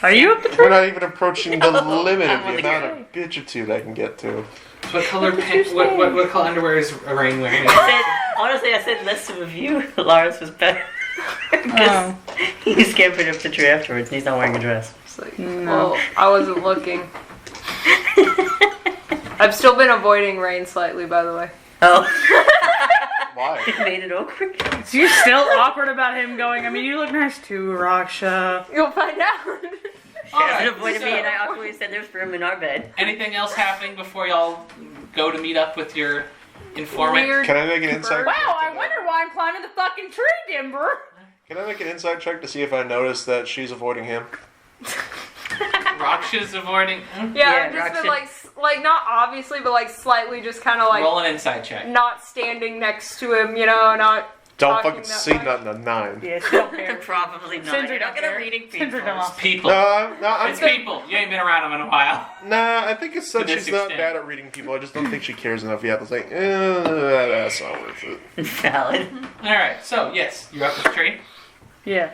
S4: Are you up the
S2: We're
S4: tree?
S2: not even approaching the limit of
S3: I'm
S2: the
S3: on the
S2: amount of bitchitude I can get to.
S1: What color what color underwear is Rain wearing?
S3: Honestly, I said less of a view. Lars was better.
S4: Oh.
S3: He scampered up the tree afterwards and he's not wearing a dress.
S6: It's like,
S4: No.
S6: well, I wasn't looking. I've still been avoiding rain slightly, by the way.
S3: Oh.
S2: Why?
S3: It made it awkward.
S4: So you're still awkward about him going, I mean, you look nice too, Raksha.
S6: You'll find out.
S3: Sharon avoided me and I awkwardly said there's room in our bed.
S1: Anything else happening before y'all go to meet up with your informant?
S6: Weird.
S2: Can I make an insight?
S4: Wow, I wonder why I'm climbing the fucking tree, Dimber.
S2: Can I make an insight check to see if I notice that she's avoiding him?
S1: Raksha's avoiding.
S6: Yeah, I've
S3: Yeah,
S6: just been
S3: Raksha.
S6: like not obviously, but like slightly just kind of like
S1: Roll an insight check.
S6: not standing next to him, you know, not
S2: Don't
S6: talking
S2: fucking
S6: that
S2: see
S6: much.
S2: nothing at 9.
S4: Yeah, she don't care.
S3: Probably not.
S4: Sindri
S3: You're not
S4: don't
S3: gonna
S4: care.
S3: reading
S4: Sindri
S3: people.
S4: don't want-
S1: People.
S2: No,
S1: It's people. You ain't been around them in a while.
S2: Nah, I think it's that
S1: To this
S2: she's not
S1: extent.
S2: bad at reading people. I just don't think she cares enough yet. It's like, that's not worth it.
S3: Valid.
S1: Alright, so yes, you're up this tree.
S4: Yeah.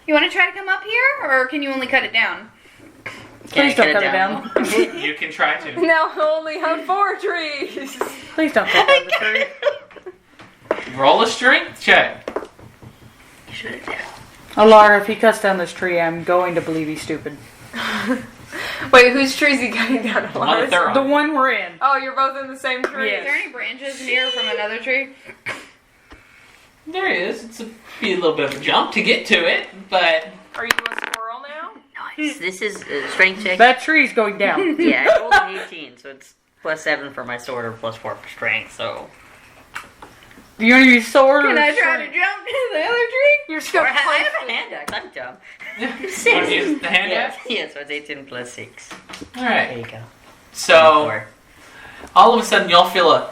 S5: You want to try to come up here, or can you only cut it down?
S4: Please don't cut it down.
S1: You can try to.
S6: Now I only have 4 trees.
S4: Please don't cut down the tree.
S1: Roll a strength check.
S3: You should have done.
S4: Alara, if he cuts down this tree, I'm going to believe he's stupid.
S6: Wait, whose tree is he cutting down?
S1: One that they're
S4: The
S1: on.
S4: one we're in.
S6: Oh, you're both in the same tree.
S4: Yes.
S5: Is there any branches near from another tree?
S1: There is. It's be a little bit of a jump to get to it, but
S6: Are you a squirrel now?
S3: Nice. This is strength check.
S4: That tree's going down.
S3: Yeah, I rolled an 18, so it's +7 for my sword or +4 for strength, so.
S4: You want to use sword or
S5: Can I try to
S4: strength?
S5: jump to the other tree?
S6: You're
S3: Or
S6: still
S3: I have a hand axe, I'm dumb.
S1: want to use the hand
S3: Yeah,
S1: axe?
S3: yeah, so it's 18 + 6. There
S1: Alright.
S3: you go.
S1: So,
S3: 24.
S1: all of a sudden, y'all feel a.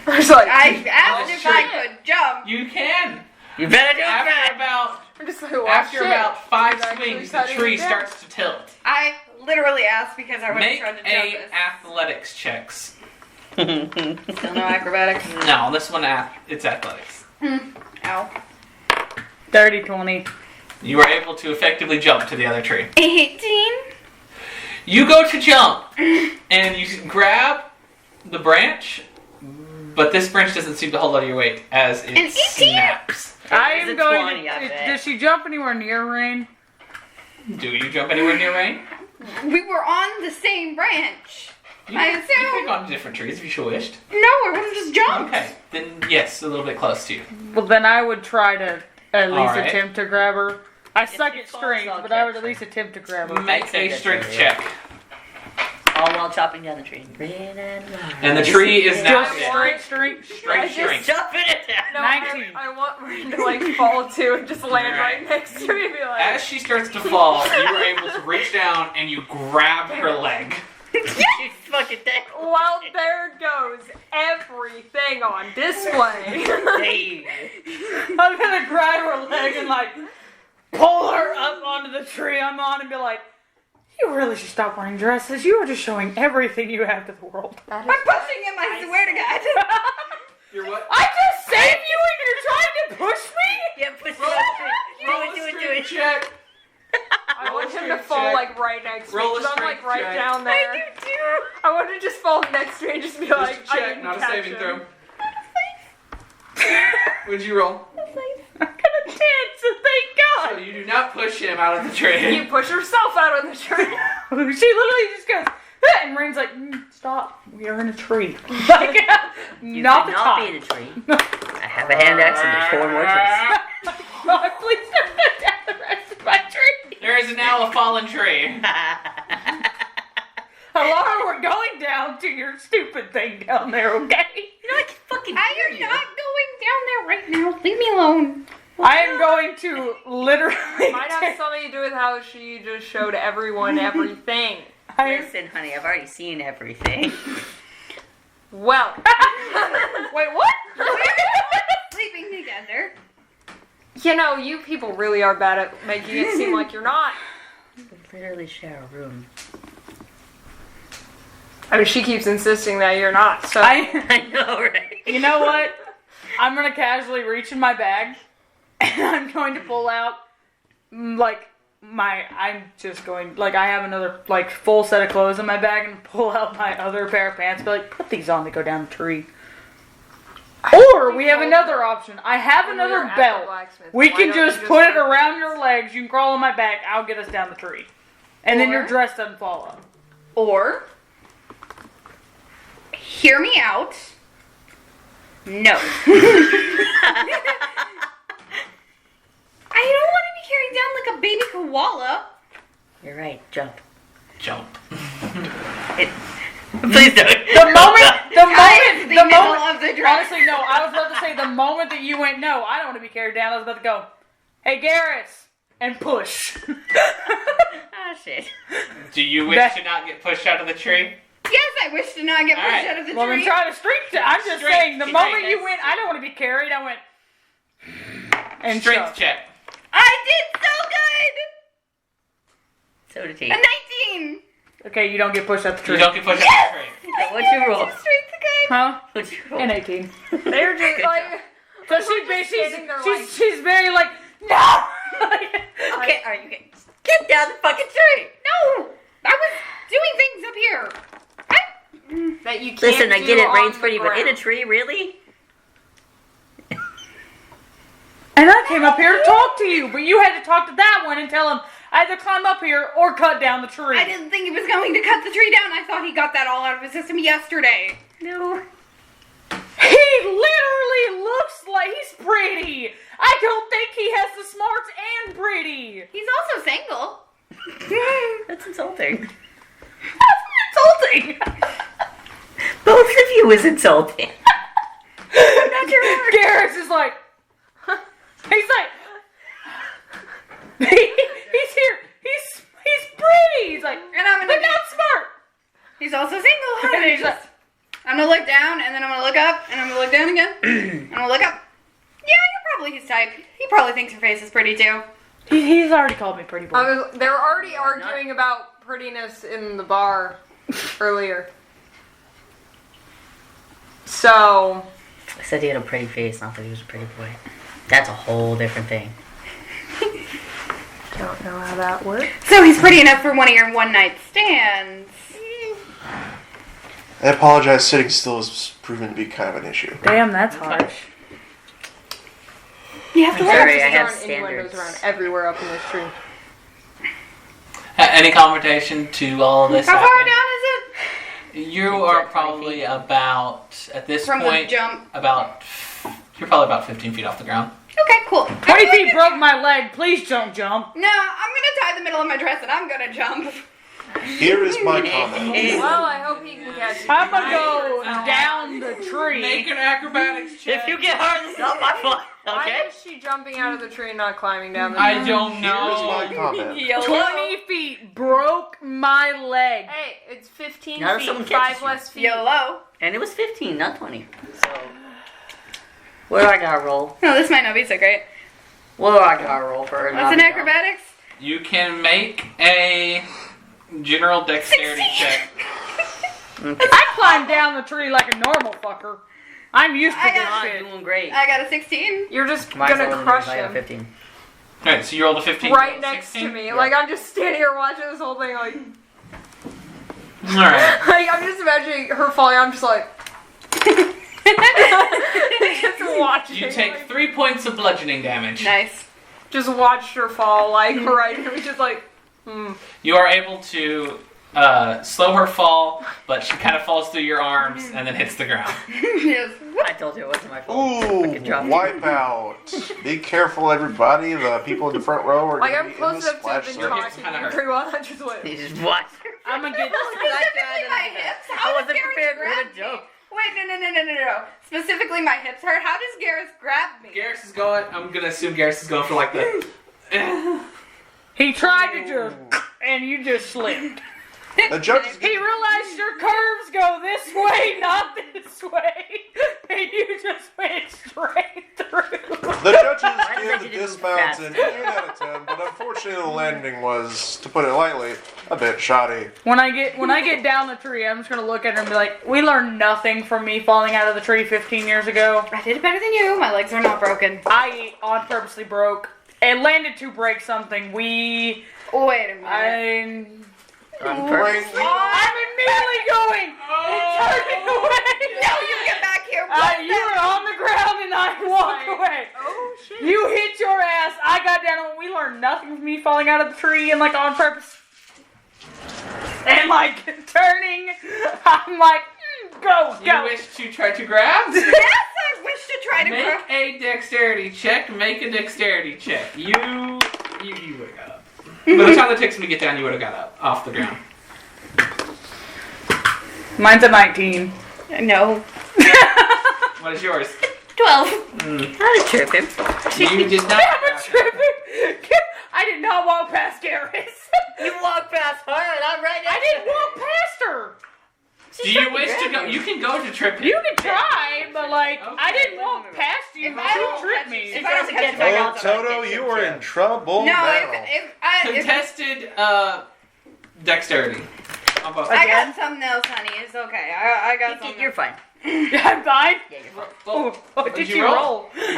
S6: I was like,
S5: I asked
S1: Oh,
S5: if
S1: shit.
S5: I could jump.
S1: You can!
S3: You better do
S1: After
S3: that!
S1: about
S6: I'm just like, well,
S1: After
S6: shit.
S1: about 5
S6: He's actually
S1: swings, the
S6: cutting
S1: tree
S6: it down.
S1: starts to tilt.
S5: I literally asked because I would have
S1: Make
S5: tried to jump
S1: a
S5: this.
S1: athletics checks.
S5: Still no acrobatics.
S1: No, this one it's athletics.
S5: Ow.
S4: 30, 20.
S1: You are able to effectively jump to the other tree.
S5: 18?
S1: You go to jump, and you grab the branch, but this branch doesn't seem to hold all your weight as it
S5: 18?
S1: snaps.
S4: I
S3: It's
S4: am
S3: a
S4: going
S3: 20, I bet.
S4: Does she jump anywhere near Rain?
S1: Do you jump anywhere near Rain?
S5: We were on the same branch.
S1: You,
S5: I
S1: you
S5: assume.
S1: could have gone to different trees if you wished.
S5: No, I would have just jumped.
S1: Okay, then yes, a little bit close to you.
S4: Well, then I would try to at least
S1: Alright.
S4: attempt to grab her. I suck
S3: she
S4: at
S3: falls,
S4: strength,
S3: I'll
S4: but I would
S3: catch
S4: at least attempt to grab her.
S1: Make
S3: say
S1: a
S3: that
S1: strength
S3: to you.
S1: check.
S3: All while chopping down the tree.
S1: And the tree is now
S4: Just
S1: dead.
S4: strength.
S1: Strength, strength.
S3: Chopping it down.
S6: No,
S4: 19.
S6: I want Rain to like fall too and just land
S1: Alright.
S6: right next to me and be like,
S1: As she starts to fall, you are able to reach down and you grab her leg.
S3: You fucking thing.
S6: well, there goes everything on display.
S3: Hey.
S4: I'm gonna grab her leg and like pull her up onto the tree I'm on and be like, you really should stop wearing dresses. You are just showing everything you have to the world.
S5: I'm pushing him, I swear to God.
S1: You're what?
S4: I just saved you and you're trying to push me?
S3: Yeah, push it up. Do it.
S1: check.
S6: I want him to
S1: strength
S6: fall
S1: check.
S6: like right next to me.
S1: Roll a
S6: 'cause I'm like
S1: strength
S6: right
S1: check.
S6: down there.
S5: I do too.
S6: I want to just fall next to me and just be like,
S1: Just a
S6: I
S1: check,
S6: didn't
S1: not a
S6: catch
S1: saving
S6: him.
S1: throw. What'd you roll?
S4: I got a 10, so thank God.
S1: So you do not push him out of the tree.
S6: You push yourself out of the tree.
S4: She literally just goes, "Ah," and Rain's like, "Stop, we are in a tree." Like,
S3: You
S4: not
S3: could
S4: the
S3: not
S4: top.
S3: be in a tree. I have a hand axe and there's 4 more trees.
S4: God, please don't cut down the rest of my tree.
S1: There is now a fallen tree.
S4: Laura, we're going down to your stupid thing down there, okay?
S3: You know, I can fucking
S5: I
S3: hear
S5: am
S3: you.
S5: not going down there right now. Leave me alone.
S4: I am going to literally.
S6: Might have something to do with how she just showed everyone everything.
S3: Listen, honey, I've already seen everything.
S6: Well.
S4: Wait, what?
S5: Sleeping together.
S6: You know, you people really are bad at making it seem like you're not.
S3: We literally share a room.
S6: I mean, she keeps insisting that you're not, so.
S3: I know, right?
S4: You know what? I'm gonna casually reach in my bag, and I'm going to pull out, I'm just going, I have another, full set of clothes in my bag, and pull out my other pair of pants, be like, put these on to go down the tree. Or we have another option. I have
S6: When we were
S4: another
S6: at the
S4: belt.
S6: blacksmith,
S4: We
S6: why
S4: can
S6: don't you
S4: just put it
S6: wear
S4: around
S6: these?
S4: your legs. You can crawl on my back. I'll get us down the tree. And then your
S5: Or-
S4: dress doesn't fall off.
S5: Or, hear me out. No. I don't want to be carried down like a baby koala.
S3: You're right, jump.
S1: Jump.
S3: Please don't.
S4: The moment,
S5: middle of the dress.
S4: honestly, no, I was about to say the moment that you went, no, I don't want to be carried down, I was about to go, hey, Garrus, and push.
S3: Ah, shit.
S1: Do you wish to not get pushed out of the tree?
S5: Yes, I wish to not get pushed
S1: Alright.
S5: out of the
S4: Well, then
S5: tree.
S4: try to strength it. I'm just
S1: Strength,
S4: saying, the moment you
S3: strength.
S4: went, I don't want to be carried, I went, and
S1: Strength
S4: shoved.
S1: check.
S5: I did so good.
S3: So did he.
S5: A 19.
S4: Okay, you don't get pushed out the tree.
S1: You don't get pushed out of the tree.
S3: What'd you roll?
S5: Strength good.
S4: Huh?
S3: What'd you roll?
S4: An 18.
S6: They're just like.
S4: So she's very like, no!
S3: Okay, are you get down the fucking tree?
S5: No, I was doing things up here.
S6: That you can't
S3: Listen, I
S6: do
S3: get it,
S6: on
S3: rain's
S6: the
S3: pretty, but in a
S6: ground.
S3: tree, really?
S4: And I came up here to talk to you, but you had to talk to that one and tell him either climb up here or cut down the tree.
S5: I didn't think he was going to cut the tree down. I thought he got that all out of his system yesterday.
S3: No.
S4: He literally looks like he's pretty. I don't think he has the smarts and pretty.
S5: He's also single.
S3: That's insulting.
S4: That's insulting.
S3: Both of you is insulting.
S4: Not your Garrus is like, he's like, he's here. He's pretty. He's like,
S5: And I'm
S4: but
S5: gonna.
S4: not smart.
S5: He's also single.
S4: And he's like,
S5: I'm gonna look down, and then I'm gonna look up, and I'm gonna look down again. I'm gonna look up. Yeah, you're probably his type. He probably thinks your face is pretty too.
S4: he's already called me pretty boy.
S6: They were already arguing about prettiness in the bar earlier. So.
S3: I said he had a pretty face, not that he was a pretty boy. That's a whole different thing.
S6: Don't know how that works.
S5: So he's pretty enough for one of your one-night stands.
S2: I apologize, sitting still has proven to be kind of an issue.
S4: Damn, that's harsh.
S5: You have to
S3: I'm
S5: learn.
S3: sorry, I
S6: There
S3: have
S6: aren't any windows
S3: standards.
S6: around everywhere up in this tree.
S1: Any confrontation to all of this?
S5: How far
S1: happening?
S5: down is it?
S1: You are probably about, at this
S5: From
S1: point,
S5: the jump.
S1: you're probably about 15 feet off the ground.
S5: Okay, cool.
S4: 20 feet broke my leg. Please don't jump.
S5: No, I'm gonna tie the middle of my dress and I'm gonna jump.
S2: Here is my comment.
S6: Well, I hope he can catch you.
S4: I'm gonna go down the tree.
S1: Make an acrobatics check.
S3: If you get hurt, it's not my fault.
S6: Why
S3: Okay?
S6: is she jumping out of the tree and not climbing down the
S1: I
S6: tree?
S1: don't
S2: Here is
S1: know.
S2: my comment.
S4: 20 feet broke my leg.
S6: Hey, it's 15
S3: Not if
S6: feet,
S3: someone
S6: 5
S3: catches you.
S6: less feet.
S5: YOLO.
S3: And it was 15, not 20. So, what do I gotta roll?
S5: No, this might not be so great.
S3: What do I gotta roll for?
S5: What's an acrobatics?
S1: You can make a general dexterity
S5: 16.
S1: check.
S4: I climbed down the tree like a normal fucker. I'm used to
S5: I
S4: this
S5: got-
S3: I'm
S4: shit.
S3: doing great.
S5: I got a 16.
S6: You're just
S3: Mine's
S6: gonna
S3: lower than
S6: crush
S3: yours. I got
S6: him
S3: 15.
S1: Alright, so you rolled a 15.
S6: right next to
S1: 16?
S6: me. Like, I'm just standing here watching this whole thing, like...
S1: Alright.
S6: Like, I'm just imagining her falling. I'm just like... just watching.
S1: You take
S6: like,
S1: 3 points of bludgeoning damage.
S5: Nice.
S6: just watched her fall, like, right? It was just like,
S1: You are able to slow her fall, but she kind of falls through your arms and then hits the ground.
S5: Yes.
S3: I told you it wasn't my fault.
S2: Ooh,
S3: Fucking dropped it.
S2: wipeout. Be careful, everybody. The people in the front row are
S6: like
S2: going
S6: I'm
S2: to be in the
S6: close enough to have
S2: splash
S6: been
S1: Your
S2: zone.
S1: hips
S6: talking
S1: kinda
S6: to
S1: hurt.
S6: everyone. I just went.
S3: You just watch.
S4: I'm gonna get.
S5: Specifically my hips? How
S3: I
S5: does
S3: wasn't
S5: Garrus
S3: prepared for
S5: grab
S3: the
S5: me?
S3: joke.
S5: Wait, no. Specifically my hips hurt. How does Garrus grab me?
S1: Garrus is going. I'm gonna assume Garrus is going for like the.
S4: He tried to just, and you just slipped.
S2: The judges,
S4: He realized your curves go this way, not this way, and you just went straight through.
S2: the judges
S3: did
S2: give
S3: you
S2: the
S3: do
S2: dismounts an 8 out of 10, but unfortunately the landing was, to put it lightly, a bit shoddy.
S4: When I get down the tree, I'm just gonna look at her and be like, "We learned nothing from me falling out of the tree 15 years ago.
S5: I did it better than you. My legs are not broken.
S4: I on purposely broke and landed to break something.
S5: Wait a minute.
S3: On purpose.
S4: I'm immediately going and turning away.
S5: No, you get back here.
S4: You were on the ground and I walked away.
S6: Oh shit.
S4: You hit your ass. I got down and we learned nothing from me falling out of the tree and like on purpose. And like turning, I'm like, go.
S1: You wish to try to grab?
S5: Yes, I wish to try to grab.
S1: Make a dexterity check. Make a dexterity check. You would have got up. By the time it takes me to get down, you would have got up off the ground.
S4: Mine's a 19.
S5: No.
S1: What is yours?
S5: 12.
S3: How to trip him.
S1: You did not.
S4: I'm tripping. I did not walk past Garrus.
S3: You walked past her and I'm right next
S4: I didn't walk past her.
S1: Do you wish to go? You can go to trip him.
S4: You can try, but like, I
S1: Okay.
S4: didn't walk past you
S5: If I
S4: to
S5: don't
S4: trip
S5: catch
S4: me.
S5: If I don't catch
S3: Oh,
S5: my
S2: Oh,
S5: guns,
S2: Toto, you were in trouble
S5: No,
S2: now.
S5: if
S1: Contested dexterity. On both.
S5: I got something else, honey. It's okay. I got something.
S3: You're fine.
S4: I'm fine.
S3: Yeah, you're fine.
S1: Well,
S4: What did you roll?
S3: 9.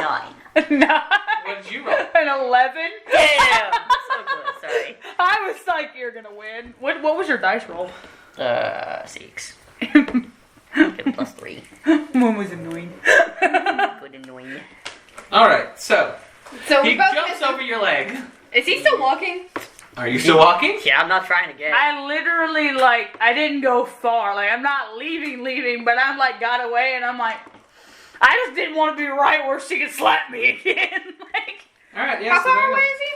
S4: 9.
S1: what did you roll?
S4: An 11.
S3: Damn. So close. Sorry.
S4: I was like, you're gonna win. What was your dice roll?
S3: 6. Okay, plus 3.
S4: One was annoying.
S3: Good annoying.
S1: All right, so
S5: So
S1: he
S5: we both
S1: jumps
S5: missed-
S1: over your leg.
S5: Is he still walking?
S1: Are you still walking?
S3: Yeah, I'm not trying to get.
S4: I literally like I didn't go far. Like I'm not leaving, but I'm like got away and I'm like I just didn't want to be right where she could slap me again. Like
S1: All right, yeah.
S5: How
S1: so
S5: far
S1: there
S5: away
S1: you
S5: is he?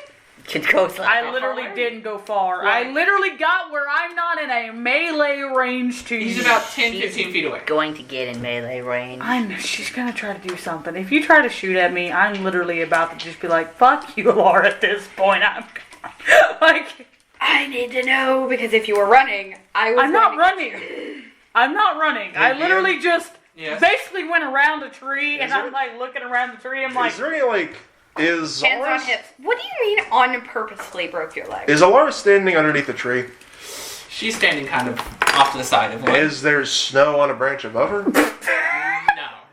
S3: Could go slap.
S4: I literally didn't go far.
S1: Right.
S4: I literally got where I'm not in a melee range to
S1: go. He's
S4: you.
S1: about 10, 15 feet away.
S3: Going to get in melee range.
S4: I know she's gonna try to do something. If you try to shoot at me, I'm literally about to just be like, "Fuck you, Laura." At this point, I'm like,
S5: I need to know because if you were running, I was.
S4: I'm not
S5: going
S4: running. I'm not running. I literally just
S1: Yes.
S4: basically went around a tree, and
S2: Is
S4: I'm
S2: there-
S4: like looking around the tree. I'm like,
S2: Is there any, like, is
S5: Hands on
S2: Alara,
S5: hips. What do you mean on purposefully broke your leg?
S2: is Alara standing underneath the tree?
S1: She's standing kind of off to the side of one.
S2: Is there snow on a branch above her?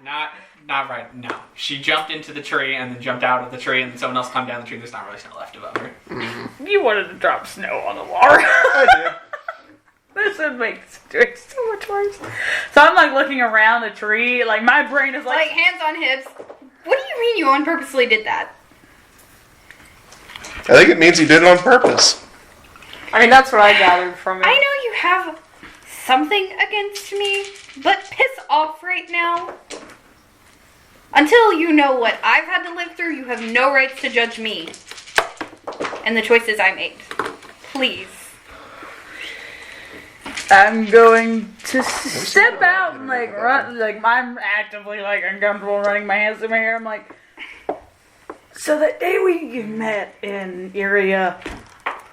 S1: No, not right. No, she jumped into the tree and then jumped out of the tree, and then someone else climbed down the tree. There's not really snow left above her.
S4: you wanted to drop snow on the Laura.
S2: I did.
S4: This would make the situation so much worse. So I'm like looking around the tree, like my brain is
S5: Like
S4: like,
S5: hands on hips. What do you mean you on purposely did that?
S2: I think it means he did it on purpose.
S6: I mean, that's what I gathered from it.
S5: I know you have something against me, but piss off right now. Until you know what I've had to live through, you have no rights to judge me and the choices I made. Please.
S4: I'm going to step out and like run, like I'm actively like uncomfortable running my hands through my hair. I'm like, so that day we met in Iria,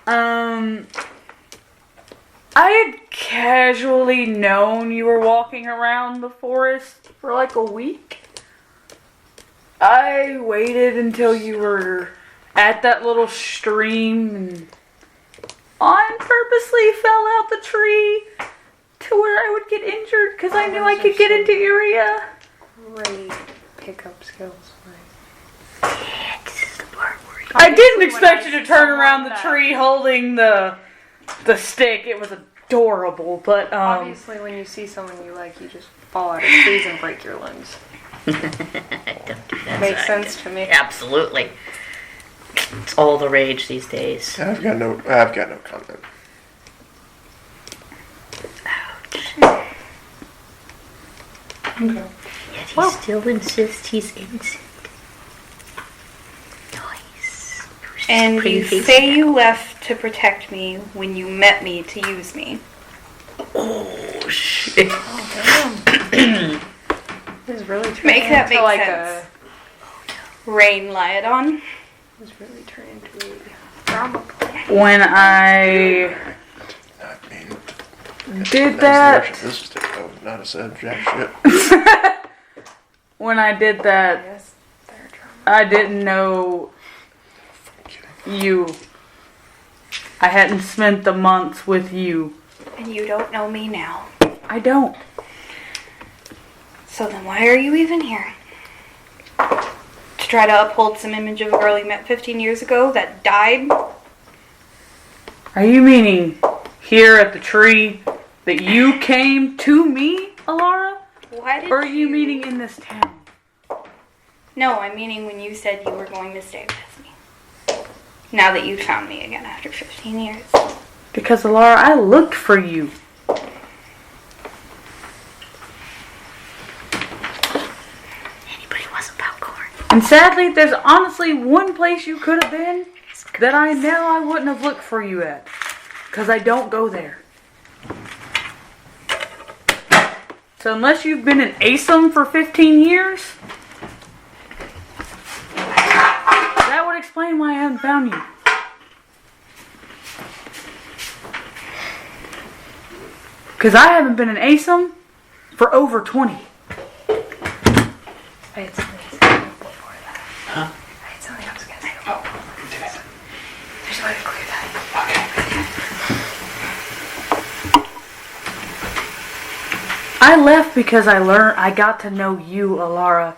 S4: I had casually known you were walking around the forest for like a week. I waited until you were at that little stream and purposely fell out the tree to where I would get injured because I knew I could get into Iria.
S6: Great pickup skills.
S4: I didn't expect you to turn around the tree holding the stick. It was adorable, but
S6: Obviously, when you see someone you like, you just fall out of trees and break your limbs.
S3: Don't do that.
S6: Makes sense to me.
S3: Absolutely. It's all the rage these days.
S2: I've got no comment.
S6: Okay.
S3: Yet he still insists he's innocent. Nice.
S5: And
S3: Pretty
S5: you
S3: face
S5: say
S3: now.
S5: you left to protect me when you met me to use me.
S3: Oh, shit.
S6: He's really turning
S5: Make that
S6: into
S5: make
S6: like
S5: sense. Rain Lyodon.
S6: He's really turning into a drama queen.
S4: When I
S2: I mean,
S4: did
S2: that's the
S4: that,
S2: direction this is taking. Oh, not a said jack shit.
S4: when I did that,
S6: Yes, they're drama.
S4: I didn't know you. I hadn't spent the months with you.
S5: And you don't know me now.
S4: I don't.
S5: So then why are you even here? To try to uphold some image of a girl you met 15 years ago that died?
S4: Are you meaning here at the tree that you came to me, Alara?
S5: Why did
S4: Or are you meaning in this town?
S5: No, I'm meaning when you said you were going to stay with me. Now that you've found me again after 15 years.
S4: Because, Alara, I looked for you.
S3: Anybody wants a popcorn?
S4: And sadly, there's honestly one place you could have been that I know I wouldn't have looked for you at. Because I don't go there. So unless you've been an ASOM for 15 years, that would explain why I haven't found you. Because I haven't been an ASOM for over 20.
S6: I had something to say before that.
S1: Huh?
S6: I had something I was gonna say.
S1: Oh, do it.
S6: Just want to clear that.
S4: I left because I got to know you, Alara.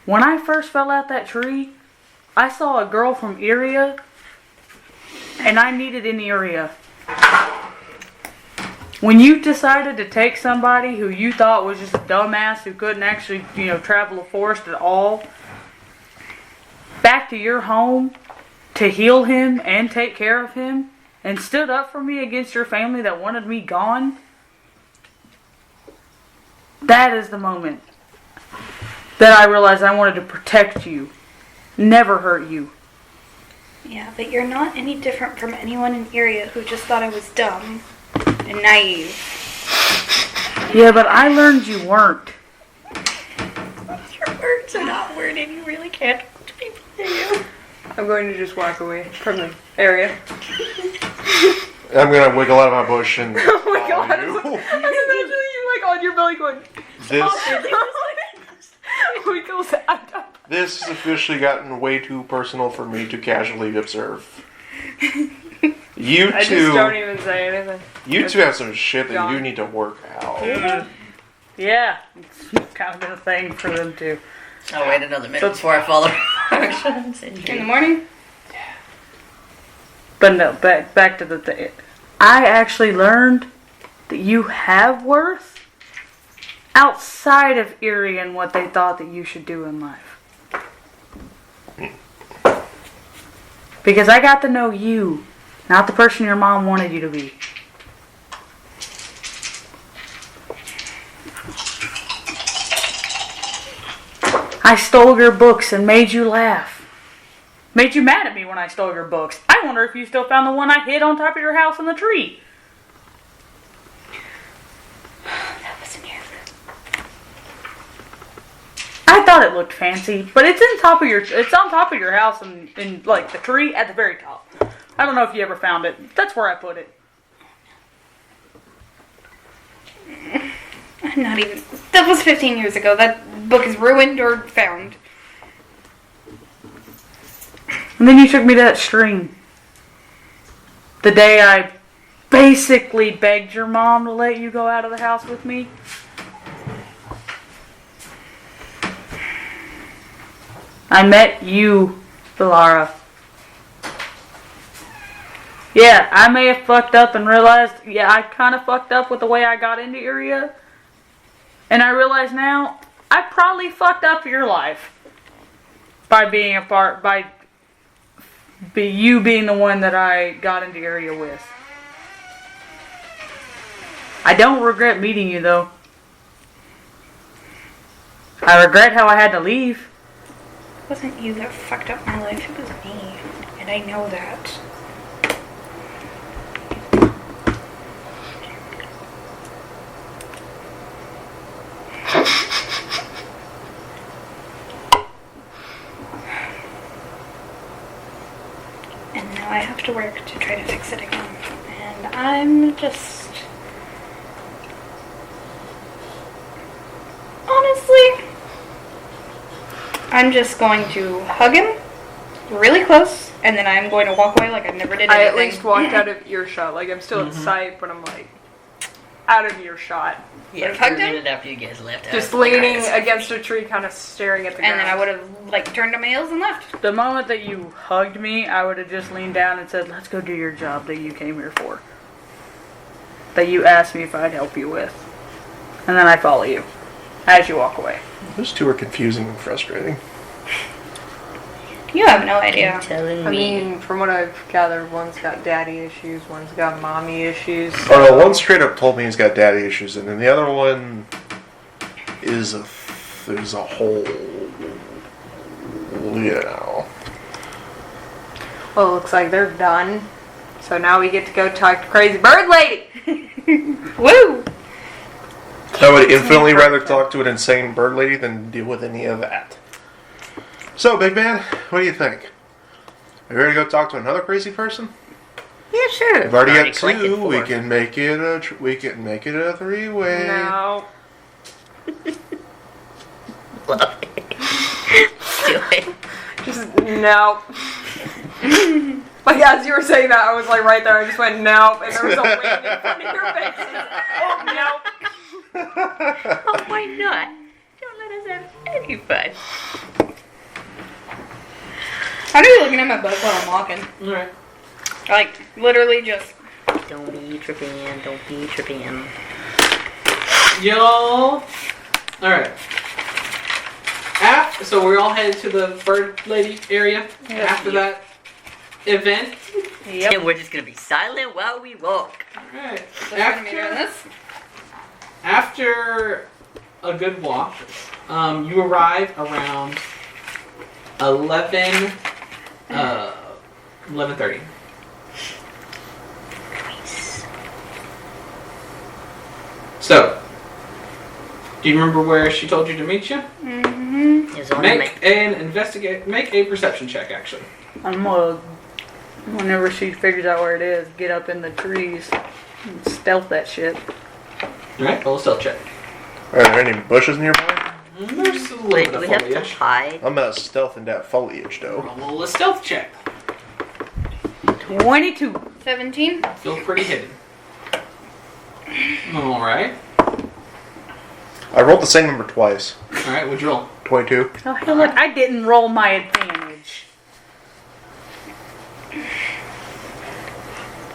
S4: When I first fell out that tree, I saw a girl from Iria, and I needed an Iria. When you decided to take somebody who you thought was just a dumbass who couldn't actually, travel a forest at all, back to your home to heal him and take care of him, and stood up for me against your family that wanted me gone, that is the moment that I realized I wanted to protect you, never hurt you.
S5: Yeah, but you're not any different from anyone in Iria who just thought I was dumb and naive.
S4: Yeah, but I learned you weren't.
S3: Your words are not worded. You really can't talk to people, do you?
S6: I'm going to just walk away from the area.
S2: I'm gonna wiggle out of my bush and
S6: Oh my
S2: follow
S6: god.
S2: you.
S6: I imagine you like on your belly going.
S2: This has officially gotten way too personal for me to casually observe. You
S6: I just don't
S2: two,
S6: even say anything.
S2: you two have some shit that
S6: John.
S2: you need to work out.
S4: Yeah, it's kind of been a thing for them too.
S3: I'll wait another minute before I follow directions.
S5: In the morning?
S4: But no, back to the thing. I actually learned that you have worth outside of Erie and what they thought that you should do in life. Because I got to know you, not the person your mom wanted you to be. I stole your books and made you laugh. Made you mad at me when I stole your books. I wonder if you still found the one I hid on top of your house in the tree.
S5: That wasn't you.
S4: I thought it looked fancy, but it's on top of your house in like the tree at the very top. I don't know if you ever found it. That's where I put it.
S5: I'm not even. That was 15 years ago. That book is ruined or found.
S4: And then you took me to that stream. The day I basically begged your mom to let you go out of the house with me. I met you, Delara. Yeah, I may have fucked up and realized, I kind of fucked up with the way I got into Iria. And I realize now, I probably fucked up your life by being by be you being the one that I got into the area with. I don't regret meeting you, though. I regret how I had to leave.
S5: It wasn't you that fucked up my life, it was me. And I know that. And now I have to work to try to fix it again. And I'm just... Honestly, I'm just going to hug him really close, and then I'm going to walk away like I never did anything.
S6: I at least walked out of earshot. Like, I'm still in sight, but I'm like, out of earshot.
S3: Yeah,
S5: Hugged
S3: for a
S5: him?
S3: minute after you guys left.
S6: Just leaning against a tree, kind of staring at the
S5: And
S6: ground.
S5: then I would have, like, turned on my heels and left.
S4: The moment that you hugged me, I would have just leaned down and said, let's go do your job that you came here for. That you asked me if I'd help you with. And then I follow you as you walk away.
S2: Those two are confusing and frustrating.
S5: You have no idea.
S3: Telling
S6: I
S3: me.
S6: mean, from what I've gathered, one's got daddy issues, one's got mommy issues.
S2: Oh no, one straight up told me he's got daddy issues, and then the other one is a whole, you know.
S6: Well, it looks like they're done. So now we get to go talk to Crazy Bird Lady.
S5: Woo!
S2: I would infinitely rather talk to an insane bird lady than deal with any of that. So, big man, what do you think? Are you ready to go talk to another crazy person?
S3: Yeah, sure.
S2: We've already got
S3: collected
S2: two.
S3: 4.
S2: We can make it a three-way.
S6: No.
S3: Love it. Do it.
S6: Just, no. Like, as you were saying that, I was like right there. I just went, no. And there was a wing in front of your face. Oh, no.
S3: Oh, why not? Don't let us have any fun.
S5: How are you looking at my butt while I'm walking?
S1: Alright.
S5: Like, literally just...
S3: Don't be tripping. Don't be tripping.
S1: Y'all. Alright. So we're all headed to the bird lady area after that event.
S3: And we're just gonna be silent while we walk.
S1: Alright.
S5: Just gonna be doing this.
S1: After a good walk, you arrive around 11:30. So, do you remember where she told you to meet you?
S5: Mm-hmm.
S3: It was only
S1: Make a perception check, actually.
S4: I'm gonna, whenever she figures out where it is, get up in the trees and stealth that shit.
S1: Alright, roll a stealth check.
S2: Are there any bushes nearby?
S1: There's a little
S3: Wait,
S1: bit
S3: do
S1: of
S3: we have to
S1: foliage.
S3: hide?
S2: I'm not stealthing that foliage, though.
S1: Roll a stealth check.
S4: 22.
S5: 17.
S1: Feel pretty hidden. Alright.
S2: I rolled the same number twice.
S1: Alright, what'd you roll?
S2: 22.
S4: Oh, hell, look, I didn't roll my advantage.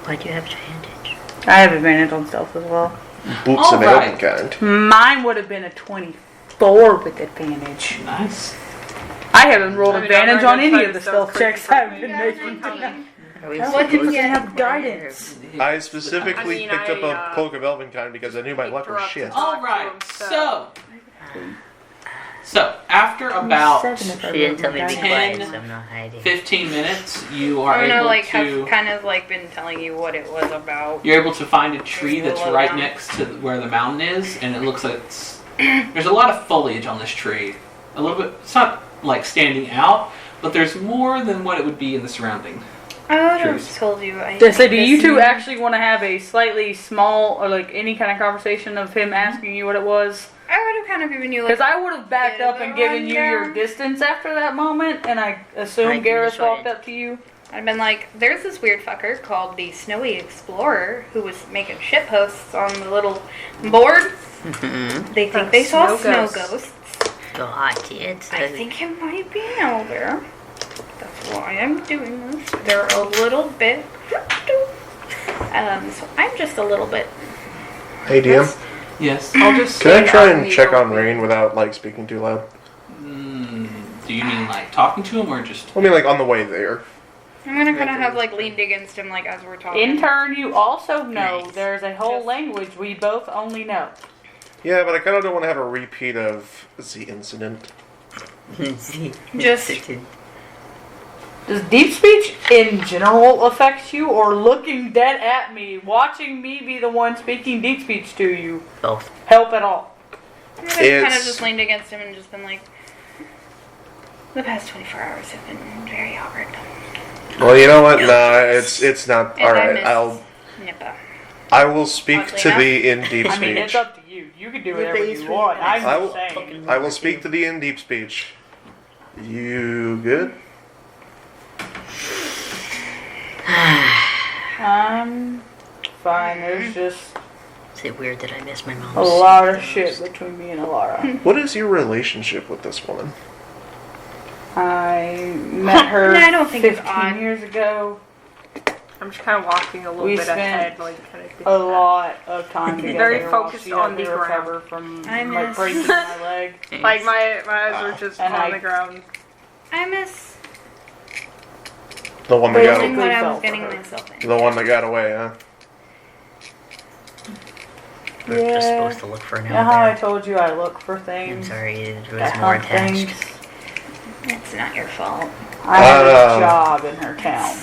S3: Why do you have advantage?
S4: I have advantage on stealth as well.
S2: Boots of
S1: Alright.
S2: elven kind.
S4: Mine would have been a 24 with advantage.
S1: Nice.
S4: I haven't rolled
S6: I mean,
S4: advantage
S6: I'm
S4: on
S6: gonna
S4: any
S6: try
S4: of the
S6: to
S4: stealth
S6: stealth
S4: checks
S6: crazy
S4: I've been making tonight.
S3: Are we
S5: What did
S3: supposed
S5: you
S3: to
S4: have guidance?
S2: I specifically
S6: I mean,
S2: picked up
S6: I,
S2: a cloak of elven kind because I knew my luck was
S6: interrupt
S2: shit.
S6: the talk.
S1: Alright,
S6: So-
S1: so after about
S4: 7 if I
S3: She didn't
S4: rolled
S3: tell me to be
S4: my
S3: quiet,
S1: Ten.
S3: so I'm not hiding.
S1: 15 minutes, you are
S5: I'm gonna,
S1: able
S5: like,
S1: to...
S5: have kind of, like, been telling you what it was about.
S1: You're able to find a tree
S5: There's a
S1: that's
S5: little
S1: right
S5: down.
S1: next to where the mountain is, and it looks like it's... There's a lot of foliage on this tree. A little bit... It's not, like, standing out, but there's more than what it would be in the surrounding.
S5: I would have
S1: Trees.
S5: told you. I
S4: So do you two
S5: this-
S4: actually want to have a slightly small, or like any kind of conversation of him asking you what it was?
S5: I would have kind of given you, like...
S4: Because I would have backed
S5: bit of
S4: up and
S5: a
S4: given you your
S5: rundown.
S4: distance after that moment, and I assume
S3: I
S4: Garrus
S3: decided.
S4: walked up to you.
S5: I'd been like, there's this weird fucker called the Snowy Explorer who was making shit posts on the little board. They think they saw
S6: Snow
S5: snow
S6: ghosts.
S5: ghosts.
S3: God, it's
S5: I think it might be an ogre. That's why I'm doing this. They're a little bit crypto. So I'm just a little bit...
S2: Hey, DM.
S1: Yes.
S6: I'll just
S2: Can I
S6: stay
S2: try
S6: out in
S2: and
S6: the
S2: check on
S6: open.
S2: Rain without, like, speaking too loud?
S1: Do you mean, like, talking to him, or just...
S2: I mean, like, on the way there.
S5: I'm gonna kind of have like leaned against him like as we're talking.
S4: In turn, you also know
S3: Nice.
S4: there's a whole
S5: Just-
S4: language we both only know.
S2: Yeah, but I kind of don't want to have a repeat of the incident.
S5: Just
S4: Does deep speech in general affect you, or looking dead at me, watching me be the one speaking deep speech to you,
S3: Both.
S4: help at all?
S5: I've kind of
S2: It's-
S5: just leaned against him and just been like, the past 24 hours have been very hard.
S2: Well, you know what? Nah, it's not.
S5: And
S2: All
S5: I
S2: right,
S5: miss Nippa.
S2: I will speak
S5: Oddly
S2: to
S5: enough.
S2: the in deep
S4: I mean, it's
S2: speech.
S4: up to you. You can do whatever you want. I'm
S2: I
S4: just
S2: will-
S4: saying.
S2: I will speak to the in deep speech. You good?
S4: I'm fine. There's just
S3: Is it weird that I miss my mom's?
S4: a lot of shit between me and Alara.
S2: What is your relationship with this woman?
S4: I met her
S5: No, I don't think it's
S4: 15
S5: odd.
S4: years ago.
S6: I'm just kind of walking a little
S4: We
S6: bit
S4: spent
S6: ahead, like kind of.
S4: A lot of time together.
S6: Very
S4: while
S6: focused
S4: she had
S6: on the
S4: to
S6: ground.
S4: recover from
S5: I
S4: my
S5: miss-
S4: breaking my leg.
S6: Like my eyes are just
S4: And
S6: on
S4: I-
S6: the ground.
S5: I miss
S2: The one that
S5: knowing
S2: got
S5: what I
S4: fell
S5: was
S4: for
S5: getting
S4: her.
S5: myself in.
S2: the one that got away, huh?
S3: We're just
S4: Yeah.
S3: supposed to look for an
S4: You know how I
S3: elevator.
S4: told you I look for
S3: I'm
S4: things?
S3: sorry, it
S4: I
S3: was more
S4: hunt
S3: attached.
S4: things.
S5: It's not your fault.
S4: I have
S2: Um,
S4: a job in her town.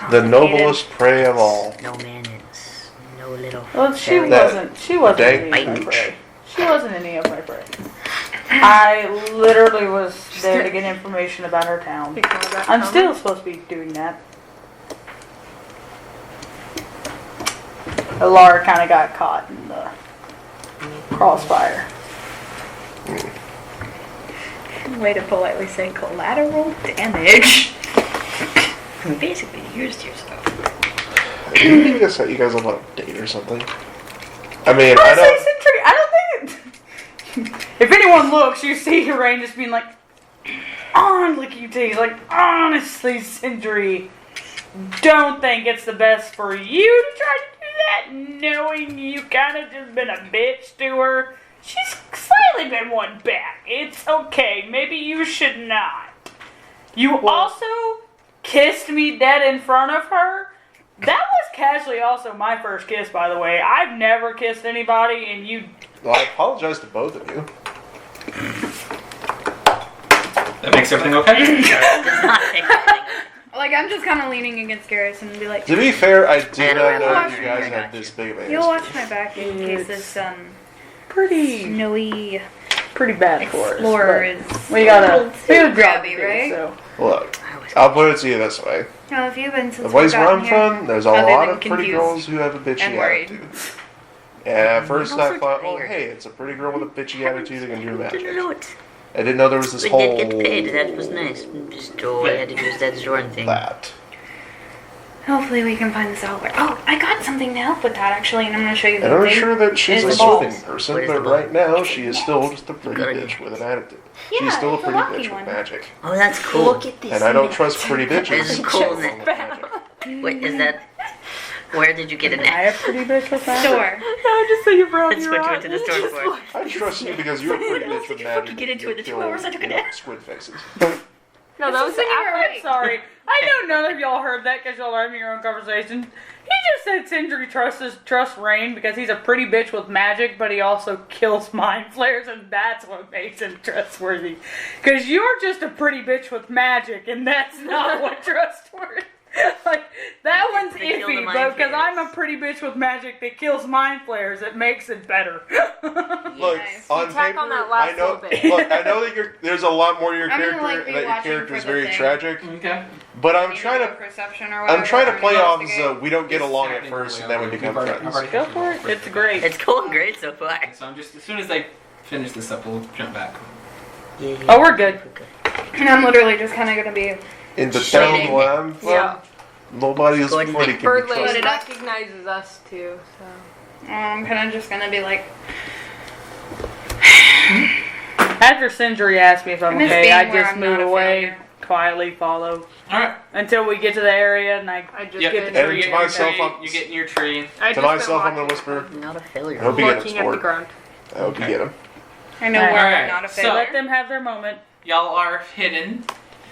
S2: The
S5: Complicated.
S2: noblest prey of all.
S3: No manners. No little.
S4: Well, she
S3: fairy.
S4: wasn't. She wasn't
S2: Dang
S4: any of my
S2: pooch.
S4: prey. She wasn't any of my prey. I literally was there to get information about her town.
S6: Ignore that
S4: I'm
S6: comment.
S4: still supposed to be doing that. Laura kind of got caught in the crossfire.
S5: Way to politely say collateral damage.
S3: I mean, basically, you used yourself.
S2: Maybe I set you guys up on a date or something. I mean, I
S4: Honestly,
S2: don't.
S4: Sentry, I don't think it... If anyone looks, you see Rain just being like, look you tease, like, honestly, Sentry, don't think it's the best for you to try to do that, knowing you kind of just been a bitch to her. She's slightly been one back. It's okay. Maybe you should not. You also kissed me dead in front of her. That was casually also my first kiss, by the way. I've never kissed anybody, and you...
S2: Well, I apologize to both of you.
S1: That makes everything okay?
S3: Does not take anything.
S5: Like, I'm just kind of leaning against Garrus and be like,
S2: To be fair, I do
S3: I
S2: not
S3: know,
S2: know
S5: I
S2: that you
S5: know.
S2: guys have this big of a
S5: you'll
S2: history.
S5: watch my back in case this
S4: Pretty
S5: snowy
S4: bad for us.
S5: explorer
S4: but
S5: is
S4: We got a
S5: too
S4: big job
S5: grabby,
S4: to do,
S5: right?
S4: so.
S2: Look,
S3: I was
S2: I'll put it to you this way.
S5: How have you been since
S2: The
S5: we
S2: place where
S5: got
S2: I'm
S5: here?
S2: from, there's a
S5: Other
S2: lot
S5: than
S2: of pretty
S5: confused
S2: girls who have a bitchy
S5: and worried.
S2: attitude. And at first
S3: Those
S2: I
S3: are
S2: thought, well,
S3: tired.
S2: hey, it's a pretty girl with a bitchy attitude that can do magic.
S3: Note.
S2: I didn't know there was this
S3: We
S2: whole
S3: did get paid. That was nice. Just all we had to do is that Zorn thing.
S2: that.
S5: Hopefully we can find this outlet. Oh, I got something to help with that actually, and I'm going to show you
S2: And
S5: the
S2: I'm
S5: thing.
S2: sure that she's a
S5: It's
S2: soothing
S5: balls.
S2: person,
S3: What is
S2: but
S3: the ball?
S2: right now she is still just a pretty
S3: Good.
S2: bitch with an attitude.
S5: Yeah,
S2: She's still a
S5: it's a
S2: pretty
S5: lucky
S2: bitch
S5: one.
S2: with magic.
S3: Oh, that's cool.
S5: Look at this.
S2: And I don't trust pretty
S3: That's
S2: bitches.
S3: cool.
S2: with magic.
S3: Wait, is that... Where did you get an
S4: I have pretty bitch with that.
S5: store.
S6: I just say you brought
S3: That's
S6: your
S3: what you
S6: eye.
S3: went to the store for.
S2: I trust you because you're a pretty bitch with
S3: Did you
S2: magic.
S3: fucking get into it the 2
S2: Kill,
S3: hours I took a
S2: you know,
S3: nap?
S2: Squid faces.
S6: No, that was
S5: when you were
S6: after.
S5: awake.
S4: Sorry. I know none of y'all heard that because y'all are having your own conversation. He just said Sindri trusts Rain because he's a pretty bitch with magic, but he also kills mind flayers, and that's what makes him trustworthy. Because you're just a pretty bitch with magic, and that's not what trustworthy. Like, that one's
S3: They kill the
S4: iffy,
S3: mind
S4: but because I'm a
S3: flayers.
S4: pretty bitch with magic that kills mind flayers, it makes it better.
S2: Look,
S5: Nice.
S2: on
S6: Tack
S2: paper,
S6: on that last
S2: I know.
S6: little bit.
S2: Look, I know that there's a lot more to your
S5: I'm gonna,
S2: character,
S5: like,
S2: and
S5: be
S2: that your
S5: watching
S2: character is
S5: for the
S2: very
S5: thing.
S2: tragic.
S1: Okay.
S2: But I'm
S5: Maybe
S2: trying
S5: do
S2: to,
S5: perception or whatever.
S2: I'm trying to play off as
S5: investigate.
S2: we don't get
S1: It's
S2: along at
S1: technically
S2: first, and then we
S1: okay.
S2: become
S1: We've already-
S2: friends.
S1: I've already
S4: Go
S1: taken
S4: for
S1: roll
S4: it. It's great.
S3: It's going great so far.
S1: So I'm just, as soon as I finish this up, we'll jump back.
S3: Yeah.
S4: Oh, we're good.
S5: And I'm literally just kind of going to be...
S2: In the
S3: Shading.
S2: town where I'm from,
S6: Yeah.
S2: nobody is
S3: Go ahead and
S2: pretty
S3: make
S2: can be
S6: Birdlane
S2: trusted.
S6: recognizes us too, so.
S5: I'm kind of just going to be like...
S4: After Sindri asked me if I'm
S5: I miss
S4: okay,
S5: being
S4: I
S5: where
S4: just
S5: I'm
S4: move
S5: not a
S4: away,
S5: failure.
S4: quietly follow.
S1: Alright.
S4: Until we get to the area and I
S6: just
S1: Yep.
S4: get the
S2: And
S4: tree.
S2: to
S4: and
S2: myself,
S4: everything.
S1: You get in your tree.
S6: I
S2: To
S6: just
S2: myself,
S6: been
S2: I'm gonna
S6: watching,
S2: whisper,
S3: Not a failure.
S2: I hope you get him,
S6: looking at the
S2: sport.
S6: ground.
S2: I hope you get him.
S5: I know
S4: Alright.
S5: where I'm not a
S1: So-
S5: failure.
S4: Let them have their moment.
S1: Y'all are hidden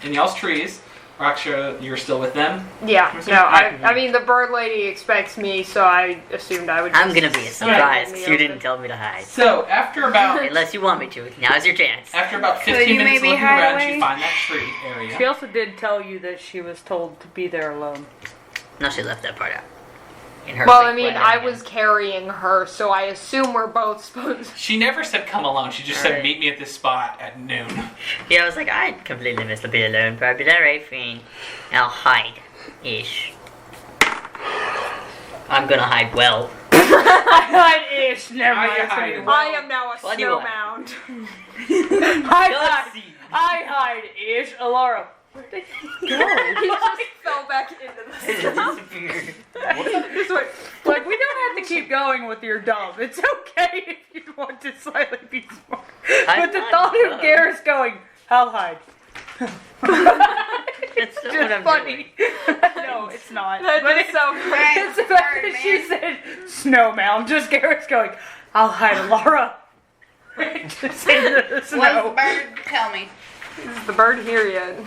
S1: in y'all's trees. Raksha, you're still with them?
S6: Yeah.
S1: Was
S6: No,
S1: there-
S6: I mean, the bird lady expects me, so I assumed I would just
S3: I'm gonna be a surprise because you didn't tell me to hide.
S1: So, after about
S3: Unless you want me to. Now's your chance.
S1: after about
S5: Could
S1: 15
S5: you
S1: minutes
S5: maybe
S1: looking
S5: hide
S1: around,
S5: away?
S1: you find that tree area.
S4: She also did tell you that she was told to be there alone.
S3: No, she left that part out. In her
S6: Well, I
S3: fake
S6: mean,
S3: letter.
S6: I was carrying her, so I assume we're both supposed.
S1: She never said come alone. She just said
S3: Alright.
S1: meet me at this spot at noon.
S3: Yeah, I was like, I'd completely miss the be alone part, but alright, fine. I'll hide. Ish. I'm gonna hide well.
S4: Hide-ish, never
S1: How
S4: mind.
S1: you
S4: it's gonna be
S1: hiding?
S4: well.
S6: I am now a
S3: What do you
S6: snow
S3: want?
S6: mound.
S4: I hide-ish. Alara. Where did he go?
S6: He just fell back into the snow. This way.
S4: Like, we don't have to keep going with your dumb. It's okay if you want to slightly be smart.
S3: I'm
S4: But the
S3: not
S4: thought of
S3: dumb.
S4: Garrus going, I'll hide.
S3: That's not what
S4: Just
S3: I'm
S4: funny. No, it's not.
S6: That
S4: But
S6: is
S4: it's,
S6: so
S4: it's the fact that she said snow mound. Just Garrus going, I'll hide, Alara. Just into the
S5: What's the
S4: snow.
S5: bird? Tell me.
S6: Is the bird here yet?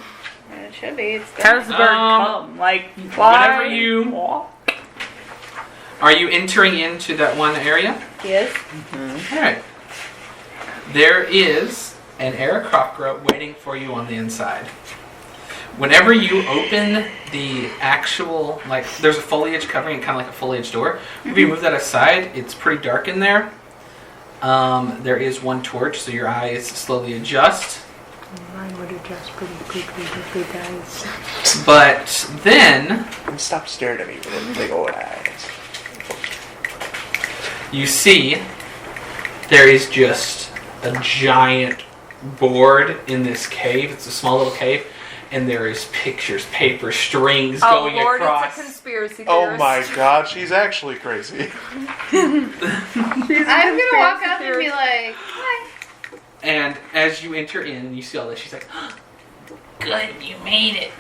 S5: It should be. It's
S4: How does the bird come? Like, fly,
S1: whenever you-
S4: walk?
S1: Are you entering into that one area?
S5: Yes.
S1: Alright. There is an Aarakocra waiting for you on the inside. Whenever you open the actual, like, there's a foliage covering it, kind of like a foliage door. If you move that aside, it's pretty dark in there. There is one torch, so your eyes slowly adjust.
S6: Mine would adjust pretty quickly with big eyes.
S1: But then
S2: And stop staring at me with them big old eyes.
S1: you see there is just a giant board in this cave. It's a small little cave. And there is pictures, paper, strings
S6: Oh
S1: going
S6: Lord,
S1: across.
S6: it's a conspiracy theorist.
S2: Oh my god, she's actually crazy.
S5: I'm gonna walk up and be like, hi.
S1: And as you enter in, you see all this. She's like, "Good, you made it."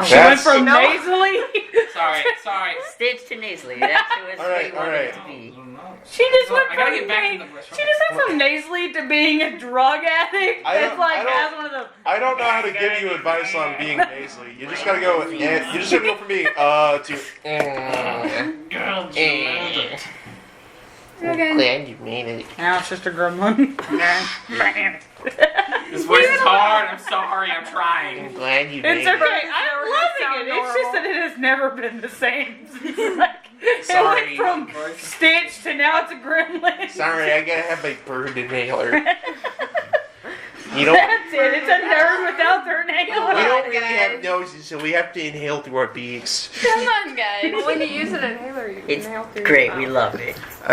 S4: She went
S2: That's-
S4: from
S6: No.
S4: nasally.
S1: Sorry.
S3: Stage to nasally. That's what was
S2: Alright,
S3: what you wanted it to
S2: alright.
S3: be.
S4: She just went
S1: I gotta
S4: from
S1: get back
S4: being,
S1: in the bush.
S4: she just went from nasally to being a drug addict.
S2: I
S4: That's
S2: don't-
S4: like
S2: I don't-
S4: has one of the.
S2: I don't know how to give you advice on being nasally. You just gotta go. You just have to go from being to.
S1: Girl, you nailed it.
S5: Okay.
S2: Glad you made it.
S4: Now it's just a gremlin.
S1: This voice is hard. I'm sorry. I'm trying.
S2: Glad you
S4: It's
S2: made
S4: okay.
S2: it.
S4: I'm
S6: Never
S4: loving
S6: sound
S4: it. It's just
S6: normal.
S4: that it has never been the same. Like,
S1: Sorry.
S4: it went from Stitch to now it's a gremlin.
S2: Sorry, I gotta have my bird inhaler. You don't.
S4: That's it. It's a nerd without their
S2: We
S4: name.
S2: don't really have noses, so we have to inhale through our beaks.
S5: Come on, guys.
S6: When you use an inhaler, you
S3: It's
S6: inhale through
S3: great.
S6: your
S3: We
S6: mouth.
S3: love it.
S5: What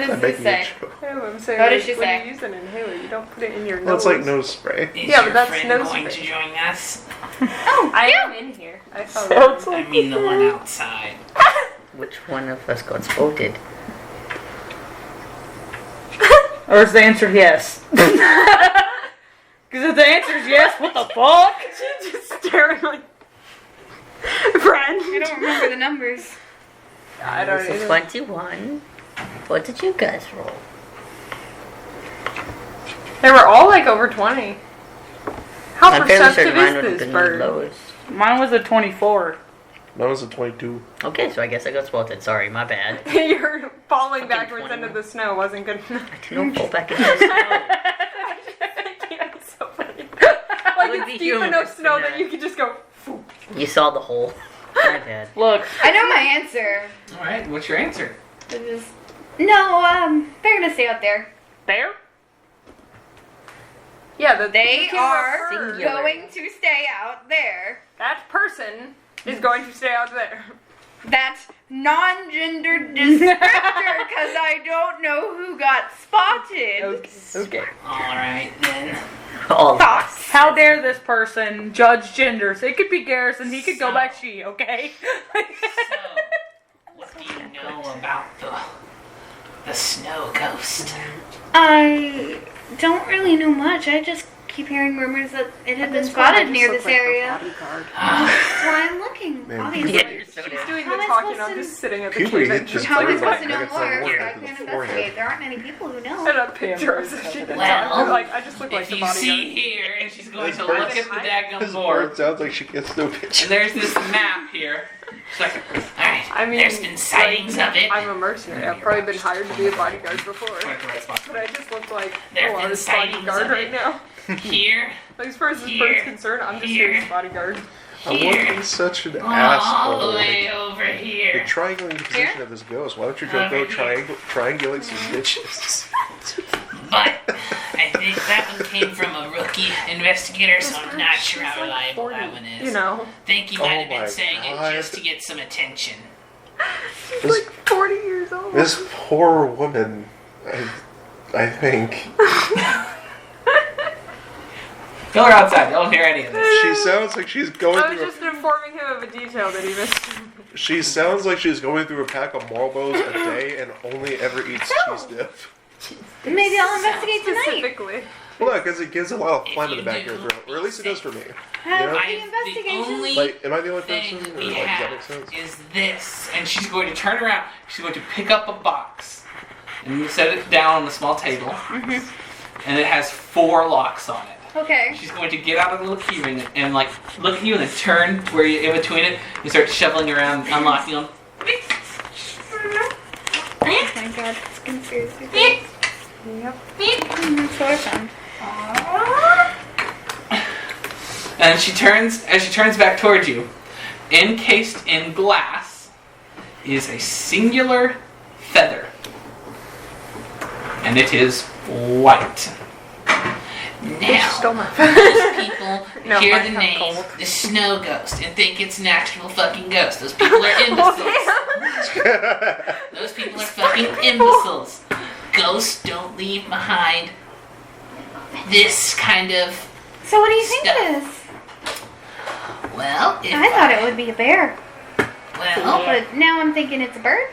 S2: I'm
S5: does it
S2: making
S5: say?
S2: a joke.
S6: Yeah, I'm saying,
S5: What did
S6: like,
S5: she
S6: when
S5: say?
S6: you use an inhaler, you don't put it in your nose.
S2: Well, it's like nose spray.
S1: Is
S6: Yeah, but
S1: your
S6: that's
S1: friend
S6: nose
S1: going
S6: spray.
S1: to join us?
S5: Oh,
S6: I
S5: yeah.
S6: am in here. I saw
S2: Sounds
S6: that.
S1: I mean the one outside.
S3: Which one of us got spotted?
S4: Or is the answer yes? Because if the answer is yes, what the fuck?
S6: She's just staring like, friend.
S5: I don't remember the numbers.
S6: I don't
S3: So
S6: either.
S3: 21. What did you guys roll?
S6: They were all like over 20. How
S3: I'm fairly
S6: perceptive
S3: certain mine
S6: is
S3: would have
S6: this
S3: been the
S6: bird?
S3: lowest.
S4: Mine was a 24.
S2: That was a 22.
S3: Okay, so I guess I got spotted. Sorry, my bad.
S6: You're falling
S1: Fucking
S6: backwards
S1: 21.
S6: into the snow wasn't good enough.
S3: I didn't fall back into the snow.
S6: It's so funny. Like
S3: would
S6: it's
S3: be
S6: deep
S3: humorous
S6: enough snow
S3: in
S6: that
S3: that.
S6: you could just go.
S3: You saw the hole. My bad.
S4: Look,
S5: I know my answer.
S1: All right. What's your answer?
S5: It is no. They're gonna stay out there.
S4: there?
S6: Yeah,
S5: They
S6: the
S5: are
S3: Singular.
S5: going to stay out there.
S6: That person is going to stay out there.
S5: That non-gendered descriptor, because I don't know who got spotted.
S4: Okay.
S1: All right then.
S3: All
S5: Thoughts?
S4: How dare this person judge genders? It could be Garrison. He could go back she, okay?
S1: So, what do you know about the snow ghost?
S5: I don't really know much. I just keep hearing rumors that it had been spotted near this area. That's why I'm looking.
S2: Man,
S5: Obviously.
S6: She's doing
S5: How
S6: the
S5: am I
S6: talking.
S5: supposed
S6: I'm
S5: to-
S6: just sitting at the
S2: Puberty
S6: cave
S2: hit just
S5: How am I
S2: like
S5: supposed to know
S2: I got
S5: more?
S2: some
S5: I
S2: water
S5: can't
S2: to the
S5: investigate.
S2: forehead.
S5: There aren't many people who
S6: And
S5: know.
S6: a picture of she can
S1: Well,
S6: talk. Like, I just look like
S1: If
S6: the
S1: you see
S6: bodyguard.
S1: here, and she's going
S2: This
S1: to
S2: bird-
S1: look at the daggum
S2: This
S1: board,
S2: bird sounds like she gets no
S1: and
S2: picture.
S1: there's this map here. She's like, alright,
S6: I mean,
S1: there's been sightings
S6: like,
S1: of it.
S6: I'm a mercenary. I've probably been hired to be a bodyguard before.
S1: Point at the right spot.
S6: But I just look like,
S1: There have
S6: I'm
S1: been
S6: a
S1: sightings
S6: bodyguard
S1: of
S6: right
S1: it.
S6: now.
S1: Here,
S6: Like, as far as this
S1: Here.
S6: bird's concerned, I'm just here as a bodyguard.
S2: I want to be such an
S1: all
S2: asshole.
S1: the way over
S2: You're
S1: here.
S2: triangulating the position of this ghost. Why don't you go
S1: Over here.
S2: triangulate some bitches?
S1: But I think that one came from a rookie investigator, so I'm not sure how reliable that one is.
S6: You know,
S1: Think he might have
S2: Oh
S1: been
S2: my
S1: saying
S2: God.
S1: it just to get some attention.
S6: she's
S2: This-
S6: like 40 years old.
S2: This poor woman, I think.
S1: Go outside. Don't hear any of this.
S2: She sounds like she's going
S6: I was
S2: through
S6: just informing him of a detail that he missed.
S2: She sounds like she's going through a pack of Marlboros a day and only ever eats cheese dip.
S5: Maybe I'll investigate tonight.
S6: Specifically.
S2: Well, no, because it gives a lot of phlegm in the
S1: If
S2: back
S1: you
S2: of your throat. Or at least it does for me.
S5: Have
S2: Yeah.
S5: the investigation.
S1: only
S2: Like, am I the only
S1: thing
S2: person? Or,
S1: we
S2: like, does that
S1: have
S2: make sense?
S1: is this, and she's going to turn around. She's going to pick up a box and you set it down on the small table, and it has 4 locks on it.
S5: Okay.
S1: She's going to get out a little key ring and like look at you and then turn where you're in between it and start shoveling around, unlocking them.
S5: Oh my god, it's conspiracy theory.
S6: Yep.
S5: That's what I found.
S1: And as she turns back towards you, encased in glass is a singular feather. And it is white. Now,
S6: Stole my
S1: most people
S6: No,
S1: hear
S6: mine
S1: the
S6: have
S1: name,
S6: gold.
S1: the snow ghost, and think it's an actual fucking ghost. Those people are imbeciles. Those people are fucking imbeciles. Ghosts don't leave behind this kind of,
S5: So what do you think
S1: Stuff.
S5: it is?
S1: well, if
S5: I thought it would be a bear.
S1: well,
S5: But now I'm thinking it's a bird.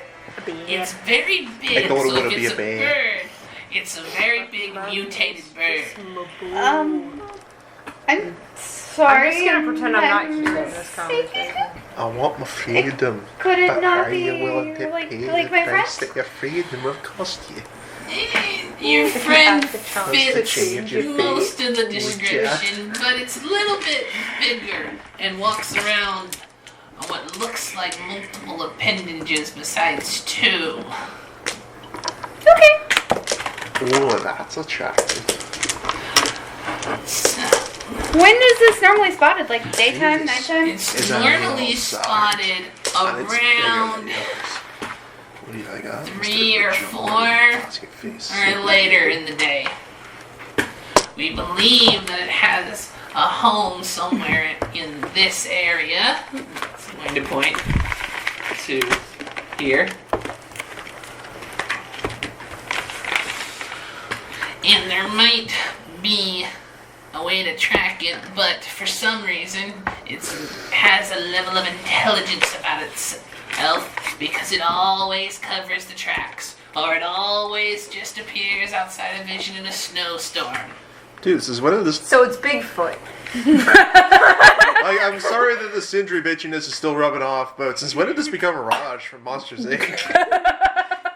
S1: it's very big,
S2: I thought it
S1: so
S2: would
S1: if
S2: be
S1: it's
S2: a
S1: a
S2: bear.
S1: bird, it's a very big mutated bird.
S5: I'm sorry.
S6: I'm just gonna pretend I'm not hearing this
S5: mistaken.
S6: conversation.
S2: I want my freedom.
S5: Could it
S2: but
S5: not
S2: are
S5: be
S2: you willing to
S5: like
S2: pay
S5: my
S2: the price
S5: friend?
S2: that your freedom will cost you?
S1: Your friend
S6: Ask the child to
S1: fits
S2: change your
S1: most of the
S2: fate,
S1: description, but it's a little bit bigger and walks around on what looks like multiple appendages besides 2.
S5: Okay.
S2: Oh, that's attractive.
S1: So,
S5: When is this normally spotted? Like daytime,
S2: Jesus.
S5: nighttime?
S1: it's
S2: Is that
S1: normally
S2: outside?
S1: spotted
S2: And it's bigger than
S1: around
S2: the others. What do you think?
S1: 3 or 4
S2: Face.
S1: or later in the day. We believe that it has a home somewhere in this area. So I'm going to point to here. And there might be a way to track it, but for some reason it has a level of intelligence about itself because it always covers the tracks, or it always just appears outside of vision in a snowstorm.
S2: Dude, this is one of this.
S6: So it's Bigfoot.
S2: I'm sorry that the Sindri bitchiness is still rubbing off, but since when did this become Raj from Monsters Inc?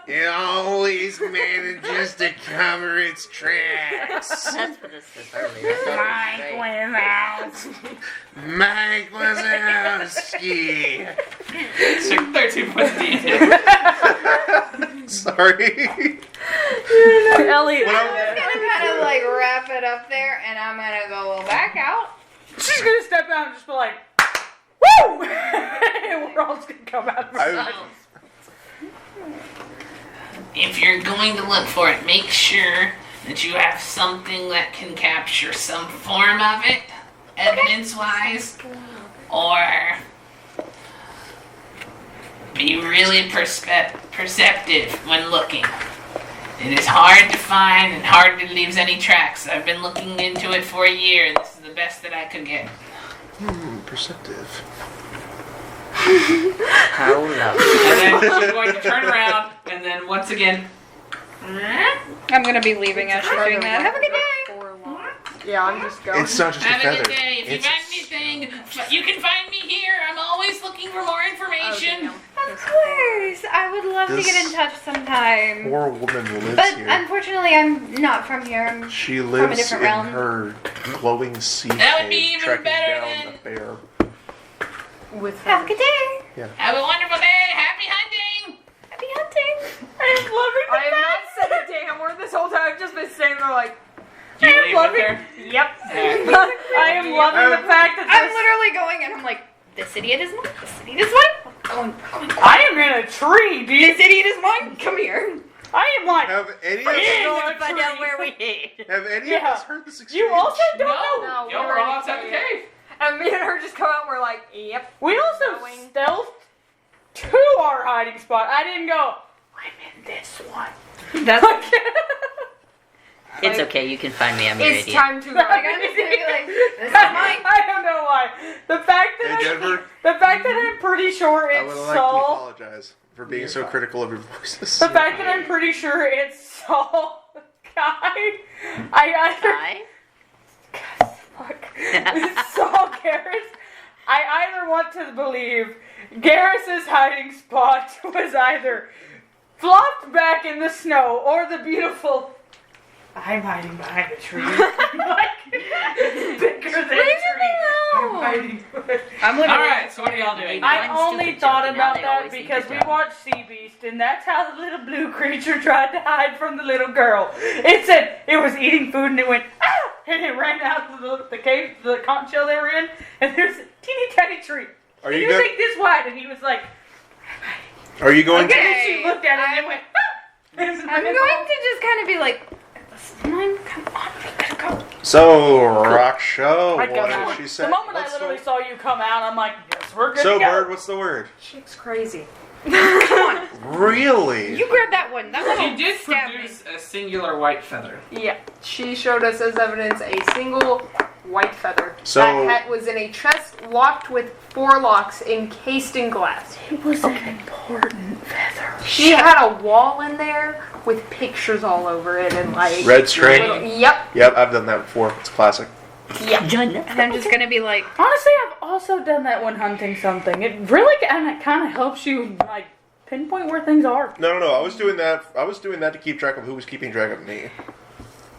S2: It always manages to cover its tracks.
S3: That's what this is earlier.
S2: Mike Wazowski.
S1: So 13 points at the end.
S2: Sorry.
S4: Elliot.
S2: When
S5: I'm gonna kind of like wrap it up there, and I'm gonna go back out.
S4: She's gonna step out and just be like, woo! And we're all just gonna come out of
S2: I-
S1: If you're going to look for it, make sure that you have something that can capture some form of it, evidence-wise, or be really perceptive when looking. It is hard to find and hard to leave any tracks. I've been looking into it for a year, and this is the best that I could get.
S2: Perceptive.
S3: How lovely.
S1: And then she's going to turn around, and then once again,
S5: I'm gonna be leaving as she's doing that. Have a good day.
S6: Yeah, I'm just going.
S2: It's not just a
S1: Have a
S2: feather.
S1: good day. If you
S2: It's-
S1: find anything, you can find me here. I'm always looking for more information.
S5: Of course, I would love to
S2: This
S5: get in touch sometime.
S2: Poor woman lives
S5: But
S2: here.
S5: unfortunately, I'm not from here. I'm
S2: She
S5: from a
S2: lives
S5: different
S2: in
S5: realm.
S2: her glowing sea
S1: That would be
S2: cave,
S1: even
S2: tracking
S1: better
S2: down
S1: than-
S2: the bear.
S6: With
S5: Have a good day.
S1: Have a wonderful day. Happy hunting.
S5: Happy hunting.
S4: I'm loving
S6: I have not said a damn word this whole time. I've just been standing there like,
S1: Do you
S4: I'm
S1: leave
S4: loving-
S1: with her?
S6: yep.
S4: I am loving the fact that
S5: I'm
S4: this,
S5: literally going and I'm like, this idiot is mine. This idiot is mine.
S4: I am in a tree, dude.
S5: This idiot is mine. Come here.
S4: I am like,
S2: Have any of
S3: Let's find out where we hid.
S2: have any
S4: Yeah.
S2: of us heard this exchange?
S4: you also don't know.
S6: No,
S1: Y'all
S6: we
S1: were
S6: were
S1: all
S6: in
S1: outside the
S6: cave.
S1: cave.
S6: And me and her just come out and we're like, yep.
S4: We also
S6: Going.
S4: stealthed to our hiding spot. I didn't go, I'm in this one.
S5: That's
S3: It's okay, you can find me. I'm your
S6: It's
S3: idiot.
S6: time to
S5: like I'm just gonna be like, this is mine.
S4: I don't know why. The fact that
S2: Hey, Denver,
S4: the fact that I'm pretty sure
S2: I
S4: it's
S2: would like to
S4: Saul.
S2: apologize for being so critical of your voices.
S4: The fact that I'm pretty sure it's Saul Guy. I either fuck. It's Saul Garrus. I either want to believe Garrus's hiding spot was either flopped back in the snow or the beautiful I'm hiding behind a tree. Like, bigger than a tree. I'm hiding.
S5: I'm literally.
S1: All right. So what are y'all doing?
S3: I-
S4: I
S3: One
S4: only
S3: stupid
S4: thought
S3: joke, and now
S4: about
S3: they
S4: that
S3: always think
S4: because
S3: you're
S4: we
S3: dumb.
S4: watched Sea Beast, and that's how the little blue creature tried to hide from the little girl. It said it was eating food, and it went ah, and it ran out of the cave, the conch shell they were in, and there's a teeny tiny tree.
S2: Are
S4: And
S2: you
S4: it was
S2: go-
S4: like this wide, and he was like,
S2: Are you going
S4: and
S5: Okay.
S4: then she looked at it and it went ah.
S5: I'm going to just kind of be like, this is mine. Come on, we gotta go.
S2: to? So, Rock Show,
S4: I'd go
S2: what
S4: that
S2: did
S4: way.
S2: she say?
S4: The moment I
S2: What's
S4: literally
S2: the-
S4: saw you come out, I'm like, yes, we're good
S2: So,
S4: to go.
S2: Bird, what's the word?
S6: Chick's crazy.
S5: Come on.
S2: Really?
S5: You grab that one. That one
S1: She
S5: will
S1: did
S5: stab me.
S1: produce a singular white feather.
S6: Yeah, she showed us as evidence a single white feather.
S2: So-
S6: that hat was in a chest locked with 4 locks encased in glass.
S4: It was an important feather.
S6: She had a wall in there with pictures all over it and like
S2: Red string?
S6: Yep.
S2: Yep, I've done that before. It's classic.
S6: Yep.
S5: And I'm just gonna be like,
S4: Honestly, I've also done that when hunting something. It really kind of helps you like pinpoint where things are.
S2: No. I was doing that. I was doing that to keep track of who was keeping track of me.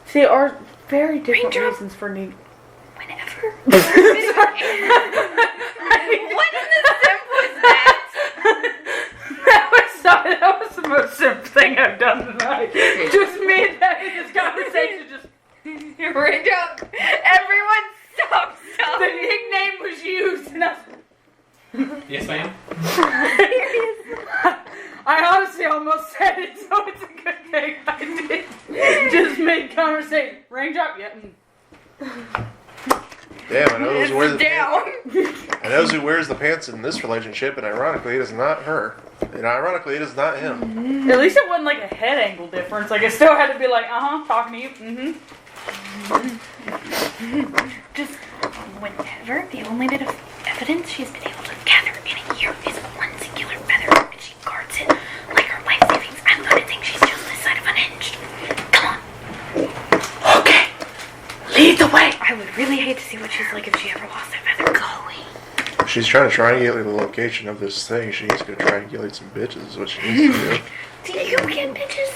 S4: See, there are very different
S5: Raindrop.
S4: reasons for need.
S5: whenever. What in the simp was that?
S4: That was the most simple thing I've done tonight. Just me and having this conversation. Just
S5: Raindrop. Everyone stop.
S4: the nickname was used, and
S1: Yes, ma'am.
S4: I honestly almost said it, so it's a good thing I did. Just mid conversation. Raindrop, yeah.
S2: Damn, I know who wears the
S5: Down.
S2: I know who wears the pants in this relationship, and ironically, it is not her. And ironically, it is not him.
S4: At least it wasn't like a head angle difference. Like it still had to be like, talking to you.
S5: Just whenever the only bit of evidence she's been able to gather in a year is one singular feather, and she guards it like her life savings. I'm gonna think she's just this side of unhinged. Come on.
S4: Okay. Lead the way.
S5: I would really hate to see what she's like if she ever lost that feather. Going.
S2: She's trying to triangulate the location of this thing. She needs to go triangulate some bitches, is what she needs to do.
S5: Do you get bitches?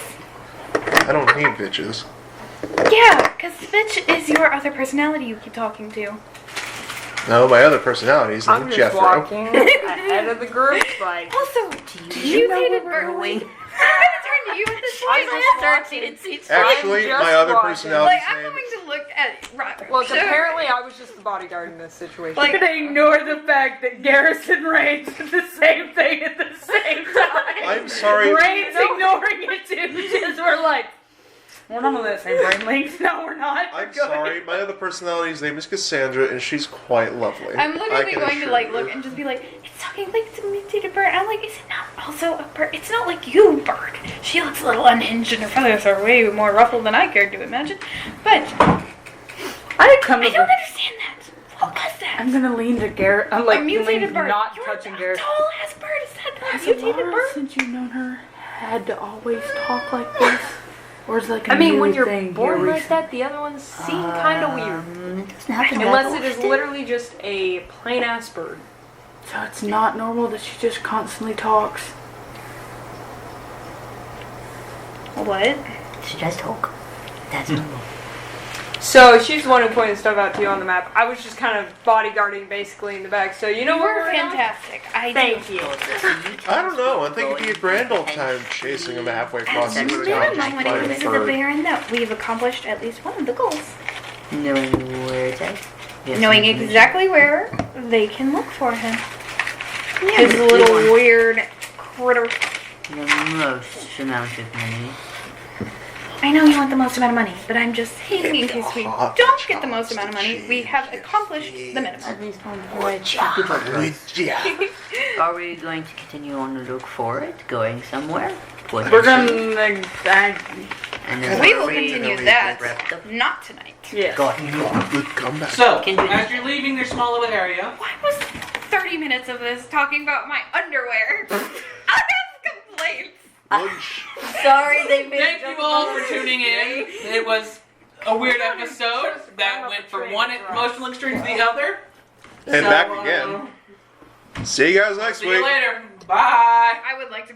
S2: I don't need bitches.
S5: Yeah, because bitch is your other personality you keep talking to.
S2: No, my other personalities,
S6: I'm
S2: like
S6: just
S2: Jethro.
S6: walking ahead of the group, like
S5: Also,
S3: Do you know
S5: hated
S3: where we're
S5: bird.
S3: going?
S5: I'm gonna turn to you at this
S6: I'm
S5: point.
S6: just
S3: Started in seats.
S2: Actually,
S6: just
S2: my other
S6: walking.
S2: personality's
S5: Like, I'm
S2: name.
S5: going to look at Rock.
S6: look.
S5: So-
S6: Apparently, I was just the bodyguard in this situation.
S5: Like-
S4: I'm gonna ignore the fact that Garrison Reigns did the same thing at the same time.
S2: I'm sorry.
S4: Reigns ignoring it too, because we're like, we're not on the same brain links. No, we're not.
S2: I'm
S4: We're good.
S2: sorry. My other personality's name is Cassandra, and she's quite lovely.
S5: I'm
S2: I
S5: literally
S2: can
S5: going to
S2: assure
S5: like
S2: you.
S5: look and just be like, it's talking like to me to the bird. I'm like, is it not also a bird? It's not like you, bird. She looks a little unhinged and her feathers are way more ruffled than I cared to imagine. But
S4: I come
S5: I
S4: to
S5: don't understand that. What was that?
S4: I'm gonna lean to Garrett. I'm like
S5: a mutated
S4: lean,
S5: bird.
S4: not
S5: You're
S4: touching
S5: a
S4: Garrett.
S5: tall ass bird. Is that not a
S4: Has
S5: mutated
S4: Amara,
S5: bird?
S4: since you've known her, had to always talk like this? Or is it like a
S6: I mean,
S4: new
S6: when you're
S4: thing
S6: born
S4: here
S6: like
S4: recent?
S6: that, the other ones seem kind of weird.
S3: It doesn't happen that
S6: Unless it is
S3: often.
S6: literally just a plain ass bird.
S4: So it's not normal that she just constantly talks.
S5: What?
S3: She does talk. That's normal.
S6: So she's the one who pointed stuff out to you on the map. I was just kind of bodyguarding basically in the back. So you know
S5: You
S6: where
S5: were
S6: we're at?
S5: fantastic.
S6: Thank you.
S2: I don't know. I think it'd be a grand old time chasing him halfway across the
S3: That's
S2: town.
S3: minimum when it
S2: Flying
S3: comes
S5: to the
S2: bird.
S5: Baron, that we've accomplished at least one of the goals.
S3: Knowing where it's at. Yes,
S5: Knowing
S3: information.
S5: exactly where they can look for him.
S3: Yeah,
S5: His
S3: but
S5: little
S3: you want
S5: weird critter.
S3: the most amount of money.
S5: I know you want the most amount of money, but I'm just saying in case we
S2: Hot
S5: don't get the most amount of money, we have accomplished the minimum.
S3: At least one point.
S2: Yeah.
S3: Are we going to continue on the look for it? Going somewhere? What
S4: We're
S3: is it?
S4: gonna.
S3: And then
S5: We
S3: are
S5: will continue
S3: wrapped
S5: that,
S3: up?
S5: not tonight.
S4: Yes.
S3: God.
S2: Good comeback.
S1: So,
S3: Can you-
S1: as you're leaving their small little area,
S5: Why was 30 minutes of this talking about my underwear? I have complaints.
S2: Lunch.
S3: Sorry, they made
S1: thank you all for tuning in. It was a weird episode that went from one emotional extreme to the other.
S2: And
S1: So,
S2: back again. See you guys next
S1: See
S2: week.
S1: you later. Bye.
S5: I would like to.